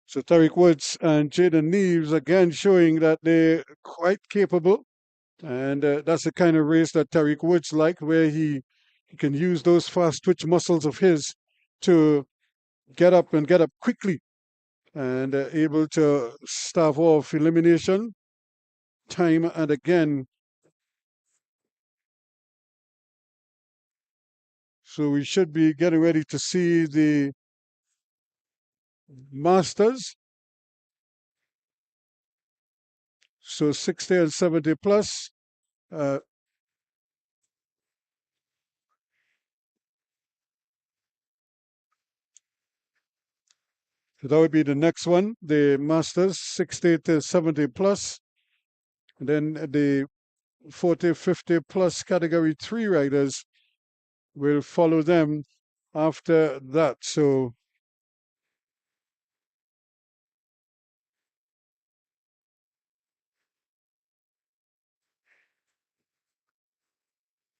So Tariq Woods and Jaden Neves again showing that they're quite capable. And that's the kind of race that Tariq Woods like, where he can use those fast twitch muscles of his to get up quickly and able to stave off elimination time and again. So we should be getting ready to see the Masters. So 60 and 70 plus. So that would be the next one, the Masters, 60 to 70 plus. And then the 40, 50 plus category 3 riders will follow them after that. So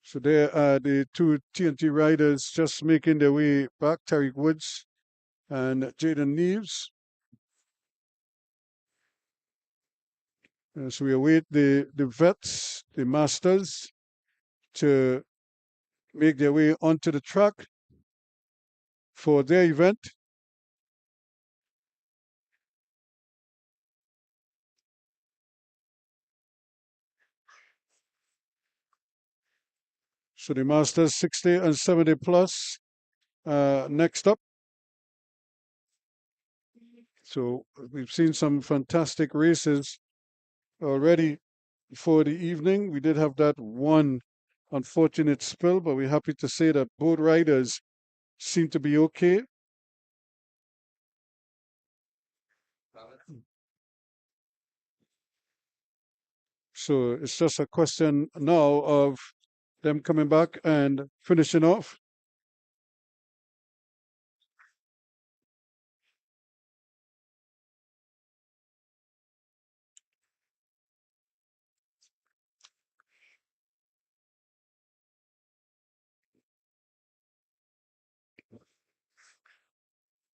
So there are the two TNT riders just making their way back, Tariq Woods and Jaden Neves. So we await the vets, the masters, to make their way onto the track for their event. So the masters 60 and 70 plus next up. So we've seen some fantastic races already for the evening. We did have that one unfortunate spill, but we're happy to say that both riders seem to be okay. So it's just a question now of them coming back and finishing off.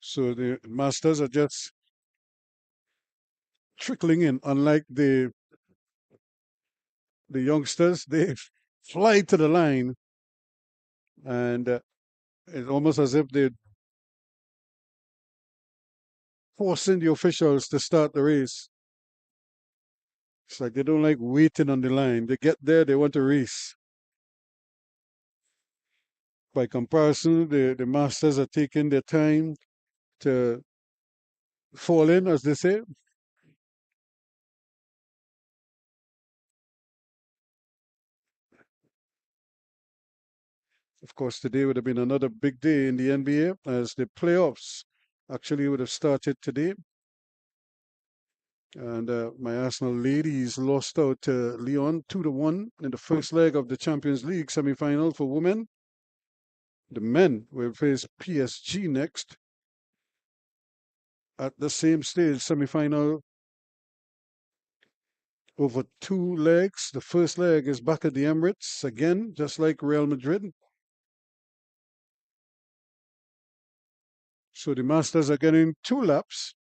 So the masters are just trickling in, unlike the youngsters. They fly to the line, and it's almost as if they're forcing the officials to start the race. It's like they don't like waiting on the line. They get there, they want to race. By comparison, the masters are taking their time to fall in, as they say. Of course, today would have been another big day in the NBA as the playoffs actually would have started today. And my Arsenal ladies lost out to Lyon 2-1 in the first leg of the Champions League semi-final for women. The men will face PSG next at the same stage, semi-final over 2 legs. The first leg is back at the Emirates again, just like Real Madrid. So the Masters are getting 2 laps,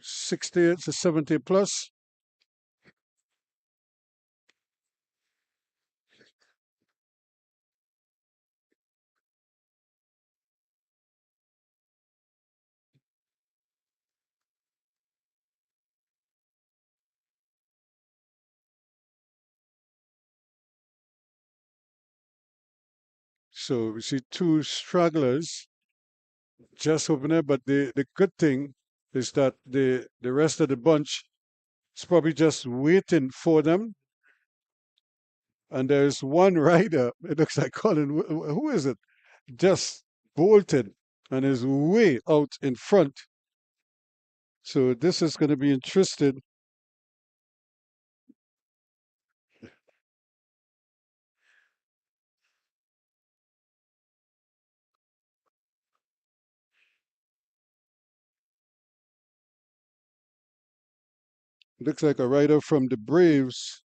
60 to 70 plus. So we see 2 stragglers just over there, but the good thing is that the rest of the bunch is probably just waiting for them. And there's one rider, it looks like Colin, who is it? Just bolted and is way out in front. So this is going to be interesting. Looks like a rider from the Braves.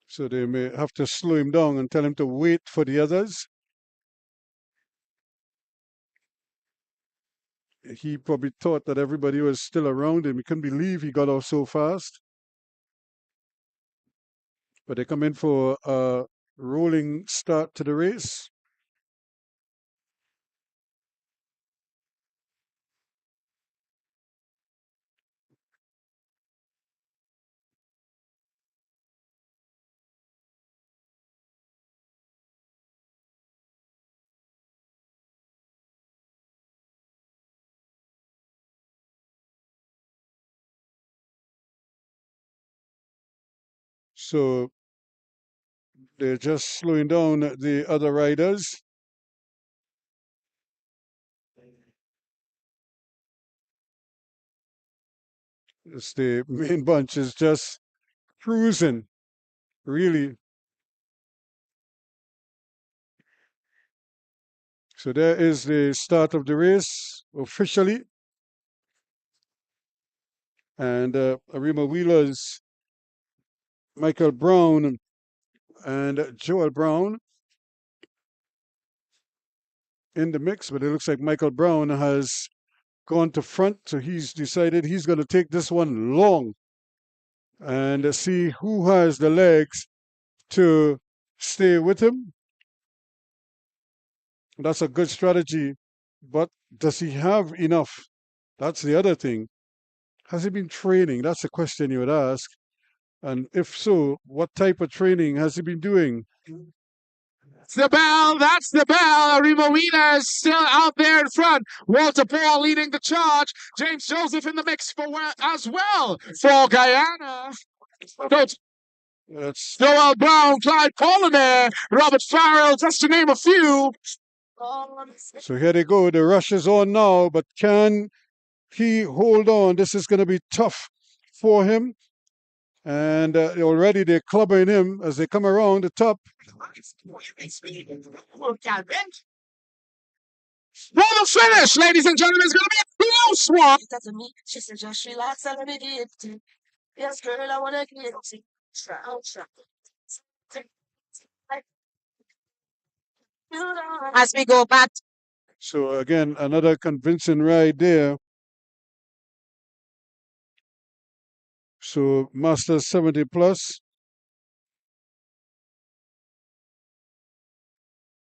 So they may have to slow him down and tell him to wait for the others. He probably thought that everybody was still around him. He couldn't believe he got off so fast. But they come in for a rolling start to the race. So they're just slowing down the other riders. It's the main bunch is just cruising, really. So there is the start of the race officially. And Arima Wheelers Michael Brown and Joel Brown in the mix, but it looks like Michael Brown has gone to front, so he's decided he's going to take this one long and see who has the legs to stay with him. That's a good strategy, but does he have enough? That's the other thing. Has he been training? That's a question you would ask. And if so, what type of training has he been doing? That's the bell. That's the bell. Arima Wheeler is still out there in front. Walter Paul leading the charge. James Joseph in the mix as well for Guyana. That's Joel Brown, Clyde Pollinaire, Robert Farrell, just to name a few. so here they go. The rush is on now, but can he hold on? This is going to be tough for him. And already they're clubbing him as they come around the top. For the finish, ladies and gentlemen, it's going to be a close one. She said, just relax and let me get it. Yes, girl, I want to get it. As we go back, So again, another convincing ride there. So Masters 70 plus.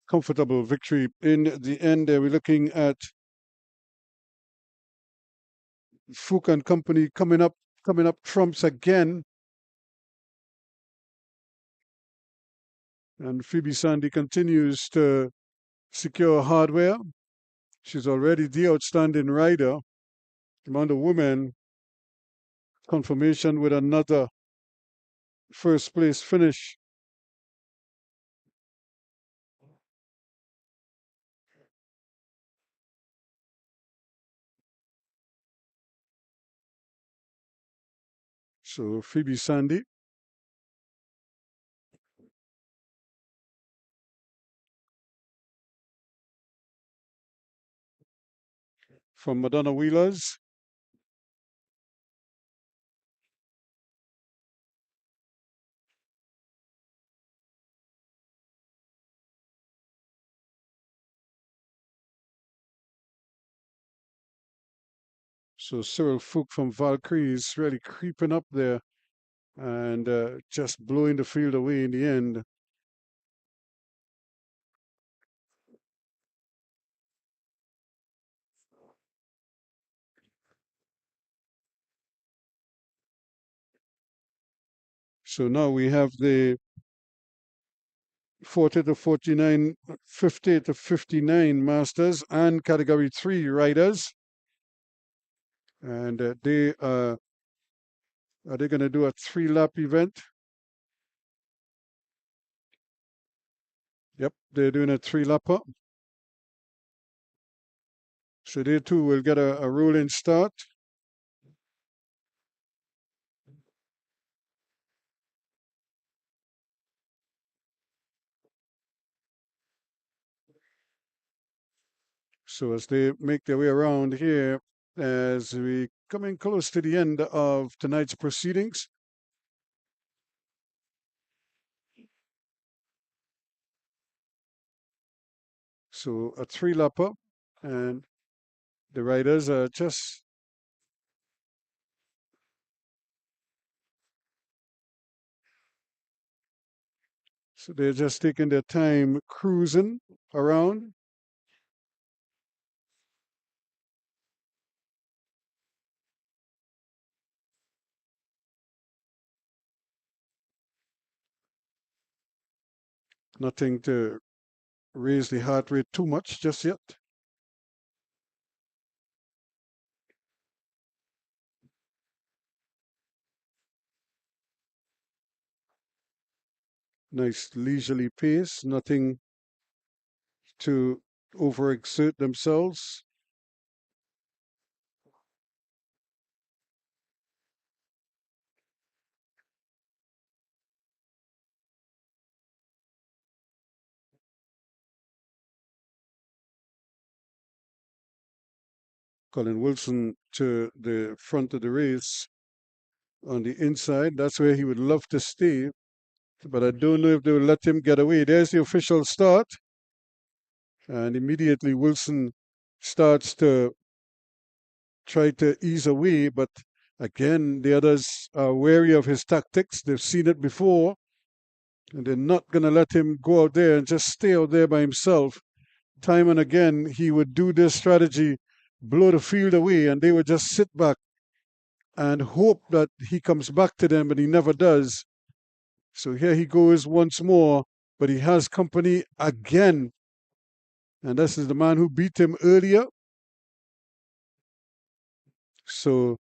Comfortable victory in the end. We're looking at Fook and Company coming up trumps again. And Phoebe Sandy continues to secure hardware. She's already the outstanding rider. Among the women, confirmation with another first place finish. So Phoebe Sandy. From Madonna Wheelers. So Cyril Fook from Valkyrie is really creeping up there and just blowing the field away in the end. So now we have the 40 to 49, 50 to 59 Masters and Category 3 riders. And are they going to do a 3-lap event? Yep, they're doing a 3-lapper. So they too will get a rolling start. So as they make their way around here, as we coming close to the end of tonight's proceedings. So a 3-lapper, and the riders are just so they're just taking their time cruising around. Nothing to raise the heart rate too much just yet. Nice leisurely pace, nothing to overexert themselves. Colin Wilson to the front of the race. on the inside. That's where he would love to stay. But I don't know if they will let him get away. There's the official start. And immediately Wilson starts to try to ease away. But again, the others are wary of his tactics. They've seen it before. And they're not going to let him go out there and just stay out there by himself. Time and again, he would do this strategy, blow the field away, and they would just sit back and hope that he comes back to them, but he never does. So here he goes once more, but he has company again. And this is the man who beat him earlier. So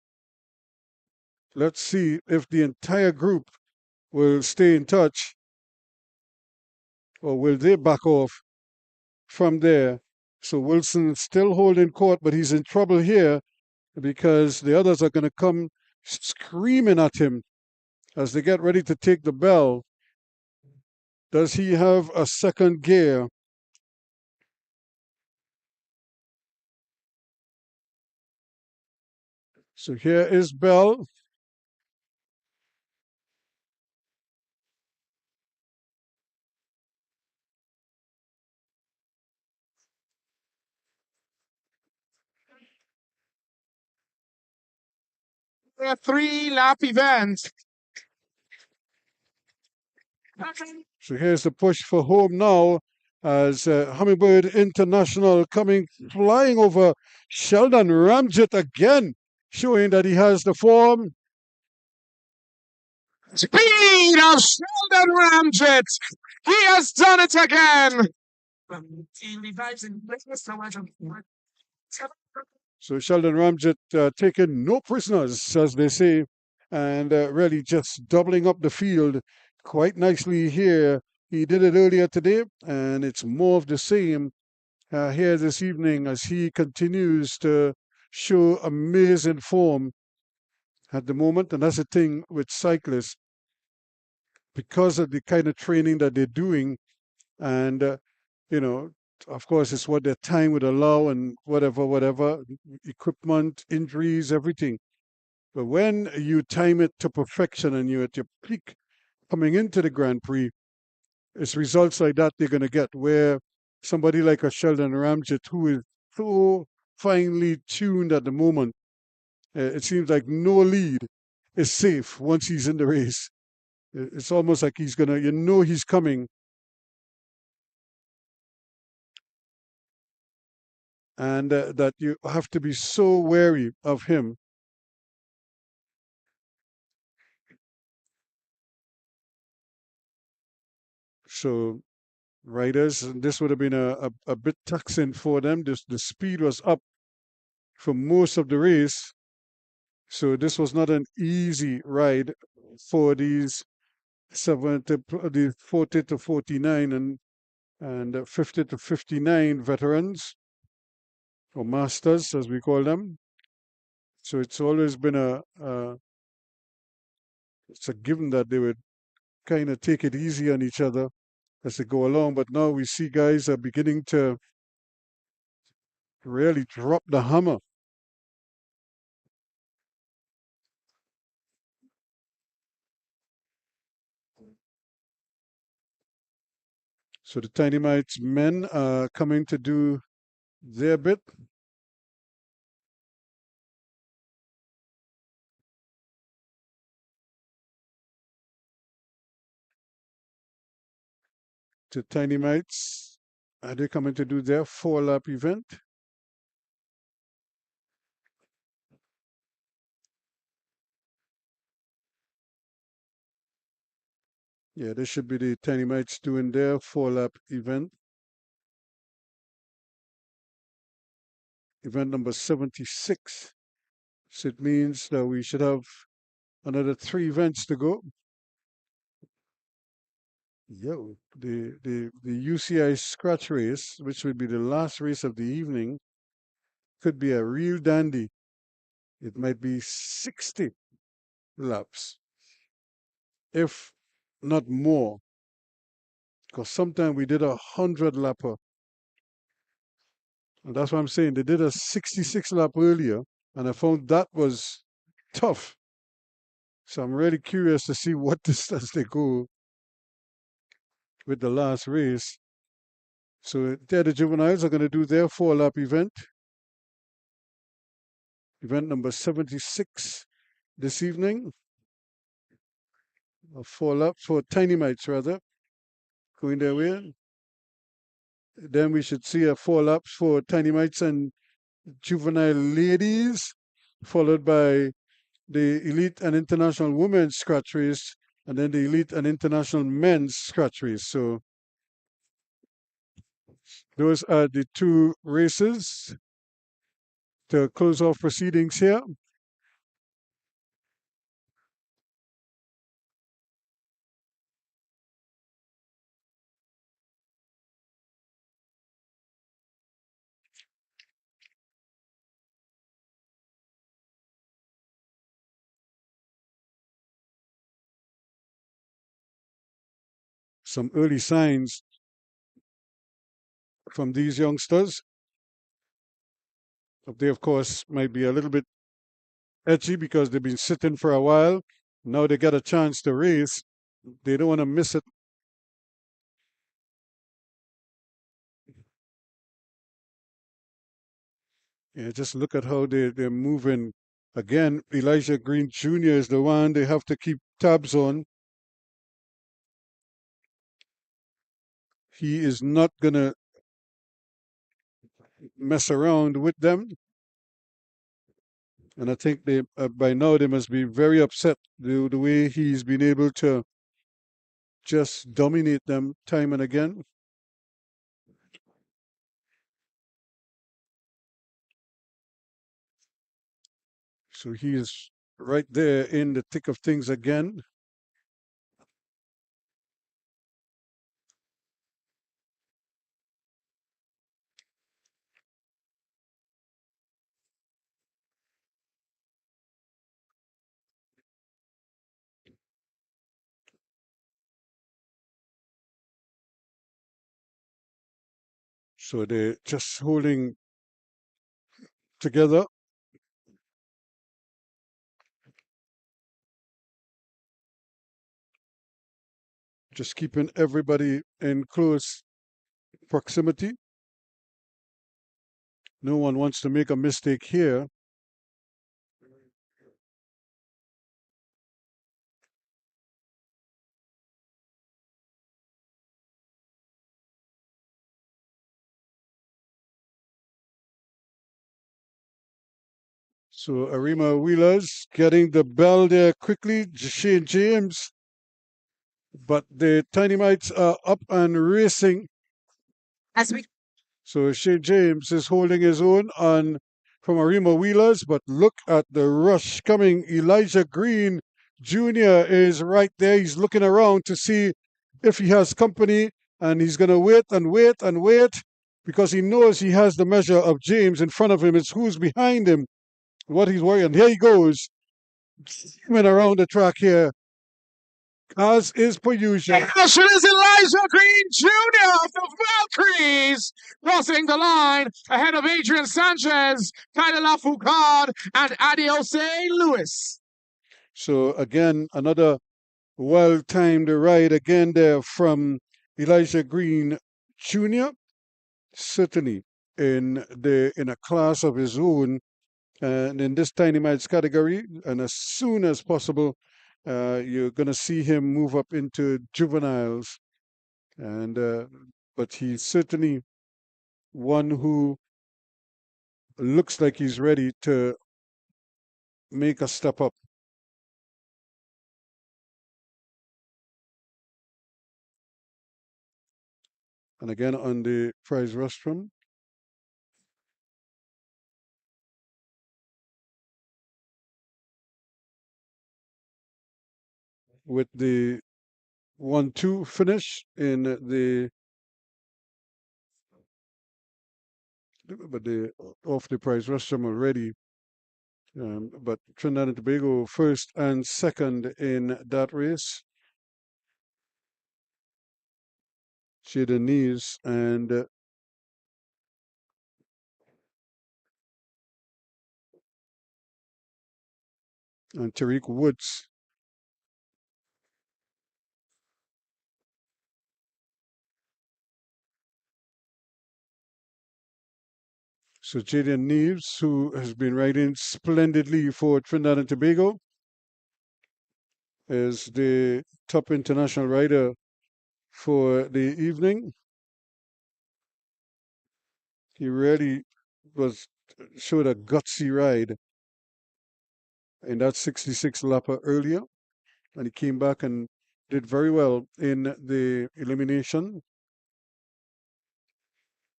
let's see if the entire group will stay in touch, or will they back off from there. So Wilson still holding court, but he's in trouble here because the others are going to come screaming at him as they get ready to take the bell. Does he have a second gear? So here is Bell. A 3-lap event. So here's the push for home now as Hummingbird International coming flying over Sheldon Ramjet again, showing that he has the form. Speed of Sheldon Ramjet. He has done it again. So Sheldon Ramjet taking no prisoners, as they say, and really just doubling up the field quite nicely here. He did it earlier today, and it's more of the same here this evening as he continues to show amazing form at the moment. And that's the thing with cyclists, because of the kind of training that they're doing, and you know, of course, it's what their time would allow, and whatever, equipment, injuries, everything. But when you time it to perfection and you're at your peak coming into the Grand Prix, it's results like that they're going to get, where somebody like a Sheldon Ramjet, who is so finely tuned at the moment, it seems like no lead is safe once he's in the race. It's almost like he's going to, he's coming. And that you have to be so wary of him. So riders, this would have been a bit taxing for them. The speed was up for most of the race. So this was not an easy ride for these 40 to 49 and 50 to 59 veterans, or masters as we call them. So it's always been it's a given that they would kind of take it easy on each other as they go along. But now we see guys are beginning to really drop the hammer. So the Tiny Mites men are coming to do their bit. The Tiny Mites, are they coming to do their 4-lap event? Yeah, this should be the Tiny Mites doing their 4-lap event. Event number 76. So it means that we should have another 3 events to go. Yo, the UCI scratch race, which would be the last race of the evening, could be a real dandy. It might be 60 laps, if not more. Because sometimes we did 100-lapper. And that's what I'm saying. They did a 66 lap earlier, and I found that was tough. So I'm really curious to see what this as they go with the last race. So there the juveniles are going to do their 4-lap event. Event number 76 this evening. 4 laps for tiny mites rather, going their way. Then we should see a 4 laps for tiny mites and juvenile ladies, followed by the elite and international women's scratch race, and then the elite and international men's scratch race. So those are the 2 races to close off proceedings here. Some early signs from these youngsters. They, of course, might be a little bit edgy because they've been sitting for a while. Now they get a chance to race. They don't want to miss it. Yeah, just look at how they're moving. Again, Elijah Green Jr. is the one they have to keep tabs on. He is not going to mess around with them. And I think they by now they must be very upset the way he's been able to just dominate them time and again. So he is right there in the thick of things again. So they're just holding together. Just keeping everybody in close proximity. No one wants to make a mistake here. So Arima Wheelers getting the bell there quickly. Shane James. But the Tiny Mites are up and racing. As we So Shane James is holding his own on from Arima Wheelers. But look at the rush coming. Elijah Green Jr. is right there. He's looking around to see if he has company. And he's going to wait and wait and wait because he knows he has the measure of James in front of him. It's who's behind him, what he's working. And here he goes, zooming around the track here, as is per usual. Intermission is Elijah Green Jr. of the Valkyries crossing the line ahead of Adrian Sanchez, Kyla Foucault, and Adiose Lewis. So again, another well-timed ride again there from Elijah Green Jr. Certainly in a class of his own, and in this tiny mites category. And as soon as possible, you're going to see him move up into juveniles. And but he's certainly one who looks like he's ready to make a step up. And again on the prize rostrum, with the 1-2 finish in the off the prize rostrum already. But Trinidad and Tobago first and second in that race. Jaden Nees and Tariq Woods So Jaden Neves, who has been riding splendidly for Trinidad and Tobago, is the top international rider for the evening. He really showed a gutsy ride in that 66 lapper earlier, and he came back and did very well in the elimination.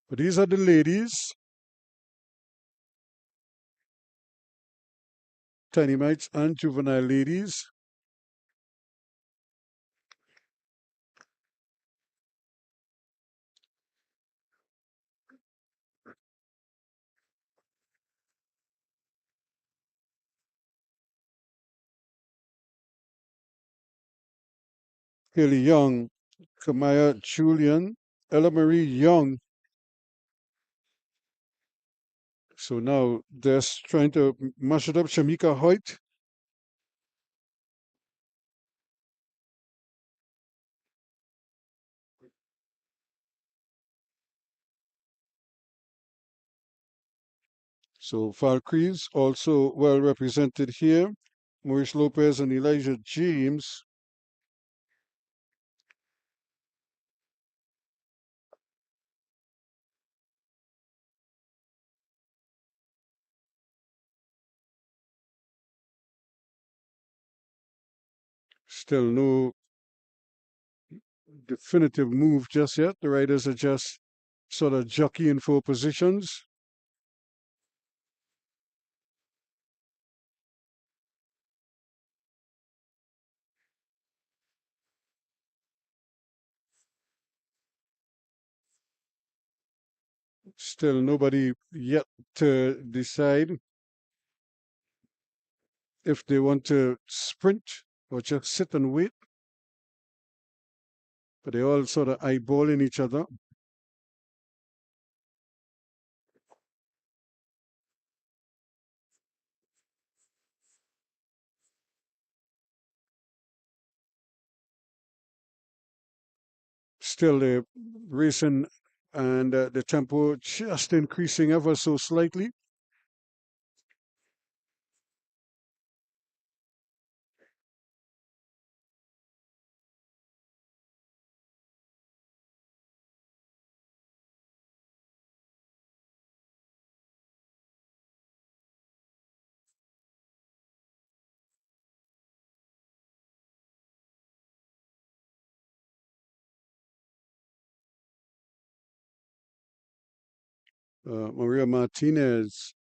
But these are the ladies. Tiny Mites and Juvenile ladies. Haley Young, Kamaya Julian, Ella Marie Young. So now they're trying to mash it up. Shamika Hoyt. So Falcrees also well represented here. Maurice Lopez and Elijah James. Still no definitive move just yet. The riders are just sort of jockeying for positions. Still nobody yet to decide if they want to sprint or just sit and wait. But they're all sort of eyeballing each other. Still they're racing and the tempo just increasing ever so slightly. Maria Martinez,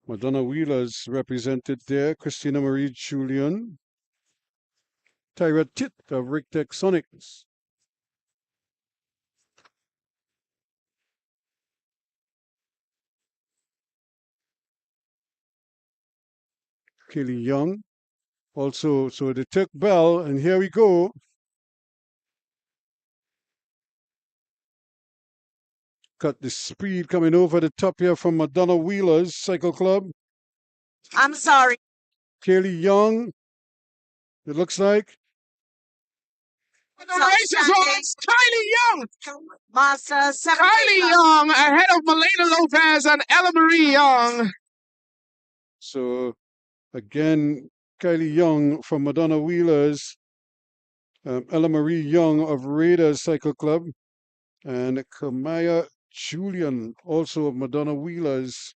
Madonna Wheeler's represented there, Christina Marie Julian, Tyra Tit of Rictech Sonics. Kelly Young, also, so they took Bell, and here we go. Got the speed coming over the top here from Madonna Wheeler's Cycle Club. I'm sorry. Kelly Young, it looks like. The race is on. Kylie Young. Master Kylie Young ahead of Melena Lopez and Ella Marie Young. So again, Kylie Young from Madonna Wheeler's, Ella Marie Young of Raiders Cycle Club, and Kamaya Julian, also of Madonna Wheeler's.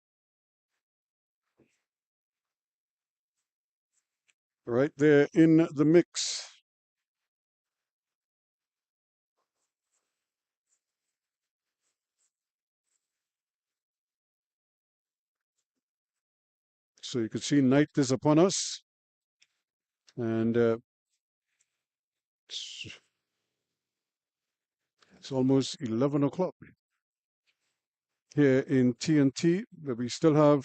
Right there in the mix. So you can see night is upon us. And it's almost 11 o'clock here in TNT, but we still have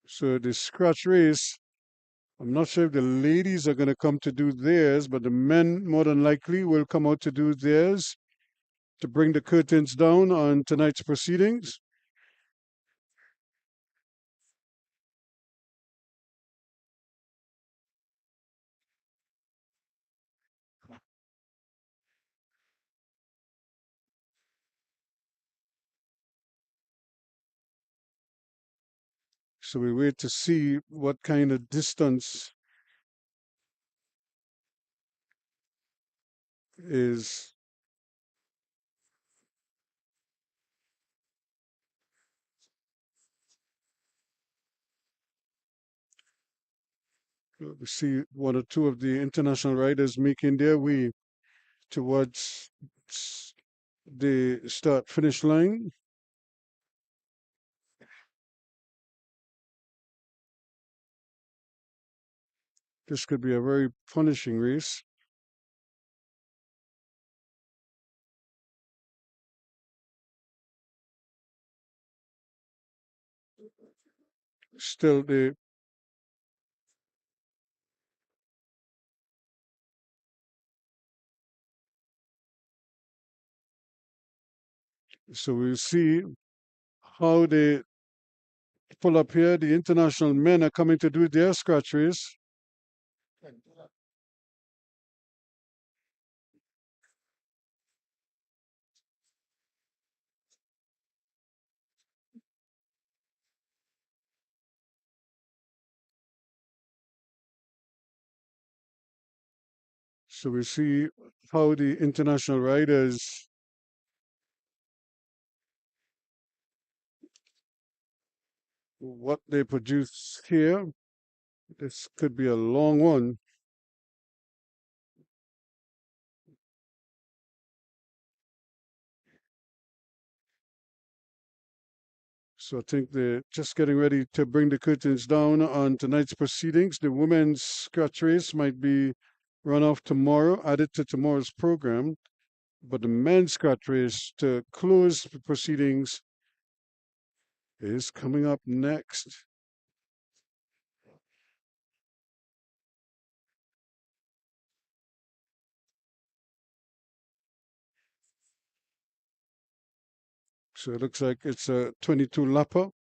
so the scratch race. I'm not sure if the ladies are going to come to do theirs, but the men more than likely will come out to do theirs to bring the curtains down on tonight's proceedings. So we wait to see what kind of distance is we see one or two of the international riders making their way towards the start finish line. This could be a very punishing race. Still, so we'll see how they pull up here. The international men are coming to do their scratch race. So we see how the international riders what they produce here. This could be a long one. So I think they're just getting ready to bring the curtains down on tonight's proceedings. The women's scratch race might be run off tomorrow, added to tomorrow's program. But the men's scratch race to close the proceedings is coming up next. So it looks like it's a 22 lapper.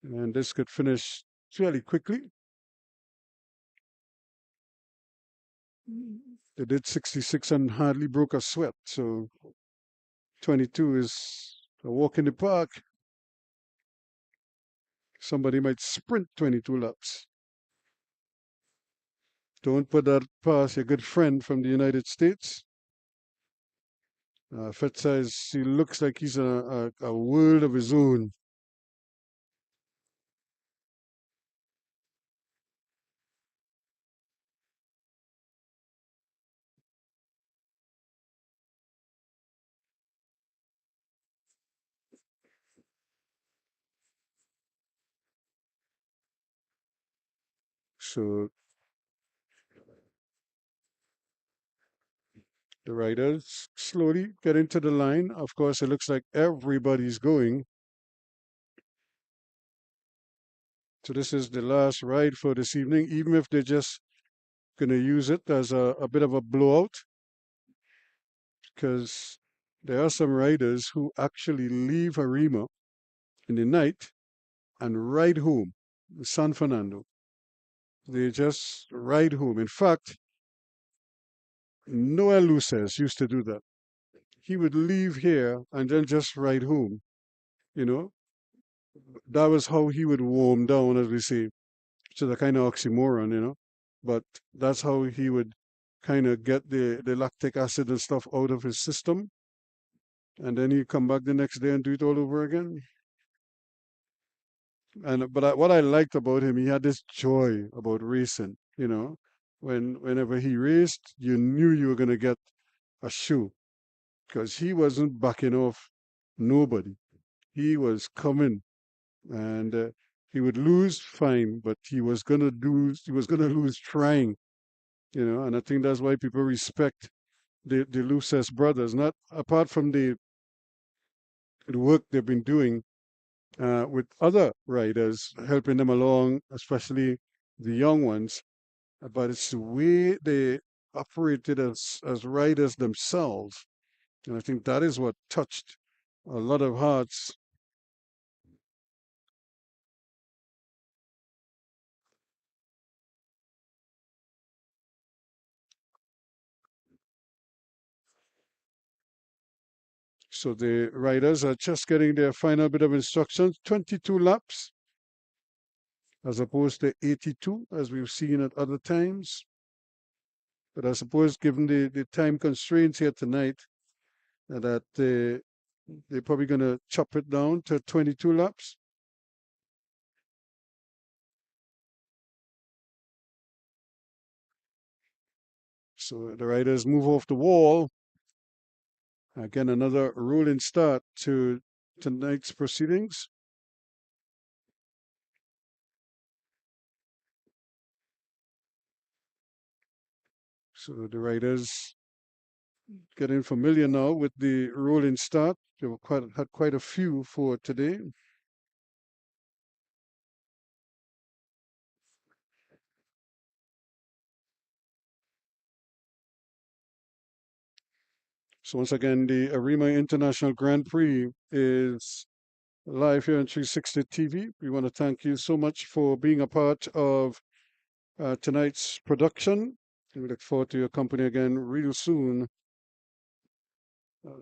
And this could finish fairly quickly. They did 66 and hardly broke a sweat. So 22 is a walk in the park. Somebody might sprint 22 laps. Don't put that past your good friend from the United States. Fetsa he looks like he's a world of his own. So the riders slowly get into the line. Of course, it looks like everybody's going. So this is the last ride for this evening, even if they're just going to use it as a bit of a blowout, because there are some riders who actually leave Arima in the night and ride home to San Fernando. They just ride home. In fact, Noel Luces used to do that. He would leave here and then just ride home. You know, that was how he would warm down, as we say. So the kind of oxymoron, but that's how he would kind of get the lactic acid and stuff out of his system. And then he'd come back the next day and do it all over again. But what I liked about him, he had this joy about racing. Whenever he raced, you knew you were gonna get a shoe because he wasn't backing off nobody. He was coming, and he would lose, fine, but he was gonna lose. He was gonna lose trying. And I think that's why people respect the Luces brothers. Not apart from the work they've been doing with other riders, helping them along, especially the young ones. But it's the way they operated as riders themselves, and I think that is what touched a lot of hearts. So the riders are just getting their final bit of instructions. 22 laps as opposed to 82 as we've seen at other times. But I suppose given the time constraints here tonight, that they're probably going to chop it down to 22 laps. So the riders move off the wall. Again, another rolling start to tonight's proceedings. So the riders getting familiar now with the rolling start. They had quite a few for today. So once again, the Arima International Grand Prix is live here on 360 TV. We want to thank you so much for being a part of tonight's production. We look forward to your company again real soon.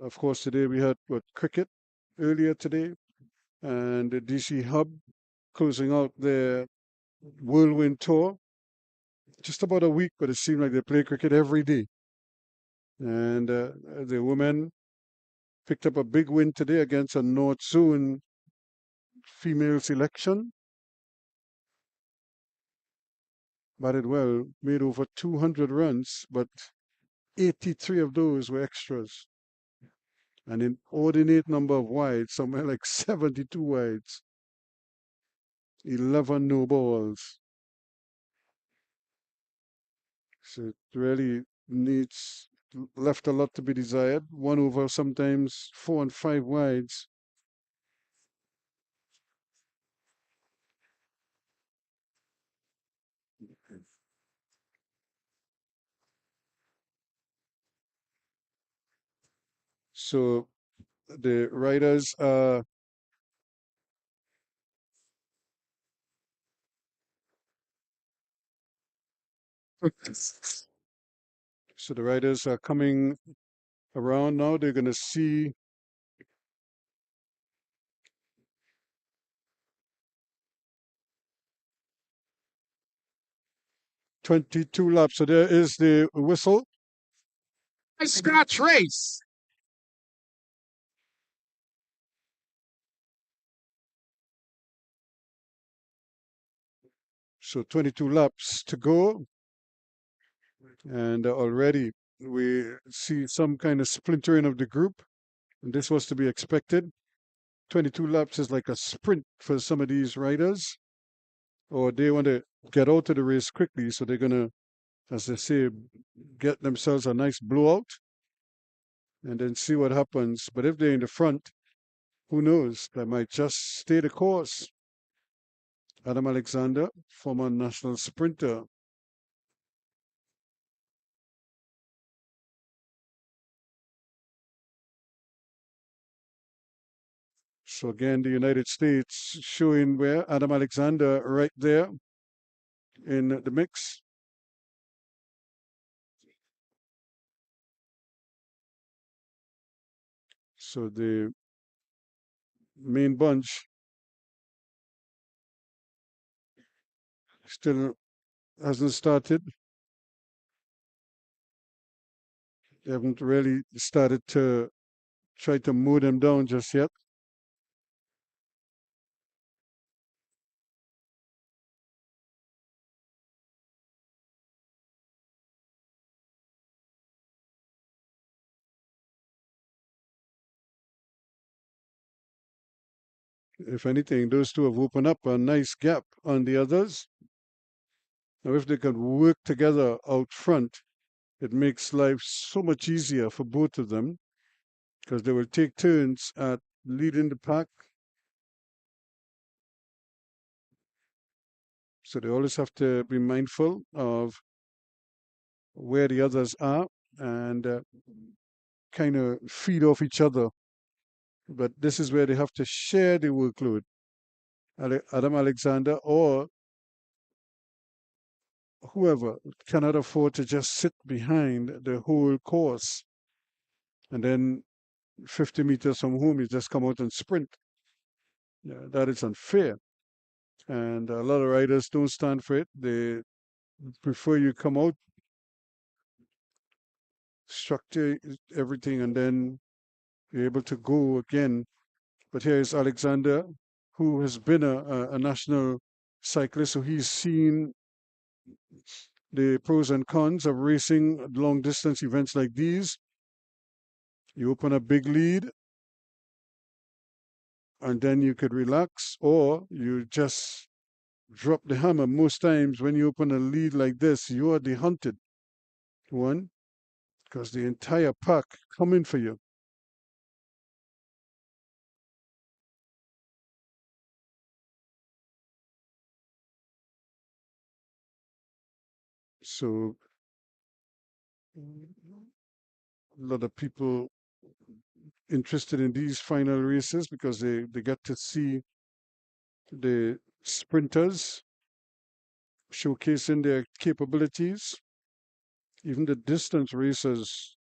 Of course, today we had cricket earlier today, and the DC Hub closing out their whirlwind tour. Just about a week, but it seemed like they play cricket every day. And the women picked up a big win today against a North Zone female selection. Batted well, made over 200 runs, but 83 of those were extras. An inordinate number of wides, somewhere like 72 wides. 11 no balls. So it really left a lot to be desired. 1 over, sometimes 4 and 5 wides. So the riders are coming around now. They're going to see .22 laps. So there is the whistle. Scratch race. So 22 laps to go. And already we see some kind of splintering of the group. And this was to be expected. 22 laps is like a sprint for some of these riders. Or they want to get out of the race quickly. So they're going to, as they say, get themselves a nice blowout and then see what happens. But if they're in the front, who knows? They might just stay the course. Adam Alexander, former national sprinter. So again, the United States showing where Adam Alexander right there in the mix. So the main bunch still hasn't started. They haven't really started to try to mow them down just yet. If anything, those two have opened up a nice gap on the others. Now, if they can work together out front, it makes life so much easier for both of them because they will take turns at leading the pack. So they always have to be mindful of where the others are and kind of feed off each other. But this is where they have to share the workload. Adam Alexander or whoever cannot afford to just sit behind the whole course and then 50 meters from home, you just come out and sprint. Yeah, that is unfair. And a lot of riders don't stand for it. They prefer you come out, structure everything, and then you're able to go again. But here is Alexander, who has been a national cyclist, so he's seen the pros and cons of racing long distance events like these. You open a big lead, and then you could relax, or you just drop the hammer. Most times when you open a lead like this, you are the hunted one, because the entire pack coming for you. So a lot of people interested in these final races because they get to see the sprinters showcasing their capabilities. Even the distance racers,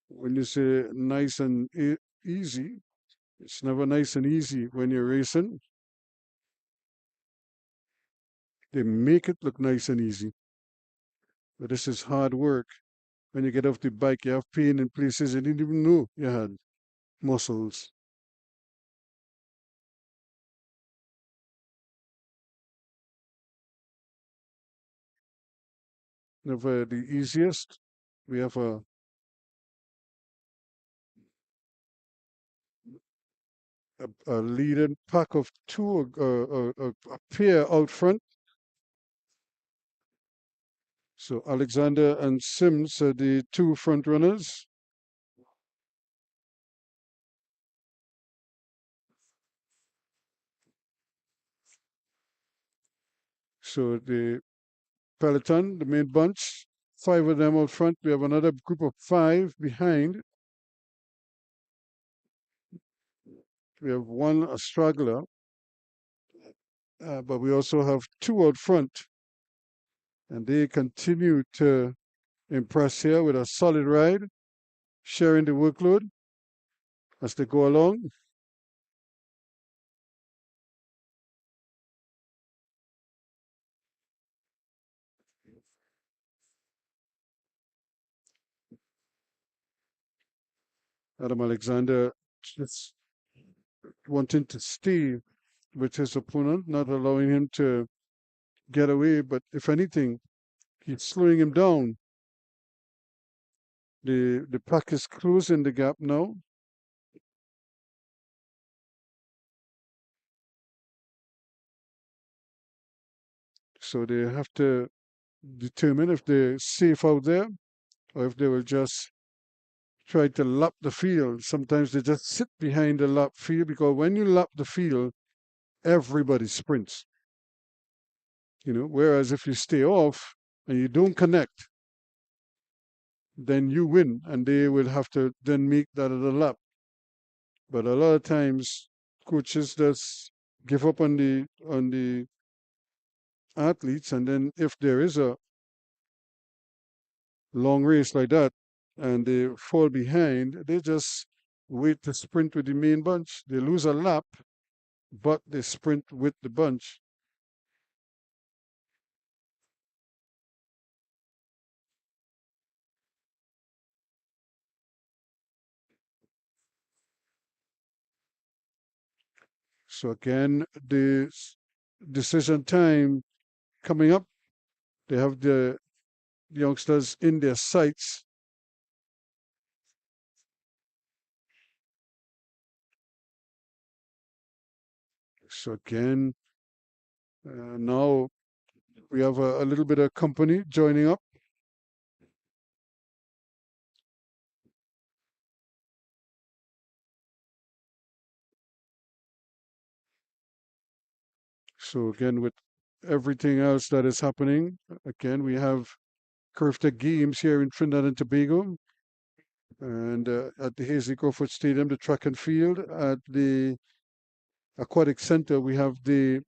when you say nice and easy, it's never nice and easy when you're racing. They make it look nice and easy. But this is hard work. When you get off the bike, you have pain in places you didn't even know you had muscles. Never the easiest. We have a leading pack of two, a pair out front. So Alexander and Sims are the two front runners. So the peloton, the main bunch, 5 of them out front. We have another group of 5 behind. We have one a straggler, but we also have 2 out front. And they continue to impress here with a solid ride, sharing the workload as they go along. Adam Alexander just wanting to stay with his opponent, not allowing him to get away, but if anything, he's slowing him down. The pack is closing the gap now. So they have to determine if they're safe out there or if they will just try to lap the field. Sometimes they just sit behind the lap field, because when you lap the field, everybody sprints. Whereas if you stay off and you don't connect, then you win, and they will have to then make that other lap. But a lot of times, coaches just give up on the athletes, and then if there is a long race like that and they fall behind, they just wait to sprint with the main bunch. They lose a lap, but they sprint with the bunch. So again, the decision time coming up. They have the youngsters in their sights. So again, now we have a little bit of company joining up. So again, with everything else that is happening, again, we have Curved Games here in Trinidad and Tobago. And at the Hazley Crawford Stadium, the track and field. At the Aquatic Center, we have the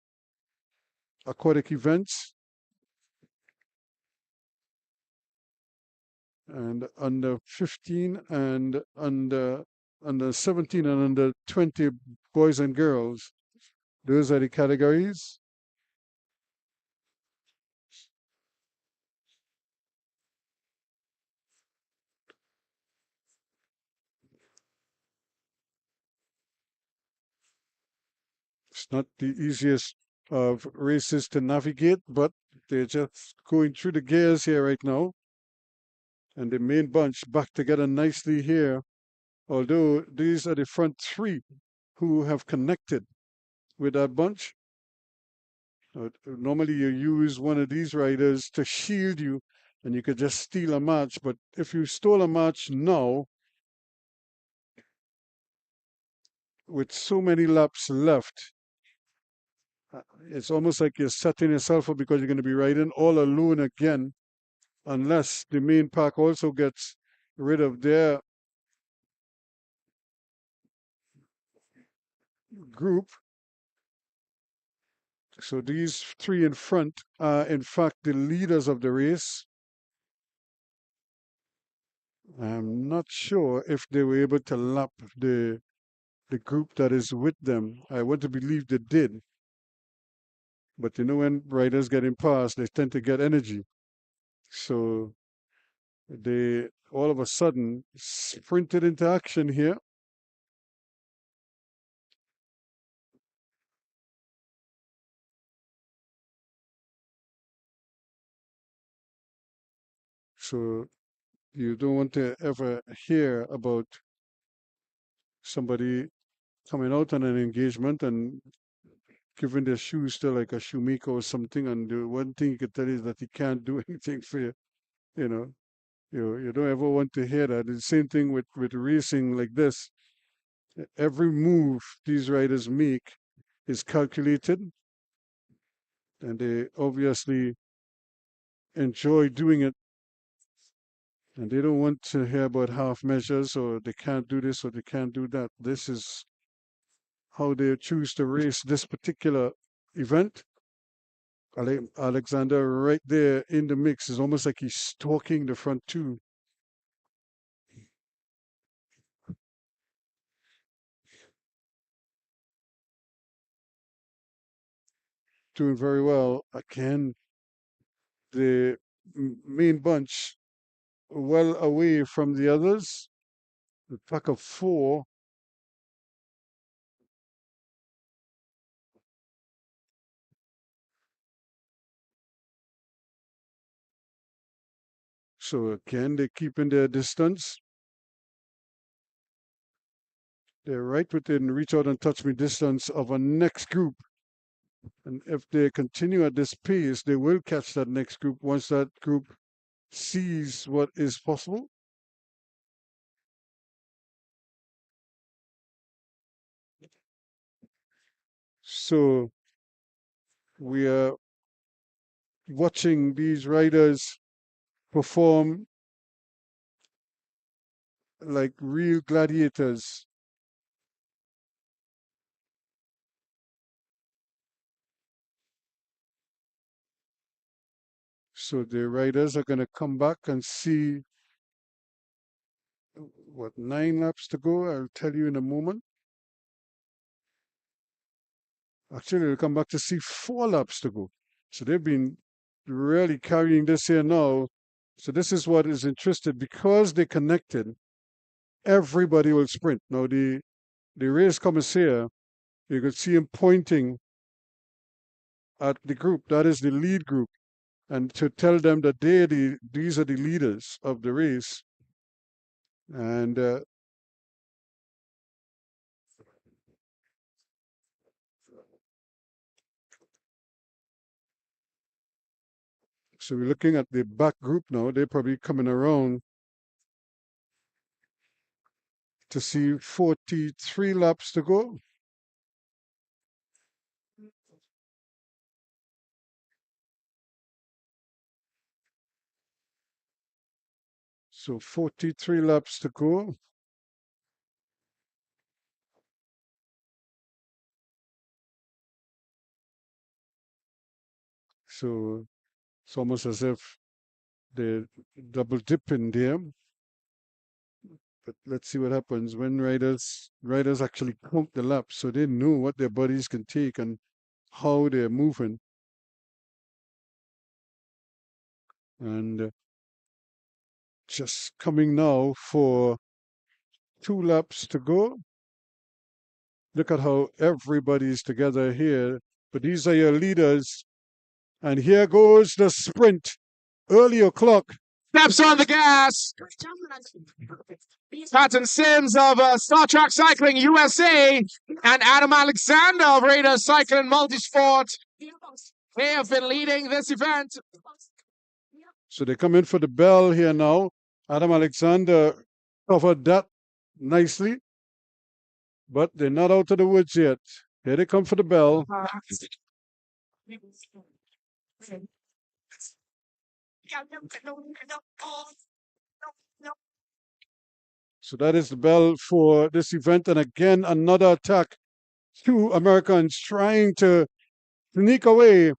aquatic events. and under 15 and under 17 and under 20 boys and girls. Those are the categories. It's not the easiest of races to navigate, but they're just going through the gears here right now. And the main bunch back together nicely here. Although these are the front three who have connected with that bunch. Normally you use one of these riders to shield you and you could just steal a match. But if you stole a match now, with so many laps left, it's almost like you're setting yourself up because you're going to be riding all alone again, unless the main pack also gets rid of their group. So these three in front are in fact the leaders of the race. I'm not sure if they were able to lap the group that is with them. I want to believe they did. But you know, when riders get in past, they tend to get energy. So they all of a sudden sprinted into action here. So you don't want to ever hear about somebody coming out on an engagement and giving their shoes to like a shoemaker or something, and the one thing he could tell you is that he can't do anything for you. You know, you don't ever want to hear that. It's the same thing with racing like this. Every move these riders make is calculated, and they obviously enjoy doing it. And they don't want to hear about half measures or they can't do this or they can't do that. This is how they choose to race this particular event. Alexander right there in the mix is almost like he's stalking the front two. Doing very well. Again, the main bunch well away from the others. The pack of four. So again, they're keeping their distance. They're right within reach out and touch me distance of a next group. And if they continue at this pace, they will catch that next group once that group sees what is possible. So we are watching these riders perform like real gladiators. So the riders are going to come back and see what 9 laps to go. I'll tell you in a moment. Actually, they'll come back to see 4 laps to go. So they've been really carrying this here now. So this is what is interesting. Because they connected, everybody will sprint. Now the race commissaire, you could see him pointing at the group. That is the lead group. And to tell them that these are the leaders of the race. And so we're looking at the back group now. They're probably coming around to see 43 laps to go. So 43 laps to go. So it's almost as if They double dip in there. But let's see what happens when riders actually count the laps, so they know what their bodies can take and how they're moving. And just coming now for 2 laps to go. Look at how everybody's together here. But these are your leaders. And here goes the sprint. Early o'clock. Steps on the gas. Patton Sims of Star Trek Cycling USA and Adam Alexander of Raider Cycling Multisport. They have been leading this event. So they come in for the bell here now. Adam Alexander covered that nicely. But they're not out of the woods yet. Here they come for the bell. So that is the bell for this event. And again, another attack. 2 Americans trying to sneak away.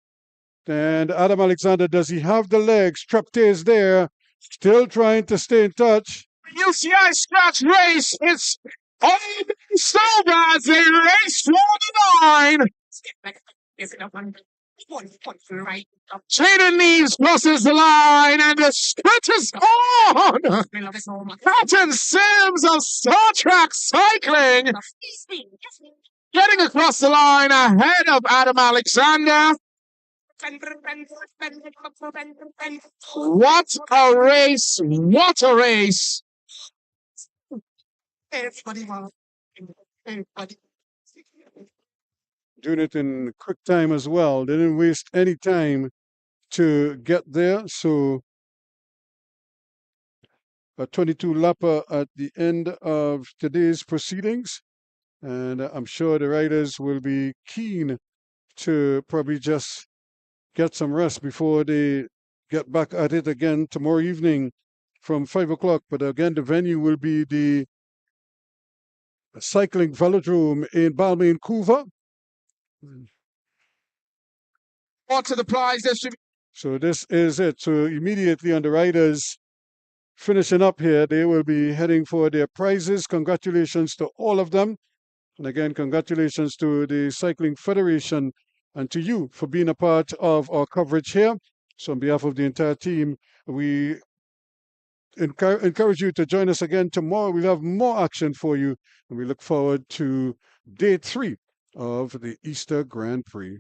And Adam Alexander, does he have the legs? Trepte is there, still trying to stay in touch. UCI Scratch Race is almost over as they race toward the line. Jaden Neves crosses the line and the sprint is on. Patton Sims of Star Trek Cycling getting across the line ahead of Adam Alexander. What a race! What a race! Doing it in quick time as well. They didn't waste any time to get there. So a 22 lapper at the end of today's proceedings. And I'm sure the riders will be keen to probably just get some rest before they get back at it again tomorrow evening from 5 o'clock. But again, the venue will be the Cycling Velodrome in Balmain, Couva. On to the prize distribution. So this is it. So immediately on the riders finishing up here, they will be heading for their prizes. Congratulations to all of them. And again, congratulations to the Cycling Federation and to you for being a part of our coverage here. So on behalf of the entire team, we encourage you to join us again tomorrow. We'll have more action for you. And we look forward to day 3 of the Easter Grand Prix.